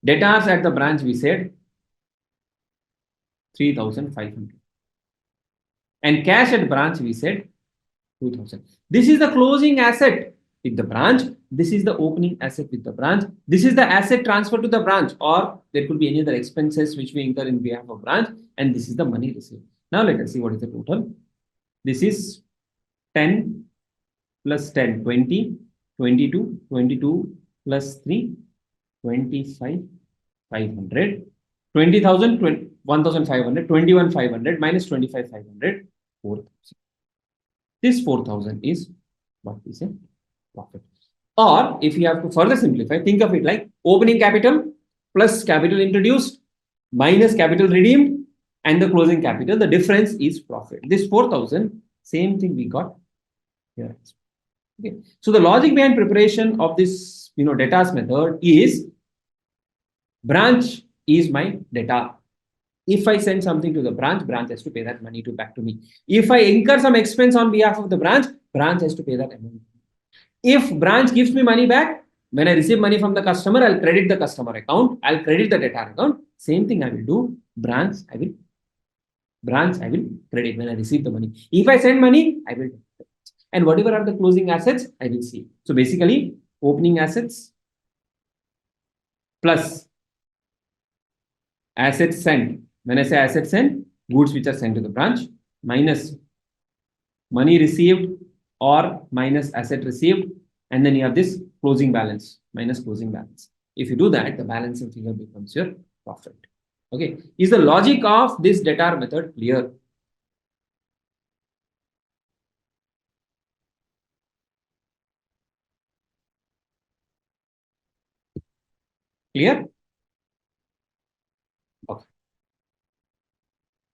Debtors at the branch, we said, 3,500. And cash at branch, we said, 2,000. This is the closing asset with the branch. This is the opening asset with the branch. This is the asset transfer to the branch, or there could be any other expenses which we incur in behalf of branch. And this is the money received. Now let us see what is the total. This is 10 plus 10, 20, 22, 22 plus 3, 25, 500, 20,000, 1,500, 21,500 minus 25,500, 4,000. This 4,000 is what we say profit. Or if you have to further simplify, think of it like opening capital plus capital introduced minus capital redeemed and the closing capital. The difference is profit. This 4,000, same thing we got here. Okay. So the logic behind preparation of this debtors method is branch is my debtor. If I send something to the branch has to pay that money back to me. If I incur some expense on behalf of the branch has to pay that amount. If branch gives me money back, when I receive money from the customer, I'll credit the customer account, I'll credit the debtor account. Same thing I will do. Branch I will credit when I receive the money. If I send money, I will. And whatever are the closing assets, I will see. So basically, opening assets plus assets sent. When I say assets sent, goods which are sent to the branch minus money received or minus asset received, and then you have this closing balance minus closing balance. If you do that, the balancing figure becomes your profit. Okay, is the logic of this debtor method clear? Clear? Okay.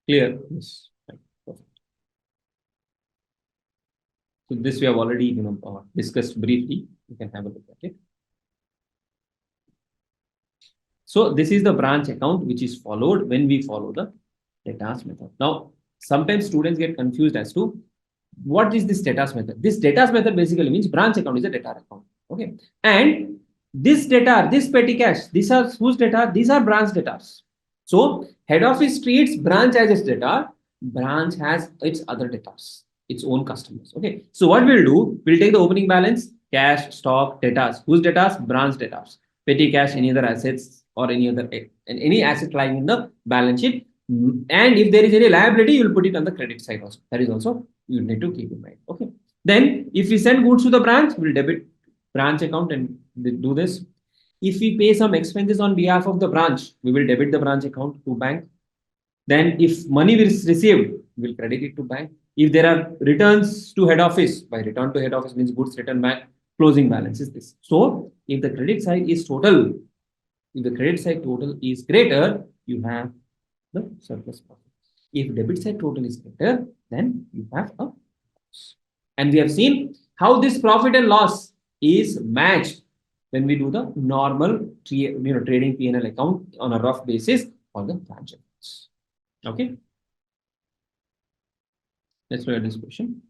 Clear. Yes. Perfect. So this we have already discussed briefly. You can have a look at it. So this is the branch account which is followed when we follow the debtors method. Now, sometimes students get confused as to what is this debtors method. This debtors method basically means branch account is a debtor account. Okay, and this debtor, this petty cash, these are whose debtor? These are branch debtors. So head office treats branch as its debtor, branch has its other debtors, its own customers. Okay, so what we'll do, we'll take the opening balance, cash, stock, debtors. Whose debtors? Branch debtors. Petty cash, any other assets or any asset lying in the balance sheet. And if there is any liability, you'll put it on the credit side also. That is also you need to keep in mind. Okay. Then if we send goods to the branch, we'll debit branch account and do this. If we pay some expenses on behalf of the branch, we will debit the branch account to bank. Then if money is received, we'll credit it to bank. If there are returns to head office, by return to head office means goods return back, closing balance is this. So if the credit side is total, if the credit side total is greater, you have the surplus profit. If debit side total is greater, then you have a loss. And we have seen how this profit and loss is matched when we do the normal trading P&L account on a rough basis for the branch accounts. Okay. Let's look at this question.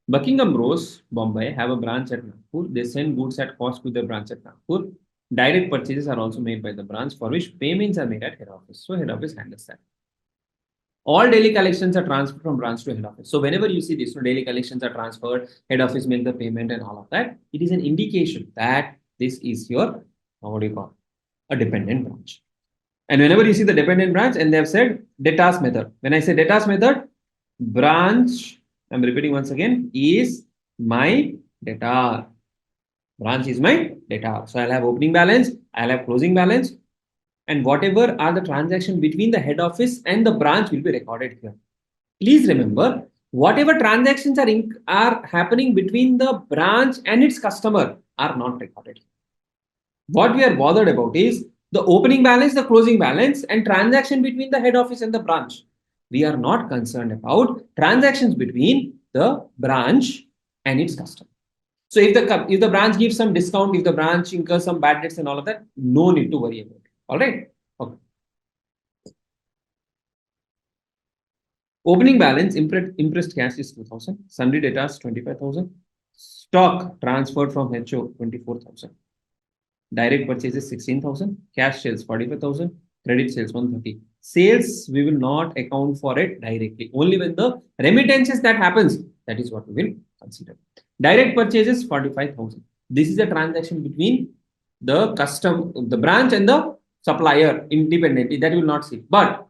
Buckingham Rose, Bombay, have a branch at Nagpur. They send goods at cost to their branch at Nagpur. Direct purchases are also made by the branch for which payments are made at head office. So head office handles that. All daily collections are transferred from branch to head office. So whenever you see this, daily collections are transferred, head office make the payment and all of that, it is an indication that this is your, what do you call, a dependent branch. And whenever you see the dependent branch and they have said debtors method, when I say debtors method, branch, I'm repeating once again, is my debtor. Branch is my debtor. So I'll have opening balance, I'll have closing balance, and whatever are the transaction between the head office and the branch will be recorded here. Please remember, whatever transactions are happening between the branch and its customer are not recorded. What we are bothered about is the opening balance, the closing balance, and transaction between the head office and the branch. We are not concerned about transactions between the branch and its customer. So if the branch gives some discount, if the branch incurs some bad debts and all of that, no need to worry about it. All right. Okay. Opening balance, impressed cash is 2,000. Sundry debtors 25,000. Stock transferred from HO 24,000. Direct purchases 16,000. Cash sales 45,000. Credit sales 130. Sales we will not account for it directly. Only when the remittances that happens, that is what we will consider. Direct purchases 45,000. This is a transaction between the branch and the supplier independently. That will not see. But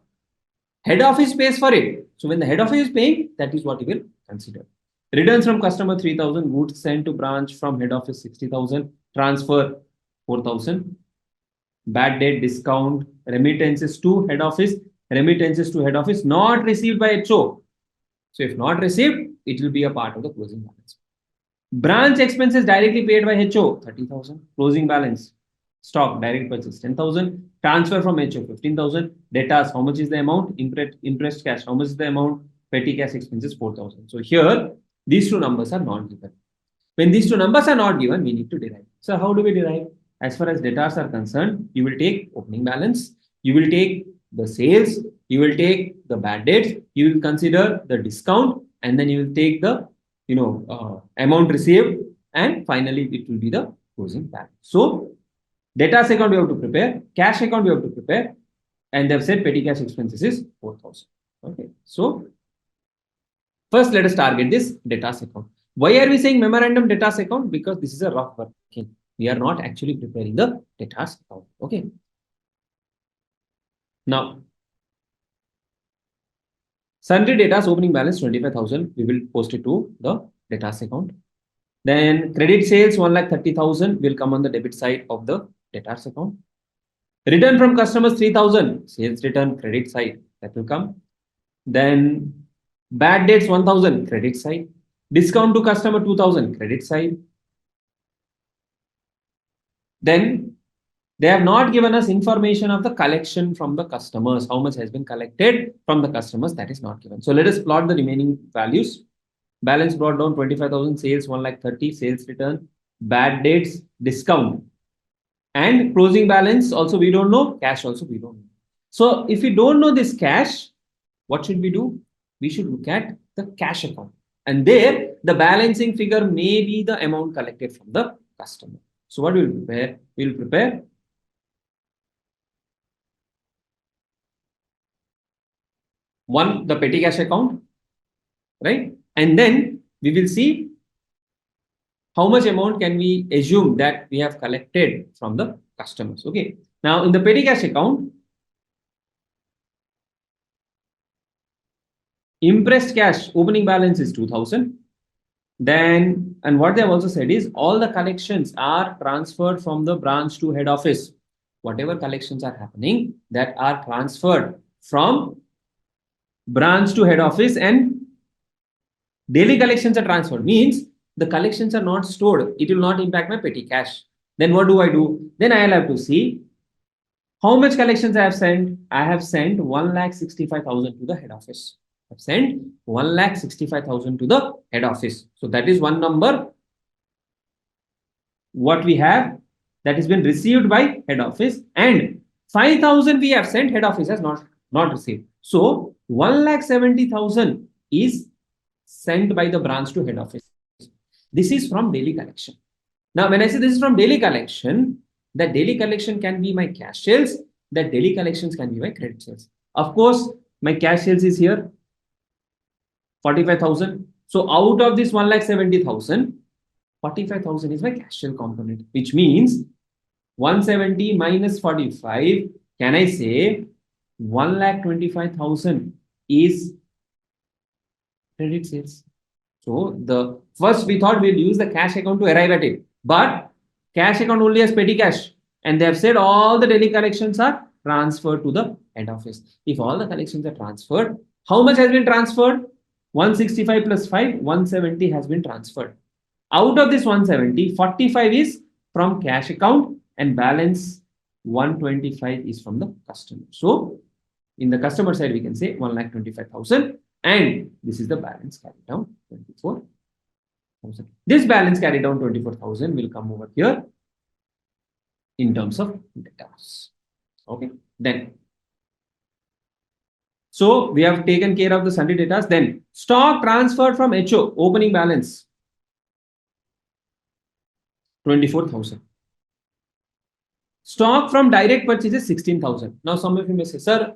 head office pays for it. So when the head office is paying, that is what you will consider. Returns from customer 3,000. Goods sent to branch from head office 60,000. Transfer 4,000. Bad debt discount, remittances to head office, not received by HO. So if not received, it will be a part of the closing balance. Branch expenses directly paid by HO 30,000. Closing balance. Stock direct purchase 10,000. Transfer from HO 15,000. Debtors, how much is the amount? Interest cash, how much is the amount? Petty cash expenses 4,000. So here these two numbers are not given. When these two numbers are not given, we need to derive. So how do we derive? As far as debtors are concerned, you will take opening balance, you will take the sales, you will take the bad debts, you will consider the discount, and then you will take the amount received, and finally it will be the closing balance. So debtors account we have to prepare, cash account we have to prepare, and they've said petty cash expenses is 4,000. Okay, so first let us target this debtors account. Why are we saying memorandum debtors account? Because this is a rough working. We are not actually preparing the debtors account. Okay. Now, sundry debtors opening balance 25,000. We will post it to the debtors account. Then credit sales 1,30,000 will come on the debit side of the debtors account. Return from customers 3,000. Sales return credit side that will come. Then bad debts 1,000 credit side. Discount to customer 2,000 credit side. Then they have not given us information of the collection from the customers. How much has been collected from the customers, that is not given. So let us plot the remaining values. Balance brought down 25,000, sales 1,30,000, sales return, bad dates, discount, and closing balance also we don't know, cash also we don't know. So if we don't know this cash, what should we do? We should look at the cash account. And there, the balancing figure may be the amount collected from the customer. So what we will prepare? We will prepare one, the petty cash account, right? And then we will see how much amount can we assume that we have collected from the customers. Okay. Now in the petty cash account, impressed cash opening balance is 2,000. Then, and what they have also said is all the collections are transferred from the branch to head office. Whatever collections are happening that are transferred from branch to head office, and daily collections are transferred means the collections are not stored. It will not impact my petty cash. Then what do? Then I will have to see how much collections I have sent. I have sent 1,65,000 to the head office. I've sent 1,65,000 to the head office. So that is one number what we have that has been received by head office, and 5,000 we have sent, head office has not received. So 1,70,000 is sent by the branch to head office. This is from daily collection. Now when I say this is from daily collection, that daily collection can be my cash sales, that daily collections can be my credit sales. Of course, my cash sales is here 45,000. So out of this 1,70,000, 45,000 is my cash sale component, which means 170 minus 45. Can I say 1,25,000 is credit sales? So the first we thought we'll use the cash account to arrive at it, but cash account only has petty cash, and they have said all the daily collections are transferred to the head office. If all the collections are transferred, how much has been transferred? 165 plus 5, 170 has been transferred. Out of this 170, 45 is from cash account and balance 125 is from the customer. So in the customer side, we can say 1,25,000, and this is the balance carried down 24,000. This balance carried down 24,000 will come over here in terms of debtors. Okay, then. So we have taken care of the sundry debtors. Then stock transferred from HO, opening balance 24,000. Stock from direct purchases 16,000. Now some of you may say, sir,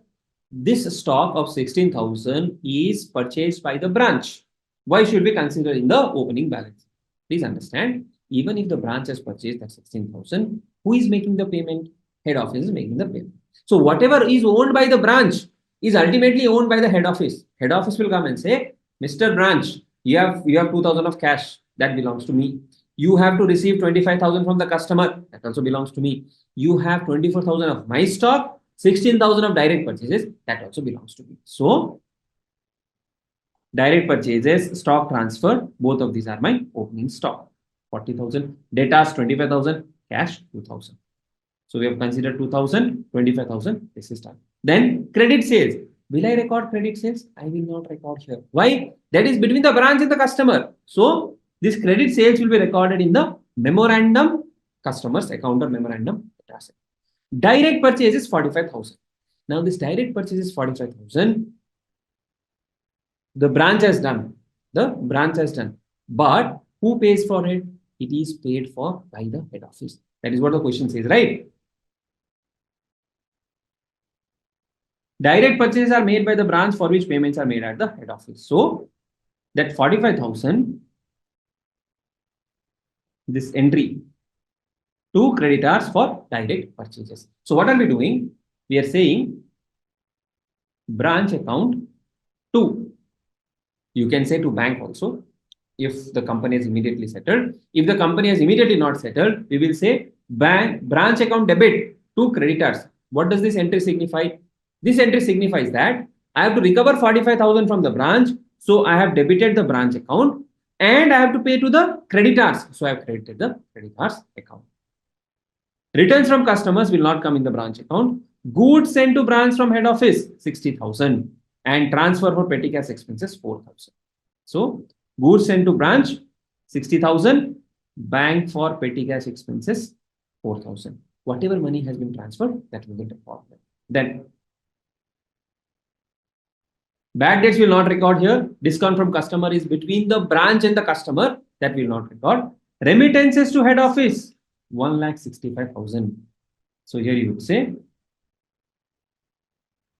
this stock of 16,000 is purchased by the branch. Why should we consider in the opening balance? Please understand, even if the branch has purchased that 16,000, who is making the payment? Head office is making the payment. So whatever is owned by the branch is ultimately owned by the head office. Head office will come and say, Mr. Branch, you have 2,000 of cash, that belongs to me. You have to receive 25,000 from the customer, that also belongs to me. You have 24,000 of my stock, 16,000 of direct purchases, that also belongs to me. So direct purchases, stock transfer, both of these are my opening stock. 40,000, debtors 25,000, cash 2,000. So we have considered 2,000, 25,000, this is done. Then credit sales. Will I record credit sales? I will not record here. Why? That is between the branch and the customer. So this credit sales will be recorded in the memorandum, customers account or memorandum. Direct purchase is 45,000. Now this direct purchase is 45,000. The branch has done. But who pays for it? It is paid for by the head office. That is what the question says, right? Direct purchases are made by the branch for which payments are made at the head office. So that 45,000, this entry to creditors for direct purchases. So what are we doing? We are saying branch account to, you can say to bank also, if the company is immediately settled. If the company is immediately not settled, we will say branch account debit to creditors. What does this entry signify? This entry signifies that I have to recover 45,000 from the branch. So I have debited the branch account and I have to pay to the creditors. So I have credited the creditors account. Returns from customers will not come in the branch account. Goods sent to branch from head office 60,000 and transfer for petty cash expenses 4,000. So goods sent to branch 60,000, bank for petty cash expenses 4,000. Whatever money has been transferred, that will get a problem. Then bad debts will not record here. Discount from customer is between the branch and the customer, that will not record. Remittances to head office 1,65,000. So here you would say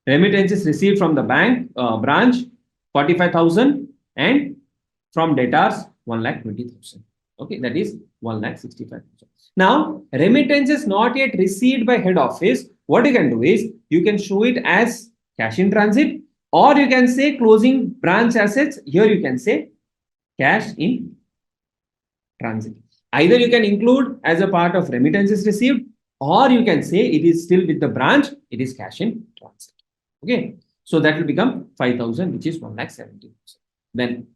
remittances received from the bank branch 45,000 and from debtors 1,20,000. Okay, that is 1,65,000. Now remittances not yet received by head office. What you can do is you can show it as cash in transit, or you can say closing branch assets. Here you can say cash in transit. Either you can include as a part of remittances received, or you can say it is still with the branch, it is cash in transit. Okay, so that will become 5,000, which is 1,70,000. Then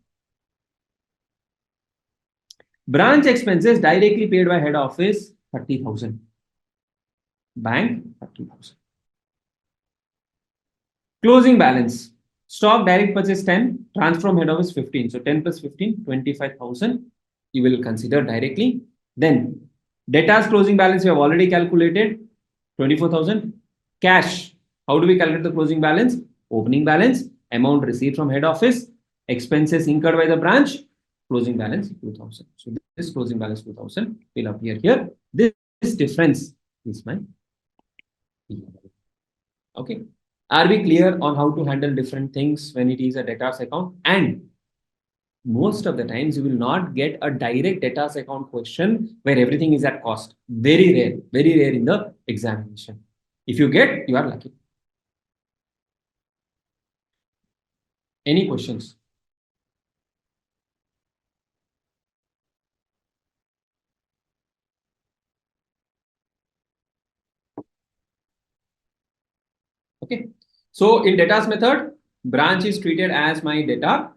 branch expenses directly paid by head office 30,000. Bank 30,000. Closing balance. Stock direct purchase 10, transfer from head office 15. So 10 plus 15, 25,000. You will consider directly. Then debtors closing balance we have already calculated 24,000. Cash. How do we calculate the closing balance? Opening balance, amount received from head office, expenses incurred by the branch, closing balance 2,000. So this closing balance 2,000 will appear here. This difference is my P&L. Okay. Are we clear on how to handle different things when it is a debtors account? And most of the times you will not get a direct debtors account question where everything is at cost. Very rare in the examination. If you get, you are lucky. Any questions? Okay. So in debtors method, branch is treated as my debtor.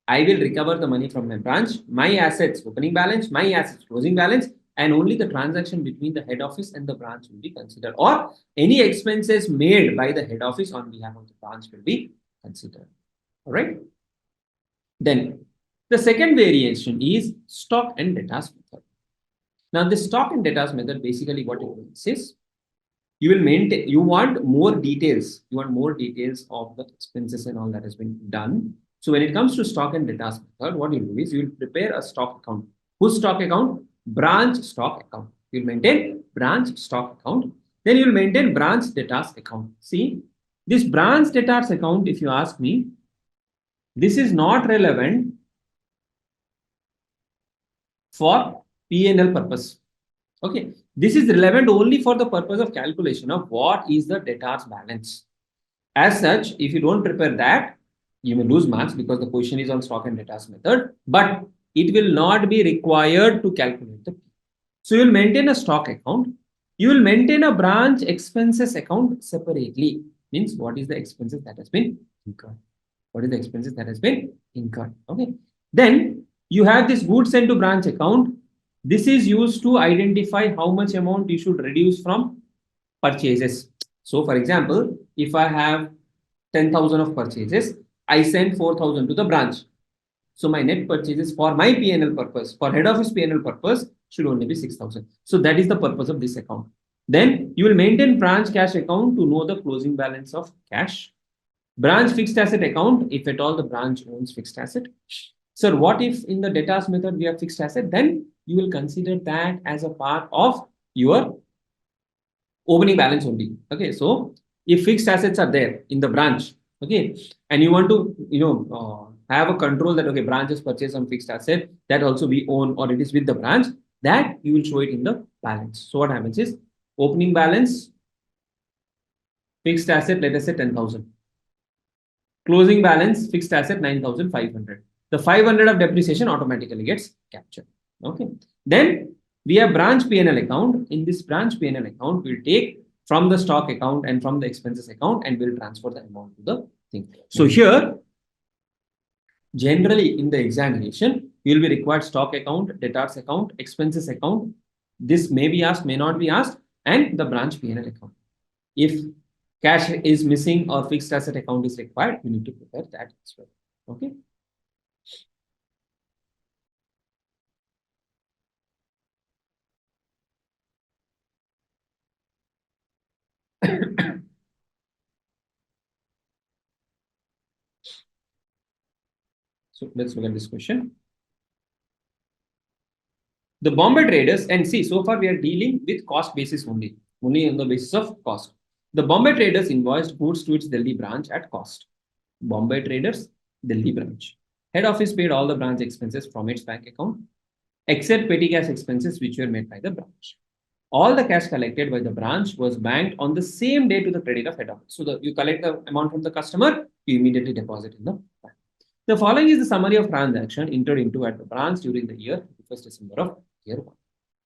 I will recover the money from my branch, my assets opening balance, my assets closing balance, and only the transaction between the head office and the branch will be considered, or any expenses made by the head office on behalf of the branch will be considered. All right. Then the second variation is stock and debtors method. Now the stock and debtors method, basically what it means is you will maintain, you want more details of the expenses and all that has been done. So when it comes to stock and debtors method, what you do is you will prepare a stock account. Whose stock account? Branch stock account. You will maintain branch stock account. Then you will maintain branch debtors account. See, this branch debtors account, if you ask me, this is not relevant for P&L purpose. Okay, this is relevant only for the purpose of calculation of what is the debtors balance. As such, if you don't prepare that, you may lose marks because the question is on stock and debtors method, but it will not be required to calculate the P. So you will maintain a stock account. You will maintain a branch expenses account separately. Means what is the expenses that has been incurred? What is the expenses that has been incurred? Okay. Then you have this goods sent to branch account. This is used to identify how much amount you should reduce from purchases. So for example, if I have 10,000 of purchases, I send 4,000 to the branch. So my net purchases for my P&L purpose, for head office P&L purpose, should only be 6,000. So that is the purpose of this account. Then you will maintain branch cash account to know the closing balance of cash. Branch fixed asset account, if at all the branch owns fixed asset. Sir, what if in the debtors method we have fixed asset? Then you will consider that as a part of your opening balance only. Okay, so if fixed assets are there in the branch, okay, and you want to have a control that okay, branches purchase some fixed asset that also we own or it is with the branch, that you will show it in the balance. So what happens is opening balance, fixed asset, let us say 10,000. Closing balance, fixed asset 9,500. The 500 of depreciation automatically gets captured. Okay. Then we have branch P&L account. In this branch P&L account, we'll take from the stock account and from the expenses account and we'll transfer the amount to the thing. So here, generally in the examination, you will be required stock account, debtors account, expenses account, This may be asked, may not be asked, and the branch P&L account. If cash is missing or fixed asset account is required, we need to prepare that as well. Okay. So let's look at this question. The Bombay traders, and see, so far we are dealing with cost basis only on the basis of cost. The Bombay traders invoiced goods to its Delhi branch at cost. Bombay traders, Delhi branch. Head office paid all the branch expenses from its bank account, except petty cash expenses which were made by the branch. All the cash collected by the branch was banked on the same day to the credit of head office. So you collect the amount from the customer, you immediately deposit in the bank. The following is the summary of transaction entered into at the branch during the year 1st December of year 1.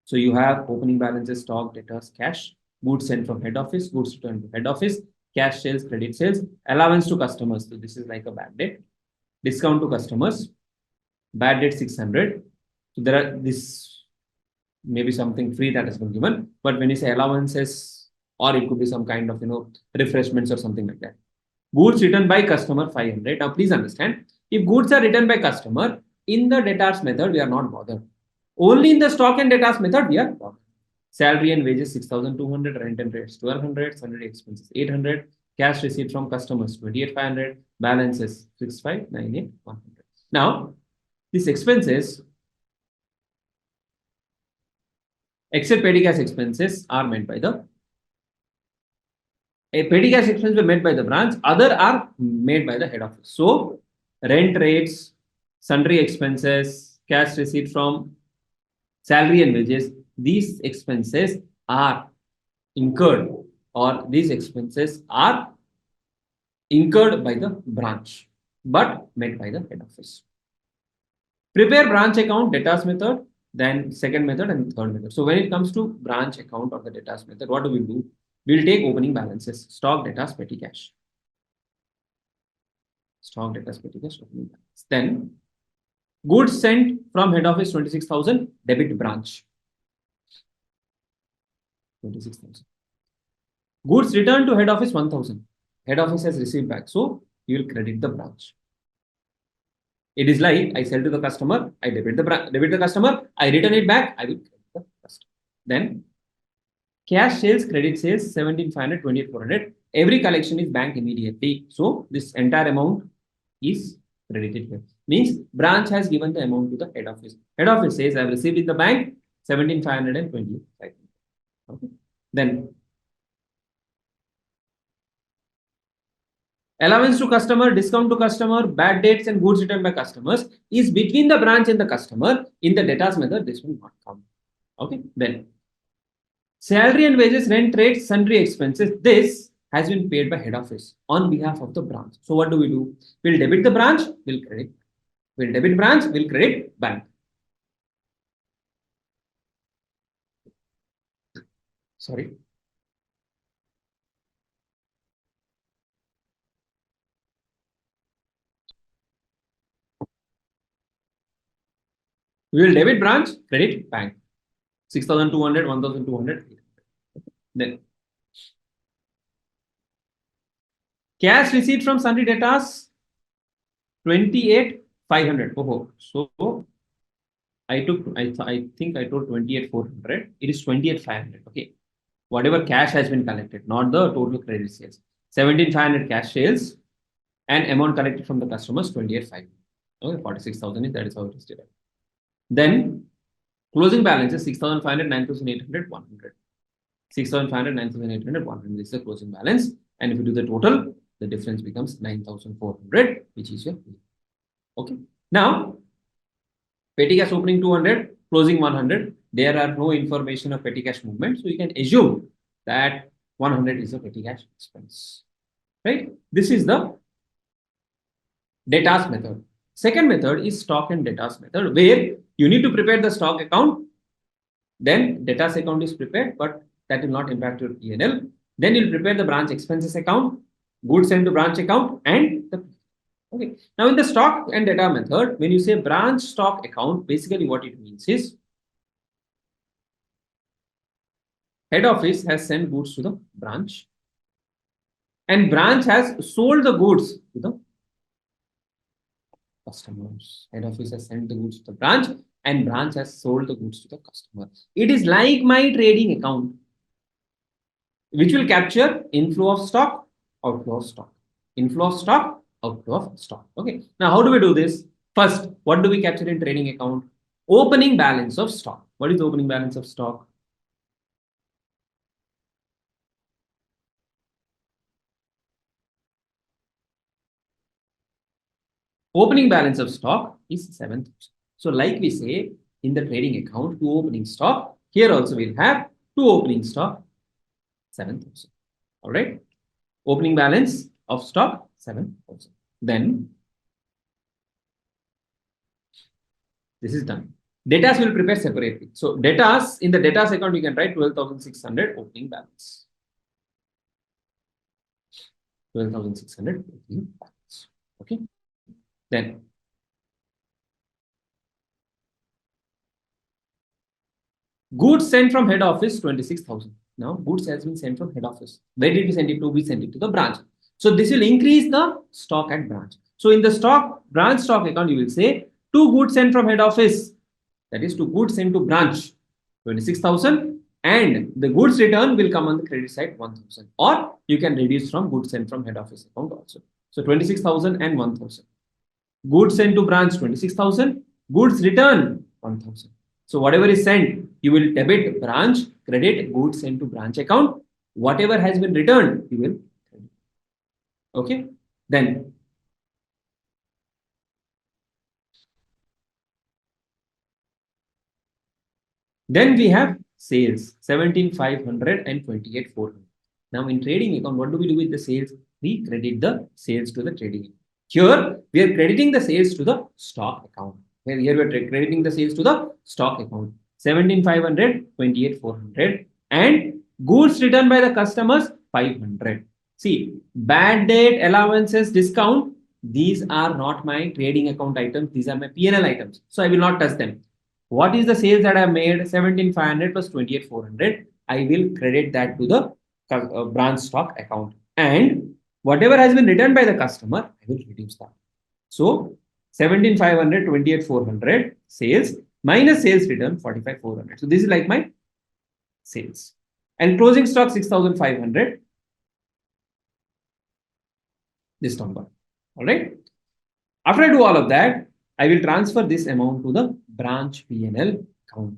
So you have opening balances, stock, debtors, cash, goods sent from head office, goods returned to head office, cash sales, credit sales, allowance to customers. So this is like a bad debt, discount to customers, bad debt 600. So there are this maybe something free that has been given, but when you say allowances, or it could be some kind of refreshments or something like that. Goods returned by customer 500. Now please understand, if goods are returned by customer in the debtors method, we are not bothered. Only in the stock and debtors method, we are bothered. Salary and wages 6,200, rent and rates 1,200, sundry expenses 800, cash receipt from customers 28,500, balances 6598 100. Now, these expenses, except petty cash expenses, are made by the petty cash expenses were made by the branch, other are made by the head office. So, rent rates, sundry expenses, cash receipt from salary and wages, these expenses are incurred, or these expenses are incurred by the branch but made by the head office. Prepare branch account debtors method, then second method and third method. So when it comes to branch account or the debtors method, what do? We'll take opening balances, stock, debtors, petty cash. Stock, debtors, petty cash, opening balance. Then goods sent from head office 26,000, debit branch 26,000. Goods returned to head office 1,000. Head office has received back, so you will credit the branch. It is like I sell to the customer, I debit the customer, I return it back, I will credit the customer. Then cash sales, credit sales 17,500, 28,400. Every collection is banked immediately. So this entire amount is credited here. Means branch has given the amount to the head office. Head office says I have received in the bank 17,500 and 28,500. Okay. Then allowance to customer, discount to customer, bad debts and goods returned by customers is between the branch and the customer. In the debtors method, this will not come. Okay. Then salary and wages, rent, rates, sundry expenses. This has been paid by head office on behalf of the branch. So what do? We'll debit the branch, we'll credit. We'll debit branch, we'll credit bank. Sorry. We will debit branch, credit bank. 6,200, 1,200. Then cash receipt from sundry debtors 28,500. Oh, so I think I told 28,400. It is 28,500. Okay. Whatever cash has been collected, not the total credit sales. 17,500 cash sales and amount collected from the customers 28,500. Okay, 46,000 that is how it is divided. Then closing balances 6,500, 9,800, 100. 6,500, 9,800, 100. This is the closing balance. And if you do the total, the difference becomes 9,400, which is your P. Okay. Now, petty cash opening 200, closing 100. There are no information of petty cash movement. So you can assume that 100 is a petty cash expense. Right? This is the debtors method. Second method is stock and debtors method, where you need to prepare the stock account. Then debtors account is prepared, but that will not impact your P&L. Then you'll prepare the branch expenses account, goods sent to branch account, and the okay. Now in the stock and debtor method, when you say branch stock account, basically what it means is Head office has sent goods to the branch, and branch has sold the goods to the customers. Head office has sent the goods to the branch, and branch has sold the goods to the customer. It is like my trading account, which will capture inflow of stock, outflow of stock, inflow of stock, outflow of stock. Okay. Now, how do we do this? First, what do we capture in trading account? Opening balance of stock. What is opening balance of stock? Opening balance of stock is 7,000. So, like we say in the trading account, two opening stock. Here also we'll have two opening stock, 7,000. All right. Opening balance of stock 7,000. Then this is done. Datas will prepare separately. So datas in the datas account you can write 12,600 opening balance. 12,600 opening balance. Okay. Then goods sent from head office 26,000. Now goods has been sent from head office. Where did we send it to? We sent it to the branch. So this will increase the stock at branch. So in the stock branch stock account, you will say two goods sent from head office. That is two goods sent to branch 26,000, and the goods return will come on the credit side 1,000. Or you can reduce from goods sent from head office account also. So 26,000 and 1,000. Goods sent to branch 26,000. Goods return 1,000. So whatever is sent, you will debit branch, credit goods sent to branch account. Whatever has been returned, you will credit. Okay. Then we have sales 17,500 and 28,400. Now in trading account, what do we do with the sales? We credit the sales to the trading account. Here we are crediting the sales to the stock account. Here we are crediting the sales to the stock account. 17,500, 28,400, and goods returned by the customers 500. See, bad debt, allowances, discount, these are not my trading account items. These are my P&L items. So I will not touch them. What is the sales that I have made? 17,500 plus 28,400. I will credit that to the branch stock account. And whatever has been returned by the customer, I will reduce that. So 17,500, 28,400 sales minus sales return 45,400. So this is like my sales. And closing stock 6,500. This number. All right. After I do all of that, I will transfer this amount to the branch P&L account.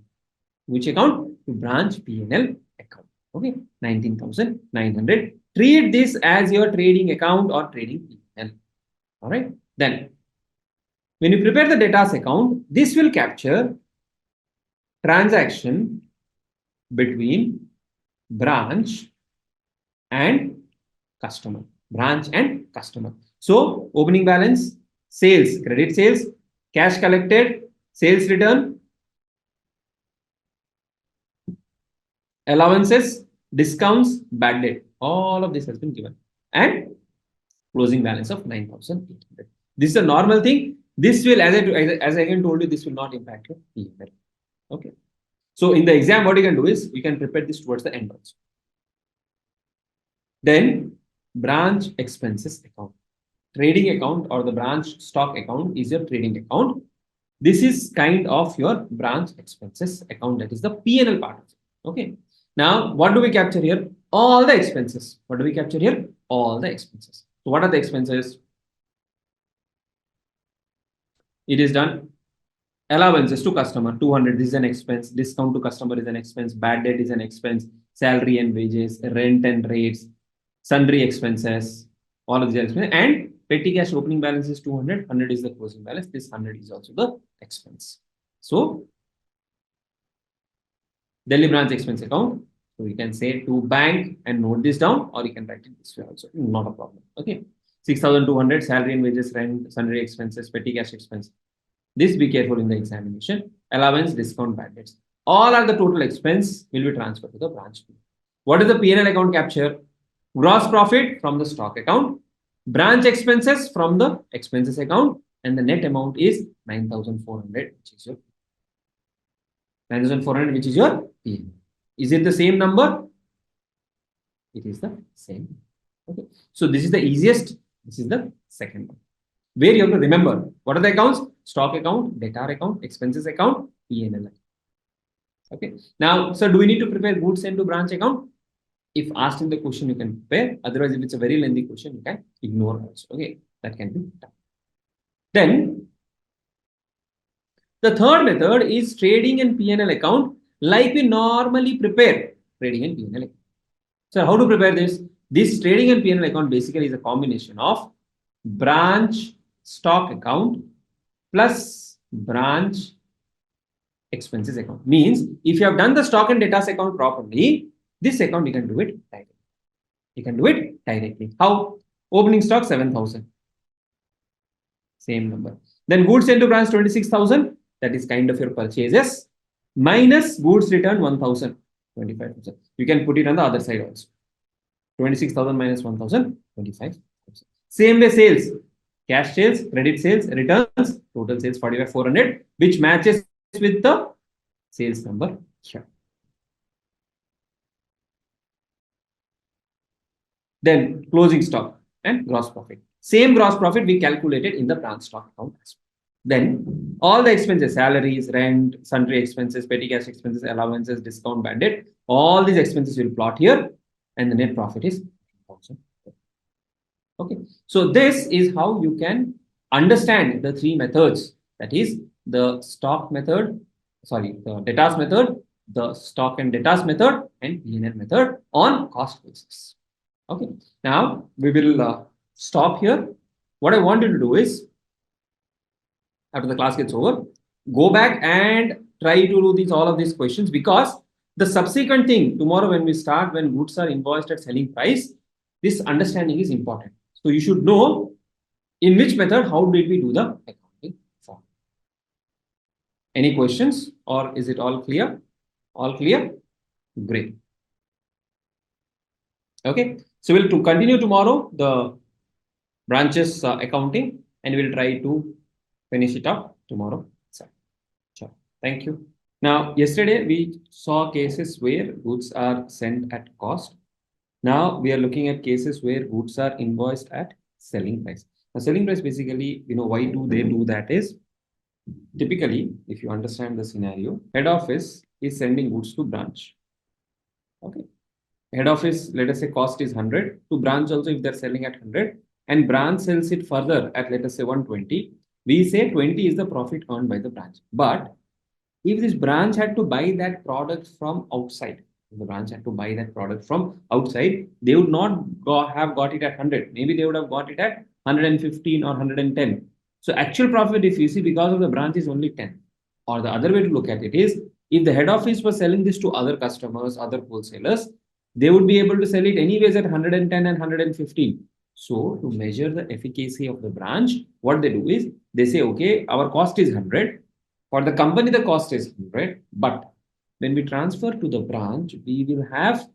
Which account? To branch P&L account. Okay, 19,900. Treat this as your trading account or trading P&L. All right. Then, when you prepare the data's account, this will capture transaction between branch and customer. Branch and customer. So, opening balance, sales, credit sales, cash collected, sales return, allowances, discounts, bad debt. All of this has been given. And closing balance of 9,800. This is a normal thing. This will, as I again told you, this will not impact your P&L. Okay. So in the exam, what you can do is you can prepare this towards the end also. Then branch expenses account. Trading account or the branch stock account is your trading account. This is kind of your branch expenses account. That is the P&L part of it. Okay. Now, what do we capture here? All the expenses. What do we capture here? All the expenses. So what are the expenses? It is done. Allowances to customer 200. This is an expense. Discount to customer is an expense. Bad debt is an expense. Salary and wages, rent and rates, sundry expenses. All of these expenses. And petty cash opening balance is 200. 100 is the closing balance. This 100 is also the expense. So Delhi branch expense account. So you can say to bank and note this down, or you can write it this way also. Not a problem. Okay. 6,200 salary and wages, rent, sundry expenses, petty cash expense. This be careful in the examination. Allowance, discount, bad debts. All are the total expense will be transferred to the branch. What is the P&L account capture? Gross profit from the stock account, branch expenses from the expenses account, and the net amount is 9,400, which is your 9,400, which is your P&L. Is it the same number? It is the same. Okay. So this is the easiest. This is the second one. Where you have to remember what are the accounts? Stock account, debtor account, expenses account, P&L. Okay. Now, so do we need to prepare goods sent to branch account? If asked in the question, you can prepare. Otherwise, if it's a very lengthy question, you can ignore also. Okay, that can be done. Then the third method is trading and P&L account, like we normally prepare trading and P&L account. So how to prepare this? This trading and P&L account basically is a combination of branch stock account plus branch expenses account. Means if you have done the stock and debtors account properly, this account you can do it directly. You can do it directly. How? Opening stock 7,000. Same number. Then goods sent to branch 26,000. That is kind of your purchases. Minus goods return 1,000. 25,000. You can put it on the other side also. 26,000 minus 1,000. 25,000. Same way sales. Cash sales, credit sales, returns. Total sales 45,400, which matches with the sales number here. Then closing stock and gross profit. Same gross profit we calculated in the branch stock account as well. Then all the expenses, salaries, rent, sundry expenses, petty cash expenses, allowances, discount banded, all these expenses will plot here, and the net profit is 1,000. Okay, so this is how you can understand the three methods. That is the stock method, sorry, the debtors method, the stock and debtors method, and P&L method on cost basis. Okay, now we will stop here. What I want you to do is, after the class gets over, go back and try to do all of these questions, because the subsequent thing tomorrow when we start, when goods are invoiced at selling price, this understanding is important. So you should know in which method, how did we do the accounting form. Any questions, or is it all clear? All clear? Great. Okay, so we'll continue tomorrow the branches accounting, and we'll try to finish it up tomorrow. Sure. Thank you. Now, yesterday we saw cases where goods are sent at cost. Now we are looking at cases where goods are invoiced at selling price. Now, selling price basically, why do they do that is, typically, if you understand the scenario, head office is sending goods to branch. Okay. Head office, let us say cost is 100, to branch also if they're selling at 100, and branch sells it further at, let us say 120, we say 20 is the profit earned by the branch. But if this branch had to buy that product from outside, they would not have got it at 100. Maybe they would have got it at 115 or 110. So actual profit, if you see, because of the branch, is only 10. Or the other way to look at it is, if the head office was selling this to other customers, other wholesalers, they would be able to sell it anyways at 110 and 115. So to measure the efficacy of the branch, what they do is, they say, okay, our cost is 100. For the company, the cost is 100. But when we transfer to the branch, we will have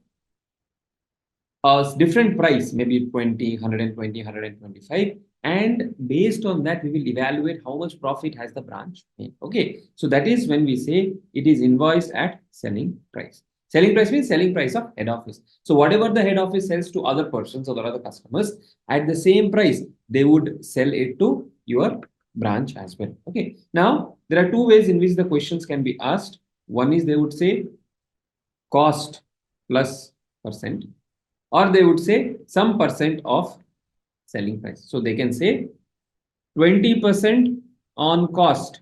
a different price, maybe 20, 120, 125. And based on that, we will evaluate how much profit has the branch made. Okay, so that is when we say it is invoiced at selling price. Selling price means selling price of head office. So whatever the head office sells to other persons or other customers, at the same price, they would sell it to your branch as well. Okay, now there are two ways in which the questions can be asked. One is they would say cost plus percent, or they would say some percent of selling price. So they can say 20% on cost,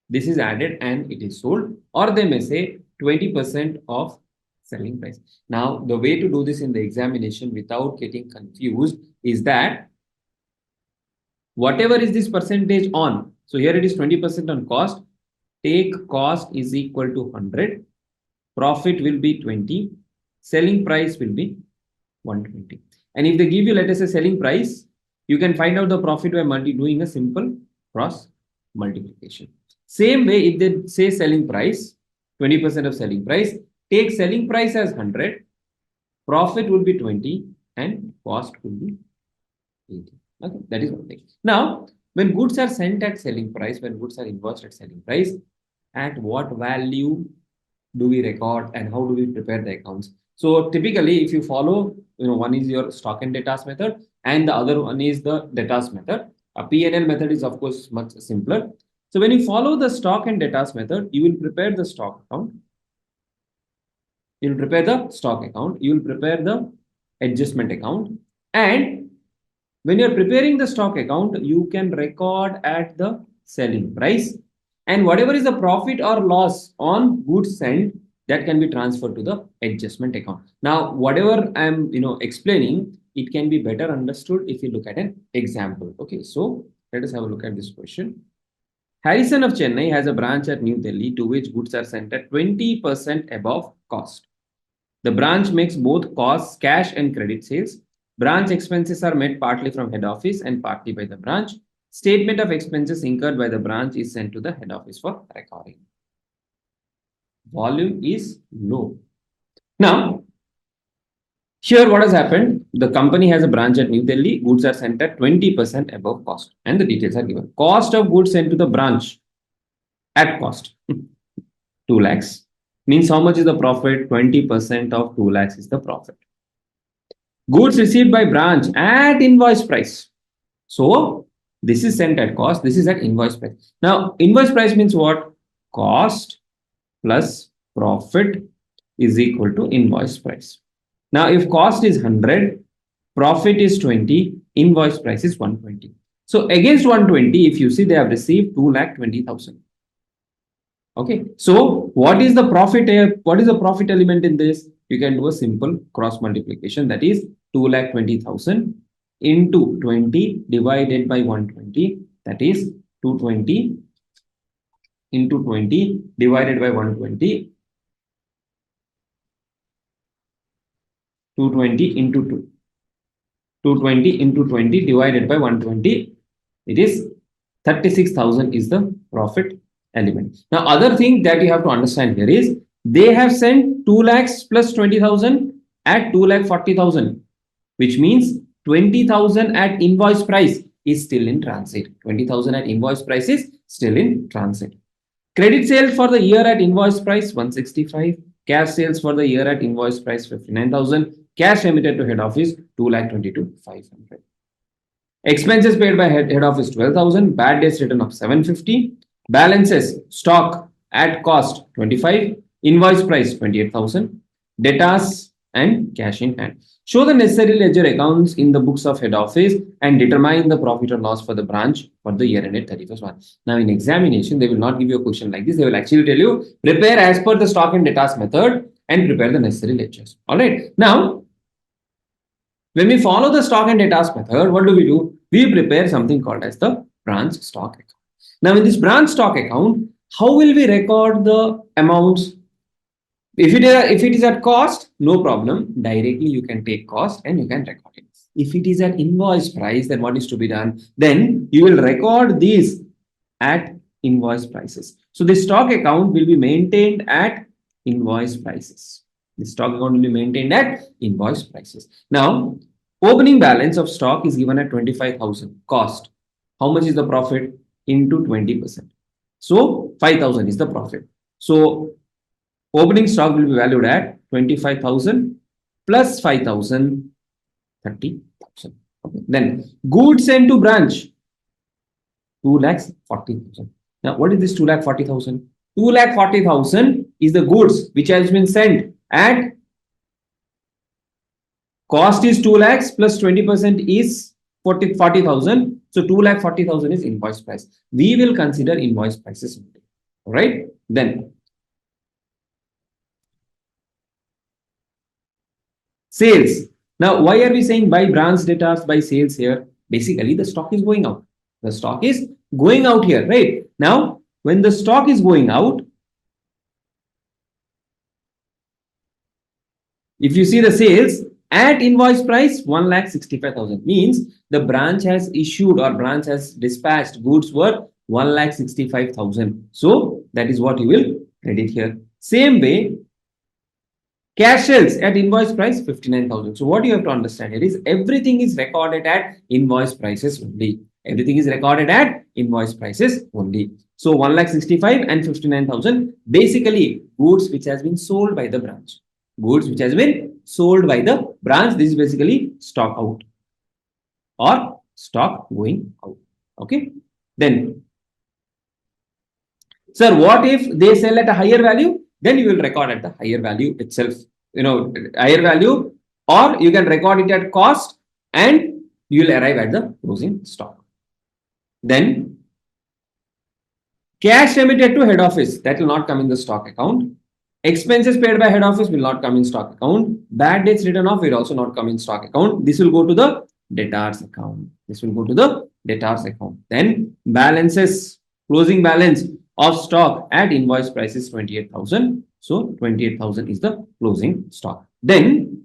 this is added and it is sold, or they may say 20% of selling price. Now, the way to do this in the examination without getting confused is that whatever is this percentage on, so here it is 20% on cost, take cost is equal to 100, profit will be 20, selling price will be 120. And if they give you, let us say, selling price, you can find out the profit by doing a simple cross multiplication. Same way, if they say selling price, 20% of selling price, take selling price as 100, profit will be 20, and cost will be 80. Okay, that is one thing. Now, when goods are sent at selling price, when goods are invoiced at selling price, at what value do we record and how do we prepare the accounts? So typically, if you follow, one is your stock and debtors method, and the other one is the debtors method. A P&L method is of course much simpler. So when you follow the stock and debtors method, you will prepare the stock account. You will prepare the stock account. You will prepare the adjustment account, and when you're preparing the stock account, you can record at the selling price, and whatever is the profit or loss on goods sent, that can be transferred to the adjustment account. Now, whatever I'm explaining, it can be better understood if you look at an example. Okay, so let us have a look at this question. Harrison of Chennai has a branch at New Delhi to which goods are sent at 20% above cost. The branch makes both costs, cash and credit sales. Branch expenses are met partly from head office and partly by the branch. Statement of expenses incurred by the branch is sent to the head office for recording. Volume is low. Now, here what has happened? The company has a branch at New Delhi. Goods are sent at 20% above cost, and the details are given. Cost of goods sent to the branch at cost 2 lakhs. Means how much is the profit? 20% of 2 lakhs is the profit. Goods received by branch at invoice price. So this is sent at cost, this is at invoice price. Now, invoice price means what? Cost plus profit is equal to invoice price. Now, if cost is 100, profit is 20, invoice price is 120. So against 120, if you see, they have received 2,20,000. Okay, so what is the profit? What is the profit element in this? You can do a simple cross multiplication, that is 2,20,000 into 20 divided by 120, that is 220 into 20 divided by 120, 220 into 2, 220 into 20 divided by 120, it is 36,000 is the profit element. Now, other thing that you have to understand here is they have sent 2 lakhs plus 20,000 at 2,40,000, which means 20,000 at invoice price is still in transit. 20,000 at invoice price is still in transit. Credit sales for the year at invoice price 165. Cash sales for the year at invoice price 59,000. Cash remitted to head office 2,22,500. Expenses paid by head office 12,000. Bad debts written of 750. Balances stock at cost 25. Invoice price 28,000. Debtors and cash in hand. Show the necessary ledger accounts in the books of head office and determine the profit or loss for the branch for the year ended 31st March. Now, in examination, they will not give you a question like this. They will actually tell you prepare as per the stock and debtors method and prepare the necessary ledgers. All right. Now, when we follow the stock and debtors method, what do? We prepare something called as the branch stock account. Now, in this branch stock account, how will we record the amounts? If it is at cost, no problem. Directly you can take cost and you can record it. If it is at invoice price, then what is to be done? Then you will record these at invoice prices. So the stock account will be maintained at invoice prices. The stock account will be maintained at invoice prices. Now, opening balance of stock is given at 25,000 cost. How much is the profit? Into 20%. So 5,000 is the profit. So opening stock will be valued at 25,000 plus 5,000, 30,000. Okay. Then goods sent to branch 2,40,000. Now, what is this 2,40,000? 2,40,000 is the goods which has been sent at cost is 2 lakhs plus 20% is 40,000. So 2,40,000 is invoice price. We will consider invoice prices only. All right. Then sales. Now, why are we saying buy branch debtors, buy sales here? Basically, the stock is going out. The stock is going out here, right? Now, when the stock is going out, if you see the sales at invoice price 1,65,000 means the branch has issued or branch has dispatched goods worth 1,65,000. So that is what you will credit here. Same way, cash sales at invoice price 59,000. So what you have to understand here is everything is recorded at invoice prices only. Everything is recorded at invoice prices only. So 1,65,000 and 59,000 basically goods which has been sold by the branch. Goods which has been sold by the branch. This is basically stock out or stock going out. Okay. Then, sir, what if they sell at a higher value? Then you will record at the higher value itself. Higher value, or you can record it at cost and you will arrive at the closing stock. Then cash remitted to head office, that will not come in the stock account. Expenses paid by head office will not come in stock account. Bad debts written off will also not come in stock account. This will go to the debtors account. This will go to the debtors account. Then balances, closing balance of stock at invoice price is 28,000. So 28,000 is the closing stock. Then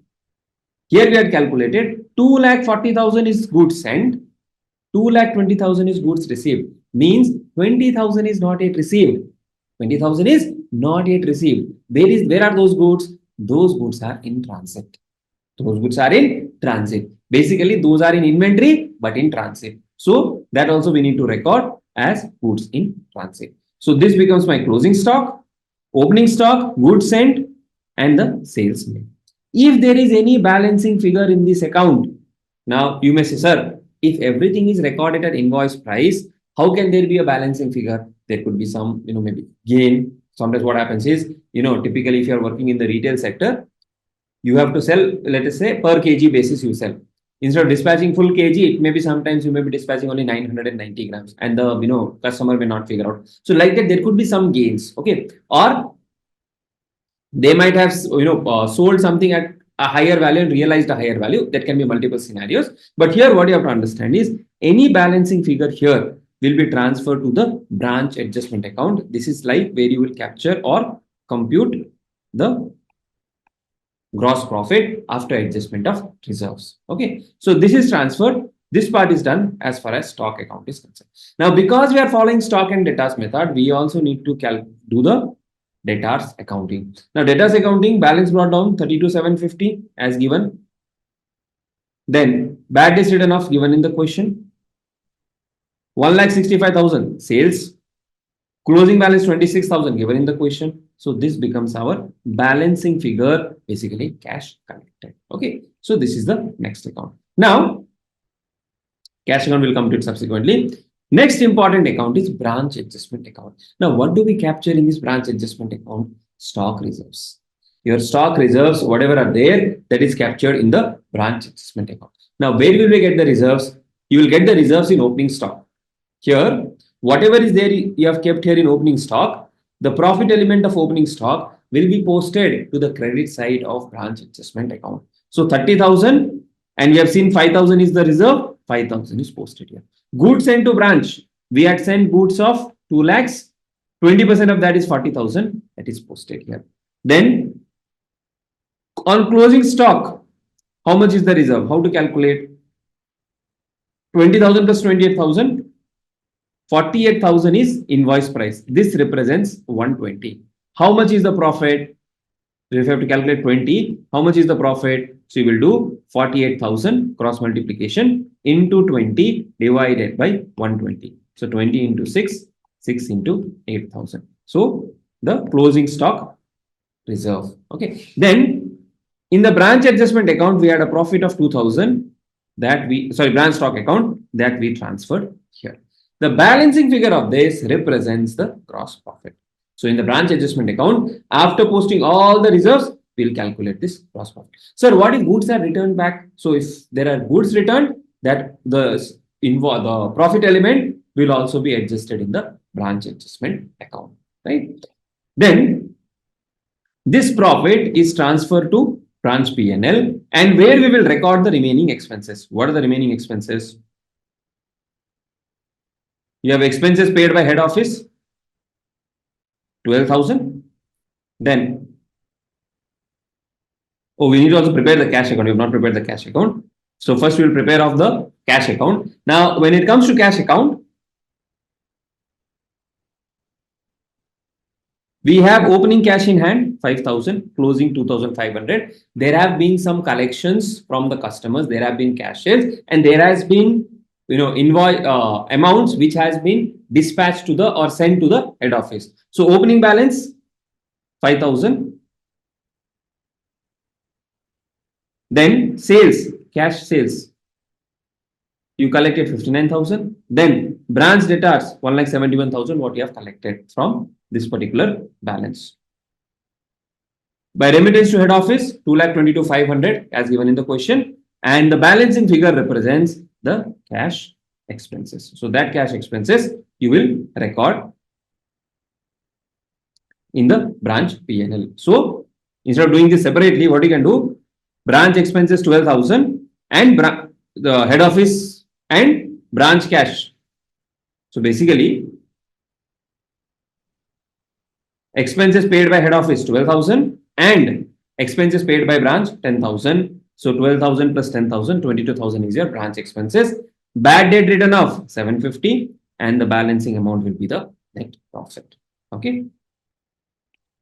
here we had calculated 2,40,000 is goods sent, 2,20,000 is goods received. Means 20,000 is not yet received. 20,000 is not yet received. Where are those goods? Those goods are in transit. Those goods are in transit. Basically, those are in inventory but in transit. So that also we need to record as goods in transit. So this becomes my closing stock, opening stock, goods sent, and the sales made. If there is any balancing figure in this account, now you may say, sir, if everything is recorded at invoice price, how can there be a balancing figure? There could be some, maybe gain. Sometimes what happens is, typically if you are working in the retail sector, you have to sell, let us say, per kg basis you sell. Instead of dispatching full kg, it may be sometimes you may be dispatching only 990 grams and the customer may not figure out. So like that, there could be some gains. Okay. Or they might have sold something at a higher value and realized a higher value. That can be multiple scenarios. But here what you have to understand is any balancing figure here will be transferred to the branch adjustment account. This is like where you will capture or compute the gross profit after adjustment of reserves. Okay. So this is transferred. This part is done as far as stock account is concerned. Now, because we are following stock and debtors method, we also need to do the debtors accounting. Now, debtors accounting balance brought down 32,750 as given. Then bad debts written off given in the question. 1,65,000 sales. Closing balance 26,000 given in the question. So this becomes our balancing figure, basically cash collected. Okay. So this is the next account. Now, cash account will come to it subsequently. Next important account is branch adjustment account. Now, what do we capture in this branch adjustment account? Stock reserves. Your stock reserves, whatever are there, that is captured in the branch adjustment account. Now, where will we get the reserves? You will get the reserves in opening stock. Here, whatever is there you have kept here in opening stock, the profit element of opening stock will be posted to the credit side of branch adjustment account. So 30,000 and we have seen 5,000 is the reserve, 5,000 is posted here. Goods sent to branch, we had sent goods of 2 lakhs, 20% of that is 40,000, that is posted here. Then on closing stock, how much is the reserve? How to calculate? 20,000 plus 28,000. 48,000 is invoice price. This represents 120. How much is the profit? If you have to calculate 20, how much is the profit? So you will do 48,000 cross multiplication into 20 divided by 120. So 20 into 6, 6 into 8,000. So the closing stock reserve. Okay. Then in the branch adjustment account, we had a profit of 2,000 that branch stock account that we transferred here. The balancing figure of this represents the gross profit. So in the branch adjustment account, after posting all the reserves, we'll calculate this gross profit. Sir, what if goods are returned back? So if there are goods returned, that the profit element will also be adjusted in the branch adjustment account, right? Then this profit is transferred to branch P&L and where we will record the remaining expenses. What are the remaining expenses? You have expenses paid by head office, 12,000. Then, we need to also prepare the cash account. We have not prepared the cash account. So first we will prepare off the cash account. Now, when it comes to cash account, we have opening cash in hand, 5,000, closing 2,500. There have been some collections from the customers. There have been cash sales and there has been invoice amounts which has been dispatched to the or sent to the head office. So opening balance 5,000. Then sales, cash sales, you collected 59,000. Then branch debtors 1,71,000 what you have collected from this particular balance. By remittance to head office 2,22,500 as given in the question, and the balancing figure represents the cash expenses. So that cash expenses you will record in the branch P&L. So instead of doing this separately, what you can do, branch expenses 12,000 and the head office and branch cash. So basically, expenses paid by head office 12,000 and expenses paid by branch 10,000. So 12,000 plus 10,000, 22,000 is your branch expenses. Bad debt return of 750 and the balancing amount will be the net profit. Okay.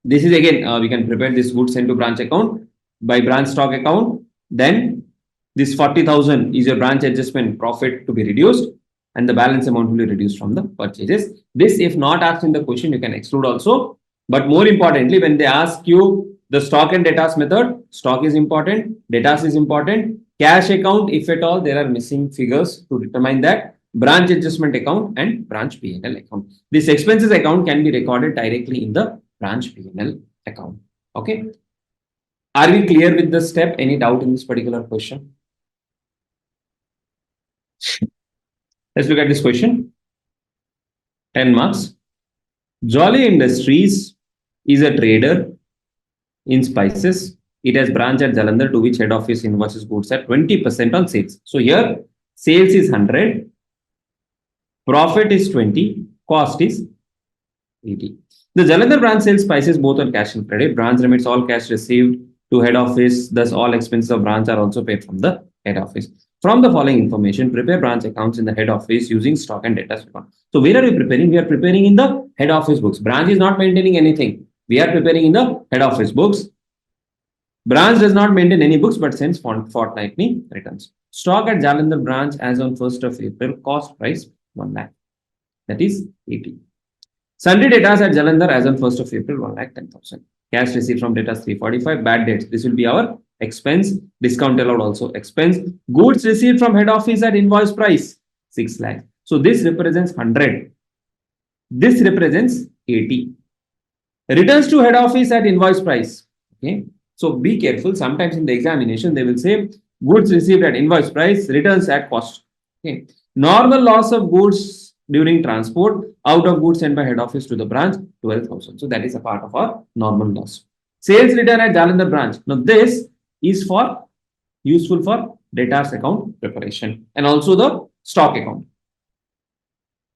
This is again, we can prepare this goods sent to branch account by branch stock account. Then this 40,000 is your branch adjustment profit to be reduced and the balance amount will be reduced from the purchases. This, if not asked in the question, you can exclude also. But more importantly, when they ask you the stock and debtors method, stock is important, debtors is important, cash account, if at all there are missing figures to determine that, branch adjustment account and branch P&L account. This expenses account can be recorded directly in the branch P&L account. Okay. Are we clear with the step? Any doubt in this particular question? Let's look at this question. 10 marks. Jolly Industries is a trader in spices. It has branch at Jalandhar to which head office invoices goods at 20% on sales. So here sales is 100, profit is 20, cost is 80. The Jalandhar branch sells spices both on cash and credit. Branch remits all cash received to head office. Thus all expenses of branch are also paid from the head office. From the following information, prepare branch accounts in the head office using stock and debtors account. So where are we preparing? We are preparing in the head office books. Branch is not maintaining anything. We are preparing in the head office books. Branch does not maintain any books but sends fortnightly returns. Stock at Jalandhar branch as on 1st of April, cost price 1 lakh. That is 80. Sundry debtors at Jalandhar as on 1st of April, 1,10,000. Cash received from debtors 345. Bad debts. This will be our expense. Discount allowed also expense. Goods received from head office at invoice price 6 lakh. So this represents 100. This represents 80. Returns to head office at invoice price. Okay. So be careful. Sometimes in the examination they will say goods received at invoice price, returns at cost. Okay. Normal loss of goods during transport out of goods sent by head office to the branch 12,000. So that is a part of our normal loss. Sales return at Jalandhar branch. Now this is for useful for debtors account preparation and also the stock account.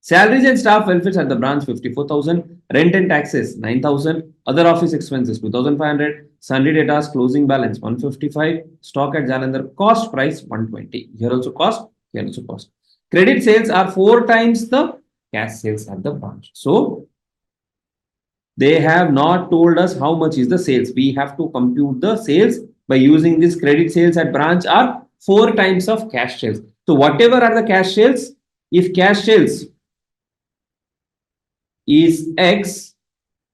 Salaries and staff welfares at the branch 54,000, rent and taxes 9,000, other office expenses 2,500, sundry debtors closing balance 155, stock at Jalandhar cost price 120. Here also cost, here also cost. Credit sales are 4 times the cash sales at the branch. So they have not told us how much is the sales. We have to compute the sales by using this credit sales at branch are 4 times of cash sales. So whatever are the cash sales, if cash sales is X,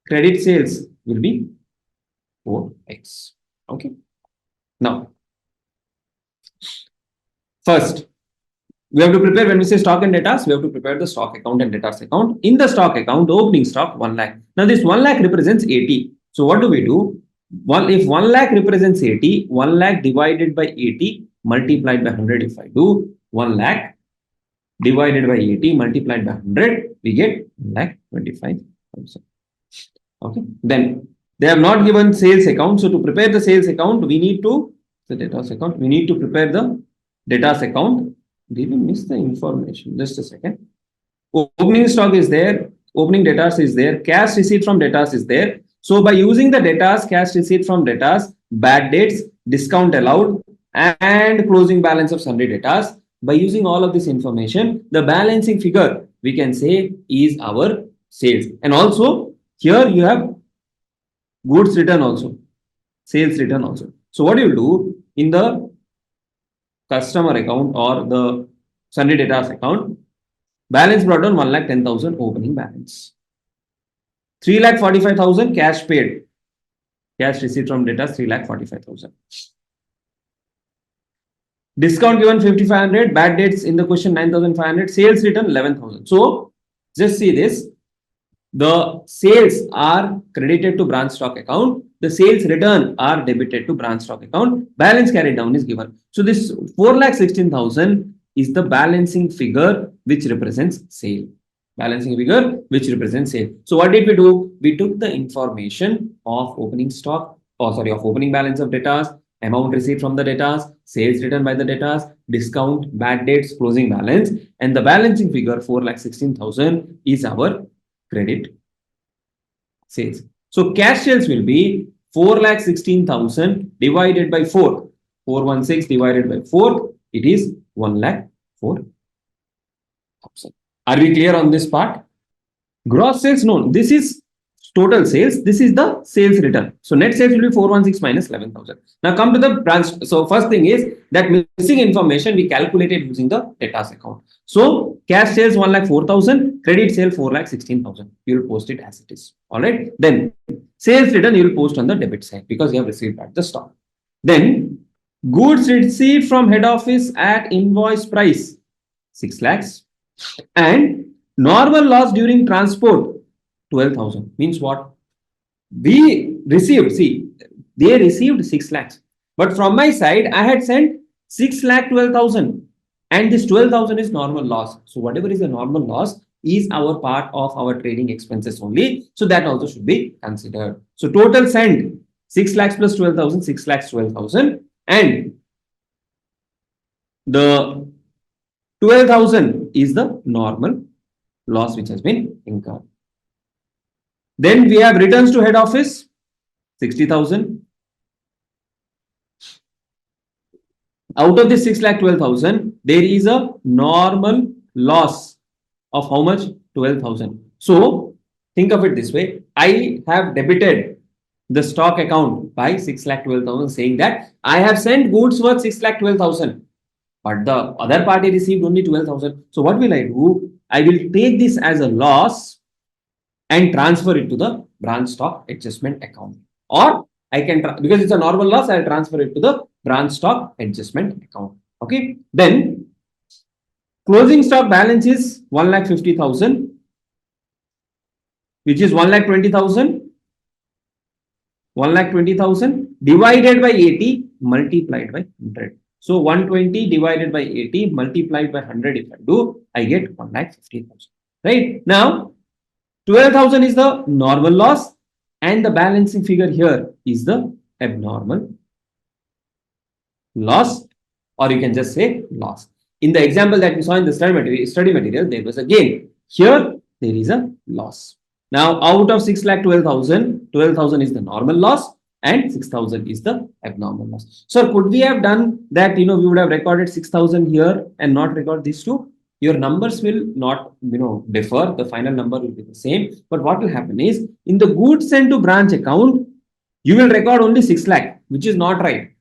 credit sales will be 4X. Okay. Now, first, we have to prepare when we say stock and debtors, we have to prepare the stock account and debtors account. In the stock account, the opening stock 1 lakh. Now, this 1 lakh represents 80. So, what do we do? If 1 lakh represents 80, 1 lakh divided by 80 multiplied by 100. If I do 1 lakh divided by 80 multiplied by 100, we get 1,25,000. Okay. Then they have not given sales account. So to prepare the sales account, we need to the debtors account. We need to prepare the debtors account. Did we miss the information? Just a second. Opening stock is there. Opening debtors is there. Cash receipt from debtors is there. So by using the debtors, cash receipt from debtors, bad debts, discount allowed, and closing balance of sundry debtors, by using all of this information, the balancing figure we can say is our sales. And also here you have goods return also, sales return also. So what you do in the customer account or the Sundry debtors account. Balance brought down 1,10,000 opening balance. 3,45,000 cash paid. Cash received from debtors 3,45,000. Discount given 5,500. Bad debts in the question 9,500. Sales return 11,000. So just see this. The sales are credited to branch stock account. The sales return are debited to branch stock account. Balance carried down is given. So this 4,16,000 is the balancing figure which represents sale. Balancing figure which represents sale. So what did we do? We took the information of opening stock, of opening balance of debtors, amount received from the debtors, sales returned by the debtors, discount, bad debts, closing balance, and the balancing figure 4,16,000 is our credit sales. So cash sales will be 4,16,000 divided by 4. 416 divided by 4, it is 1,04,000. Are we clear on this part? Gross sales, no, this is total sales. This is the sales return. So net sales will be 416 minus 11,000. Now come to the branch. So first thing is that missing information we calculated using the debtors account. So cash sales 1,04,000, credit sale 4,16,000. You will post it as it is. All right. Then sales return you will post on the debit side because you have received at the stock. Then goods received from head office at invoice price 6 lakhs and normal loss during transport 12,000. Means what? We received, see, they received 6 lakhs. But from my side, I had sent 6,12,000. And this 12,000 is normal loss. So whatever is the normal loss is our part of our trading expenses only. So that also should be considered. So total send 6 lakhs plus 12,000, 6 lakhs 12,000. And the 12,000 is the normal loss which has been incurred. Then we have returns to head office 60,000. Out of this 6,12,000, there is a normal loss of how much? 12,000. So think of it this way. I have debited the stock account by 6,12,000, saying that I have sent goods worth 6,12,000, but the other party received only 12,000. So what will I do? I will take this as a loss and transfer it to the branch stock adjustment account. Or I can, because it's a normal loss, I'll transfer it to the branch stock adjustment account. Okay. Then closing stock balance is 1,50,000, which is 1,20,000. 1,20,000 divided by 80 multiplied by 100. So 120 divided by 80 multiplied by 100. If I do, I get 1,50,000. Right. Now 12,000 is the normal loss and the balancing figure here is the abnormal loss, or you can just say loss. In the example that we saw in the study material, there was a gain. Here there is a loss. Now out of 6,12,000, 12,000 is the normal loss and 6,000 is the abnormal loss. So could we have done that? We would have recorded 6,000 here and not record these two. Your numbers will not differ. The final number will be the same. But what will happen is in the goods sent to branch account, you will record only 6 lakh, which is not right.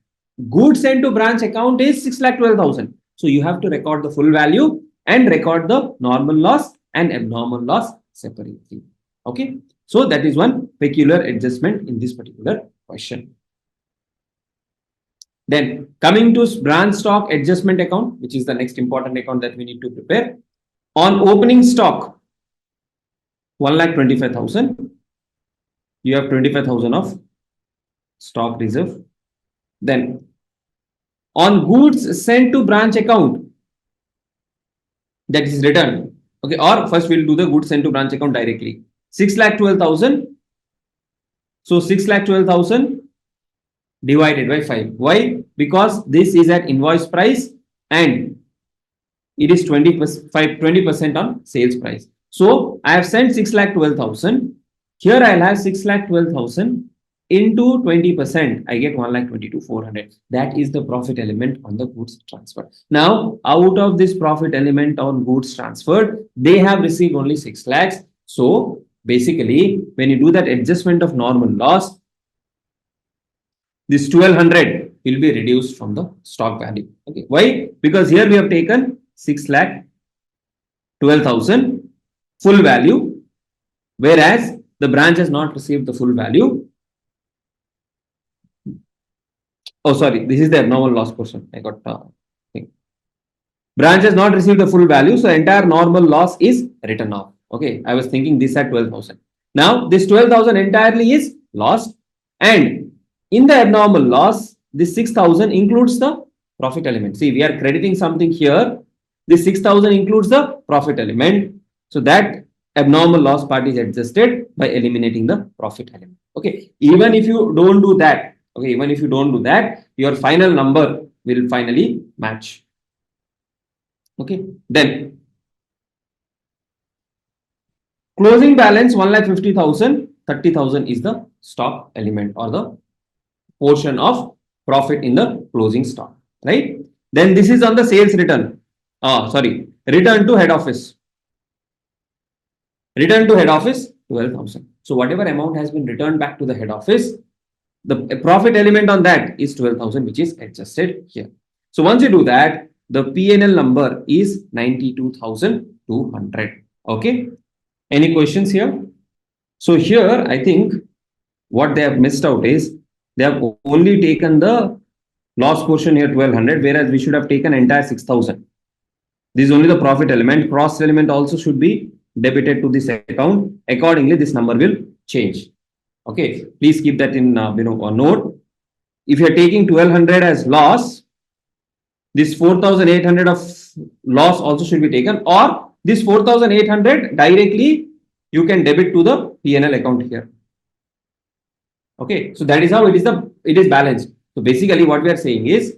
Goods sent to branch account is 6,12,000. So you have to record the full value and record the normal loss and abnormal loss separately. Okay. So that is one peculiar adjustment in this particular question. Then coming to branch stock adjustment account, which is the next important account that we need to prepare. On opening stock, 1,25,000. You have 25,000 of stock reserve. Then on goods sent to branch account, that is returned. Okay, or first we'll do the goods sent to branch account directly. 6,12,000. So 6,12,000 divided by 5. Why? Because this is at invoice price and it is 20% on sales price. So I have sent 6,12,000. Here I'll have 6,12,000 into 20%. I get 1,22,400. That is the profit element on the goods transfer. Now, out of this profit element on goods transferred, they have received only 6 lakhs. So basically, when you do that adjustment of normal loss, this 1,200 will be reduced from the stock value. Okay. Why? Because here we have taken 6 lakh 12,000 full value, whereas the branch has not received the full value. Oh, sorry, this is the abnormal loss portion. I got thing. Branch has not received the full value, so entire normal loss is written off. Okay, I was thinking this at 12,000. Now this 12,000 entirely is lost, and in the abnormal loss, this 6,000 includes the profit element. See, we are crediting something here. This 6,000 includes the profit element, so that abnormal loss part is adjusted by eliminating the profit element. Okay, even if you don't do that, okay, even if you don't do that, your final number will finally match. Okay, then closing balance 1,50,000, 30,000 is the stock element or the portion of profit in the closing stock, right? Then this is on the sales return. Sorry, return to head office. Return to head office 12,000. So whatever amount has been returned back to the head office, the profit element on that is 12,000, which is adjusted here. So once you do that, the P&L number is 92,200. Okay. Any questions here? So here, I think what they have missed out is they have only taken the loss portion here 1,200, whereas we should have taken entire 6,000. This is only the profit element. Cross element also should be debited to this account. Accordingly, this number will change. Okay, please keep that in a note. If you are taking 1,200 as loss, this 4,800 of loss also should be taken, or this 4,800 directly you can debit to the P&L account here. Okay, so that is how it is balanced. So basically what we are saying is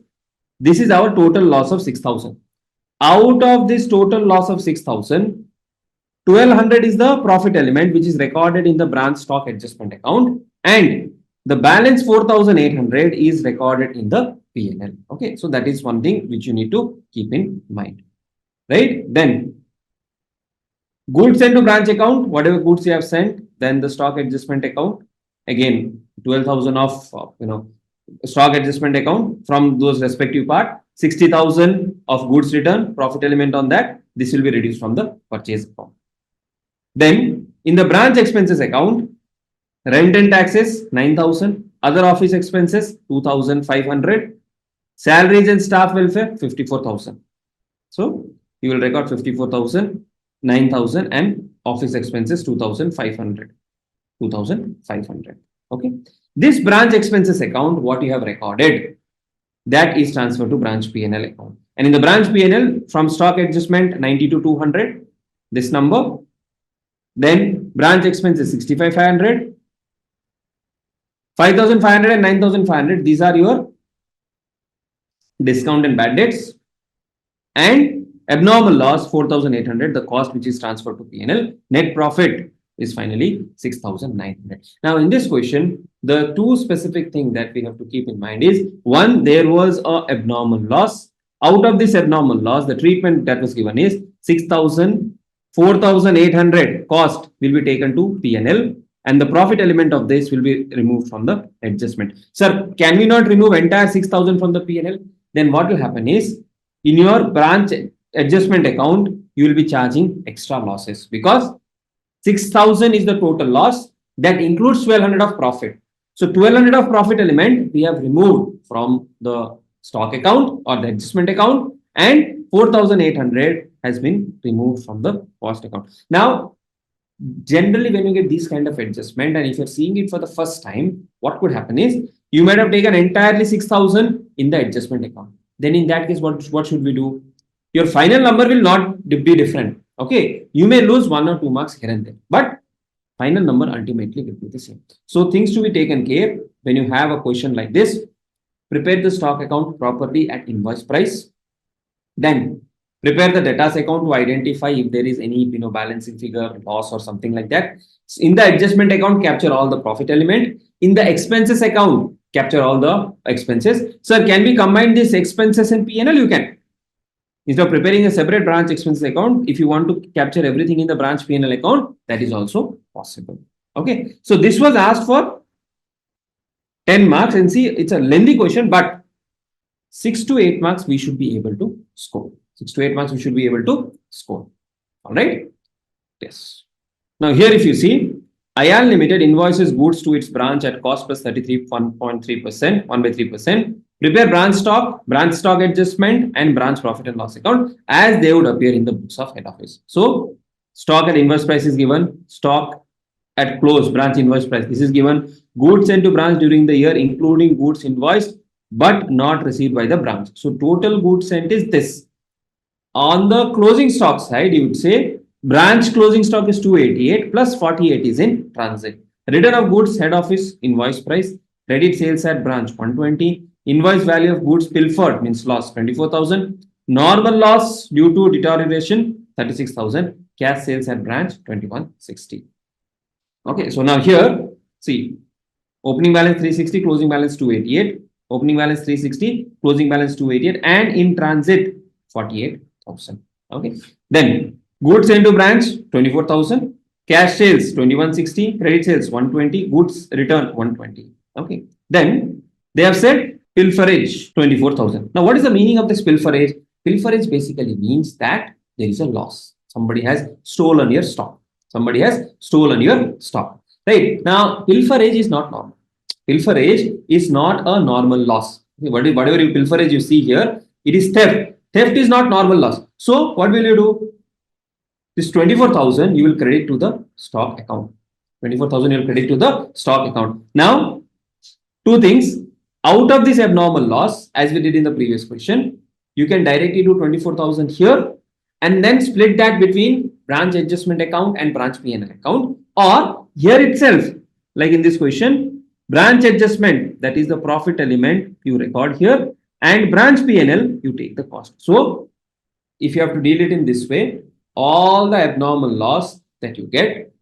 this is our total loss of 6,000. Out of this total loss of 6,000, 1,200 is the profit element which is recorded in the branch stock adjustment account, and the balance 4,800 is recorded in the P&L. Okay, so that is one thing which you need to keep in mind, right? Then goods sent to branch account, whatever goods you have sent, then the stock adjustment account, again 12,000 of stock adjustment account from those respective part, 60,000 of goods return, profit element on that, this will be reduced from the purchase account. Then in the branch expenses account, rent and taxes 9,000, other office expenses 2,500, salaries and staff welfare 54,000. So you will record 54,000, 9,000, and office expenses 2,500. Okay, this branch expenses account, what you have recorded, that is transferred to branch P&L account, and in the branch P&L from stock adjustment 92,200, this number. Then branch expenses 65,500, 5,500 and 9,500. These are your discount and bad debts, and abnormal loss 4,800, the cost which is transferred to P&L. Net profit is finally 6,900. Now in this question, the two specific things that we have to keep in mind is, one, there was a abnormal loss. Out of this abnormal loss, the treatment that was given is 6,000, 4,800 cost will be taken to P&L, and the profit element of this will be removed from the adjustment. Sir, can we not remove entire 6,000 from the P&L? Then what will happen is, in your branch adjustment account, you will be charging extra losses, because 6,000 is the total loss, that includes 1,200 of profit. So 1,200 of profit element we have removed from the stock account or the adjustment account, and 4,800 has been removed from the cost account. Now, generally when you get these kind of adjustment, and if you're seeing it for the first time, what could happen is, you might have taken entirely 6,000 in the adjustment account. Then in that case, what should we do? Your final number will not be different. Okay, you may lose 1 or 2 marks here and there, but final number ultimately will be the same. So things to be taken care when you have a question like this. Prepare the stock account properly at invoice price. Then prepare the debtors account to identify if there is any balancing figure, loss or something like that. In the adjustment account, capture all the profit element. In the expenses account, capture all the expenses. Sir, can we combine these expenses and P&L? You can. Instead of preparing a separate branch expenses account, if you want to capture everything in the branch P&L account, that is also possible. Okay, so this was asked for 10 marks, and see, it's a lengthy question, but 6 to 8 marks we should be able to score. 6 to 8 marks we should be able to score. All right. Yes. Now here if you see, IAL Limited invoices goods to its branch at cost plus 33.3%, 1/3%. Prepare branch stock adjustment, and branch profit and loss account as they would appear in the books of head office. So stock at invoice price is given, stock at close branch invoice price. This is given. Goods sent to branch during the year, including goods invoiced but not received by the branch. So total goods sent is this. On the closing stock side, you would say branch closing stock is 288 plus 48 is in transit. Return of goods head office invoice price, credit sales at branch 120, invoice value of goods pilfered means loss 24,000, normal loss due to deterioration 36,000, cash sales at branch 2160. Okay, so now here, see, opening balance 360, closing balance 288, opening balance 360, closing balance 288, and in transit 48,000. Okay, then goods into branch 24,000, cash sales 2160, credit sales 120, goods return 120. Okay, then they have said pilferage 24,000. Now, what is the meaning of this pilferage? Pilferage basically means that there is a loss. Somebody has stolen your stock. Somebody has stolen your stock. Right now, pilferage is not normal. Pilferage is not a normal loss. Whatever you pilferage you see here, it is theft. Theft is not normal loss. So what will you do? This 24,000 you will credit to the stock account. 24,000 you will credit to the stock account. Now, two things. Out of this abnormal loss, as we did in the previous question, you can directly do 24,000 here and then split that between branch adjustment account and branch P&L account, or here itself, like in this question, branch adjustment, that is the profit element, you record here, and branch P&L, you take the cost. So if you have to deal it in this way, all the abnormal loss that you get,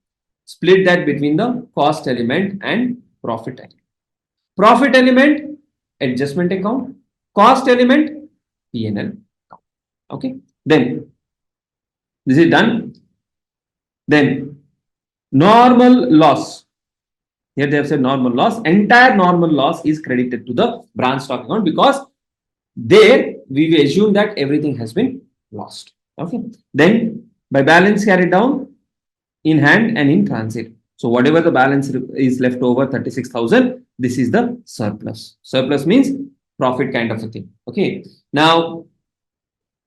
split that between the cost element and profit element. Profit element, adjustment account, cost element, P&L account. Okay, then this is done. Then normal loss. Here they have said normal loss. Entire normal loss is credited to the branch stock account because there we assume that everything has been lost. Okay. Then by balance carried down, in hand and in transit. So whatever the balance is left over 36,000, this is the surplus. Surplus means profit kind of a thing. Okay. Now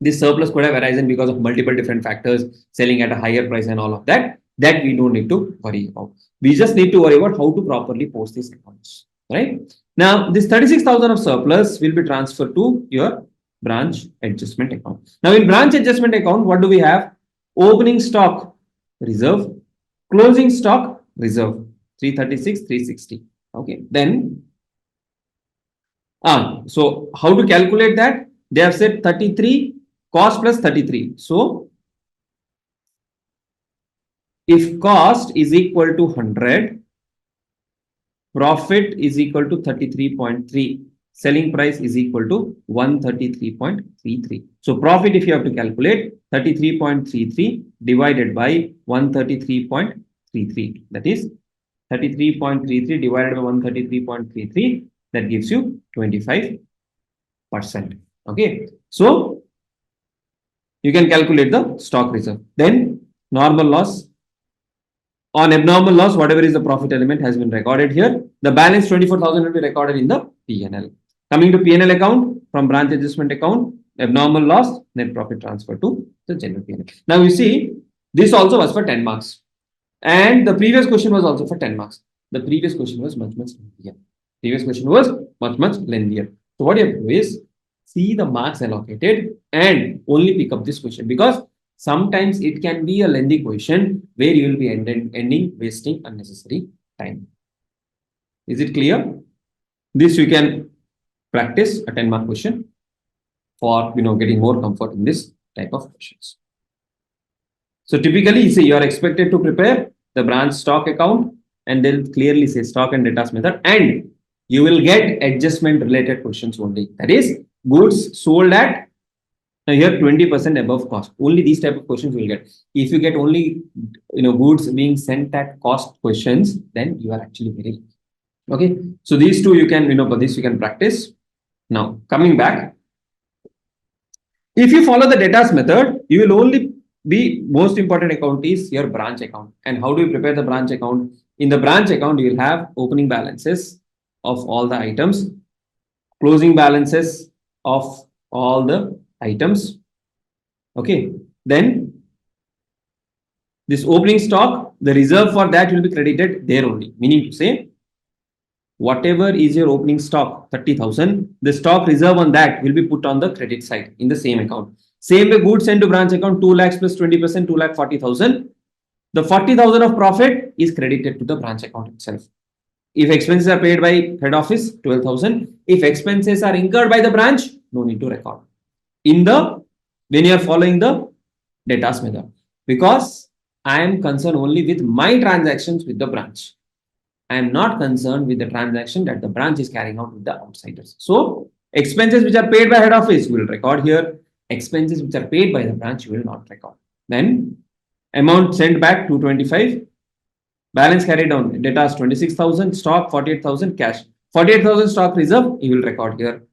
this surplus could have arisen because of multiple different factors, selling at a higher price and all of that. That we don't need to worry about. We just need to worry about how to properly post these accounts. Right now, this 36,000 of surplus will be transferred to your branch adjustment account. Now, in branch adjustment account, what do we have? Opening stock reserve, closing stock reserve 336, 360. Okay, then so how to calculate that? They have said 33 cost plus 33. So if cost is equal to 100, profit is equal to 33.3, selling price is equal to 133.33. So profit, if you have to calculate, 33.33 divided by 133.33, that is 33.33 divided by 133.33, that gives you 25%. Okay, so you can calculate the stock reserve. Then normal loss. On abnormal loss, whatever is the profit element has been recorded here. The balance 24,000 will be recorded in the P&L. Coming to P&L account, from branch adjustment account, abnormal loss, net profit transfer to the general P&L. Now you see, this also was for 10 marks. And the previous question was also for 10 marks. The previous question was much lengthier. Previous question was much lengthier. So what you have to do is see the marks allocated and only pick up this question, because sometimes it can be a lengthy question where you will be ending wasting unnecessary time. Is it clear? This you can practice a 10-mark question for getting more comfort in this type of questions. So typically, you are expected to prepare the branch stock account, and they'll clearly say stock and debtors method, and you will get adjustment related questions only. That is, goods sold at here 20% above cost. Only these type of questions you will get. If you get only goods being sent at cost questions, then you are actually very lucky. Okay. So these two you can for this you can practice. Now coming back, If you follow the debtors method, you will only be most important account is your branch account. And how do you prepare the branch account? In the branch account, you will have opening balances of all the items, closing balances of all the items. Okay. Then this opening stock, the reserve for that will be credited there only. Meaning to say, whatever is your opening stock, 30,000, the stock reserve on that will be put on the credit side in the same account. Same way, goods sent to branch account, 2 lakhs plus 20%, 2,40,000. The 40,000 of profit is credited to the branch account itself. If expenses are paid by head office, 12,000. If expenses are incurred by the branch, no need to record. In the, when you are following the debtors method, because I am concerned only with my transactions with the branch. I am not concerned with the transaction that the branch is carrying out with the outsiders. So expenses which are paid by head office will record here. Expenses which are paid by the branch will not record. Then amount sent back 225. Balance carried down. Debtors 26,000. Stock 48,000. Cash 48,000 stock reserve. You will record here.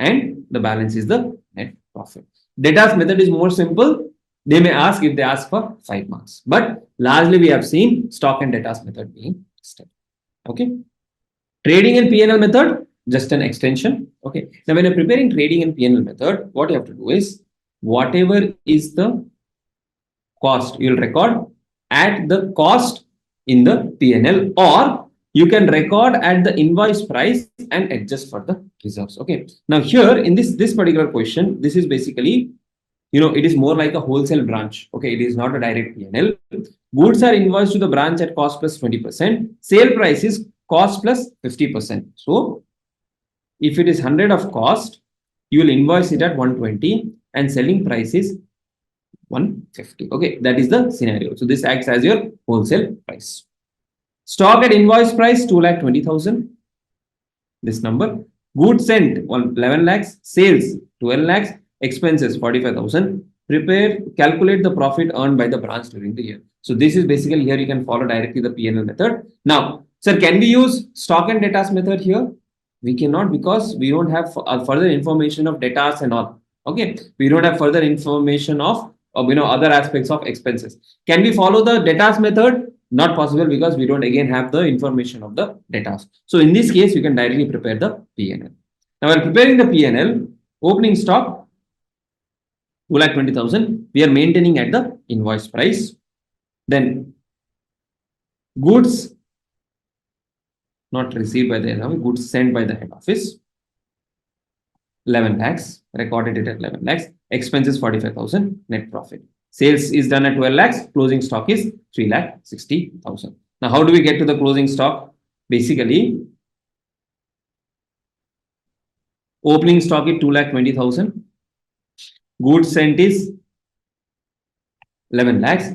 And the balance is the net profit. Debtors method is more simple. They may ask if they ask for 5 marks. But largely we have seen stock and debtors method being studied. Okay. Trading and P&L method, just an extension. Okay. Now, when you're preparing trading and P&L method, what you have to do is whatever is the cost, you'll record at the cost in the P&L, or you can record at the invoice price and adjust for the reserves. Okay. Now, here in this particular question, this is basically, it is more like a wholesale branch. Okay. It is not a direct P&L. Goods are invoiced to the branch at cost plus 20%. Sale price is cost plus 50%. So if it is 100 of cost, you will invoice it at 120 and selling price is 150. Okay, that is the scenario. So this acts as your wholesale price. Stock at invoice price 2,20,000. This number. Goods sent 11 lakhs. Sales 12 lakhs. Expenses 45,000. Calculate the profit earned by the branch during the year. So this is basically here you can follow directly the P&L method. Now, sir, can we use stock and debtors method here? We cannot, because we don't have further information of debtors and all. Okay, we don't have further information of other aspects of expenses. Can we follow the debtors method? Not possible, because we don't again have the information of the debtors. So in this case, you can directly prepare the P&L. Now, while preparing the P&L, opening stock 2,20,000, we are maintaining at the invoice price. Then goods not received by the head office, goods sent by the head office 11 lakhs, recorded it at 11 lakhs. Expenses 45,000, net profit. Sales is done at 12 lakhs, closing stock is 3,60,000. Now, how do we get to the closing stock? Basically, opening stock is 2,20,000. Goods sent is 11 lakhs.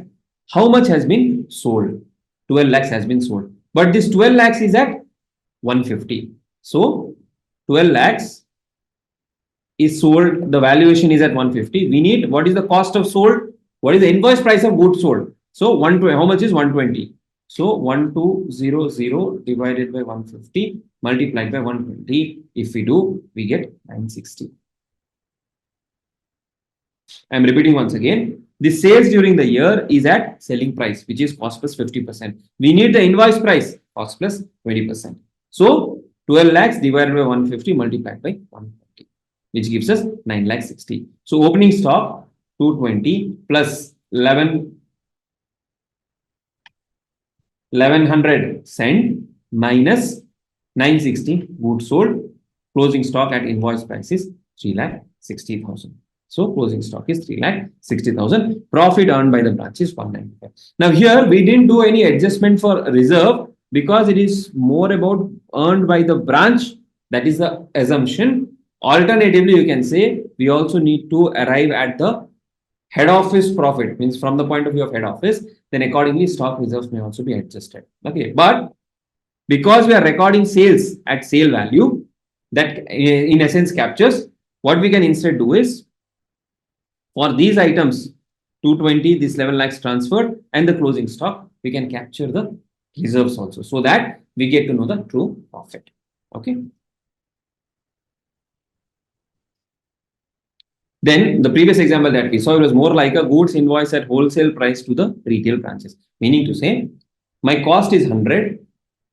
How much has been sold? 12 lakhs has been sold. But this 12 lakhs is at 150. So 12 lakhs is sold. The valuation is at 150. We need what is the cost of sold? What is the invoice price of goods sold? So 120. How much is 120? So 1200 divided by 150 multiplied by 120. If we do, we get 960. I am repeating once again. The sales during the year is at selling price, which is cost plus 50%. We need the invoice price, cost plus 20%. So 12 lakhs divided by 150 multiplied by 150, which gives us 9,60,000. So opening stock 220 plus 1100 sent minus 960 goods sold. Closing stock at invoice price is 3,60,000. So closing stock is 3,60,000. Profit earned by the branch is 195. Now here we didn't do any adjustment for reserve, because it is more about earned by the branch. That is the assumption. Alternatively, you can say we also need to arrive at the head office profit, means from the point of view of head office, then accordingly stock reserves may also be adjusted. Okay, but because we are recording sales at sale value, that in essence captures, what we can instead do is, for these items 220, this 11 lakhs transferred and the closing stock, we can capture the reserves also, so that we get to know the true profit. Okay. Then the previous example that we saw, it was more like a goods invoice at wholesale price to the retail branches. Meaning to say, my cost is 100,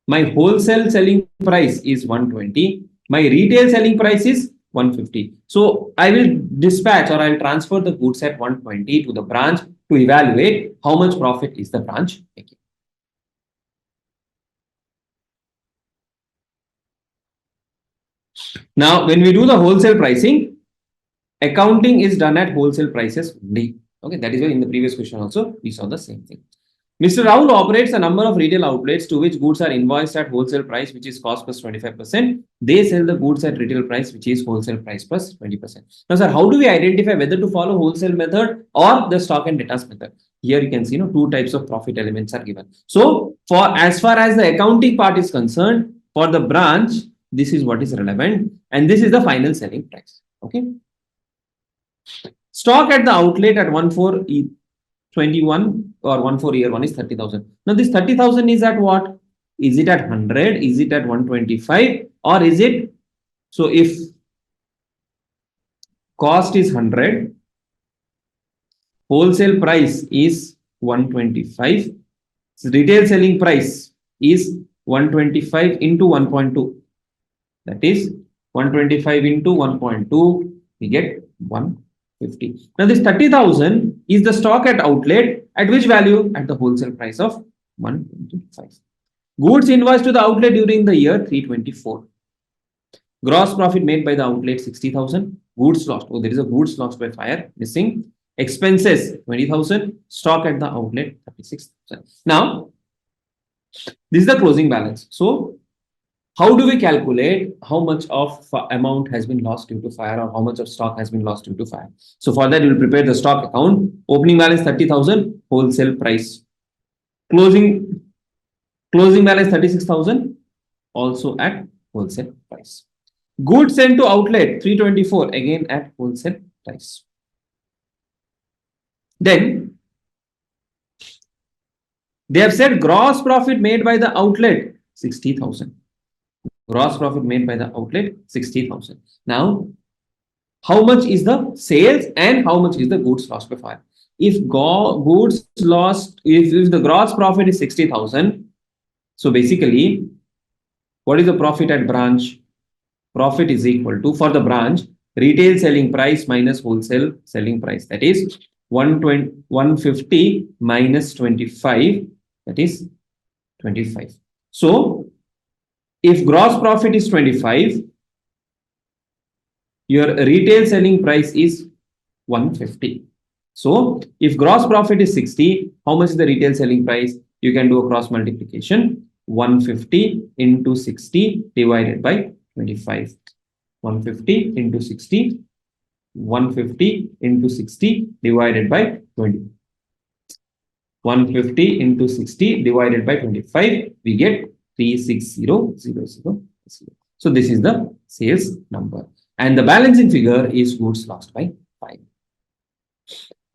my wholesale selling price is 120, my retail selling price is 150. So I will dispatch or I will transfer the goods at 120 to the branch to evaluate how much profit is the branch making. Now, when we do the wholesale pricing, accounting is done at wholesale prices only. Okay, that is why in the previous question also we saw the same thing. Mr. Rahul operates a number of retail outlets to which goods are invoiced at wholesale price, which is cost plus 25%. They sell the goods at retail price, which is wholesale price plus 20%. Now, sir, how do we identify whether to follow wholesale method or the stock and debtors method? Here you can see, two types of profit elements are given. So, for as far as the accounting part is concerned, for the branch, this is what is relevant, and this is the final selling price. Okay. Stock at the outlet at 1421 or 14 year one is 30,000. Now this 30,000 is at what? Is it at 100? Is it at 125? Or is it? So if cost is 100, wholesale price is 125, retail selling price is 125 into 1.2. That is 125 into 1.2, we get 150. Now this 30,000 is the stock at outlet at which value? At the wholesale price of 125. Goods invoiced to the outlet during the year 324. Gross profit made by the outlet 60,000. Goods lost. Oh, there is a goods lost by fire missing. Expenses 20,000. Stock at the outlet 36,000. Now, this is the closing balance. So, how do we calculate how much of amount has been lost due to fire or how much of stock has been lost due to fire? So, for that, you will prepare the stock account. Opening balance 30,000. Wholesale price. Closing balance 36,000. Also at wholesale price. Goods sent to outlet 324 again at wholesale price. Then they have said gross profit made by the outlet 60,000. Gross profit made by the outlet 60,000. Now, how much is the sales and how much is the goods lost by fire? If goods lost, if the gross profit is 60,000, so basically, what is the profit at branch? Profit is equal to, for the branch, retail selling price minus wholesale selling price. That is 150 minus 25, that is 25. So, if gross profit is 25, your retail selling price is 150. So, if gross profit is 60, how much is the retail selling price? You can do a cross multiplication. 150 into 60 divided by 25. 150 into 60. 150 into 60 divided by 20. 150 into 60 divided by 25, we get 360,000. So this is the sales number. And the balancing figure is goods lost by 5.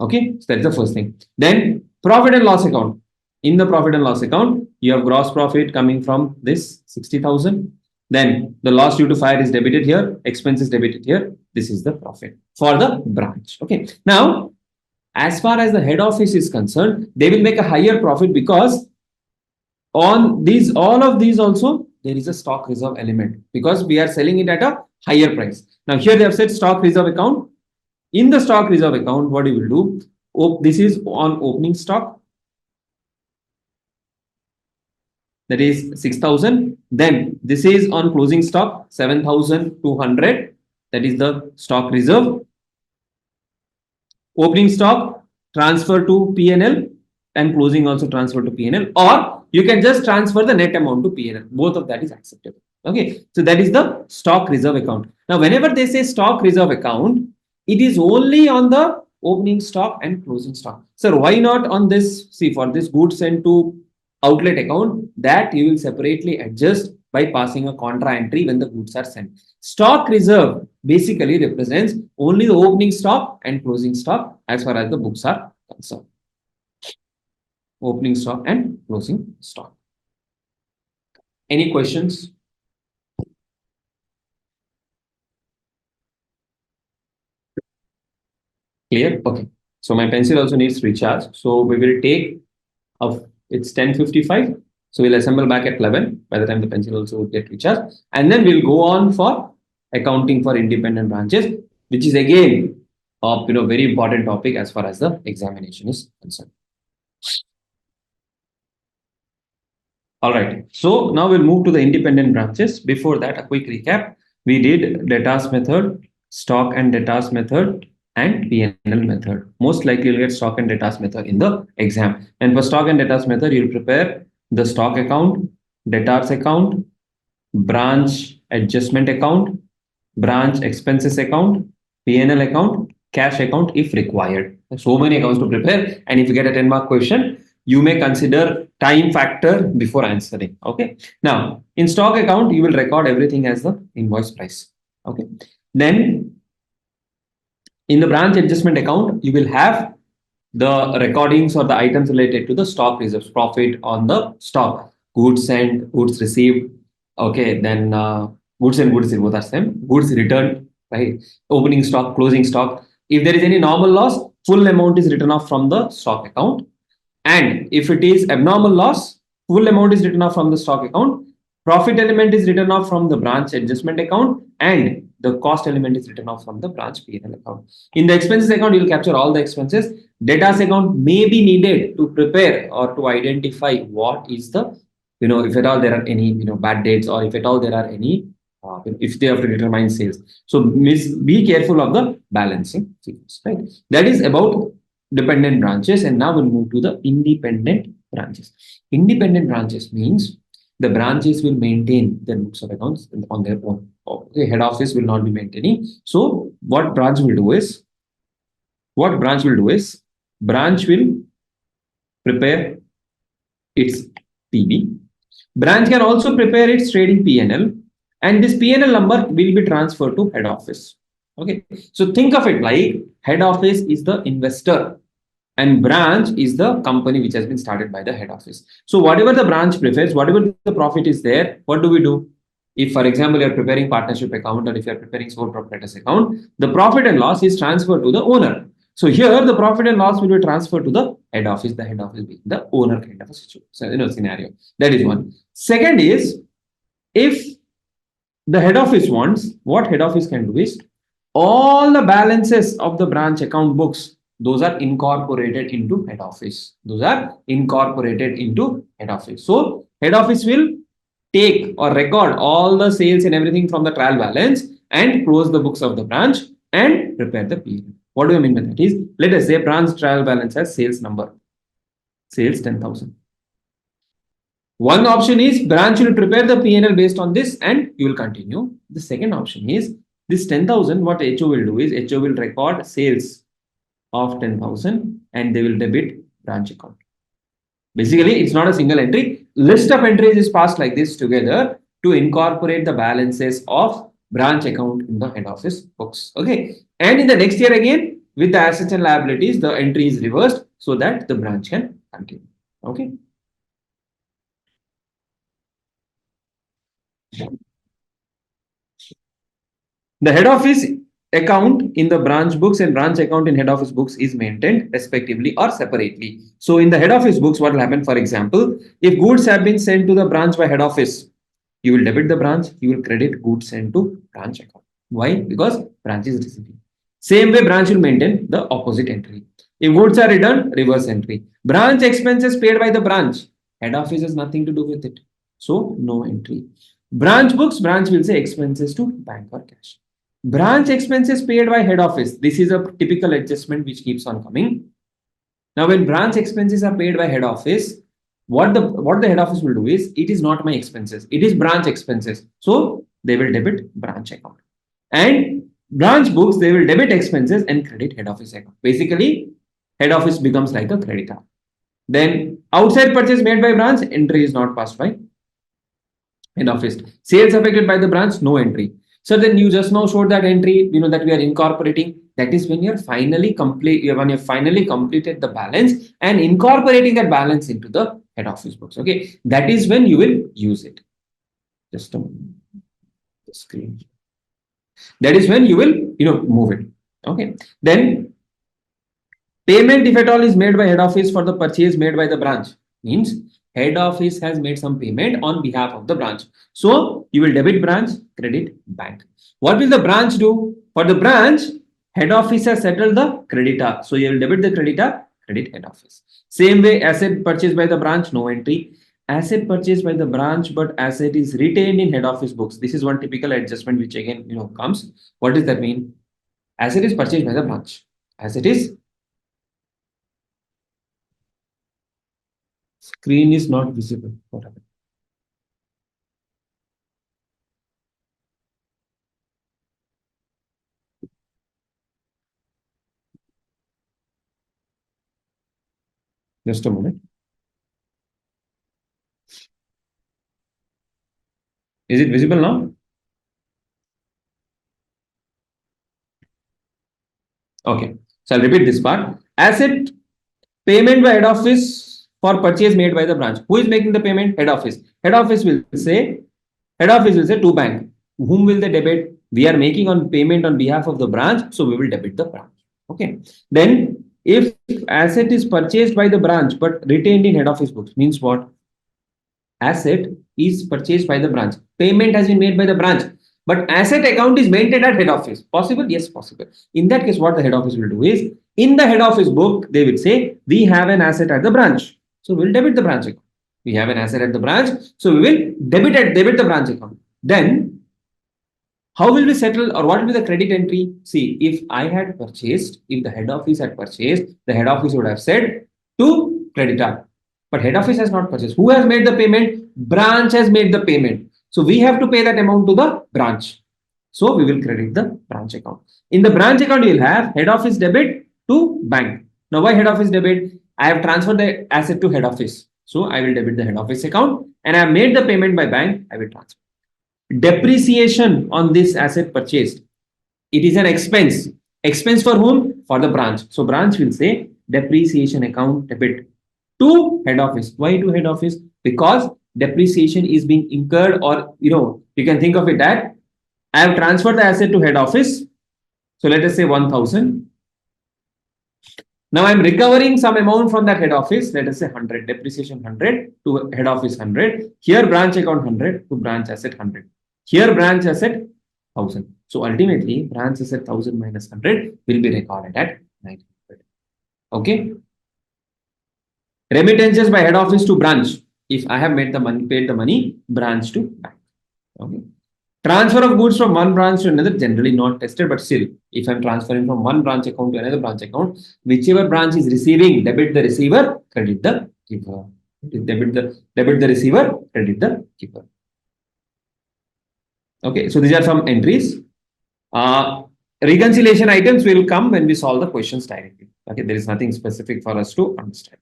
Okay, so that's the first thing. Then profit and loss account. In the profit and loss account, you have gross profit coming from this 60,000. Then the loss due to fire is debited here, expenses debited here. This is the profit for the branch. Okay. Now, as far as the head office is concerned, they will make a higher profit because on these, all of these also, there is a stock reserve element because we are selling it at a higher price. Now, here they have said stock reserve account. In the stock reserve account, what you will do? This is on opening stock. That is 6,000. Then this is on closing stock 7,200. That is the stock reserve. Opening stock transfer to P&L and closing also transfer to P&L, or you can just transfer the net amount to P&L. Both of that is acceptable. Okay, so that is the stock reserve account. Now, whenever they say stock reserve account, it is only on the opening stock and closing stock. So why not on this? See, for this goods sent to outlet account, that you will separately adjust by passing a contra entry when the goods are sent. Stock reserve basically represents only the opening stock and closing stock as far as the books are concerned. Opening stock and closing stock. Any questions? Clear? Okay. So my pencil also needs recharge. So we will take it's 10:55. So we'll assemble back at 11 by the time the pencil also would get recharged. And then we'll go on for accounting for independent branches, which is again a very important topic as far as the examination is concerned. All right. So now we'll move to the independent branches. Before that, a quick recap. We did debtors method, stock and debtors method, and P&L method. Most likely you'll get stock and debtors method in the exam. And for stock and debtors method, you'll prepare the stock account, debtors account, branch adjustment account, branch expenses account, P&L account, cash account if required. So many accounts to prepare. And if you get a 10-mark question, you may consider time factor before answering. Okay. Now, in stock account, you will record everything as the invoice price. Okay. Then, in the branch adjustment account, you will have the recordings or the items related to the stock reserves, profit on the stock, goods and goods received. Okay, then goods and goods both are same. Goods returned, right? Opening stock, closing stock. If there is any normal loss, full amount is written off from the stock account. And if it is abnormal loss, full amount is written off from the stock account. Profit element is written off from the branch adjustment account, and the cost element is written off from the branch P&L account. In the expenses account, you will capture all the expenses. Debtors account may be needed to prepare or to identify what is the, if at all there are any, bad dates, or if at all there are any, if they have to determine sales. So be careful of the balancing figures, right? That is about dependent branches. And now we'll move to the independent branches. Independent branches means the branches will maintain their books of accounts on their own. Okay, head office will not be maintaining. So branch will do is branch will prepare its PB. Branch can also prepare its trading P&L, and this P&L number will be transferred to head office. Okay, so think of it like head office is the investor and branch is the company which has been started by the head office. So whatever the branch prefers, whatever the profit is there, what do we do? If, for example, you are preparing partnership account, or if you are preparing sole proprietors account, the profit and loss is transferred to the owner. So here the profit and loss will be transferred to the head office, the head office being the owner kind of a situation. So, scenario. That is one. Second is, if the head office wants, what head office can do is all the balances of the branch account books, those are incorporated into head office. So head office will take or record all the sales and everything from the trial balance and close the books of the branch and prepare the P&L. What do I mean by that is, let us say branch trial balance has sales number, sales 10,000. One option is branch will prepare the P&L based on this and you will continue. The second option is this 10,000, what HO will do is HO will record sales of 10,000 and they will debit branch account. Basically, it's not a single entry. List of entries is passed like this together to incorporate the balances of branch account in the head office books. Okay. And in the next year again, with the assets and liabilities, the entry is reversed so that the branch can continue. Okay. The head office account in the branch books and branch account in head office books is maintained respectively or separately. So in the head office books, what will happen, for example, if goods have been sent to the branch by head office, you will debit the branch, you will credit goods sent to branch account. Why? Because branch is receiving. Same way, branch will maintain the opposite entry. If goods are returned, reverse entry. Branch expenses paid by the branch, head office has nothing to do with it. So no entry. Branch books, branch will say expenses to bank or cash. Branch expenses paid by head office. This is a typical adjustment which keeps on coming. Now, when branch expenses are paid by head office, what the head office will do is, it is not my expenses, it is branch expenses. So they will debit branch account. And branch books, they will debit expenses and credit head office account. Basically, head office becomes like a creditor. Then outside purchase made by branch, entry is not passed by head office. Sales affected by the branch, no entry. So then you just now showed that entry, that we are incorporating. That is when you're finally completed the balance and incorporating that balance into the head office books. Okay, that is when you will use it. Just a moment. The screen. That is when you will, move it. Okay. Then Payment, if at all, is made by head office for the purchase made by the branch. Means head office has made some payment on behalf of the branch. So you will debit branch, credit bank. What will the branch do? For the branch, head office has settled the creditor. So you will debit the creditor, credit head office. Same way, asset purchased by the branch, no entry. Asset purchased by the branch, but asset is retained in head office books. This is one typical adjustment which again comes. What does that mean? Asset is purchased by the branch. Asset is screen is not visible. What happened? Just a moment. Is it visible now? Okay. So I'll repeat this part. Asset payment by head office for purchase made by the branch. Who is making the payment? Head office. Head office will say to bank. Whom will they debit? We are making on payment on behalf of the branch, so we will debit the branch. Okay. Then if asset is purchased by the branch but retained in head office books, means what? Asset is purchased by the branch. Payment has been made by the branch, but asset account is maintained at head office. Possible? Yes, possible. In that case, what the head office will do is, in the head office book, they will say, we have an asset at the branch. So we'll debit the branch account. We have an asset at the branch, so we will debit the branch account. Then, how will we settle, or what will be the credit entry? See, if I had purchased, if the head office had purchased, the head office would have said to creditor. But head office has not purchased. Who has made the payment? Branch has made the payment. So we have to pay that amount to the branch. So we will credit the branch account. In the branch account, you will have head office debit to bank. Now, why head office debit? I have transferred the asset to head office. So I will debit the head office account, and I have made the payment by bank. I will transfer. Depreciation on this asset purchased. It is an expense. Expense for whom? For the branch. So branch will say depreciation account debit to head office. Why to head office? Because depreciation is being incurred, or you can think of it that I have transferred the asset to head office. So let us say 1,000. Now I'm recovering some amount from that head office. Let us say 100. Depreciation 100 to head office 100. Here branch account 100 to branch asset 100. Here branch asset 1,000. So ultimately branch asset 1,000 minus 100 will be recorded at 900. Okay. Remittances by head office to branch. If I have made the money, paid the money, branch to bank. Okay. Transfer of goods from one branch to another, generally not tested, but still, if I'm transferring from one branch account to another branch account, whichever branch is receiving, debit the receiver, credit the giver. Debit the receiver, credit the giver. Okay, so these are some entries. Reconciliation items will come when we solve the questions directly. Okay, there is nothing specific for us to understand.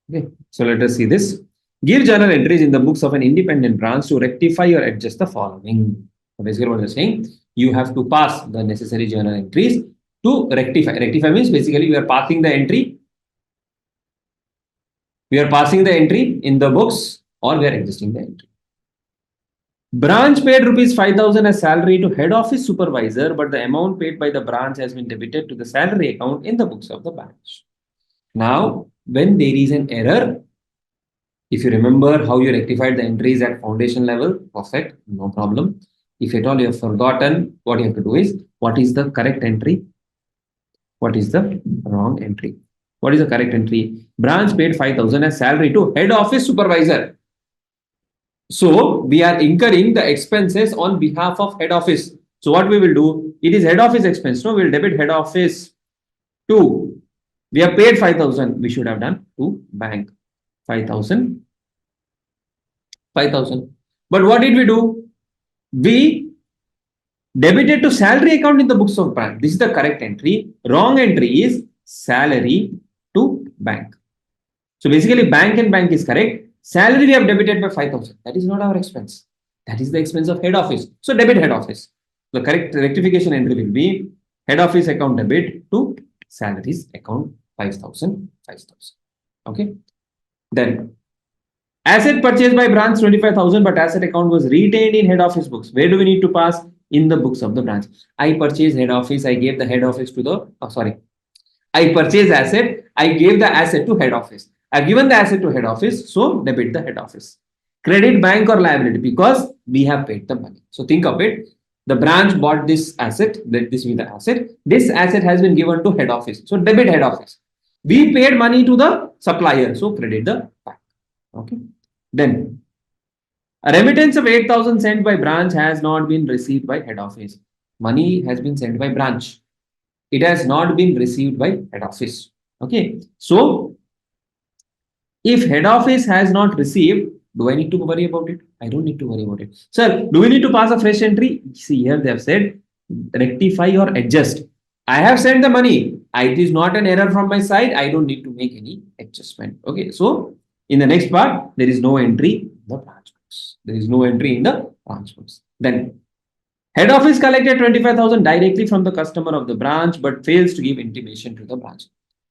Okay, so let us see this. Give journal entries in the books of an independent branch to rectify or adjust the following. So basically what they're saying, you have to pass the necessary journal entries to rectify. Rectify means basically we are passing the entry. We are passing the entry in the books, or we are adjusting the entry. Branch paid rupees 5,000 as salary to head office supervisor, but the amount paid by the branch has been debited to the salary account in the books of the branch. Now, when there is an error, if you remember how you rectified the entries at foundation level, perfect, no problem. If at all you have forgotten, what you have to do is, what is the correct entry? What is the wrong entry? What is the correct entry? Branch paid 5,000 as salary to head office supervisor. So we are incurring the expenses on behalf of head office. So what we will do, it is head office expense. No, we will debit head office to, we have paid 5,000. We should have done to bank 5,000. 5,000. But what did we do? We debited to salary account in the books of bank. This is the correct entry. Wrong entry is salary to bank. So basically bank and bank is correct. Salary we have debited by 5,000. That is not our expense. That is the expense of head office. So debit head office. The correct rectification entry will be head office account debit to salaries account 5,000. 5,000. Okay. Then asset purchased by branch 25,000, but asset account was retained in head office books. Where do we need to pass? in the books of the branch. I purchased head office, I gave the head office to the, I purchased asset, I gave the asset to head office. I've given the asset to head office, so debit the head office. Credit bank or liability because we have paid the money. So think of it. The branch bought this asset, this is the asset. This asset has been given to head office. So debit head office. We paid money to the supplier, so credit the bank. Okay. Then a remittance of 8,000 sent by branch has not been received by head office. Money has been sent by branch. It has not been received by head office. Okay. So if head office has not received, do I need to worry about it? I don't need to worry about it. Sir, do we need to pass a fresh entry? See, here they have said rectify or adjust. I have sent the money. It is not an error from my side. I don't need to make any adjustment. Okay. So in the next part, there is no entry in the branch books. There is no entry in the branch books. Then head office collected 25,000 directly from the customer of the branch, but fails to give intimation to the branch.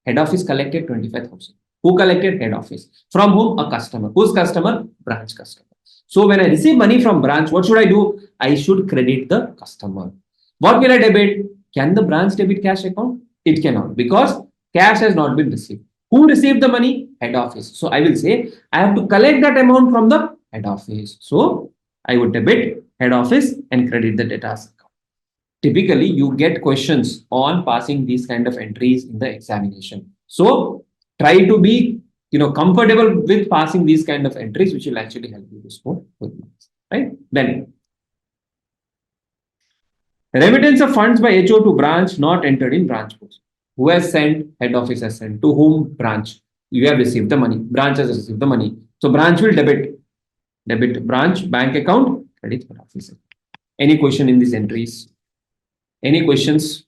Head office collected 25,000. Who collected? Head office. From whom? A customer. Whose customer? Branch customer. So when I receive money from branch, what should I do? I should credit the customer. What will I debit? Can the branch debit cash account? It cannot because cash has not been received. Who received the money? Head office. So I will say I have to collect that amount from the head office. So I would debit head office and credit the debtors account. Typically, you get questions on passing these kind of entries in the examination. So try to be comfortable with passing these kind of entries, which will actually help you to score good marks. Right? Then remittance of funds by HO to branch not entered in branch books. Who has sent? Head office has sent. To whom? Branch. You have received the money. Branch has received the money. So branch will debit branch bank account, credit head office. Any question in these entries? Any questions?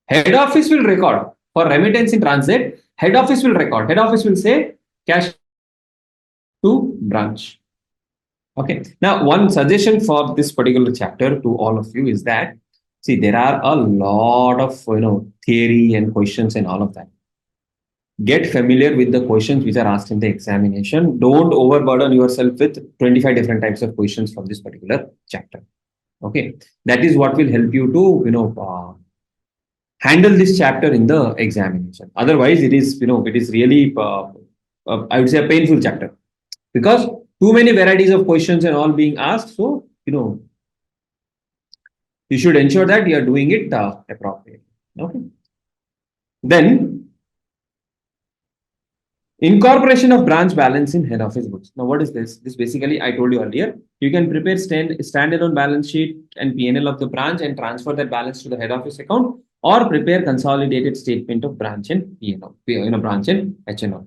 Head office will record for remittance in transit. Head office will record. Head office will say cash to branch. Okay. Now, one suggestion for this particular chapter to all of you is that, see, there are a lot of theory and questions and all of that. Get familiar with the questions which are asked in the examination. Don't overburden yourself with 25 different types of questions from this particular chapter. Okay. That is what will help you to handle this chapter in the examination. Otherwise, it is really I would say a painful chapter because too many varieties of questions and all being asked. So you should ensure that you are doing it appropriately. Okay. Then incorporation of branch balance in head office books. Now, what is this? This basically I told you earlier. You can prepare standalone balance sheet and P&L of the branch and transfer that balance to the head office account, or prepare consolidated statement of branch and P&L, branch and HNO,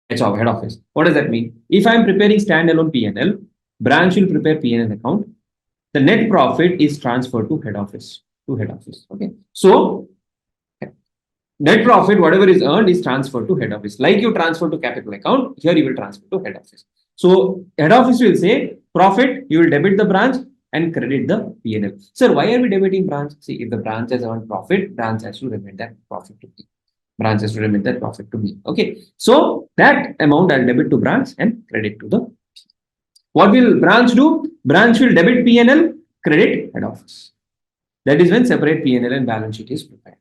head office. What does that mean? If I am preparing standalone P&L, branch will prepare P&L account. The net profit is transferred to head office. Okay. So net profit, whatever is earned, is transferred to head office. Like you transfer to capital account, here you will transfer to head office. So head office will say profit, you will debit the branch and credit the P&L. Sir, why are we debiting branch? See, if the branch has earned profit, branch has to remit that profit to me. Branch has to remit that profit to me. Okay. So that amount I'll debit to branch and credit to the. What will branch do? Branch will debit P&L, credit head office. That is when separate P&L and balance sheet is prepared.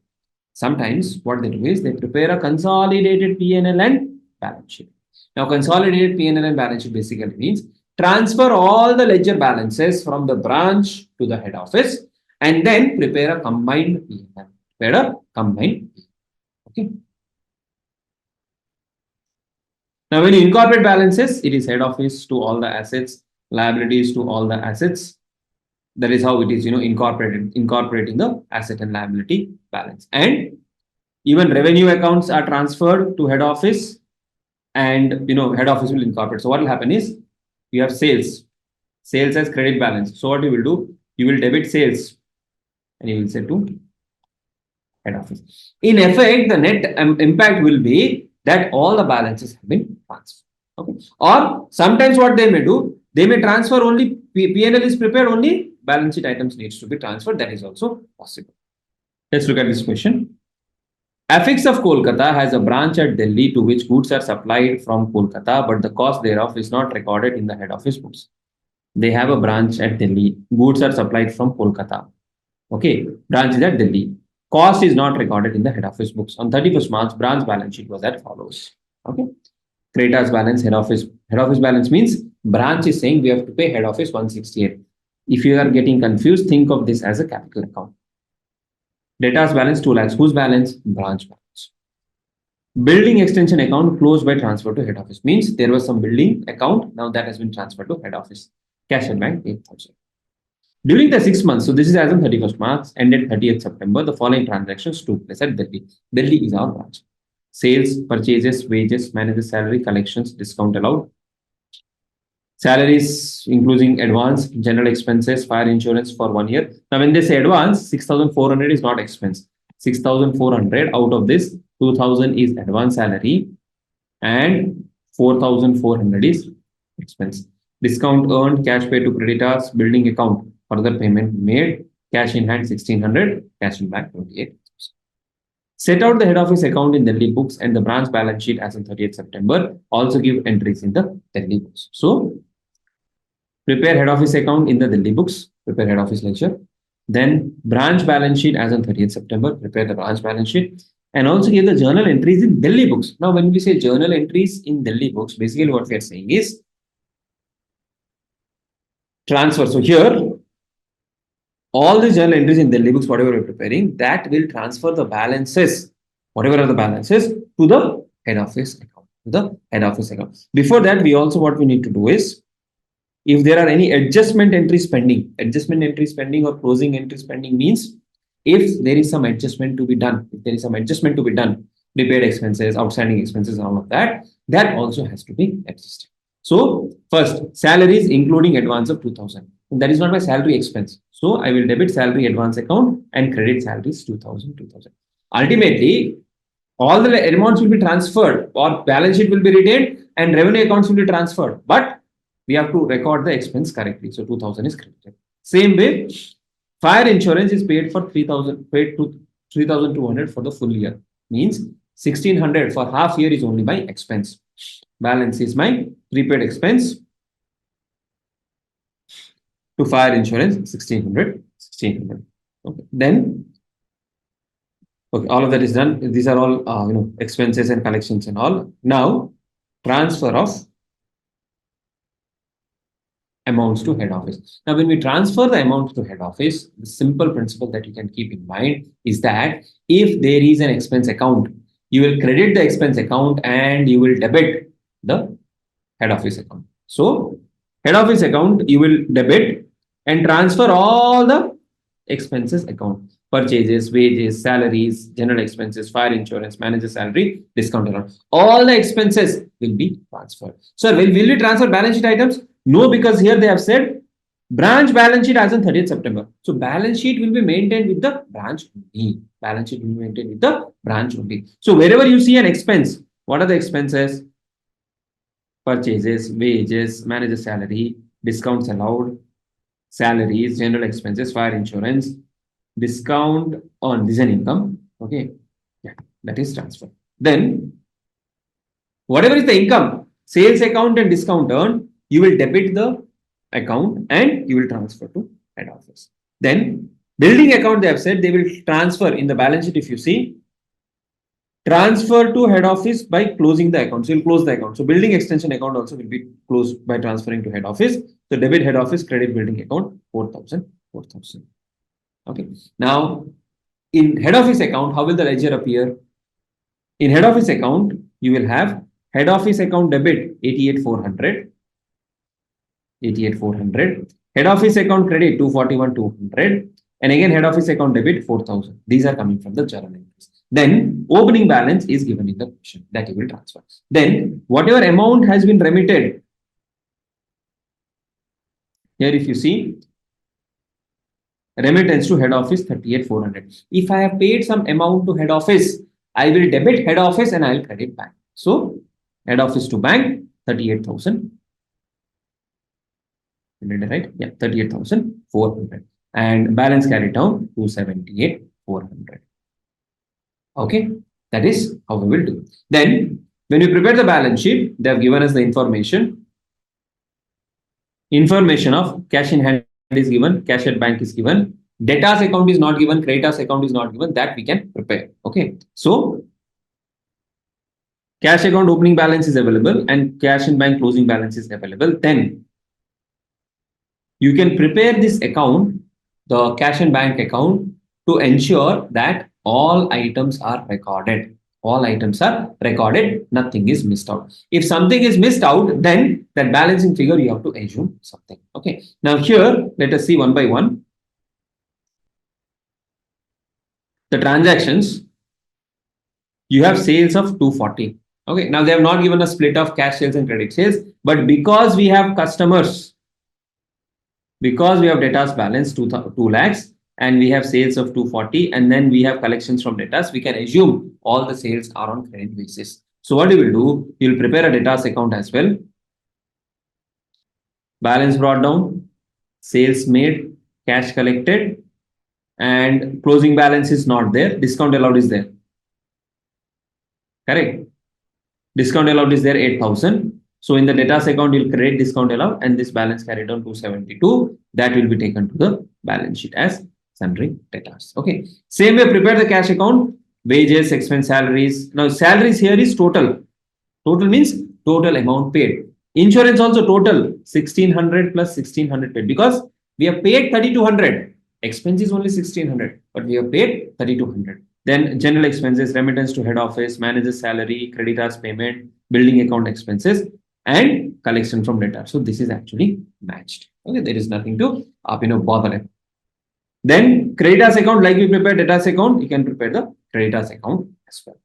Sometimes what they do is they prepare a consolidated P&L and balance sheet. Now, consolidated P&L and balance sheet basically means transfer all the ledger balances from the branch to the head office and then prepare a combined P&L. Okay. Now, when you incorporate balances, it is head office to all the assets, liabilities to all the assets. That is how it is, incorporating the asset and liability balance. And even revenue accounts are transferred to head office and, head office will incorporate. So what will happen is you have sales as credit balance. So what you will do, you will debit sales and you will say to head office. In effect, the net impact will be that all the balances have been transferred. Okay. Or sometimes what they may do, they may transfer only P&L is prepared, only balance sheet items needs to be transferred. That is also possible. Let's look at this question. Affix of Kolkata has a branch at Delhi to which goods are supplied from Kolkata, but the cost thereof is not recorded in the head office books. They have a branch at Delhi. Goods are supplied from Kolkata. Okay, branch is at Delhi. Cost is not recorded in the head office books. On 31st March, branch balance sheet was as follows. Okay, creditors balance, head office. Head office balance means branch is saying we have to pay head office 168. If you are getting confused, think of this as a capital account. Debtors balance 2 lakhs. Whose balance? Branch balance. Building extension account closed by transfer to head office means there was some building account. Now that has been transferred to head office. Cash at bank 8,000. During the 6 months, so this is as of 31st March, ended 30th September, the following transactions took place at Delhi. Delhi is our branch. Sales, purchases, wages, manager salary, collections, discount allowed. Salaries, including advance, general expenses, fire insurance for 1 year. Now, when they say advance, 6,400 is not expense. 6,400 out of this, 2,000 is advance salary and 4,400 is expense. Discount earned, cash paid to creditors, building account, further payment made, cash in hand 1,600, cash in bank 28,000. Set out the head office account in Delhi books and the branch balance sheet as on 30th September. Also give entries in the Delhi books. So, prepare head office account in the Delhi books, prepare head office ledger. Then branch balance sheet as on 30th September, prepare the branch balance sheet and also give the journal entries in Delhi books. Now, when we say journal entries in Delhi books, basically what we are saying is transfer. So here, all the journal entries in Delhi books, whatever we're preparing, that will transfer the balances, whatever are the balances, to the head office account. To the head office account. Before that, we also what we need to do is if there are any adjustment entries pending, adjustment entries pending or closing entries pending means if there is some adjustment to be done, if there is some adjustment to be done, prepaid expenses, outstanding expenses, all of that, that also has to be adjusted. So first, salaries including advance of 2,000. That is not my salary expense. So I will debit salary advance account and credit salaries 2,000, 2,000. Ultimately, all the amounts will be transferred or balance sheet will be retained and revenue accounts will be transferred. But we have to record the expense correctly. So 2,000 is credited. Same way, fire insurance is paid for 3,000, paid to 3,200 for the full year. Means 1,600 for half year is only my expense. Balance is my prepaid expense to fire insurance 1,600. Okay. Then, okay, all of that is done. These are all expenses and collections and all. Now, transfer of amounts to head office. Now, when we transfer the amounts to head office, the simple principle that you can keep in mind is that if there is an expense account, you will credit the expense account and you will debit the head office account. So, head office account, you will debit and transfer all the expenses account. Purchases, wages, salaries, general expenses, fire insurance, manager salary, discount allowed. All the expenses will be transferred. So, will we transfer balance sheet items? No, because here they have said branch balance sheet as on 30th September. So, balance sheet will be maintained with the branch only. Balance sheet will be maintained with the branch only. So, wherever you see an expense, what are the expenses? Purchases, wages, manager salary, discounts allowed, salaries, general expenses, fire insurance, discount on this an income. Okay, yeah, that is transfer. Then, whatever is the income, sales account and discount earned, you will debit the account and you will transfer to head office. Then, building account, they have said they will transfer in the balance sheet. If you see, transfer to head office by closing the account. So you'll close the account. So building extension account also will be closed by transferring to head office. So debit head office, credit building account, 4,000, 4,000. Okay. Now, in head office account, how will the ledger appear? In head office account, you will have head office account debit 88,400, 88,400. Head office account credit 241,200. And again, head office account debit 4,000. These are coming from the journal entries. Then opening balance is given in the question that you will transfer. Then whatever amount has been remitted, here if you see, remittance to head office 38,400. If I have paid some amount to head office, I will debit head office and I will credit bank. So head office to bank 38,000. Right? Yeah, 38,400. And balance carried down 278,400. Okay. That is how we will do. Then, when we prepare the balance sheet, they have given us the information. Information of cash in hand is given, cash at bank is given, debtors account is not given, creditors account is not given. That we can prepare. Okay. So, cash account opening balance is available and cash in bank closing balance is available. Then you can prepare this account, the cash and bank account, to ensure that all items are recorded. All items are recorded, nothing is missed out. If something is missed out, then that balancing figure you have to assume something. Okay. Now here, let us see one by one. The transactions, you have sales of 240. Okay. Now they have not given a split of cash sales and credit sales, but because we have customers, because we have debtors balance 2 lakhs and we have sales of 240 and then we have collections from debtors, we can assume all the sales are on credit basis. So what you will do, you will prepare a debtors account as well. Balance brought down, sales made, cash collected, and closing balance is not there. Discount allowed is there. Correct. Discount allowed is there 8,000. So in the debtors account, you'll create discount allowed and this balance carried on 272. That will be taken to the balance sheet as sundry debtors. Okay. Same way, prepare the cash account, wages, expense, salaries. Now, salaries here is total. Total means total amount paid. Insurance also total 1600 plus 1600 paid because we have paid 3200. Expense is only 1600, but we have paid 3200. Then general expenses, remittance to head office, manager's salary, creditors payment, building account expenses, and collection from debtor. So this is actually matched. Okay, there is nothing to bother. Then creditors account, like we prepare debtors account, you can prepare the creditors account as well.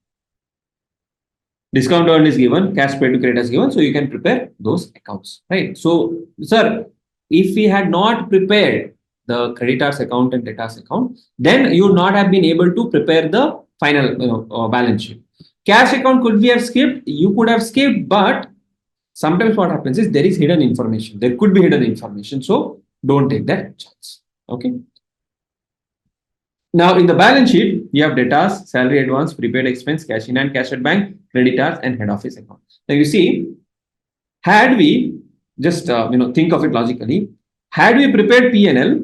Discount earned is given, cash paid to creditors given, so you can prepare those accounts, right? So, sir, if we had not prepared the creditors account and debtors account, then you would not have been able to prepare the final balance sheet. Cash account could we have skipped? You could have skipped, but sometimes what happens is there is hidden information. There could be hidden information, so don't take that chance. Okay. Now, in the balance sheet, you have debtors, salary advance, prepaid expense, cash in hand, cash at bank, creditors, and head office account. Now, you see, had we just think of it logically, had we prepared P&L,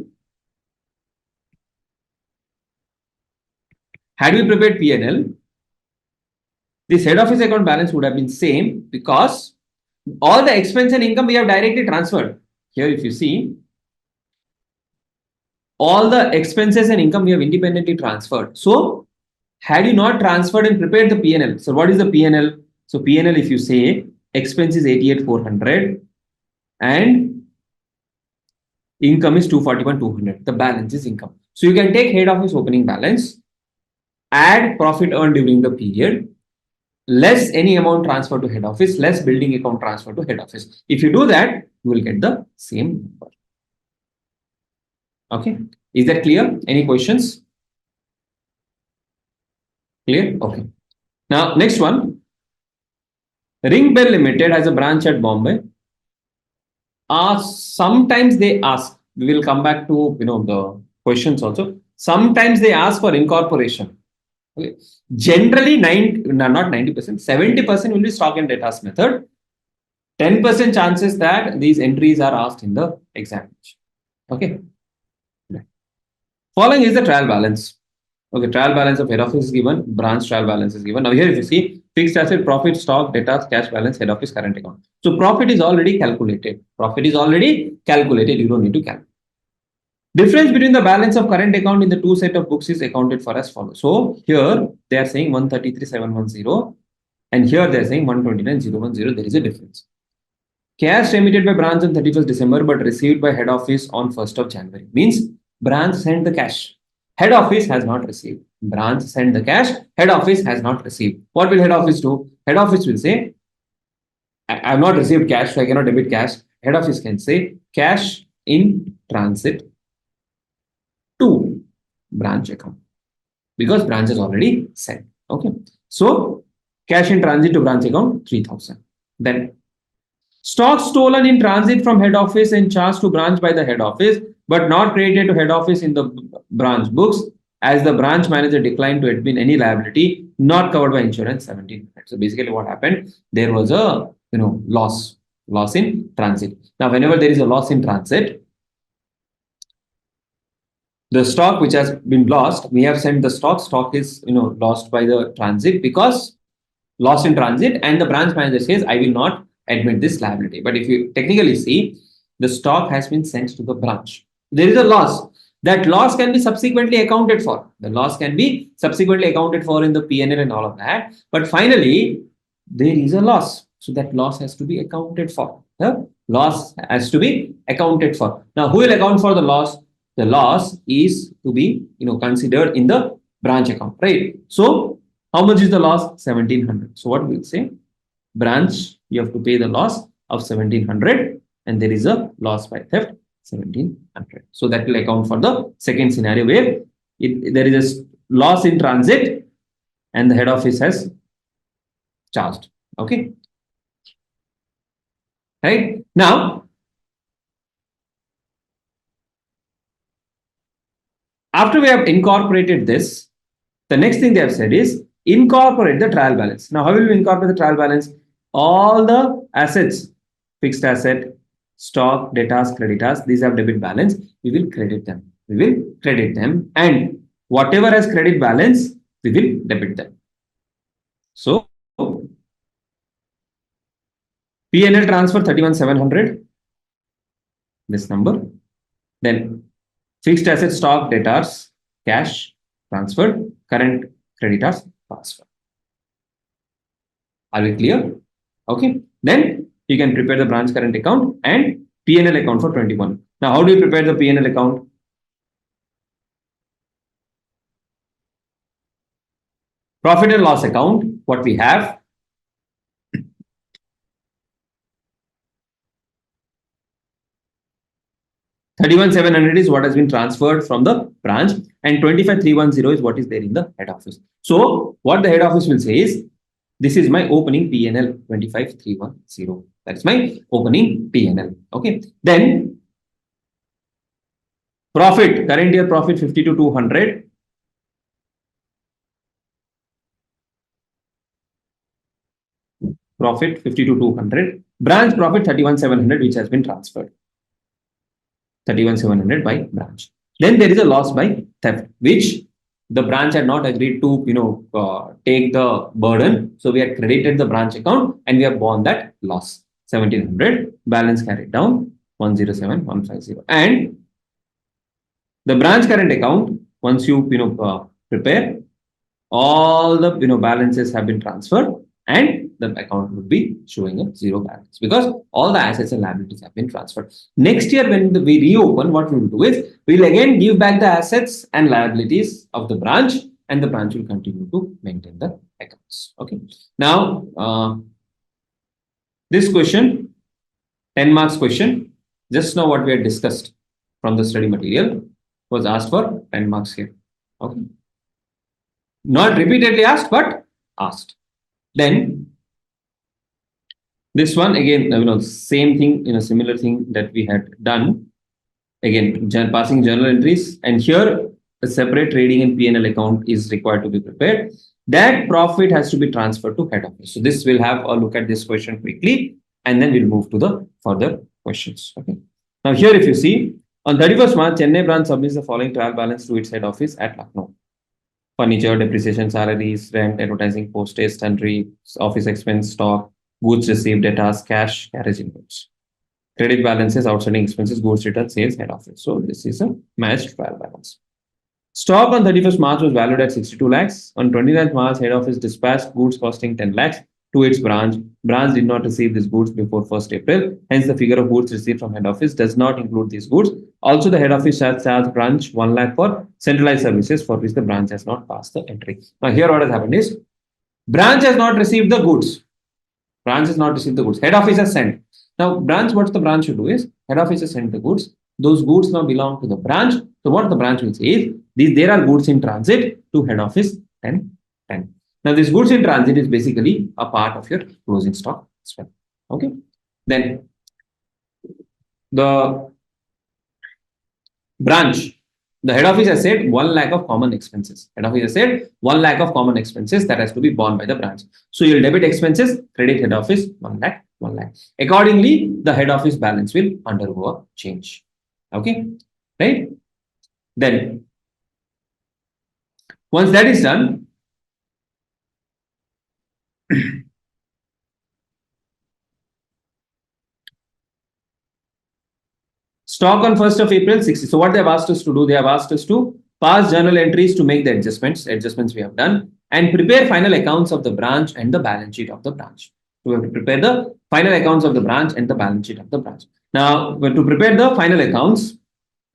this head office account balance would have been same because all the expense and income we have directly transferred. Here, if you see, all the expenses and income we have independently transferred. So, had you not transferred and prepared the P&L, so what is the P&L? So, P&L, if you say expense is 88,400 and income is 241,200, the balance is income. So, you can take head office opening balance, add profit earned during the period, less any amount transferred to head office, less building account transferred to head office. If you do that, you will get the same number. Okay. Is that clear? Any questions? Clear? Okay. Now, next one. Ring Bell Limited has a branch at Bombay. Sometimes they ask, we will come back to the questions also. Sometimes they ask for incorporation. Okay. Generally, not 90%, 70% will be stock and debtors method. 10% chances that these entries are asked in the examination. Okay. Following is the trial balance. Okay, trial balance of head office is given, branch trial balance is given. Now here if you see fixed asset, profit, stock, debtors, cash balance, head office, current account. So profit is already calculated. You don't need to calculate. Difference between the balance of current account in the two set of books is accounted for as follows. So here they are saying 133,710 and here they are saying 129,010. There is a difference. Cash remitted by branch on 31st December but received by head office on 1st of January. Means branch sent the cash. Head office has not received. Branch sent the cash. Head office has not received. What will head office do? Head office will say, I have not received cash, so I cannot debit cash. Head office can say cash in transit to branch account because branch is already sent. Okay. So cash in transit to branch account 3,000. Then stock stolen in transit from head office and charged to branch by the head office, but not credited to head office in the branch books, as the branch manager declined to admit any liability not covered by insurance 1700. So basically what happened, there was a loss in transit. Now whenever there is a loss in transit, the stock which has been lost, we have sent the stock is lost by the transit because lost in transit, and the branch manager says I will not admit this liability. But if you technically see, the stock has been sent to the branch, there is a loss. That loss can be subsequently accounted for. The loss can be subsequently accounted for in the P&L and all of that. But finally, there is a loss. So that loss has to be accounted for. The loss has to be accounted for. Now, who will account for the loss? The loss is to be considered in the branch account, right? So how much is the loss? 1700. So what we'll say? Branch, you have to pay the loss of 1700, and there is a loss by theft 1700. So that will account for the second scenario where there is a loss in transit and the head office has charged. Okay. Right. Now, after we have incorporated this, the next thing they have said is incorporate the trial balance. Now, how will we incorporate the trial balance? All the assets, fixed asset, stock, debtors, creditors, these have debit balance. We will credit them. We will credit them, and whatever has credit balance, we will debit them. So, P&L transfer 31,700. This number. Then fixed asset, stock, debtors, cash transferred, current creditors transfer. Are we clear? Okay. Then you can prepare the branch current account and P&L account for 21. Now, how do you prepare the P&L account? Profit and loss account, what we have, $31,700 is what has been transferred from the branch, and 25,310 is what is there in the head office. So what the head office will say is, this is my opening P&L 25,310. That's my opening P&L. Okay. Then profit, current year profit 52,200. Profit 52,200. Branch profit 31,700, which has been transferred. 31,700 by branch. Then there is a loss by theft, which the branch had not agreed to take the burden. So we had credited the branch account and we have borne that loss. 1,700, balance carried down 107,150. And the branch current account, once you prepare, all the balances have been transferred, and the account would be showing a zero balance because all the assets and liabilities have been transferred. Next year, when we reopen, what we will do is we will again give back the assets and liabilities of the branch, and the branch will continue to maintain the accounts. Okay. Now, this question, 10 marks question, just now what we had discussed from the study material was asked for 10 marks here. Okay. Not repeatedly asked, but asked. Then this one again, same thing, similar thing that we had done. Again, passing journal entries, and here a separate trading and P&L account is required to be prepared. That profit has to be transferred to head office. So this will have a look at this question quickly, and then we'll move to the further questions. Okay. Now here, if you see, on 31st March, Chennai branch submits the following trial balance to its head office at Lucknow. Furniture, depreciation, salaries, rent, advertising, postage, sundry, office expense, stock, goods received, debtors, cash, carriage inputs. Credit balances, outstanding expenses, goods return, sales, head office. So this is a matched trial balance. Stock on 31st March was valued at 62 lakhs. On 29th March, head office dispatched goods costing 10 lakhs to its branch. Branch did not receive these goods before 1st April. Hence, the figure of goods received from head office does not include these goods. Also, the head office has charged branch 1 lakh for centralized services for which the branch has not passed the entry. Now, here what has happened is, branch has not received the goods. Branch has not received the goods. Head office has sent. Now, branch, what the branch should do is, head office has sent the goods. Those goods now belong to the branch. So what the branch will say is, there are goods in transit to head office 10. Now, this goods in transit is basically a part of your closing stock as well. Okay. Then the The head office has said 1 lakh of common expenses. Head office has said 1 lakh of common expenses that has to be borne by the branch. So you'll debit expenses, credit head office 1 lakh, 1 lakh. Accordingly, the head office balance will undergo a change. Okay, right? Then once that is done, stock on 1st of April 60. So what they have asked us to do, they have asked us to pass journal entries to make the adjustments we have done, and prepare final accounts of the branch and the balance sheet of the branch. We have to prepare the final accounts of the branch and the balance sheet of the branch. Now, to prepare the final accounts,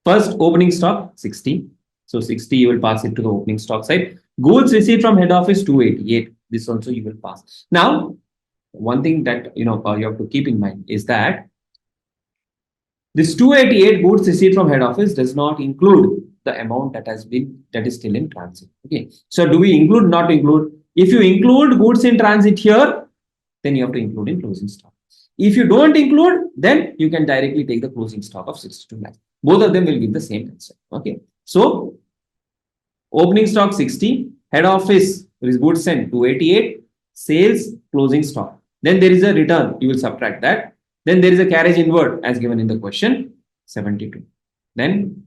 first opening stock 60. So 60 you will pass it to the opening stock side. Goods received from head office 288. This also you will pass. Now, one thing that you have to keep in mind is that this 288 goods received from head office does not include the amount that is still in transit. Okay. So do we include, not include? If you include goods in transit here, then you have to include in closing stock. If you don't include, then you can directly take the closing stock of 62 lakhs. Both of them will give the same answer. Okay. So opening stock 60, head office is goods sent 288, sales closing stock. Then there is a return, you will subtract that. Then there is a carriage inward as given in the question 72. Then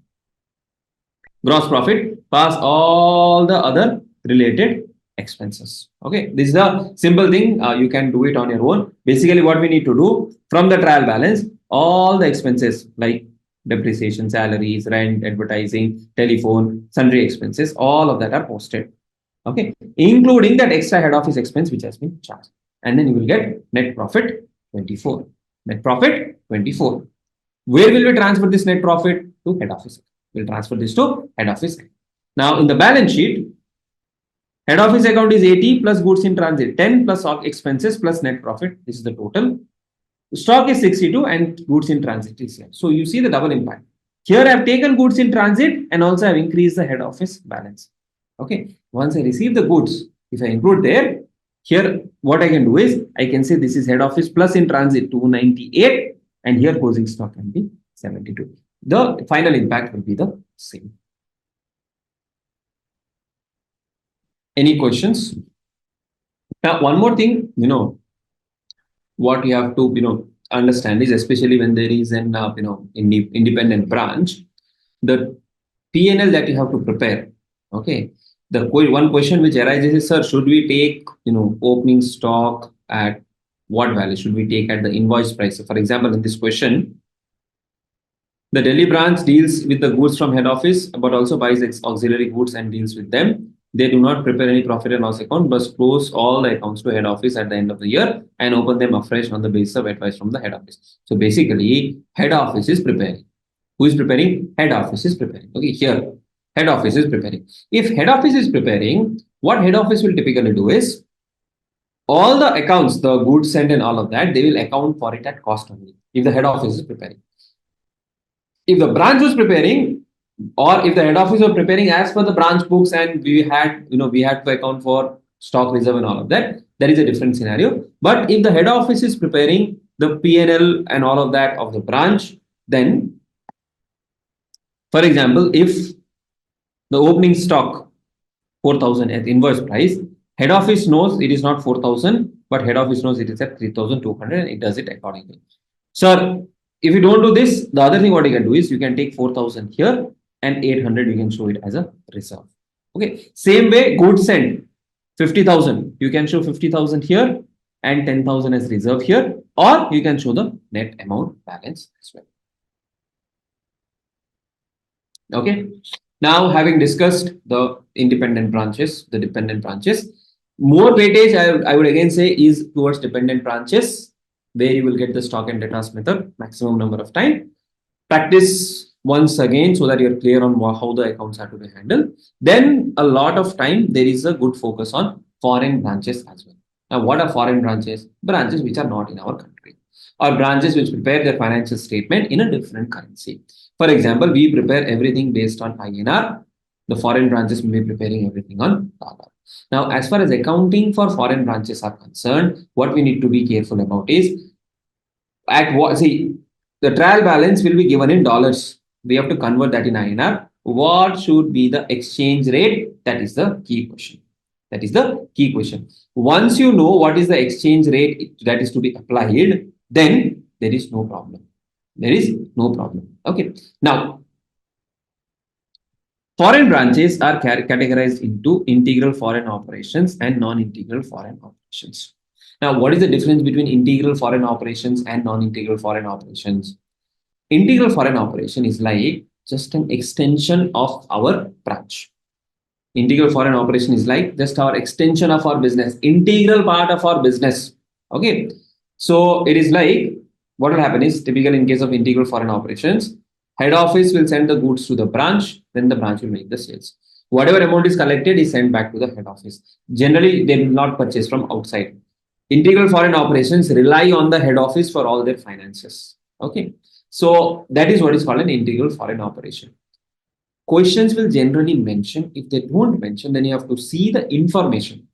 gross profit, pass all the other related expenses. Okay, this is a simple thing. You can do it on your own. Basically, what we need to do from the trial balance, all the expenses like depreciation, salaries, rent, advertising, telephone, sundry expenses, all of that are posted. Okay, including that extra head office expense which has been charged. And then you will get net profit 24. Net profit 24. Where will we transfer this net profit? To head office. We'll transfer this to head office. Now in the balance sheet, head office account is 80 plus goods in transit 10 plus stock expenses plus net profit. This is the total. Stock is 62 and goods in transit is here. So you see the double impact. Here I have taken goods in transit and also I have increased the head office balance. Okay. Once I receive the goods, if I include there, here what I can do is I can say this is head office plus in transit 298 and here closing stock can be 72. The final impact will be the same. Any questions? Now, one more thing, what you have to, understand is, especially when there is an, independent branch, the P&L that you have to prepare. Okay. The one question which arises is, sir, should we take, opening stock at what value? Should we take at the invoice price? So for example, in this question, the Delhi branch deals with the goods from head office, but also buys auxiliary goods and deals with them. They do not prepare any profit and loss account, but close all the accounts to head office at the end of the year and open them afresh on the basis of advice from the head office. So basically, head office is preparing. Who is preparing? Head office is preparing. Okay, here, head office is preparing. If head office is preparing, what head office will typically do is, all the accounts, the goods sent and all of that, they will account for it at cost only, if the head office is preparing. If the branch was preparing, or if the head office was preparing as per the branch books and we had to account for stock reserve and all of that, there is a different scenario. But if the head office is preparing the P&L and all of that of the branch, then, for example, if the opening stock 4,000 at invoice price, head office knows it is not 4,000, but head office knows it is at 3,200 and it does it accordingly. Sir, if you don't do this, the other thing what you can do is you can take 4,000 here and 800 you can show it as a reserve. Okay. Same way, goods sent 50,000. You can show 50,000 here and 10,000 as reserve here, or you can show the net amount balance as well. Okay. Now, having discussed the independent branches, the dependent branches, more weightage I would again say is towards dependent branches, where you will get the stock and debtors method maximum number of time. Practice once again so that you're clear on how the accounts are to be handled. Then a lot of time there is a good focus on foreign branches as well. Now, what are foreign branches? Branches which are not in our country, or branches which prepare their financial statement in a different currency. For example, we prepare everything based on INR. The foreign branches will be preparing everything on dollar. Now, as far as accounting for foreign branches are concerned, what we need to be careful about is, the trial balance will be given in dollars. We have to convert that in INR. What should be the exchange rate? That is the key question. That is the key question. Once you know what is the exchange rate that is to be applied, then there is no problem. There is no problem. Okay. Now, foreign branches are categorized into integral foreign operations and non-integral foreign operations. Now, what is the difference between integral foreign operations and non-integral foreign operations? Integral foreign operation is like just an extension of our branch. Integral foreign operation is like just our extension of our business, integral part of our business. Okay. So it is like what will happen is typical in case of integral foreign operations, head office will send the goods to the branch, then the branch will make the sales. Whatever amount is collected is sent back to the head office. Generally, they will not purchase from outside. Integral foreign operations rely on the head office for all their finances. Okay. So that is what is called an integral foreign operation. Questions will generally mention. If they don't mention, then you have to see the information.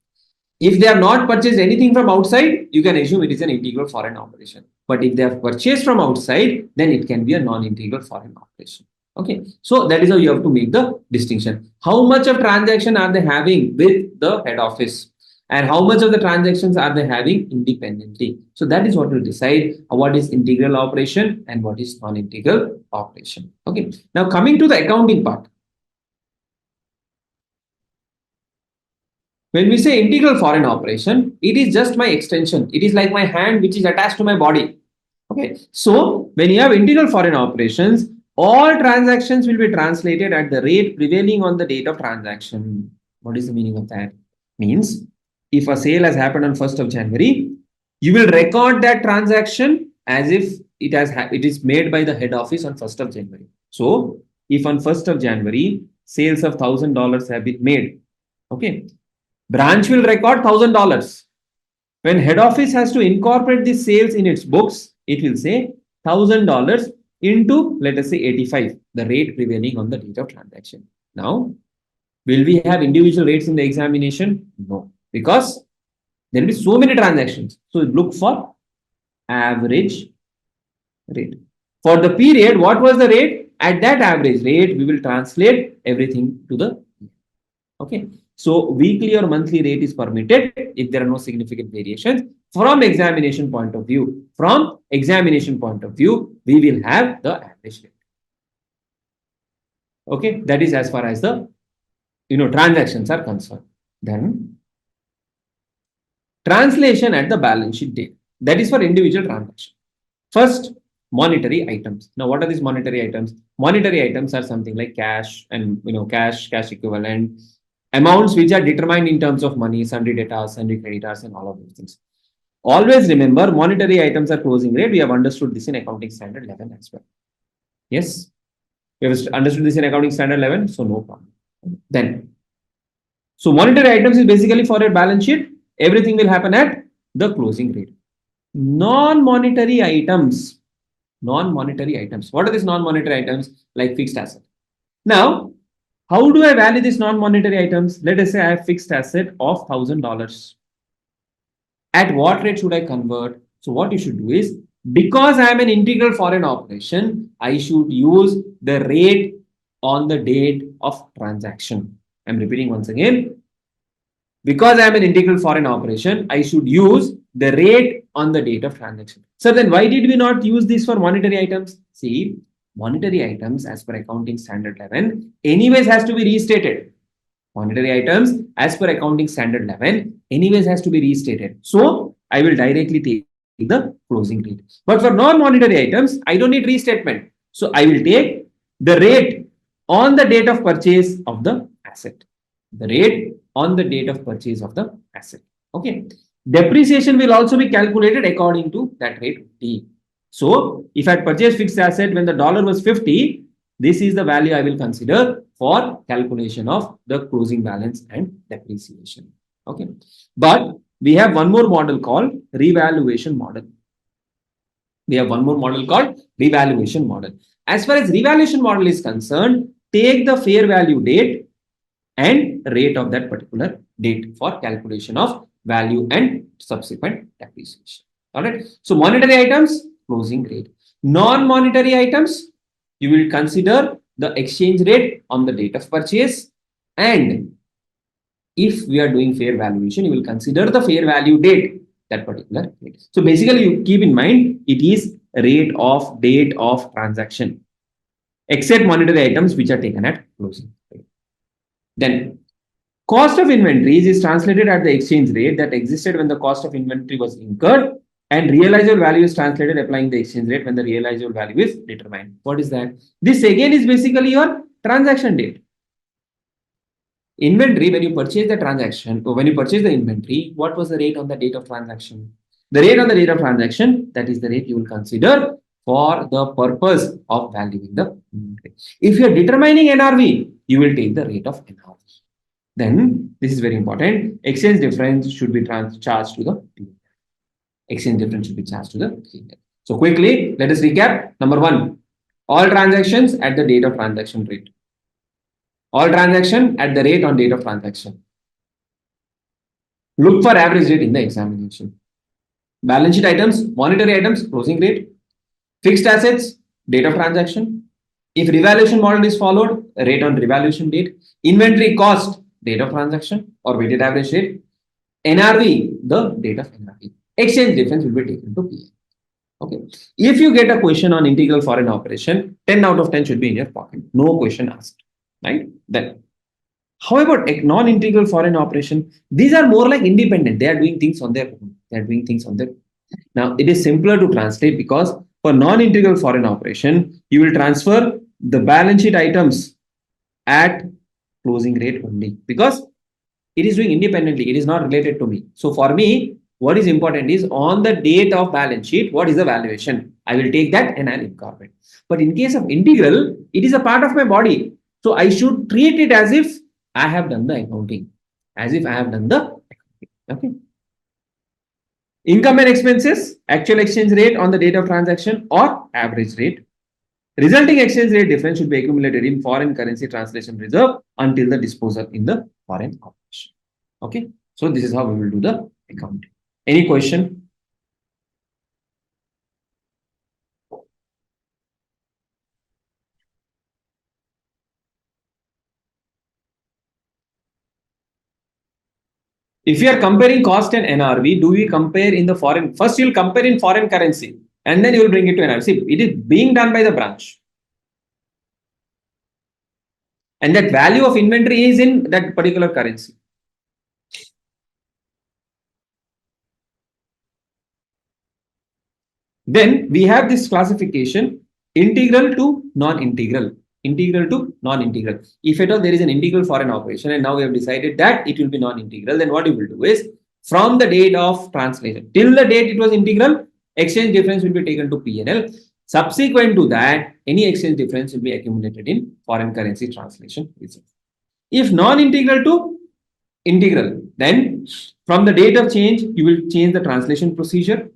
If they have not purchased anything from outside, you can assume it is an integral foreign operation. But if they have purchased from outside, then it can be a non-integral foreign operation. Okay, so that is how you have to make the distinction. How much of transaction are they having with the head office? And how much of the transactions are they having independently? So that is what will decide what is integral operation and what is non-integral operation. Okay. Now coming to the accounting part. When we say integral foreign operation, it is just my extension. It is like my hand which is attached to my body. Okay. So when you have integral foreign operations, all transactions will be translated at the rate prevailing on the date of transaction. What is the meaning of that? Means if a sale has happened on 1st of January, you will record that transaction as if it is made by the head office on 1st of January. So if on 1st of January, sales of $1,000 have been made, okay, branch will record $1,000. When head office has to incorporate the sales in its books, it will say $1,000 into, let us say, 85, the rate prevailing on the date of transaction. Now, will we have individual rates in the examination? No, because there will be so many transactions. So look for average rate. For the period, what was the rate? At that average rate, we will translate everything to the, okay. So weekly or monthly rate is permitted if there are no significant variations. From examination point of view, we will have the average rate. Okay, that is as far as the transactions are concerned. Then translation at the balance sheet date. That is for individual transaction. First, monetary items. Now, what are these monetary items? Monetary items are something like cash and cash equivalent, amounts which are determined in terms of money, sundry debtors, sundry creditors, and all of those things. Always remember, monetary items are closing rate. We have understood this in accounting standard 11 as well. Yes, we have understood this in accounting standard 11, so no problem. Then, so monetary items is basically for a balance sheet. Everything will happen at the closing rate. Non-monetary items. Non-monetary items. What are these non-monetary items? Like fixed asset. Now, how do I value these non-monetary items? Let us say I have fixed asset of $1,000. At what rate should I convert? So what you should do is, because I am an integral foreign operation, I should use the rate on the date of transaction. I'm repeating once again. Because I am an integral foreign operation, I should use the rate on the date of transaction. So then why did we not use this for monetary items? See, monetary items as per accounting standard 11 anyways has to be restated. Monetary items as per accounting standard 11 anyways has to be restated. So I will directly take the closing rate. But for non-monetary items, I don't need restatement. So I will take the rate on the date of purchase of the asset. The rate on the date of purchase of the asset. Okay. Depreciation will also be calculated according to that rate T. So if I purchased fixed asset when the dollar was 50, this is the value I will consider for calculation of the closing balance and depreciation. Okay. But we have one more model called revaluation model. As far as revaluation model is concerned, take the fair value date and rate of that particular date for calculation of value and subsequent depreciation. All right. So monetary items, closing rate. Non-monetary items, you will consider the exchange rate on the date of purchase, and if we are doing fair valuation, you will consider the fair value date, that particular date. So basically, you keep in mind it is rate of date of transaction, except monetary items which are taken at closing. Then cost of inventories is translated at the exchange rate that existed when the cost of inventory was incurred, and realizable value is translated applying the exchange rate when the realizable value is determined. What is that? This again is basically your transaction date. Inventory, when you purchase the transaction, or when you purchase the inventory, what was the rate on the date of transaction? The rate on the date of transaction, that is the rate you will consider for the purpose of valuing the inventory. If you are determining NRV, you will take the rate of NRV. Then, this is very important, exchange difference should be charged to the P&L. Exchange difference should be charged to the P&L. So quickly, let us recap. Number one, all transactions at the date of transaction rate. All transaction at the rate on date of transaction. Look for average rate in the examination. Balance sheet items, monetary items, closing rate. Fixed assets, date of transaction. If revaluation model is followed, rate on revaluation date. Inventory cost, date of transaction or weighted average rate. NRV, the date of NRV. Exchange difference will be taken to PA. Okay. If you get a question on integral foreign operation, 10 out of 10 should be in your pocket. No question asked. Right? Then, how about non-integral foreign operation? These are more like independent. They are doing things on their own. They are doing things on their own. Now, it is simpler to translate because for non-integral foreign operation, you will transfer the balance sheet items at closing rate only because it is doing independently. It is not related to me. So for me, what is important is on the date of balance sheet, what is the valuation? I will take that and I'll incorporate. But in case of integral, it is a part of my body. So I should treat it as if I have done the accounting. As if I have done the accounting. Okay. Income and expenses, actual exchange rate on the date of transaction or average rate. Resulting exchange rate difference should be accumulated in foreign currency translation reserve until the disposal in the foreign operation. Okay. So this is how we will do the accounting. Any question? If you are comparing cost and NRV, do we compare in the foreign? First, you'll compare in foreign currency and then you will bring it to NRV. See, it is being done by the branch. And that value of inventory is in that particular currency. Then we have this classification integral to non-integral. Integral to non-integral. If at all there is an integral foreign operation and now we have decided that it will be non-integral, then what you will do is from the date of translation till the date it was integral, exchange difference will be taken to P&L. Subsequent to that, any exchange difference will be accumulated in foreign currency translation reserve. If non-integral to integral, then from the date of change, you will change the translation procedure.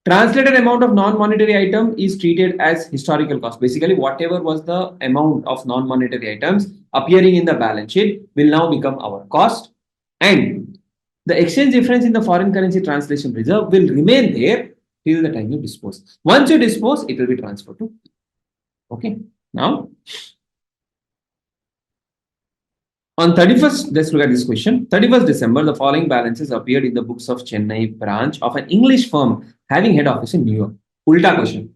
Translated amount of non-monetary item is treated as historical cost. Basically, whatever was the amount of non-monetary items appearing in the balance sheet will now become our cost. And the exchange difference in the foreign currency translation reserve will remain there till the time you dispose. Once you dispose, it will be transferred to. Okay. Now, on 31st, let's look at this question. 31st December, the following balances appeared in the books of Chennai branch of an English firm having head office in New York. Ulta question.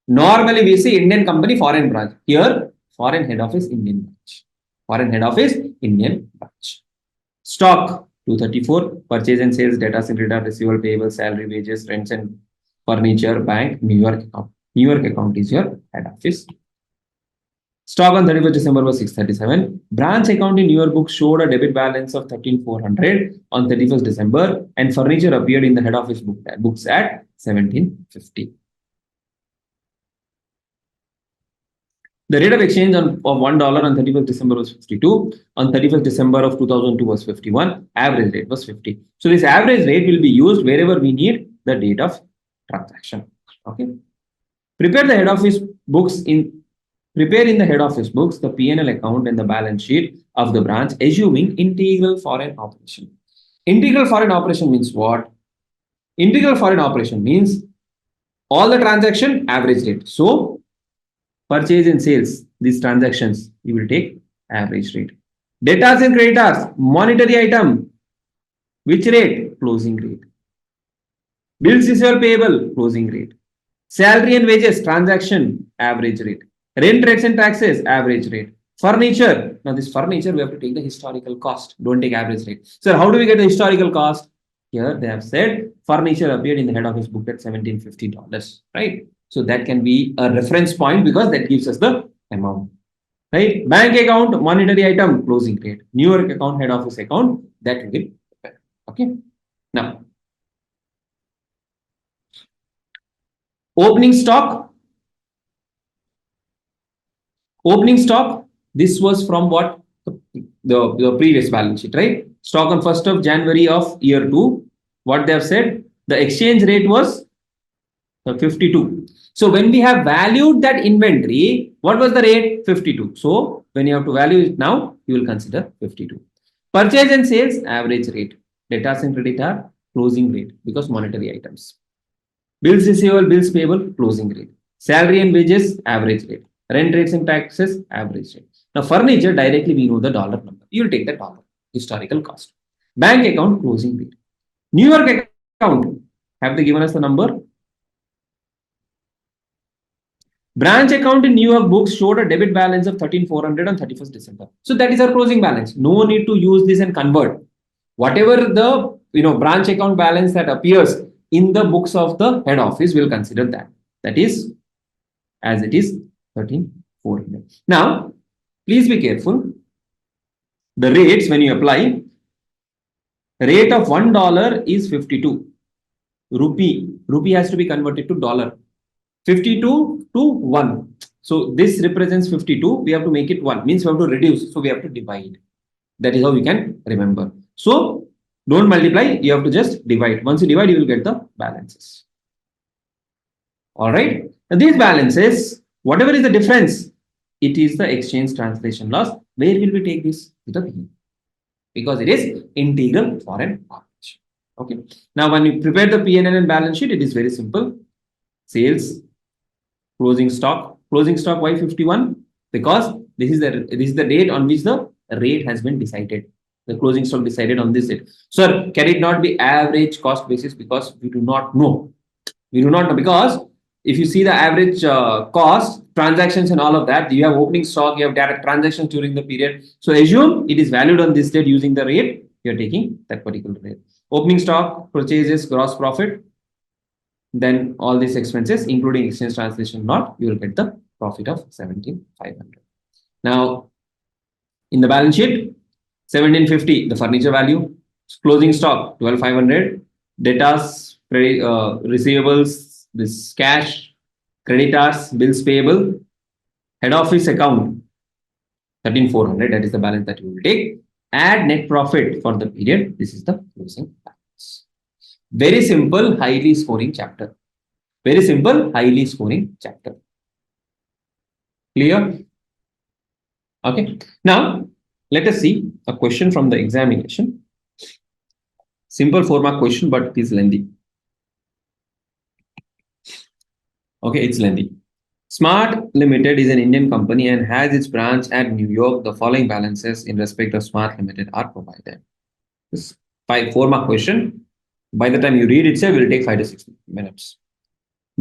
Normally, we see Indian company, foreign branch. Here, foreign head office, Indian branch. Foreign head office, Indian branch. Stock, 234. Purchase and sales, data, data, receivable, payable, salary, wages, rents and furniture, bank, New York account. New York account is your head office. Stock on 31st December was 637. Branch account in your book showed a debit balance of 13,400 on 31st December and furniture appeared in the head office books at 1750. The rate of exchange of $1 on 31st December was 52. On 31st December of 2002 was 51. Average rate was 50. So this average rate will be used wherever we need the date of transaction. Okay. Prepare the head office books in Prepare in the head office books the P&L account and the balance sheet of the branch, assuming integral foreign operation. Integral foreign operation means what? Integral foreign operation means all the transaction average rate. So purchase and sales, these transactions, you will take average rate. Debtors and creditors, monetary item, which rate? Closing rate. Bills receivable payable, closing rate. Salary and wages, transaction, average rate. Rent rates and taxes, average rate. Furniture, now this furniture, we have to take the historical cost. Don't take average rate. So how do we get the historical cost? Here they have said furniture appeared in the head office book at $1,750, right? So that can be a reference point because that gives us the amount, right? Bank account, monetary item, closing rate. New York account, head office account, that will be okay. Now, opening stock. Opening stock, this was from what? The previous balance sheet, right? Stock on 1st of January of year 2. What they have said, the exchange rate was 52. So when we have valued that inventory, what was the rate? 52. So when you have to value it now, you will consider 52. Purchase and sales, average rate. Debtors and creditor, closing rate, because monetary items. Bills receivable, bills payable, closing rate. Salary and wages, average rate. Rent rates and taxes, average rate. Now, furniture, directly we know the dollar number. You will take the dollar, historical cost. Bank account, closing rate. New York account, have they given us the number? Branch account in New York books showed a debit balance of 13,400 on 31st December. So that is our closing balance. No need to use this and convert. Whatever the branch account balance that appears in the books of the head office, will consider that. That is as it is 13,400. Now, please be careful. The rates when you apply, rate of $1 is 52. Rupee has to be converted to dollar. 52 to 1. So this represents 52. We have to make it 1. Means we have to reduce. So we have to divide. That is how we can remember. So don't multiply. You have to just divide. Once you divide, you will get the balances. All right. Now these balances, whatever is the difference, it is the exchange translation loss. Where will we take this? To the P&L. Because it is integral foreign exchange. Okay. Now when you prepare the P&L and balance sheet, it is very simple. Sales, closing stock. Closing stock, why 51? Because this is the date on which the rate has been decided. The closing stock decided on this date. Sir, can it not be average cost basis? Because we do not know. We do not know, because if you see the average cost, transactions and all of that, you have opening stock, you have direct transactions during the period. So assume it is valued on this date using the rate, you are taking that particular rate. Opening stock, purchases, gross profit, then all these expenses, including exchange translation not, you will get the profit of 17,500. Now, in the balance sheet, 1750, the furniture value, closing stock, 12,500, debtors, receivables, this cash, creditors, bills payable, head office account, 13,400, that is the balance that you will take. Add net profit for the period, this is the closing balance. Very simple, highly scoring chapter. Very simple, highly scoring chapter. Clear? Okay. Now, let us see a question from the examination. Simple 4-mark question, but it is lengthy. Okay, it's lengthy. Smart Limited is an Indian company and has its branch at New York. The following balances in respect of Smart Limited are provided. This 4-mark question. By the time you read it, it will take 5 to 6 minutes.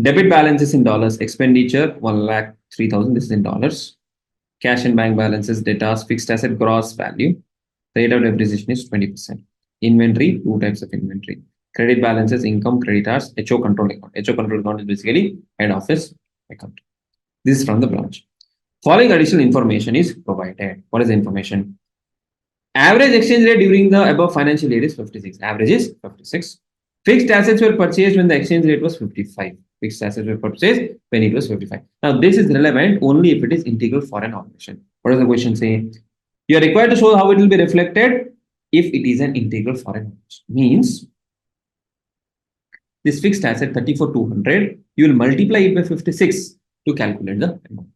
Debit balances in dollars. Expenditure 1,03,000. This is in dollars. Cash and bank balances, debtors, fixed asset gross value. Rate of depreciation is 20%. Inventory, 2 types of inventory. Credit balances, income, creditors, HO control account. HO control account is basically head office account. This is from the branch. Following additional information is provided. What is the information? Average exchange rate during the above financial year is 56. Average is 56. Fixed assets were purchased when the exchange rate was 55. Fixed assets were purchased when it was 55. Now, this is relevant only if it is integral foreign operation. What does the question say? You are required to show how it will be reflected if it is an integral foreign operation. Means this fixed asset 34,200, you will multiply it by 56 to calculate the amount.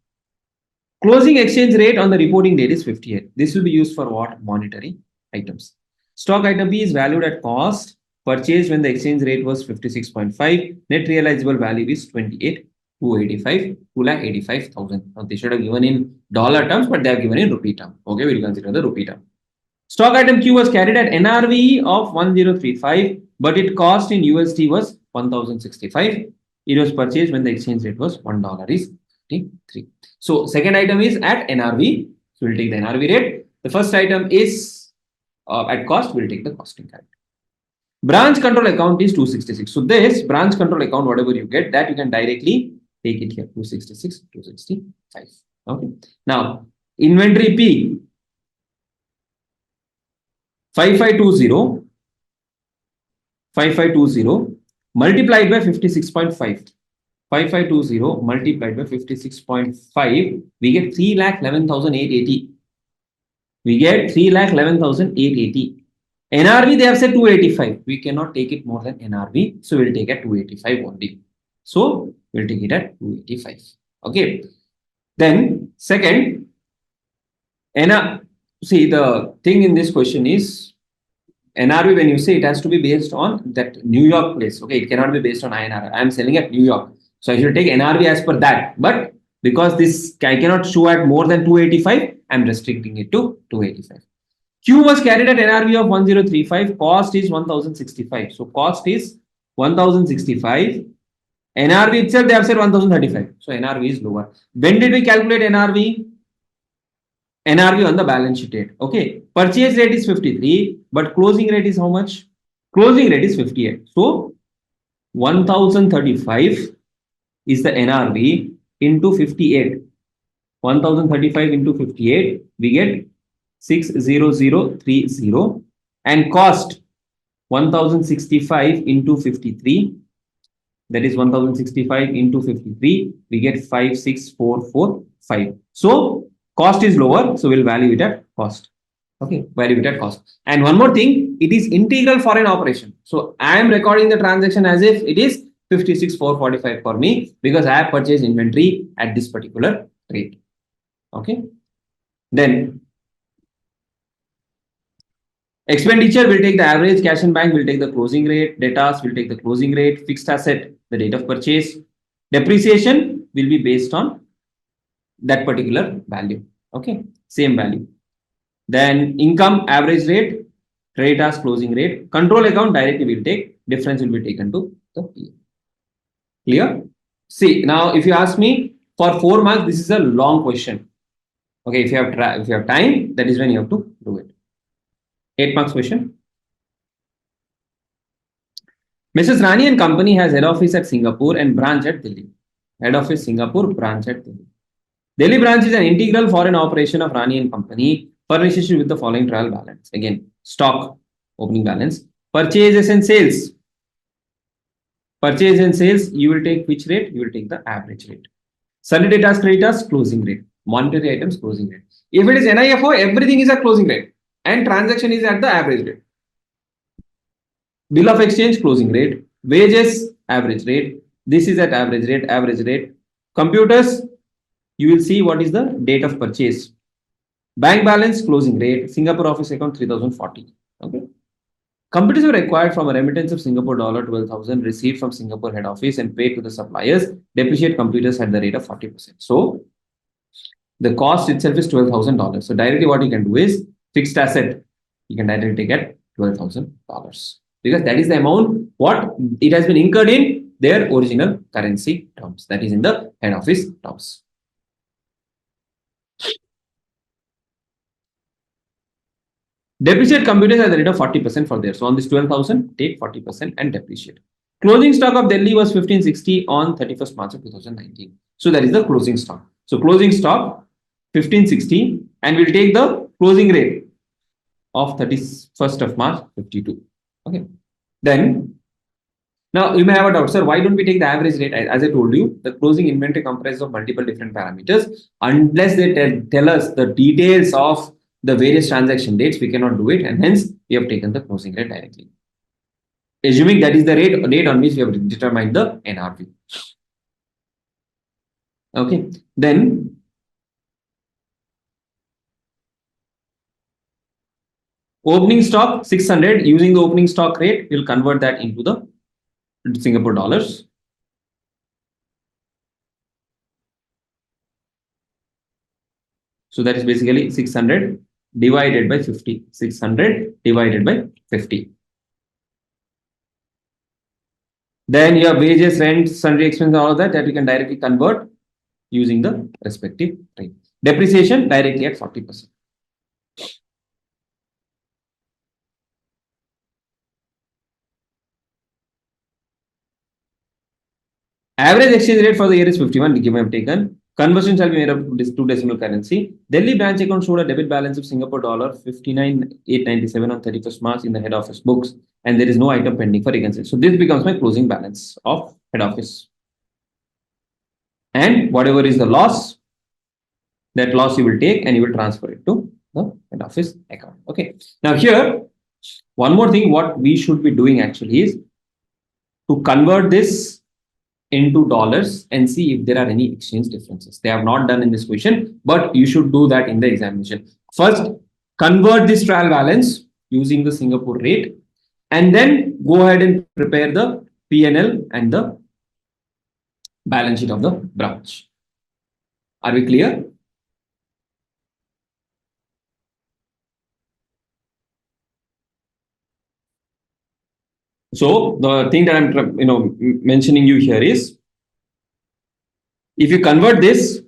Closing exchange rate on the reporting date is 58. This will be used for what? Monetary items. Stock item B is valued at cost, purchased when the exchange rate was 56.5. Net realizable value is 28. 285, 2,85,000. Now they should have given in dollar terms, but they have given in rupee term. Okay, we'll consider the rupee term. Stock item Q was carried at NRV of 1035, but it cost in USD was 1065. It was purchased when the exchange rate was $1 is 53. So second item is at NRV. So we'll take the NRV rate. The first item is at cost. We'll take the costing current. Branch control account is 266. So this branch control account, whatever you get, that you can directly take it here, 266, 265. Okay. Now, inventory P, 5520, 5520 multiplied by 56.5. 5520 multiplied by 56.5, we get 3,11,880. We get 3,11,880. NRV, they have said 285. We cannot take it more than NRV. So we'll take at 285 only. So we'll take it at 285. Okay. Then second, see, the thing in this question is NRV, when you say it has to be based on that New York place. Okay. It cannot be based on INR. I am selling at New York. So I should take NRV as per that. But because this I cannot show at more than 285, I'm restricting it to 285. Q was carried at NRV of 1035. Cost is 1065. So cost is 1065. NRV itself, they have said 1035. So NRV is lower. When did we calculate NRV? NRV on the balance sheet date. Okay. Purchase rate is 53, but closing rate is how much? Closing rate is 58. So 1035 is the NRV into 58. 1035 into 58, we get 60030, and cost 1065 into 53, that is 1065 into 53, we get 56445. So cost is lower, so we'll value it at cost. Okay, value it at cost. And one more thing, it is integral foreign operation. So I am recording the transaction as if it is 56,445 for me because I have purchased inventory at this particular rate. Okay. Then expenditure will take the average, cash in bank will take the closing rate, debtors will take the closing rate, fixed asset, the date of purchase, depreciation will be based on that particular value. Okay, same value. Then income, average rate, creditors, closing rate, control account directly will take, difference will be taken to the P. Clear? See, now if you ask me for 4 marks, this is a long question. Okay, if you have time, that is when you have to do it. 8 marks question. Mrs. Rani and Company has head office at Singapore and branch at Delhi. Head office Singapore, branch at Delhi. Delhi branch is an integral foreign operation of Rani and Company. Furnishes you with the following trial balance. Again, stock, opening balance. Purchases and sales. Purchase and sales, you will take which rate? You will take the average rate. Salary debtors, creditors, closing rate. Monetary items, closing rate. If it is NIFO, everything is at closing rate and transaction is at the average rate. Bill of exchange, closing rate. Wages, average rate. This is at average rate, average rate. Computers, you will see what is the date of purchase. Bank balance, closing rate. Singapore office account, 3040. Okay. Computers were acquired from a remittance of Singapore dollar 12,000 received from Singapore head office and paid to the suppliers. Depreciate computers at the rate of 40%. So the cost itself is $12,000. So directly what you can do is fixed asset. You can directly take at $12,000 because that is the amount what it has been incurred in their original currency terms. That is in the head office terms. Depreciate computers at the rate of 40% for there. So on this 12,000, take 40% and depreciate. Closing stock of Delhi was 1560 on 31st March of 2019. So that is the closing stock. So closing stock 1560 and we'll take the closing rate of 31st of March 52. Okay. Then now you may have a doubt, sir, why don't we take the average rate? As I told you, the closing inventory comprises of multiple different parameters. Unless they tell us the details of the various transaction dates, we cannot do it, and hence we have taken the closing rate directly. Assuming that is the date on which we have determined the NRV. Okay, then opening stock 600 using the opening stock rate, we'll convert that into the Singapore dollars. So that is basically 600 divided by 50. 600 divided by 50. Then you have wages, rent, sundry expenses, all of that you can directly convert using the respective rate. Depreciation directly at 40%. Average exchange rate for the year is 51. Given I have taken. Conversion shall be made up of this two decimal currency. Delhi branch account showed a debit balance of Singapore dollar 59,897 on 31st March in the head office books, and there is no item pending for reconciliation. So this becomes my closing balance of head office. And whatever is the loss, that loss you will take and you will transfer it to the head office account. Okay. Now here, one more thing what we should be doing actually is to convert this into dollars and see if there are any exchange differences. They have not done in this question, but you should do that in the examination. First, convert this trial balance using the Singapore rate, and then go ahead and prepare the P&L and the balance sheet of the branch. Are we clear? So the thing that I'm mentioning you here is, if you convert this,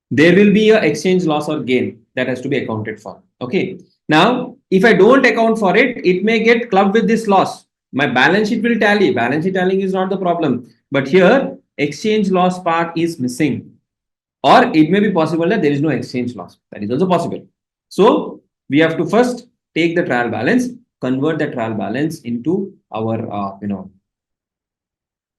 there will be a exchange loss or gain that has to be accounted for. Okay. Now, if I don't account for it, it may get clubbed with this loss. My balance sheet will tally. Balance sheet tallying is not the problem. But here, exchange loss part is missing. Or it may be possible that there is no exchange loss. That is also possible. So we have to first take the trial balance, convert the trial balance into our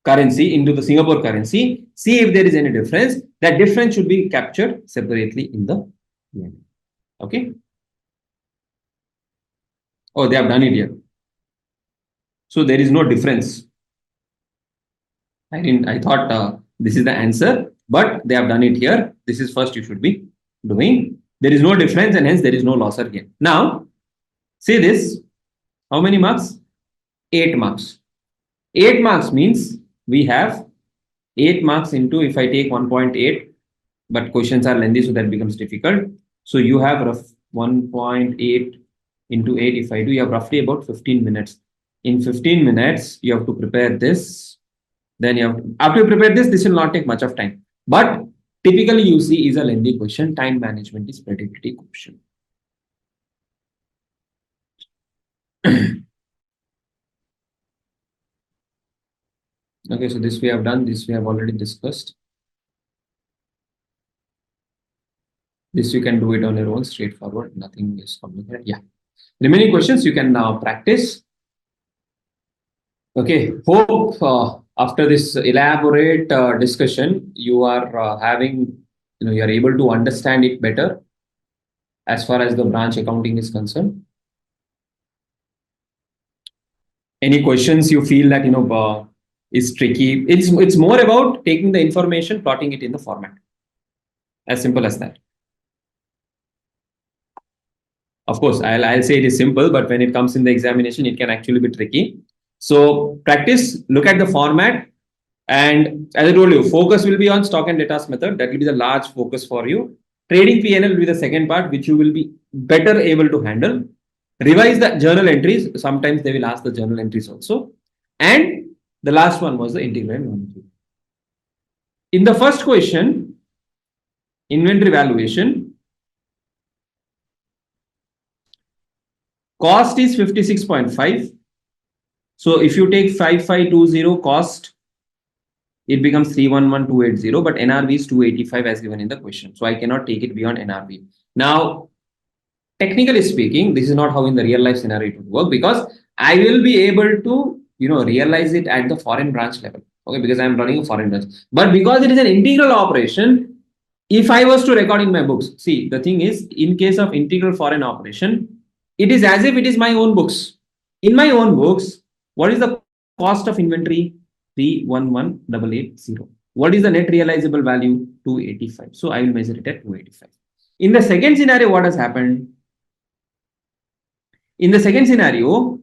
currency, into the Singapore currency, see if there is any difference. That difference should be captured separately in the P&L. Okay. Oh, they have done it here. So there is no difference. I thought this is the answer, but they have done it here. This is first you should be doing. There is no difference and hence there is no loss or gain. Now, see this. How many marks? 8 marks. 8 marks means we have 8 marks into, if I take 1.8, but questions are lengthy, so that becomes difficult. So you have rough 1.8 into 8. If I do, you have roughly about 15 minutes. In 15 minutes, you have to prepare this. Then you have to, after you prepare this will not take much of time. But typically you see is a lengthy question. Time management is pretty crucial. Okay, so this we have done, this we have already discussed. This you can do it on your own, straightforward, nothing is complicated. Yeah. Remaining questions you can now practice. Okay, hope after this elaborate discussion, you are you are able to understand it better as far as the branch accounting is concerned. Any questions you feel that is tricky? It's more about taking the information, plotting it in the format. As simple as that. Of course, I'll say it is simple, but when it comes in the examination, it can actually be tricky. So practice, look at the format, and as I told you, focus will be on stock and debtors method. That will be the large focus for you. Trading P&L will be the second part, which you will be better able to handle. Revise the journal entries. Sometimes they will ask the journal entries also. And the last one was the integral inventory. In the first question, inventory valuation, cost is 56.5. So if you take 5520 cost, it becomes 311280, but NRV is 285 as given in the question. So I cannot take it beyond NRV. Now, technically speaking, this is not how in the real life scenario it would work, because I will be able to realize it at the foreign branch level. Okay, because I am running a foreign branch. But because it is an integral operation, if I was to record in my books, see, the thing is, in case of integral foreign operation, it is as if it is my own books. In my own books, what is the cost of inventory? 311,880. What is the net realizable value? 285. So I will measure it at 285. In the second scenario, what has happened? In the second scenario,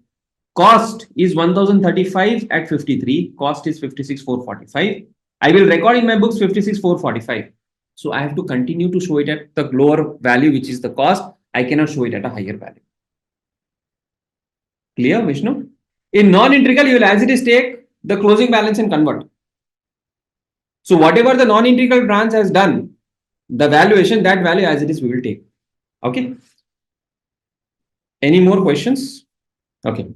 cost is 1035 at 53. Cost is 56,445. I will record in my books 56,445. So I have to continue to show it at the lower value, which is the cost. I cannot show it at a higher value. Clear, Vishnu? In non-integral, you will as it is take the closing balance and convert. So whatever the non-integral branch has done, the valuation, that value as it is, we will take. Okay. Any more questions? Okay.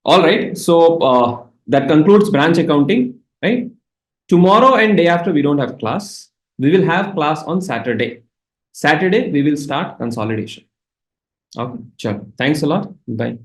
All right. So that concludes branch accounting, right? Tomorrow and day after, we don't have class. We will have class on Saturday. Saturday, we will start consolidation. Okay. Sure. Thanks a lot. Bye.